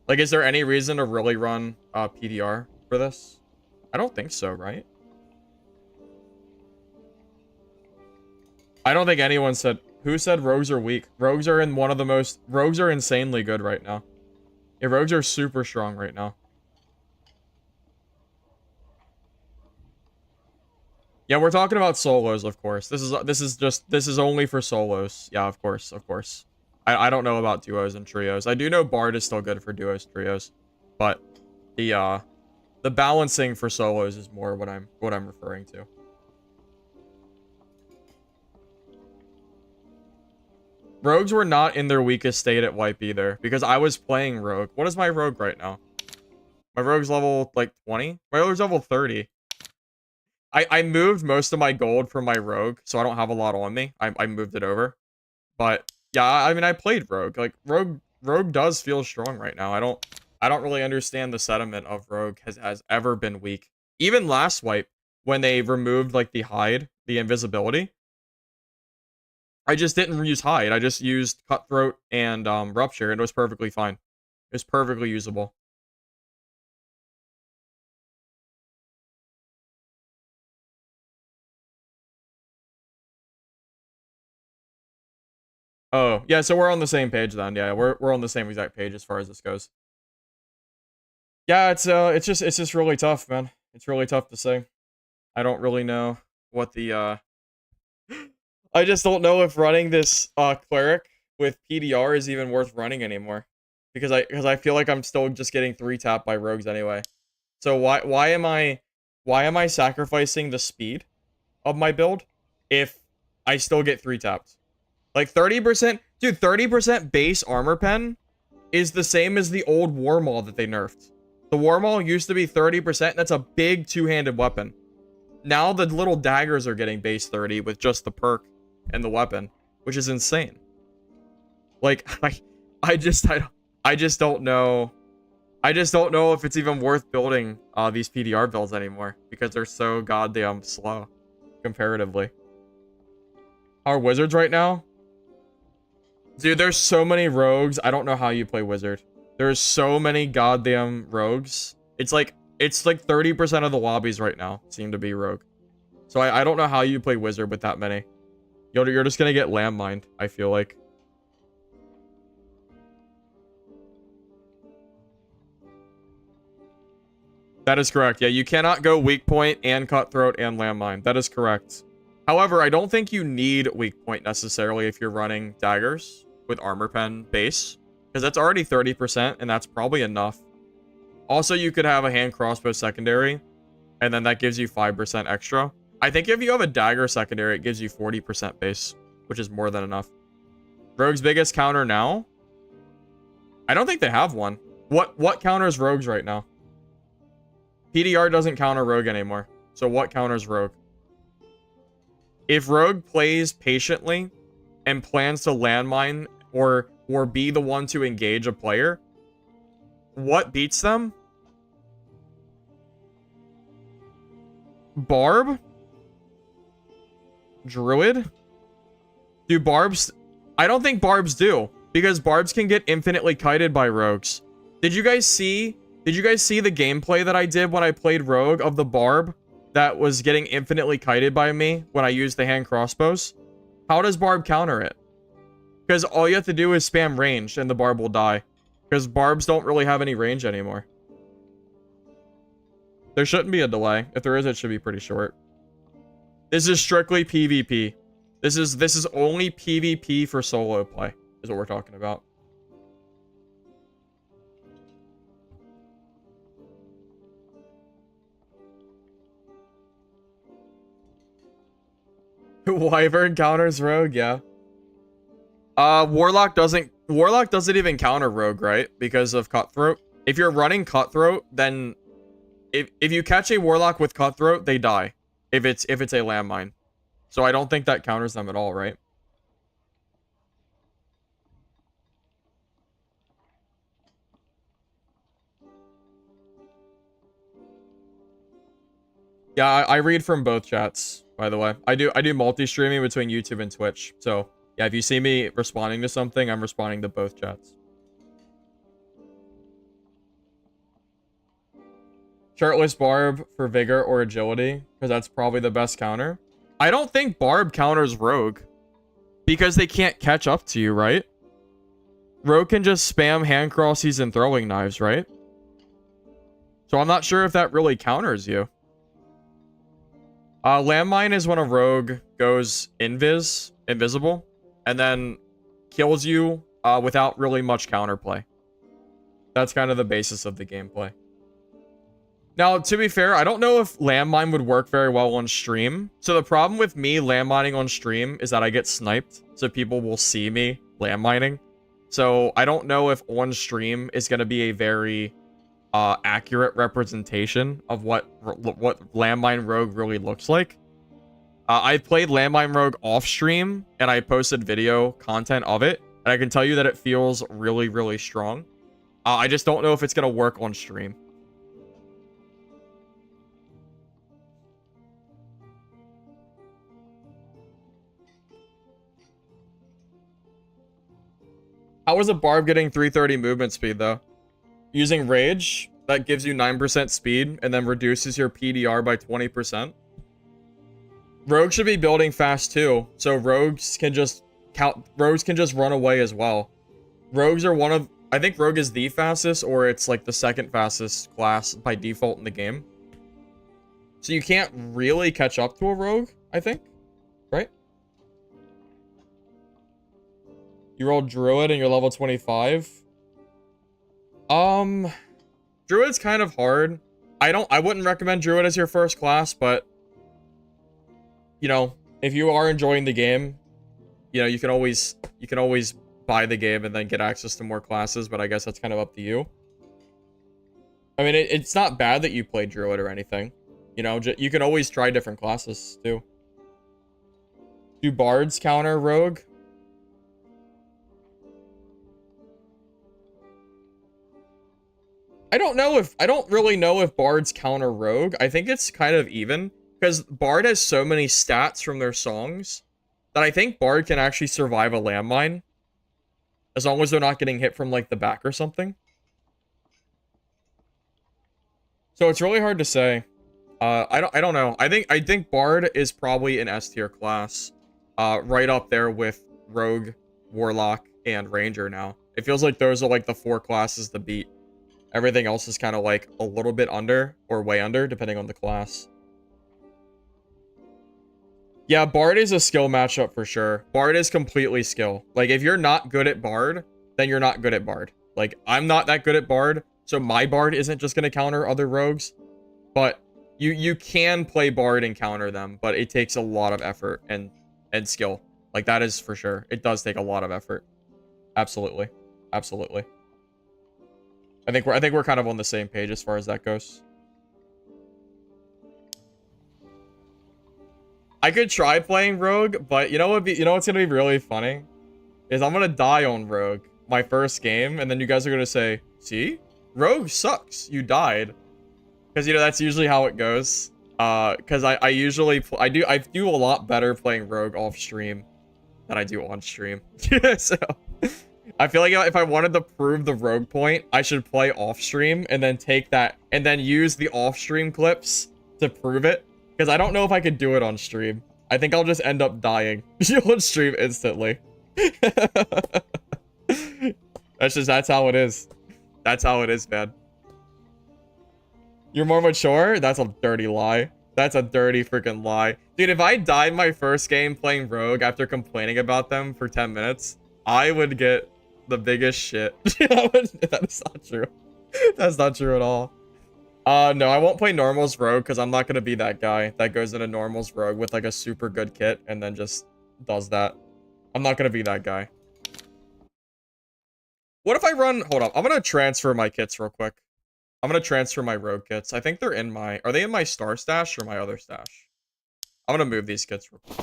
Like, is there any reason to really run PDR for this? I don't think so, right? I don't think anyone said... Who said rogues are weak? Rogues are in one of the most... Rogues are insanely good right now. Yeah, rogues are super strong right now. Yeah, we're talking about solos, of course. This is only for solos. Yeah, of course, of course. I don't know about duos and trios. I do know Bard is still good for duos, trios, but the balancing for solos is more what I'm referring to. Rogues were not in their weakest state at wipe either, because I was playing rogue. What is my rogue right now? My rogue's level like 20. My rogue's level 30. I moved most of my gold from my rogue, so I don't have a lot on me. I moved it over. But yeah, I mean, I played rogue. Like rogue does feel strong right now. I don't really understand the sentiment of rogue has ever been weak. Even last wipe, when they removed like the hide, the invisibility, I just didn't use hide. I just used cutthroat and rupture, and it was perfectly fine. It was perfectly usable. Oh, yeah, so we're on the same page then. Yeah, we're on the same exact page as far as this goes. Yeah, it's just really tough, man. It's really tough to say. I don't really know what the I just don't know if running this cleric with PDR is even worth running anymore. Because I feel like I'm still just getting 3-tapped by rogues anyway. So why am I sacrificing the speed of my build if I still get 3-tapped? Like 30%, Dude, 30% base armor pen is the same as the old war maul that they nerfed. The war maul used to be 30%. That's a big two-handed weapon. Now the little daggers are getting base 30 with just the perk and the weapon, which is insane. Like, I just don't know. I just don't know if it's even worth building these PDR builds anymore because they're so goddamn slow comparatively. Our wizards right now? Dude, there's so many rogues. I don't know how you play wizard. There's so many goddamn rogues. It's like 30% of the lobbies right now seem to be rogue. So I don't know how you play wizard with that many. You're just gonna get landmined, I feel like. That is correct. Yeah, you cannot go weak point and cutthroat and landmine. That is correct. However, I don't think you need weak point necessarily if you're running daggers with armor pen base, because that's already 30% and that's probably enough. Also, you could have a hand crossbow secondary, and then that gives you 5% extra. I think if you have a dagger secondary, it gives you 40% base, which is more than enough. Rogue's biggest counter now? I don't think they have one. What counters rogues right now? PDR doesn't counter rogue anymore. So what counters rogue? If rogue plays patiently and plans to landmine or be the one to engage a player, what beats them? Barb? Druid? Do barbs? I don't think barbs do, because barbs can get infinitely kited by rogues. Did you guys see the gameplay that I did when I played rogue of the barb that was getting infinitely kited by me when I used the hand crossbows? How does barb counter it? Because all you have to do is spam range and the barb will die. Because barbs don't really have any range anymore. There shouldn't be a delay. If there is, it should be pretty short. This is strictly PvP. This is only PvP for solo play, is what we're talking about. Wyvern counters rogue, yeah. Warlock doesn't even counter rogue, right? Because of cutthroat. If you're running cutthroat, then if you catch a warlock with cutthroat, they die. If it's a landmine. So I don't think that counters them at all, right? Yeah, I read from both chats, by the way. I do multi-streaming between YouTube and Twitch. So yeah, if you see me responding to something, I'm responding to both chats. Shirtless Barb for Vigor or Agility, because that's probably the best counter. I don't think Barb counters Rogue, because they can't catch up to you, right? Rogue can just spam hand crossies and throwing knives, right? So I'm not sure if that really counters you. Landmine is when a rogue goes invisible, and then kills you without really much counterplay. That's kind of the basis of the gameplay. Now, to be fair, I don't know if landmine would work very well on stream. So the problem with me landmining on stream is that I get sniped, so people will see me landmining. So I don't know if on stream is going to be a very accurate representation of what landmine rogue really looks like. I played landmine rogue off stream, and I posted video content of it, and I can tell you that it feels really, really strong. I just don't know if it's going to work on stream. How is a barb getting 330 movement speed, though? Using rage, that gives you 9% speed, and then reduces your PDR by 20%. Rogue should be building fast, too, so rogues can just run away as well. Rogues are one of... I think rogue is the fastest, or it's like the second fastest class by default in the game. So you can't really catch up to a rogue, I think. Right? You rolled Druid and you're level 25. Druid's kind of hard. I wouldn't recommend Druid as your first class, but you know, if you are enjoying the game, you know, you can always buy the game and then get access to more classes, but I guess that's kind of up to you. I mean, it's not bad that you play Druid or anything. You know, you can always try different classes, too. Do Bards counter Rogue? I don't really know if Bards counter Rogue. I think it's kind of even, because Bard has so many stats from their songs that I think Bard can actually survive a landmine. As long as they're not getting hit from, like, the back or something. So it's really hard to say. I don't know. I think Bard is probably an S tier class. Right up there with Rogue, Warlock, and Ranger now. It feels like those are like the 4 classes to beat. Everything else is kind of like a little bit under or way under, depending on the class. Yeah, Bard is a skill matchup for sure. Bard is completely skill. Like, if you're not good at Bard, then you're not good at Bard. Like, I'm not that good at Bard, so my Bard isn't just going to counter other rogues. But you can play Bard and counter them, but it takes a lot of effort and skill. Like, that is for sure. It does take a lot of effort. Absolutely. Absolutely. I think we're kind of on the same page as far as that goes. I could try playing Rogue, but you know what's gonna be really funny? Is I'm gonna die on Rogue my first game, and then you guys are gonna say, see? Rogue sucks. You died. Because, you know, that's usually how it goes. Because I usually... I do a lot better playing Rogue off stream than I do on stream. So... I feel like if I wanted to prove the Rogue point, I should play off stream and then take that... And then use the off stream clips to prove it. Because I don't know if I could do it on stream. I think I'll just end up dying on stream instantly. That's how it is. That's how it is, man. You're more mature? That's a dirty lie. That's a dirty freaking lie. Dude, if I died my first game playing Rogue after complaining about them for 10 minutes, I would get the biggest shit. That is not true. That's not true at all. No, I won't play Normals Rogue because I'm not going to be that guy that goes into Normals Rogue with like a super good kit and then just does that. I'm not going to be that guy. What if I run... Hold up. I'm going to transfer my kits real quick. I'm going to transfer my Rogue kits. I think they're in my... Are they in my star stash or my other stash? I'm going to move these kits real quick.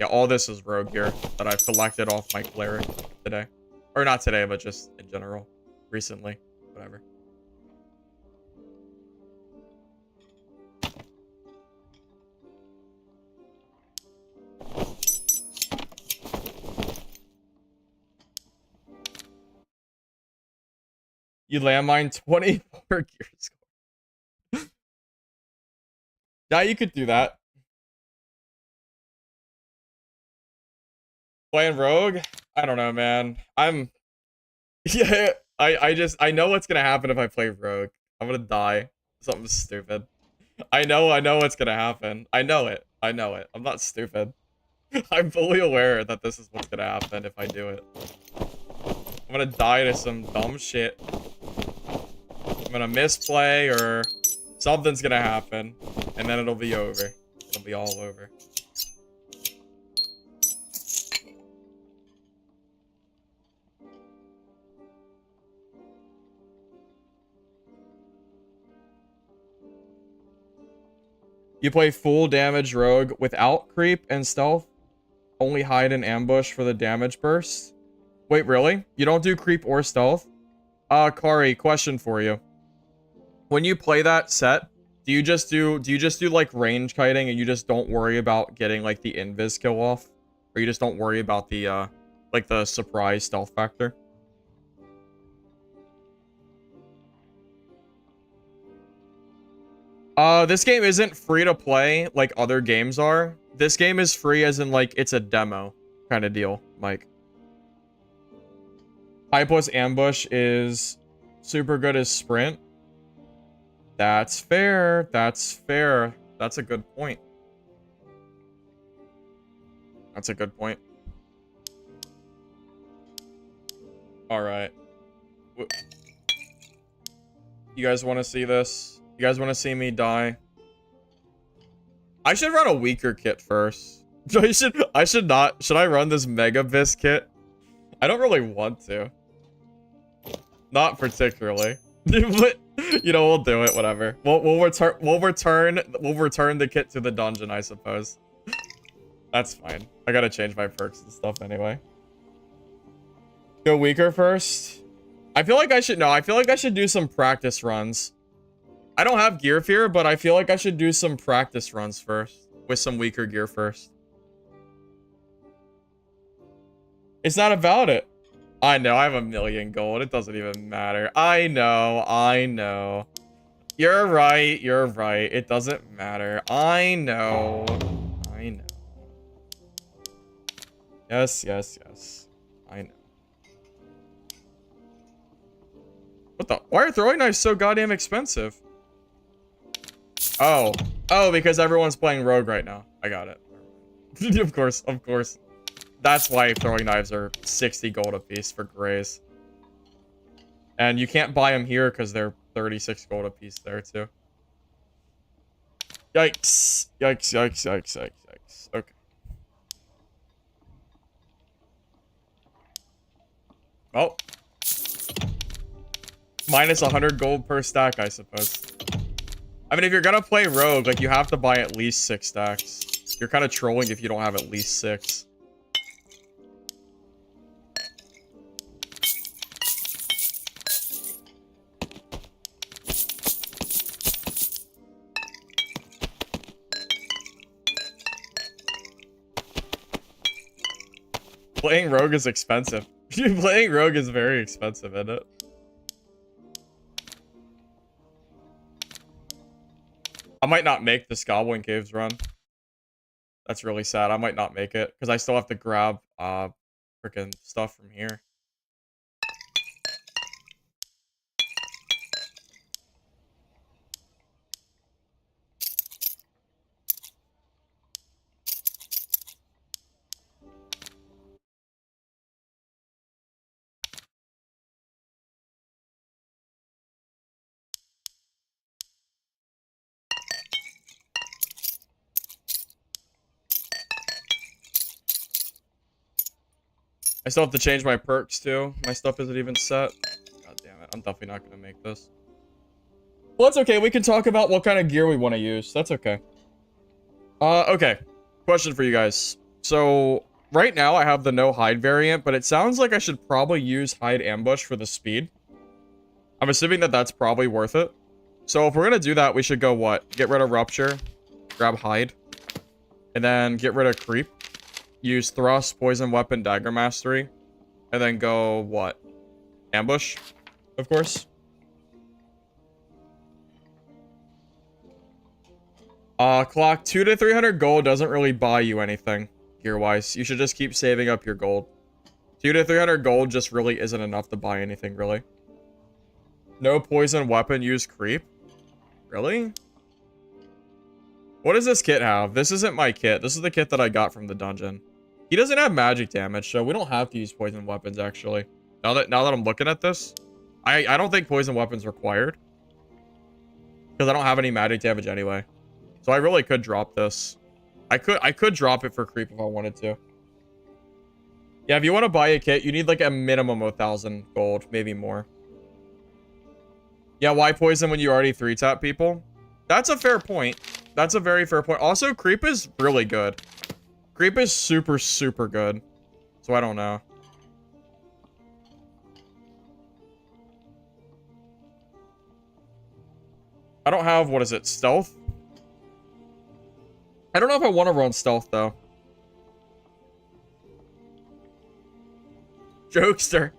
Yeah, all this is Rogue here that I've collected off my Cleric today. Or not today, but just in general. Recently. Whatever. You landmine 24 gear score. Yeah, you could do that. Playing Rogue? I don't know, man. Yeah, I know what's gonna happen if I play Rogue. I'm gonna die. Something stupid. I know what's gonna happen. I know it. I'm not stupid. I'm fully aware that this is what's gonna happen if I do it. I'm gonna die to some dumb shit. I'm gonna misplay or something's gonna happen. And then it'll be over. It'll be all over. You play full damage Rogue without creep and stealth. Only hide and ambush for the damage burst. Wait, really? You don't do creep or stealth? Kari, question for you. When you play that set, do you just do like range kiting and you just don't worry about getting like the invis kill off? Or you just don't worry about the like the surprise stealth factor? This game isn't free to play like other games are. This game is free as in like it's a demo kind of deal, Mike. High plus ambush is super good as sprint. That's fair. That's fair. That's a good point. That's a good point. All right. You guys want to see this? You guys want to see me die? I should run a weaker kit first. Should I run this Mega Bis kit? I don't really want to. Not particularly. But, you know, we'll do it, whatever. We'll return the kit to the dungeon, I suppose. That's fine. I gotta change my perks and stuff anyway. Go weaker first. I feel like I should do some practice runs. I don't have gear fear, but I feel like I should do some practice runs first with some weaker gear first. It's not about it. I know, I have 1,000,000 gold. It doesn't even matter. I know. You're right. It doesn't matter. I know. Yes. I know. What the? Why are throwing knives so goddamn expensive? Oh, because everyone's playing rogue right now. I got it. Of course. That's why throwing knives are 60 gold a piece for grays. And you can't buy them here because they're 36 gold a piece there too. Yikes. Okay. Oh. Minus 100 gold per stack, I suppose. I mean, if you're gonna play rogue, like, you have to buy at least 6 stacks. You're kind of trolling if you don't have at least 6. Playing rogue is expensive. Playing rogue is very expensive, isn't it? I might not make this Goblin Caves run. That's really sad. I might not make it because I still have to grab freaking stuff from here. I still have to change my perks too. My stuff isn't even set. God damn it. I'm definitely not going to make this. Well, that's okay. We can talk about what kind of gear we want to use. That's okay. Okay. Question for you guys. So, right now I have the no hide variant, but it sounds like I should probably use hide ambush for the speed. I'm assuming that that's probably worth it. So, if we're going to do that, we should go what? Get rid of rupture. Grab hide. And then get rid of creep. Use thrust, poison weapon, dagger mastery. And then go what? Ambush, of course. Clock 200 to 300 gold doesn't really buy you anything gear-wise. You should just keep saving up your gold. 200 to 300 gold just really isn't enough to buy anything, really. No poison weapon, use creep. Really? What does this kit have? This isn't my kit. This is the kit that I got from the dungeon. He doesn't have magic damage, so we don't have to use poison weapons, actually. Now that I'm looking at this, I don't think poison weapons required. Because I don't have any magic damage anyway. So I really could drop this. I could drop it for creep if I wanted to. Yeah, if you want to buy a kit, you need like a minimum of 1,000 gold, maybe more. Yeah, why poison when you already 3-tap people? That's a fair point. That's a very fair point. Also, creep is really good. Creep is super, super good. So I don't know. I don't have, what is it, stealth? I don't know if I want to run stealth, though. Jokester.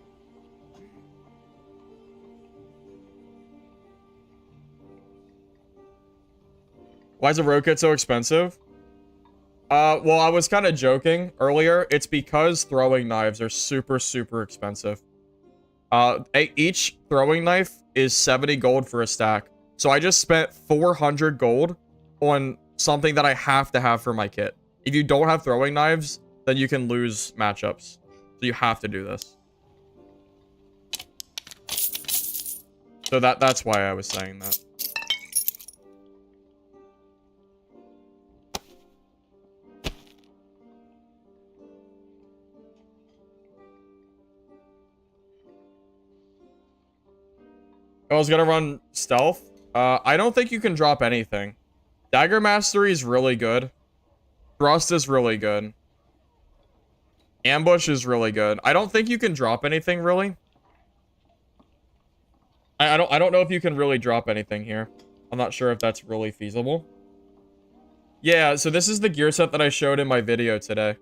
Why is a rogue kit so expensive? Well, I was kind of joking earlier. It's because throwing knives are super, super expensive. Each throwing knife is 70 gold for a stack. So I just spent 400 gold on something that I have to have for my kit. If you don't have throwing knives, then you can lose matchups. So you have to do this. So that's why I was saying that. I was gonna run stealth. I don't think you can drop anything. Dagger Mastery is really good. Thrust is really good. Ambush is really good. I don't think you can drop anything, really. I don't know if you can really drop anything here. I'm not sure if that's really feasible. Yeah, so this is the gear set that I showed in my video today.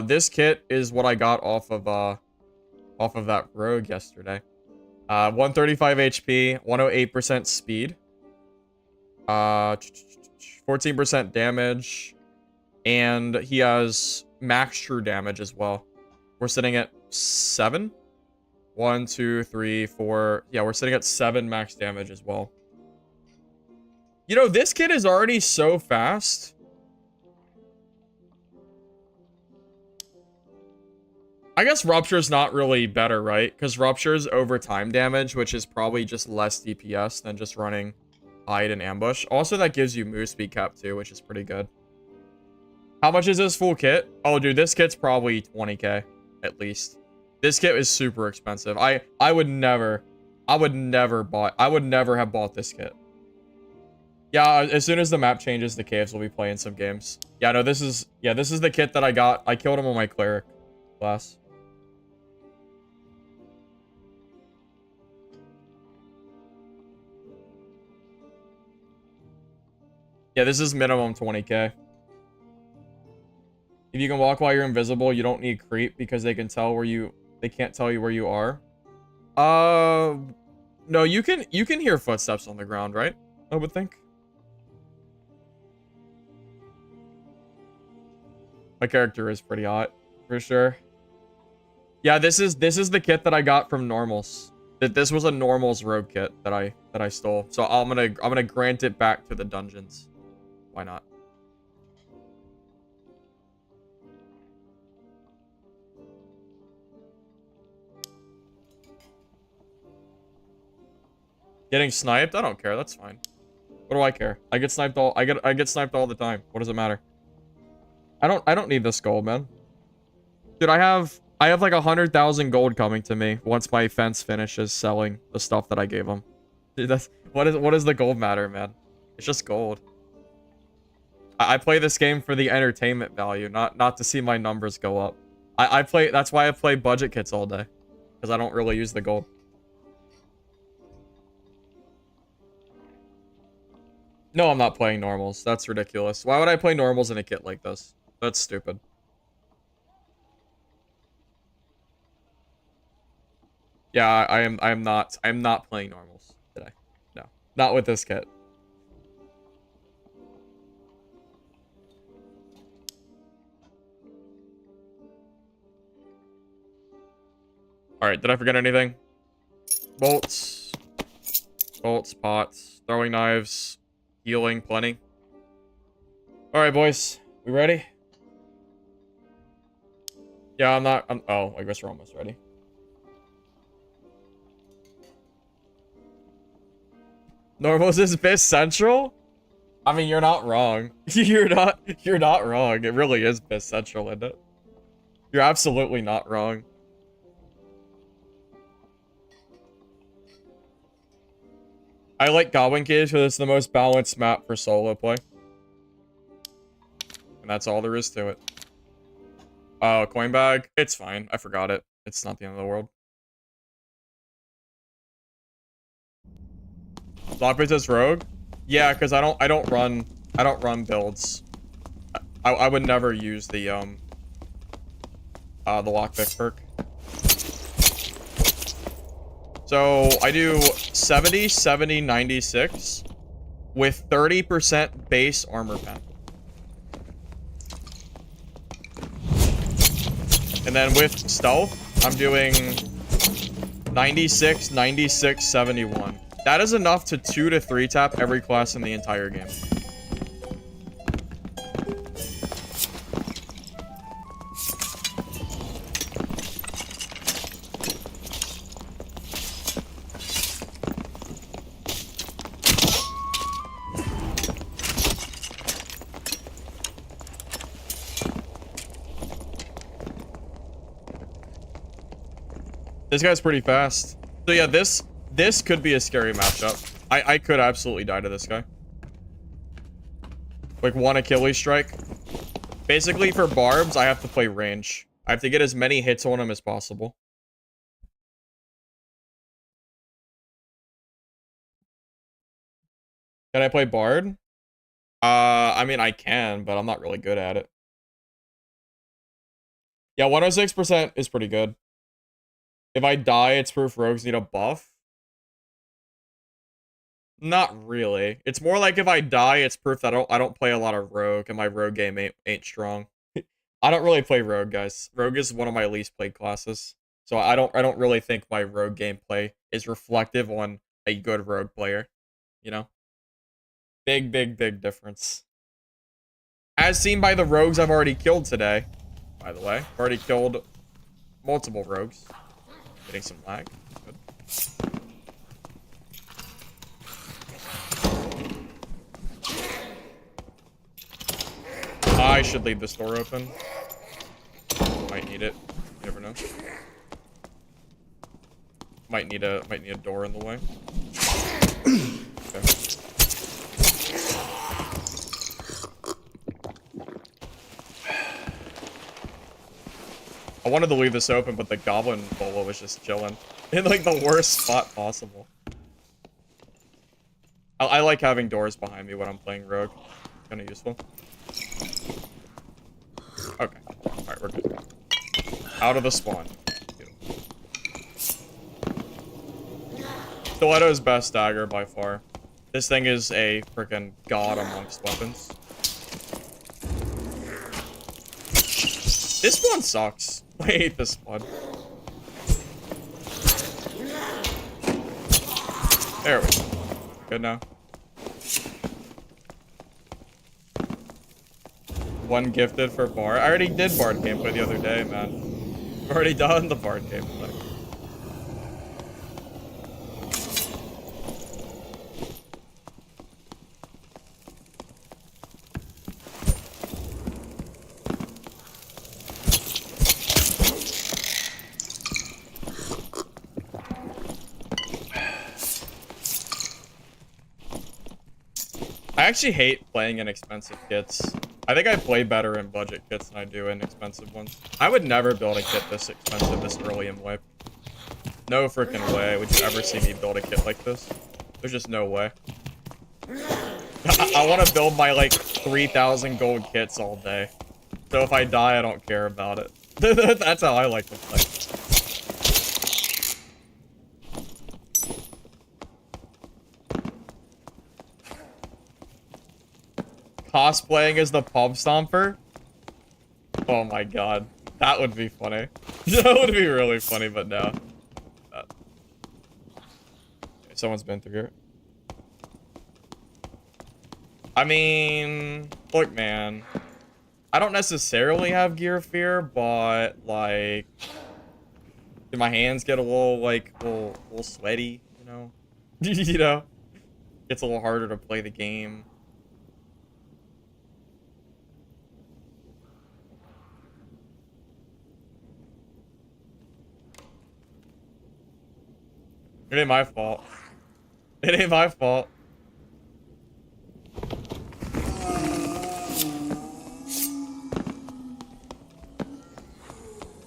This kit is what I got off of that rogue yesterday. 135 HP, 108% speed. 14% damage. And he has max true damage as well. We're sitting at 7. 1, 2, 3, 4. Yeah, we're sitting at 7 max damage as well. You know, this kid is already so fast. I guess Rupture's not really better, right? Because Rupture's over time damage, which is probably just less DPS than just running Hide and Ambush. Also, that gives you move speed cap too, which is pretty good. How much is this full kit? Oh, dude, this kit's probably 20k at least. This kit is super expensive. I would never have bought this kit. Yeah, as soon as the map changes, the caves will be playing some games. Yeah, no, this is the kit that I got. I killed him on my Cleric class. Yeah, this is minimum 20k. If you can walk while you're invisible, you don't need creep because they can't tell you where you are. No, you can hear footsteps on the ground, right? I would think. My character is pretty hot, for sure. Yeah, this is the kit that I got from normals. This was a normals rogue kit that I stole. So I'm gonna grant it back to the dungeons. Why not? Getting sniped? I don't care. That's fine. What do I care? I get sniped all the time. What does it matter? I don't need this gold, man. Dude, I have like 100,000 gold coming to me once my fence finishes selling the stuff that I gave him. Dude, what does the gold matter, man? It's just gold. I play this game for the entertainment value, not to see my numbers go up. That's why I play budget kits all day. Because I don't really use the gold. No, I'm not playing normals. That's ridiculous. Why would I play normals in a kit like this? That's stupid. Yeah, I'm not playing normals today. No. Not with this kit. Alright, did I forget anything? Bolts. Bolts, pots, throwing knives, healing, plenty. Alright, boys. We ready? Yeah, oh, I guess we're almost ready. Normals is Biz Central? I mean, you're not wrong. You're not wrong. It really is Biz Central, isn't it? You're absolutely not wrong. I like Goblin Cage because it's the most balanced map for solo play. And that's all there is to it. Oh, coin bag. It's fine. I forgot it. It's not the end of the world. Lockpick says rogue? Yeah, because I don't run builds. I would never use the lockpick perk. So I do 70, 70, 96 with 30% base armor pen. And then with stealth, I'm doing 96, 96, 71. That is enough to 2 to 3 tap every class in the entire game. This guy's pretty fast. So yeah, this This could be a scary matchup. I could absolutely die to this guy. Like, one Achilles strike. Basically, for barbs, I have to play range. I have to get as many hits on him as possible. Can I play bard? I mean, I can, but I'm not really good at it. Yeah, 106% is pretty good. If I die, it's proof rogues need a buff. Not really. It's more like if I die, it's proof that I don't play a lot of rogue, and my rogue game ain't strong. I don't really play rogue, guys. Rogue is one of my least played classes. So I don't really think my rogue gameplay is reflective on a good rogue player. You know? Big difference. As seen by the rogues I've already killed today, by the way. I've already killed multiple rogues. Getting some lag. Good. I should leave this door open. Might need it. You never know. Might need a door in the way. Okay. I wanted to leave this open, but the goblin bolo was just chilling in like the worst spot possible. I like having doors behind me when I'm playing rogue. Kind of useful. Okay. Alright, we're good. Out of the spawn. Beautiful. Stiletto's best dagger by far. This thing is a freaking god amongst weapons. This one sucks. I hate this one. There we go. Good now. One gifted for Bard. I already did Bard gameplay the other day, man. I've already done the Bard gameplay. I actually hate playing in expensive kits. I think I play better in budget kits than I do in expensive ones. I would never build a kit this expensive this early in wipe. No freaking way would you ever see me build a kit like this. There's just no way. I want to build my like 3,000 gold kits all day. So if I die, I don't care about it. That's how I like to play. Cosplaying as the pub stomper? Oh my god. That would be funny. That would be really funny, but no. Someone's been through here. I mean, look, man. I don't necessarily have gear fear, but like, do my hands get a little like a little sweaty? You know, you know, it's a little harder to play the game. It ain't my fault. It ain't my fault.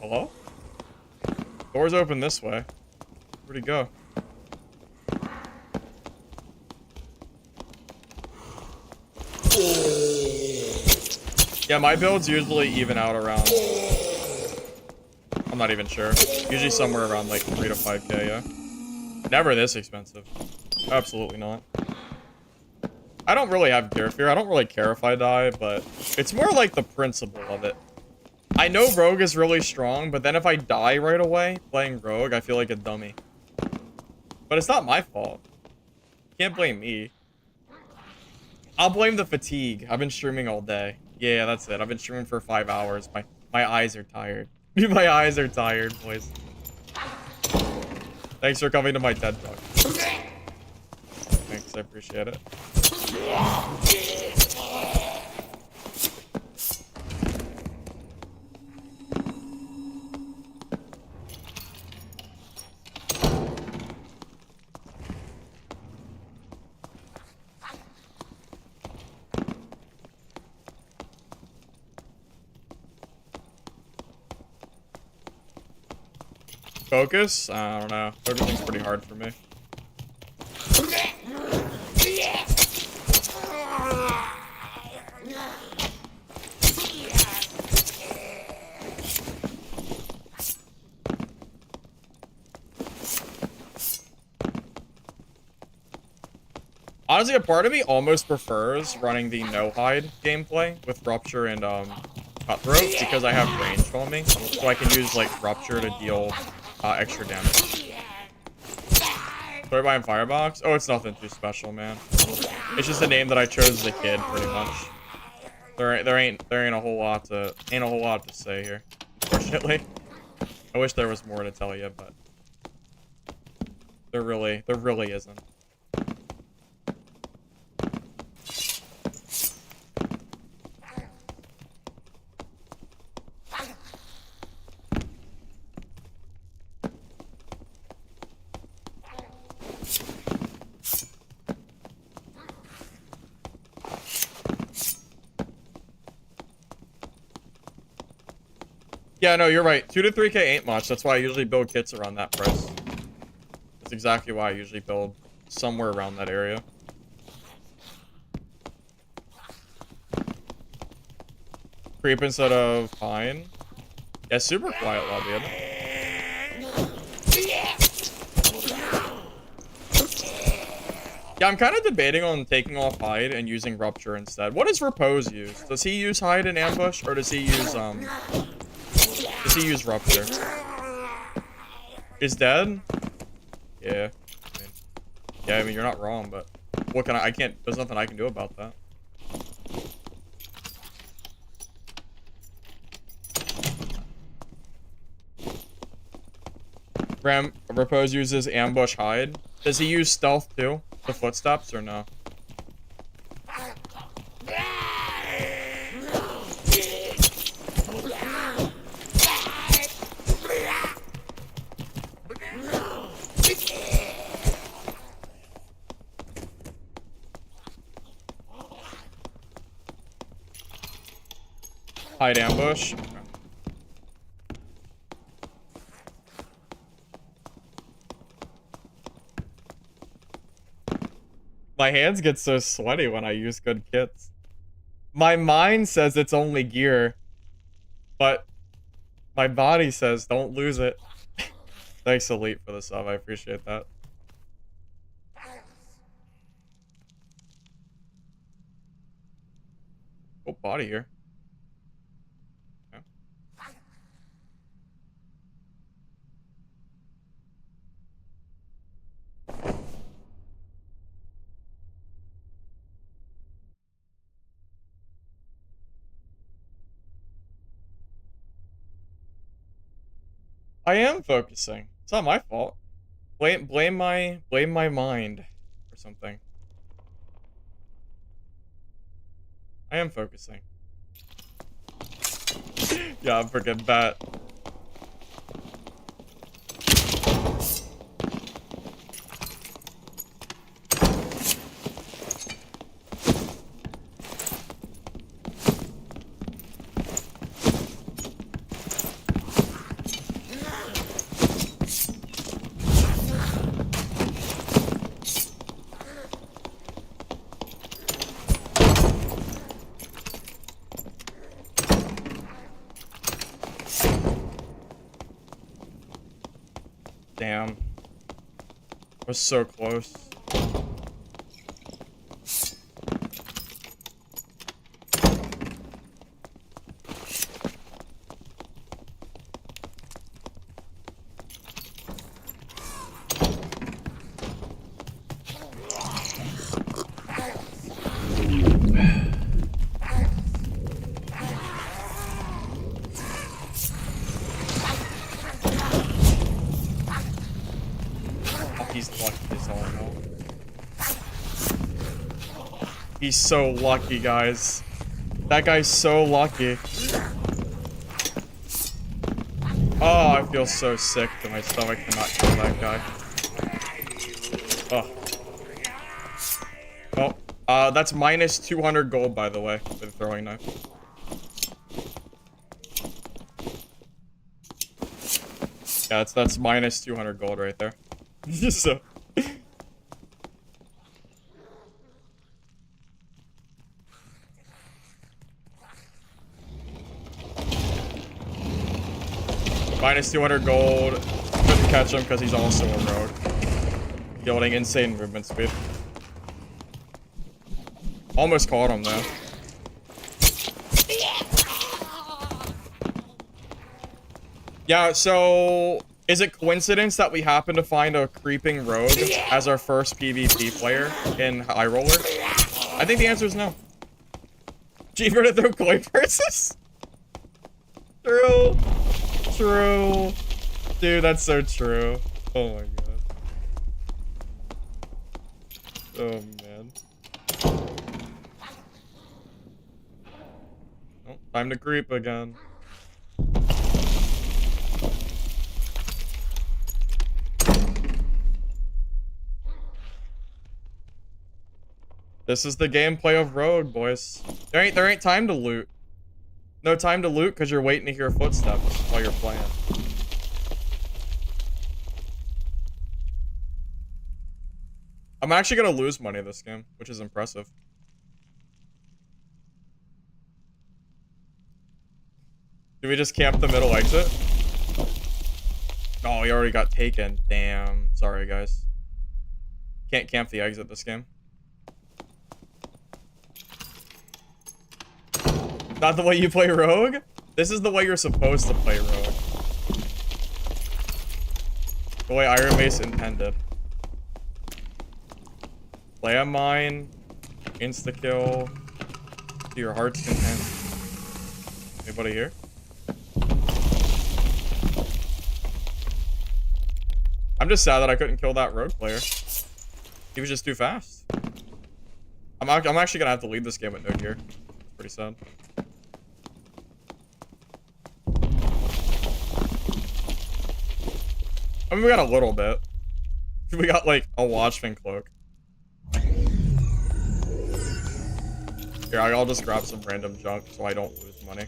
Hello? Doors open this way. Where'd he go? Yeah, my builds usually even out around... I'm not even sure. Usually somewhere around like 3 to 5k, yeah. Never this expensive. Absolutely not. I don't really have gear fear. I don't really care if I die, but it's more like the principle of it. I know Rogue is really strong, but then if I die right away playing Rogue, I feel like a dummy. But it's not my fault. You can't blame me. I'll blame the fatigue. I've been streaming all day. Yeah, that's it. I've been streaming for 5 hours. My eyes are tired. My eyes are tired, boys. Thanks for coming to my TED Talk. Thanks, I appreciate it. Focus? I don't know. Focusing's pretty hard for me. Honestly, a part of me almost prefers running the no-hide gameplay with Rupture and Cutthroat because I have ranged on me, so I can use like Rupture to deal extra damage. Story behind Firebox? Oh, it's nothing too special, man. It's just a name that I chose as a kid, pretty much. There ain't a whole lot to say here, unfortunately. I wish there was more to tell you, but there really isn't. Yeah, no, you're right. 2 to 3K ain't much. That's why I usually build kits around that price. That's exactly why I usually build somewhere around that area. Creep instead of Pine. Yeah, super quiet lobby, isn't it? Yeah, I'm kind of debating on taking off Hide and using Rupture instead. What does Repose use? Does he use Hide and Ambush, or does he use Rupture? Is dead? Yeah. I mean, you're not wrong, but what can I can't, there's nothing I can do about that. Repose uses Ambush Hide. Does he use Stealth too? The footsteps or no? Hide ambush. Okay. My hands get so sweaty when I use good kits. My mind says it's only gear, but my body says don't lose it. Thanks, Elite, for the sub. I appreciate that. Oh, body here. Okay. I am focusing. It's not my fault. Blame my mind or something. I am focusing. Yeah, I'm freaking bat. Damn. We're so close. He's so lucky, guys. That guy's so lucky. Oh, I feel so sick to my stomach to not kill that guy. Oh. That's minus 200 gold, by the way, with the throwing knife. Yeah, that's minus 200 gold right there. So. Minus 200 gold. Couldn't catch him because he's also a rogue. Yielding insane movement speed. Almost caught him though. Yeah, so is it coincidence that we happen to find a creeping rogue as our first PvP player in Highroller? I think the answer is no. Cheaper to throw coin purses? True. True. Dude, that's so true. Oh my god. Oh man. Oh, time to creep again. This is the gameplay of Rogue, boys. There ain't time to loot. No time to loot because you're waiting to hear footsteps while you're playing. I'm actually gonna lose money this game, which is impressive. Do we just camp the middle exit? Oh, he already got taken. Damn. Sorry, guys. Can't camp the exit this game. Not the way you play Rogue? This is the way you're supposed to play Rogue. The way Iron Mace intended. Play a mine. Insta-kill. To your heart's content. Anybody here? I'm just sad that I couldn't kill that Rogue player. He was just too fast. I'm actually gonna have to lead this game with no gear. It's pretty sad. I mean, we got a little bit. We got, like, a Watchman cloak. Here, I'll just grab some random junk so I don't lose money.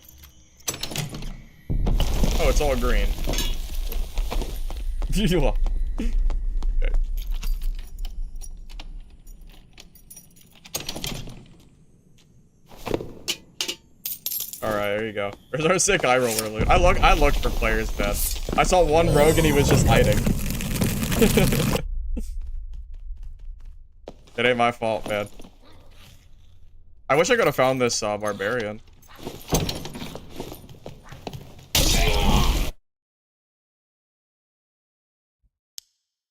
Oh, it's all green. Okay. Alright, there you go. There's our sick Highroller loot. I looked for players, man. I saw one rogue and he was just hiding. It ain't my fault, man. I wish I could have found this barbarian.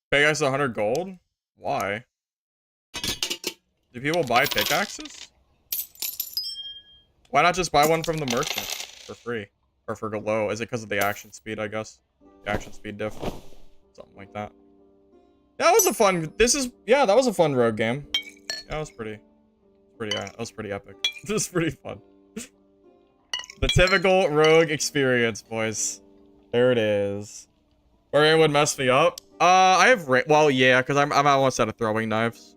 Pay guys 100 gold? Why? Do people buy pickaxes? Why not just buy one from the merchant for free? Or for low? Is it because of the action speed, I guess? The action speed diff. Something like that. That was a fun, yeah, that was a fun rogue game. Yeah, that was pretty epic. This was pretty fun. The typical rogue experience, boys. There it is. Barbarian would mess me up. I have, well, yeah, because I'm almost out of throwing knives.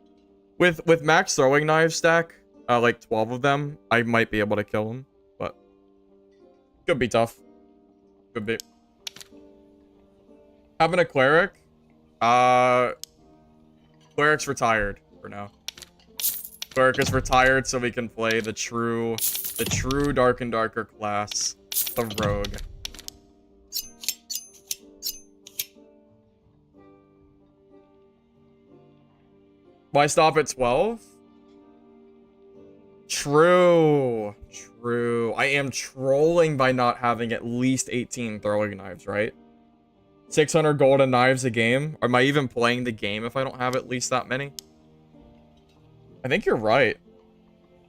With max throwing knife stack, like 12 of them, I might be able to kill him, but could be tough. Could be. Having a cleric, cleric's retired for now. Cleric is retired so we can play the true dark and darker class, the rogue. Why stop at 12? True. True. I am trolling by not having at least 18 throwing knives, right? 600 golden knives a game? Am I even playing the game if I don't have at least that many? I think you're right.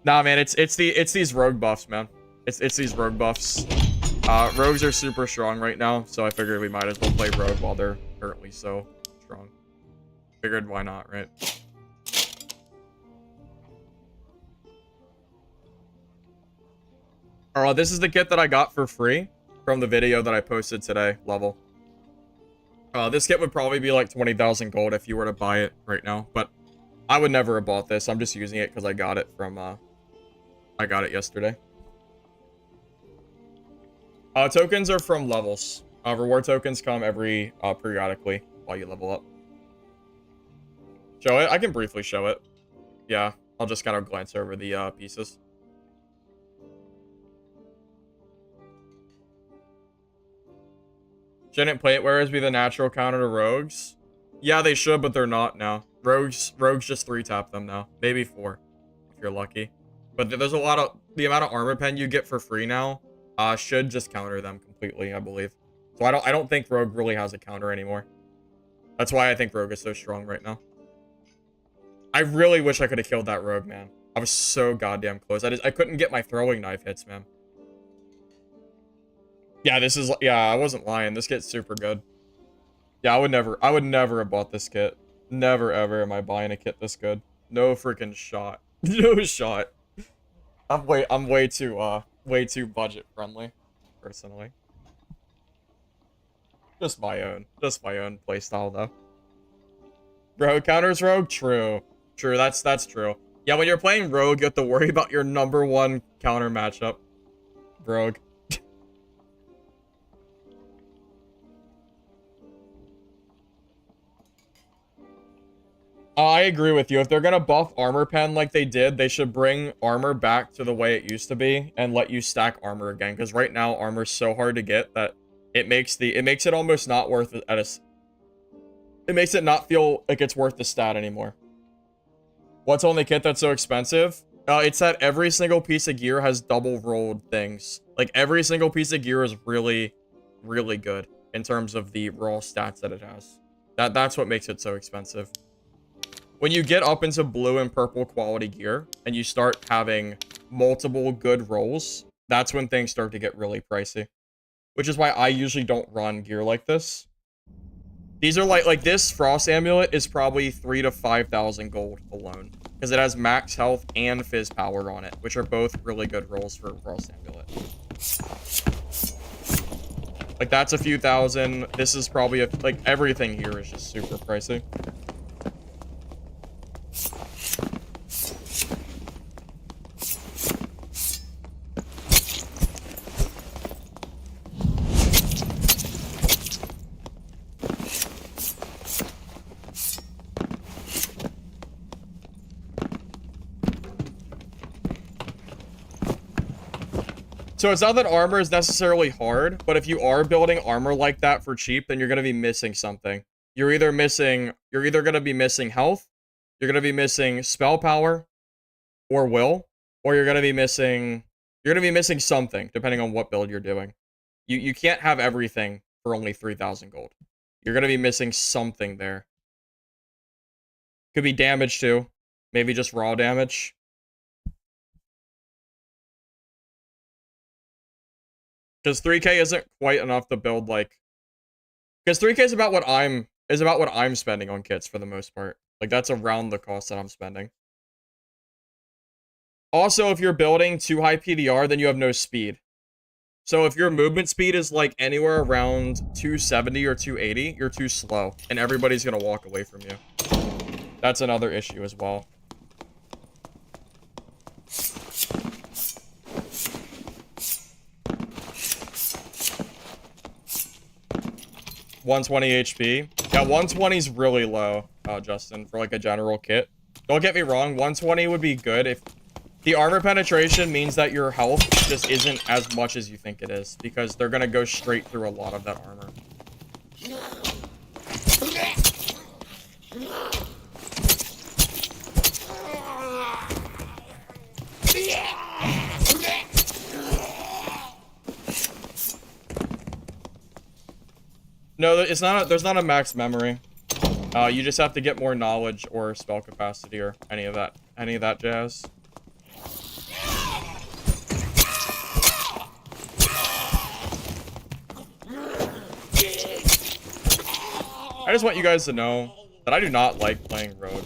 Nah, man, it's these rogue buffs, man. It's these rogue buffs. Rogues are super strong right now, so I figured we might as well play rogue while they're currently so strong. Figured why not, right? Alright, this is the kit that I got for free from the video that I posted today, level. This kit would probably be like 20,000 gold if you were to buy it right now, but I would never have bought this. I'm just using it because I got it from, I got it yesterday. Tokens are from levels. Reward tokens come every periodically while you level up. Show it? I can briefly show it. Yeah, I'll just kind of glance over the pieces. Shouldn't plate wearers be the natural counter to rogues? Yeah, they should, but they're not now. Rogues just 3-tap them now. Maybe 4, if you're lucky. But there's a lot of... The amount of armor pen you get for free now should just counter them completely, I believe. So I don't think Rogue really has a counter anymore. That's why I think Rogue is so strong right now. I really wish I could have killed that Rogue, man. I was so goddamn close. I couldn't get my throwing knife hits, man. Yeah, this is... Yeah, I wasn't lying. This kit's super good. Yeah, I would never have bought this kit. Never, ever am I buying a kit this good. No freaking shot. No shot. I'm way too budget friendly, personally. Just my own playstyle though. Rogue counters Rogue? True. True, that's true. Yeah, when you're playing Rogue, you have to worry about your #1 counter matchup. Rogue. I agree with you. If they're gonna buff armor pen like they did, they should bring armor back to the way it used to be and let you stack armor again. Because right now, armor's so hard to get that it makes it almost not worth it it makes it not feel like it's worth the stat anymore. What's on the kit that's so expensive? It's that every single piece of gear has double rolled things. Like every single piece of gear is really, really good in terms of the raw stats that it has. That's what makes it so expensive. When you get up into blue and purple quality gear and you start having multiple good rolls, that's when things start to get really pricey. Which is why I usually don't run gear like this. These are like this Frost Amulet is probably 3,000 to 5,000 gold alone. Because it has max health and fizz power on it, which are both really good rolls for Frost Amulet. Like that's a few thousand. This is probably like everything here is just super pricey. So it's not that armor is necessarily hard, but if you are building armor like that for cheap, then you're going to be missing something. You're either going to be missing health, you're going to be missing spell power or will, or you're going to be missing something depending on what build you're doing. You can't have everything for only 3,000 gold. You're going to be missing something there. Could be damage too. Maybe just raw damage. Because 3K isn't quite enough to build like... Because 3K is about what I'm spending on kits for the most part. Like that's around the cost that I'm spending. Also, if you're building too high PDR, then you have no speed. So if your movement speed is like anywhere around 270 or 280, you're too slow. And everybody's going to walk away from you. That's another issue as well. $120 HP. Yeah, 120 is really low, Justin, for like a general kit. Don't get me wrong, 120 would be good if the armor penetration means that your health just isn't as much as you think it is, because they're gonna go straight through a lot of that armor. No, it's not. There's not a max memory. You just have to get more knowledge or spell capacity or any of that jazz. I just want you guys to know that I do not like playing Rogue.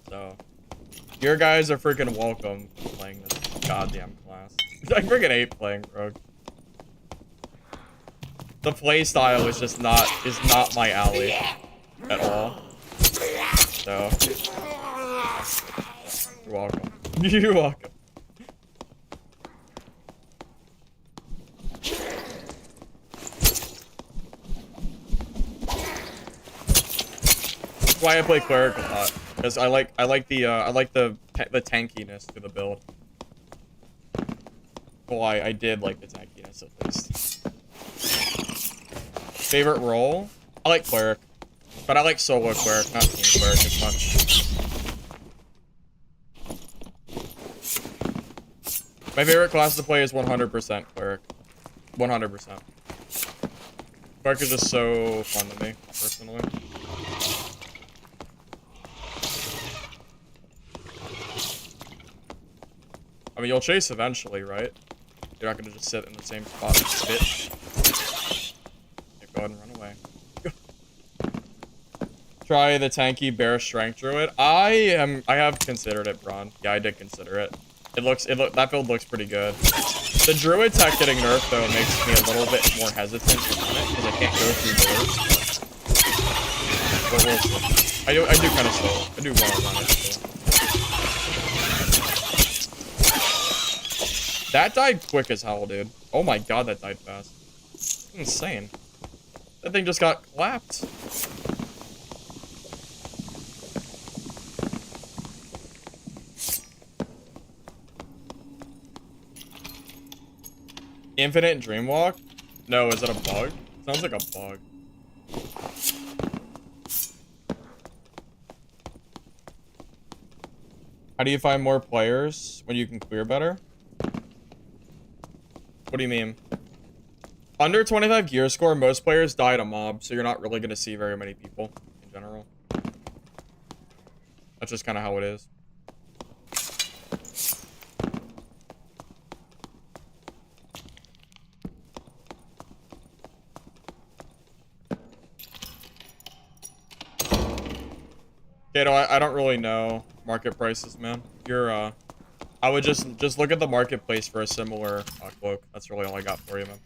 So, your guys are freaking welcome playing this goddamn class. I freaking hate playing Rogue. The playstyle is just not my alley at all. So you're welcome. You're welcome. why I play Cleric a lot. Because I like the tankiness to the build. Well, I did like the tankiness at least. Favorite role? I like Cleric. But I like solo Cleric, not team Cleric as much. My favorite class to play is 100% Cleric. 100%. Cleric is just so fun to me, personally. I mean, you'll chase eventually, right? You're not gonna just sit in the same spot and spit. Yeah, go ahead and run away. Try the tanky bear strength druid. I have considered it, Braun. Yeah, I did consider it. That build looks pretty good. The druid tech getting nerfed though makes me a little bit more hesitant to run it because I can't go through doors. But we'll see. I do kind of slow. I do want to run it still. That died quick as hell, dude. Oh my god, that died fast. Insane. That thing just got clapped. Infinite Dreamwalk? No, is it a bug? Sounds like a bug. How do you find more players when you can clear better? What do you mean? Under 25 gear score, most players die to mob, so you're not really going to see very many people in general. That's just kind of how it is. Kato, I don't really know market prices, man. I would just look at the marketplace for a similar cloak. That's really all I got for you, man.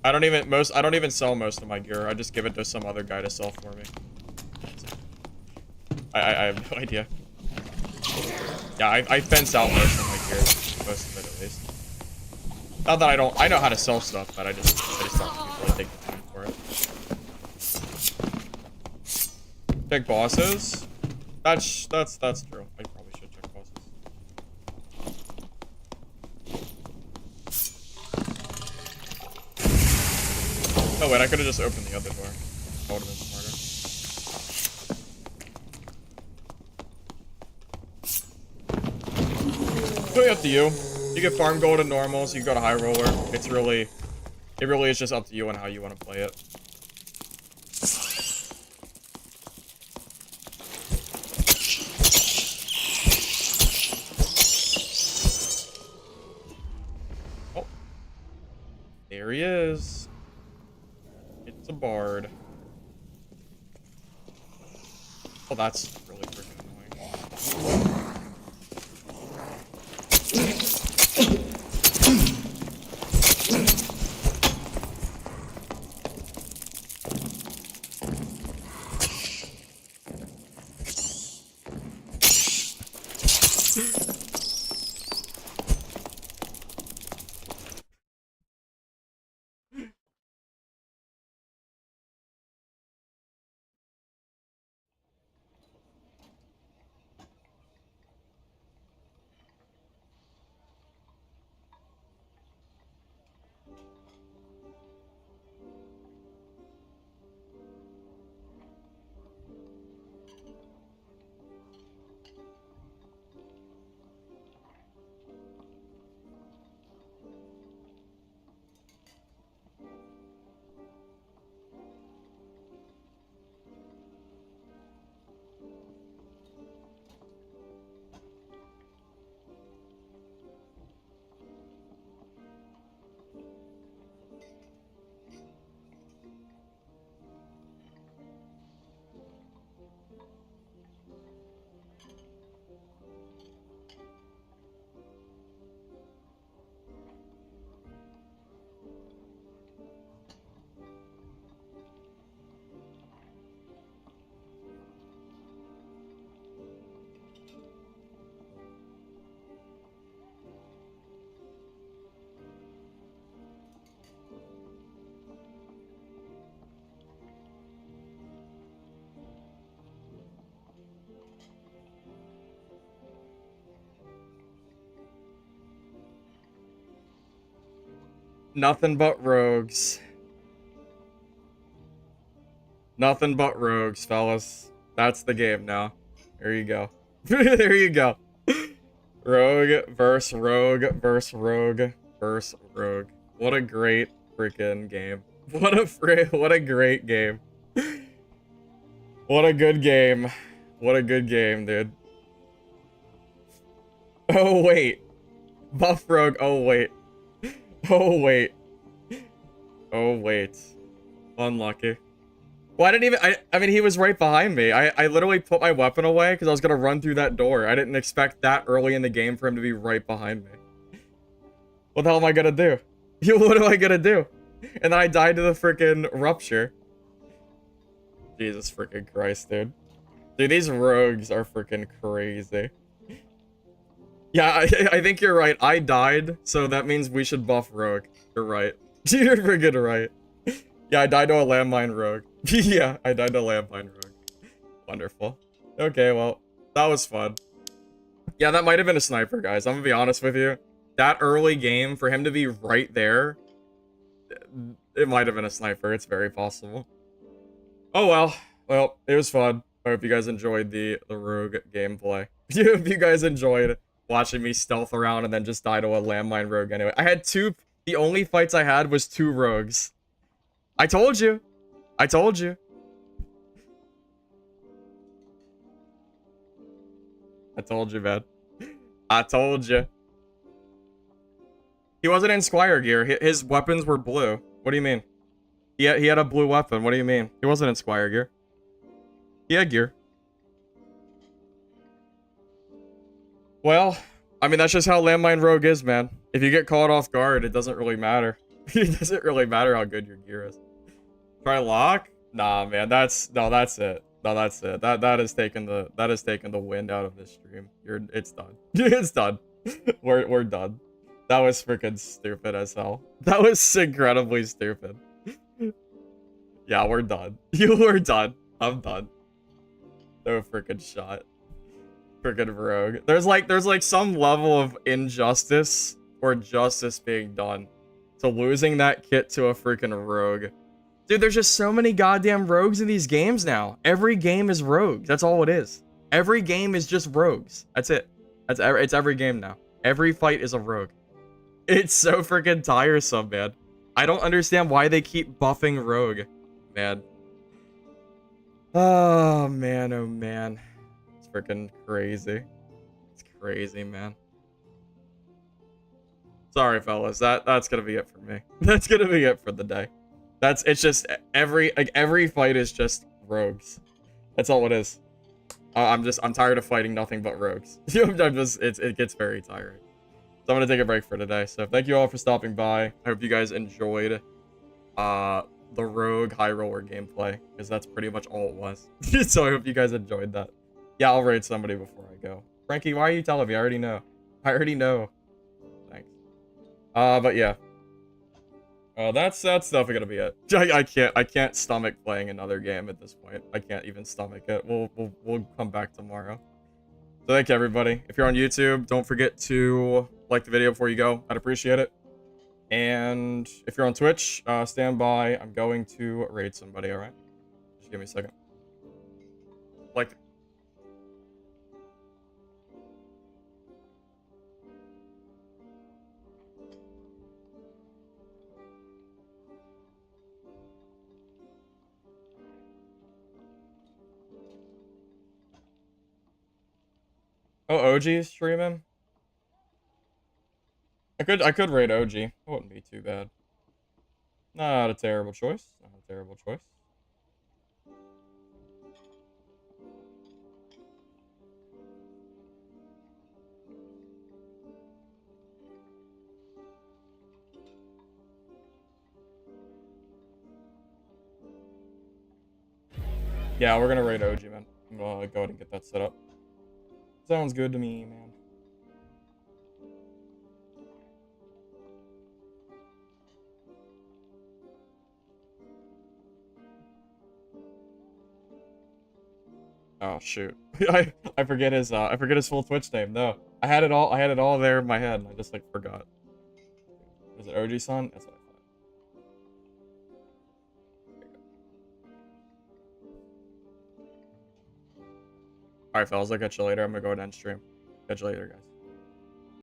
I don't even sell most of my gear. I just give it to some other guy to sell for me. I have no idea. Yeah, I fence out most of my gear. Most of it, at least. Not that I know how to sell stuff, but I just don't really take the time for it. Check bosses? That's true. I probably should check bosses. Oh wait, I could have just opened the other door. That would have been smarter. It's really up to you. You can farm gold in normals, you can go to Highroller. It really is just up to you on how you want to play it. Oh. There he is. It's a bard. Oh, that's really freaking annoying. Nothing but rogues. Nothing but rogues, fellas. That's the game now. There you go. There you go. Rogue versus rogue versus rogue versus rogue. What a great freaking game. What a great game. What a good game. What a good game, dude. Oh, wait. Buff rogue. Oh, wait. Oh, wait. Oh, wait. Unlucky. Well, I didn't even... I mean, he was right behind me. I literally put my weapon away because I was going to run through that door. I didn't expect that early in the game for him to be right behind me. What the hell am I going to do? What am I going to do? And then I died to the freaking rupture. Jesus freaking Christ, dude. Dude, these rogues are freaking crazy. Yeah, I think you're right. I died, so that means we should buff rogue. You're right. You're freaking right. Yeah, I died to a landmine rogue. Yeah, I died to a landmine rogue. Wonderful. Okay, well, that was fun. Yeah, that might have been a sniper, guys. I'm gonna be honest with you. That early game, for him to be right there, it might have been a sniper. It's very possible. Oh, well. Well, it was fun. I hope you guys enjoyed the rogue gameplay. I hope you guys enjoyed watching me stealth around and then just die to a landmine rogue anyway. I had two... The only fights I had was 2 rogues. I told you. I told you. I told you, man. I told you. He wasn't in Squire gear. His weapons were blue. What do you mean? He had a blue weapon. What do you mean? He wasn't in Squire gear. He had gear. Well, I mean, that's just how Landmine Rogue is, man. If you get caught off guard, it doesn't really matter. It doesn't really matter how good your gear is. Try lock? Nah, man. That's it. No, that's it. That has taken the wind out of this stream. It's done. It's done. We're done. That was freaking stupid as hell. That was incredibly stupid. Yeah, we're done. You were done. I'm done. No freaking shot. Freaking rogue. There's like some level of injustice or justice being done to losing that kit to a freaking rogue. Dude, there's just so many goddamn rogues in these games now. Every game is rogues. That's all it is. Every game is just rogues. That's it. It's every game now. Every fight is a rogue. It's so freaking tiresome, man. I don't understand why they keep buffing rogue, man. Oh, man. Oh, man. It's freaking crazy. It's crazy, man. Sorry, fellas. That's gonna be it for me. That's gonna be it for the day. It's just every fight is just rogues. That's all it is. I'm tired of fighting nothing but rogues. It gets very tiring. So I'm gonna take a break for today. So thank you all for stopping by. I hope you guys enjoyed the rogue Highroller gameplay, because that's pretty much all it was. So I hope you guys enjoyed that. Yeah, I'll raid somebody before I go. Frankie, why are you telling me? I already know. I already know. Thanks. But yeah. That's definitely gonna be it. I can't stomach playing another game at this point. I can't even stomach it. We'll come back tomorrow. So thank you, everybody. If you're on YouTube, don't forget to like the video before you go. I'd appreciate it. And if you're on Twitch, stand by. I'm going to raid somebody, alright? Just give me a second. Like... Oh, OG is streaming? I could raid OG. It wouldn't be too bad. Not a terrible choice. Not a terrible choice. Yeah, we're gonna raid OG, man. I'm gonna go ahead and get that set up. Sounds good to me, man. Oh shoot. I forget his full Twitch name. No. I had it all there in my head and I just like forgot. Is it OG son? That's what I thought. Alright, fellas, I'll catch you later. I'm gonna go ahead and end stream. Catch you later, guys.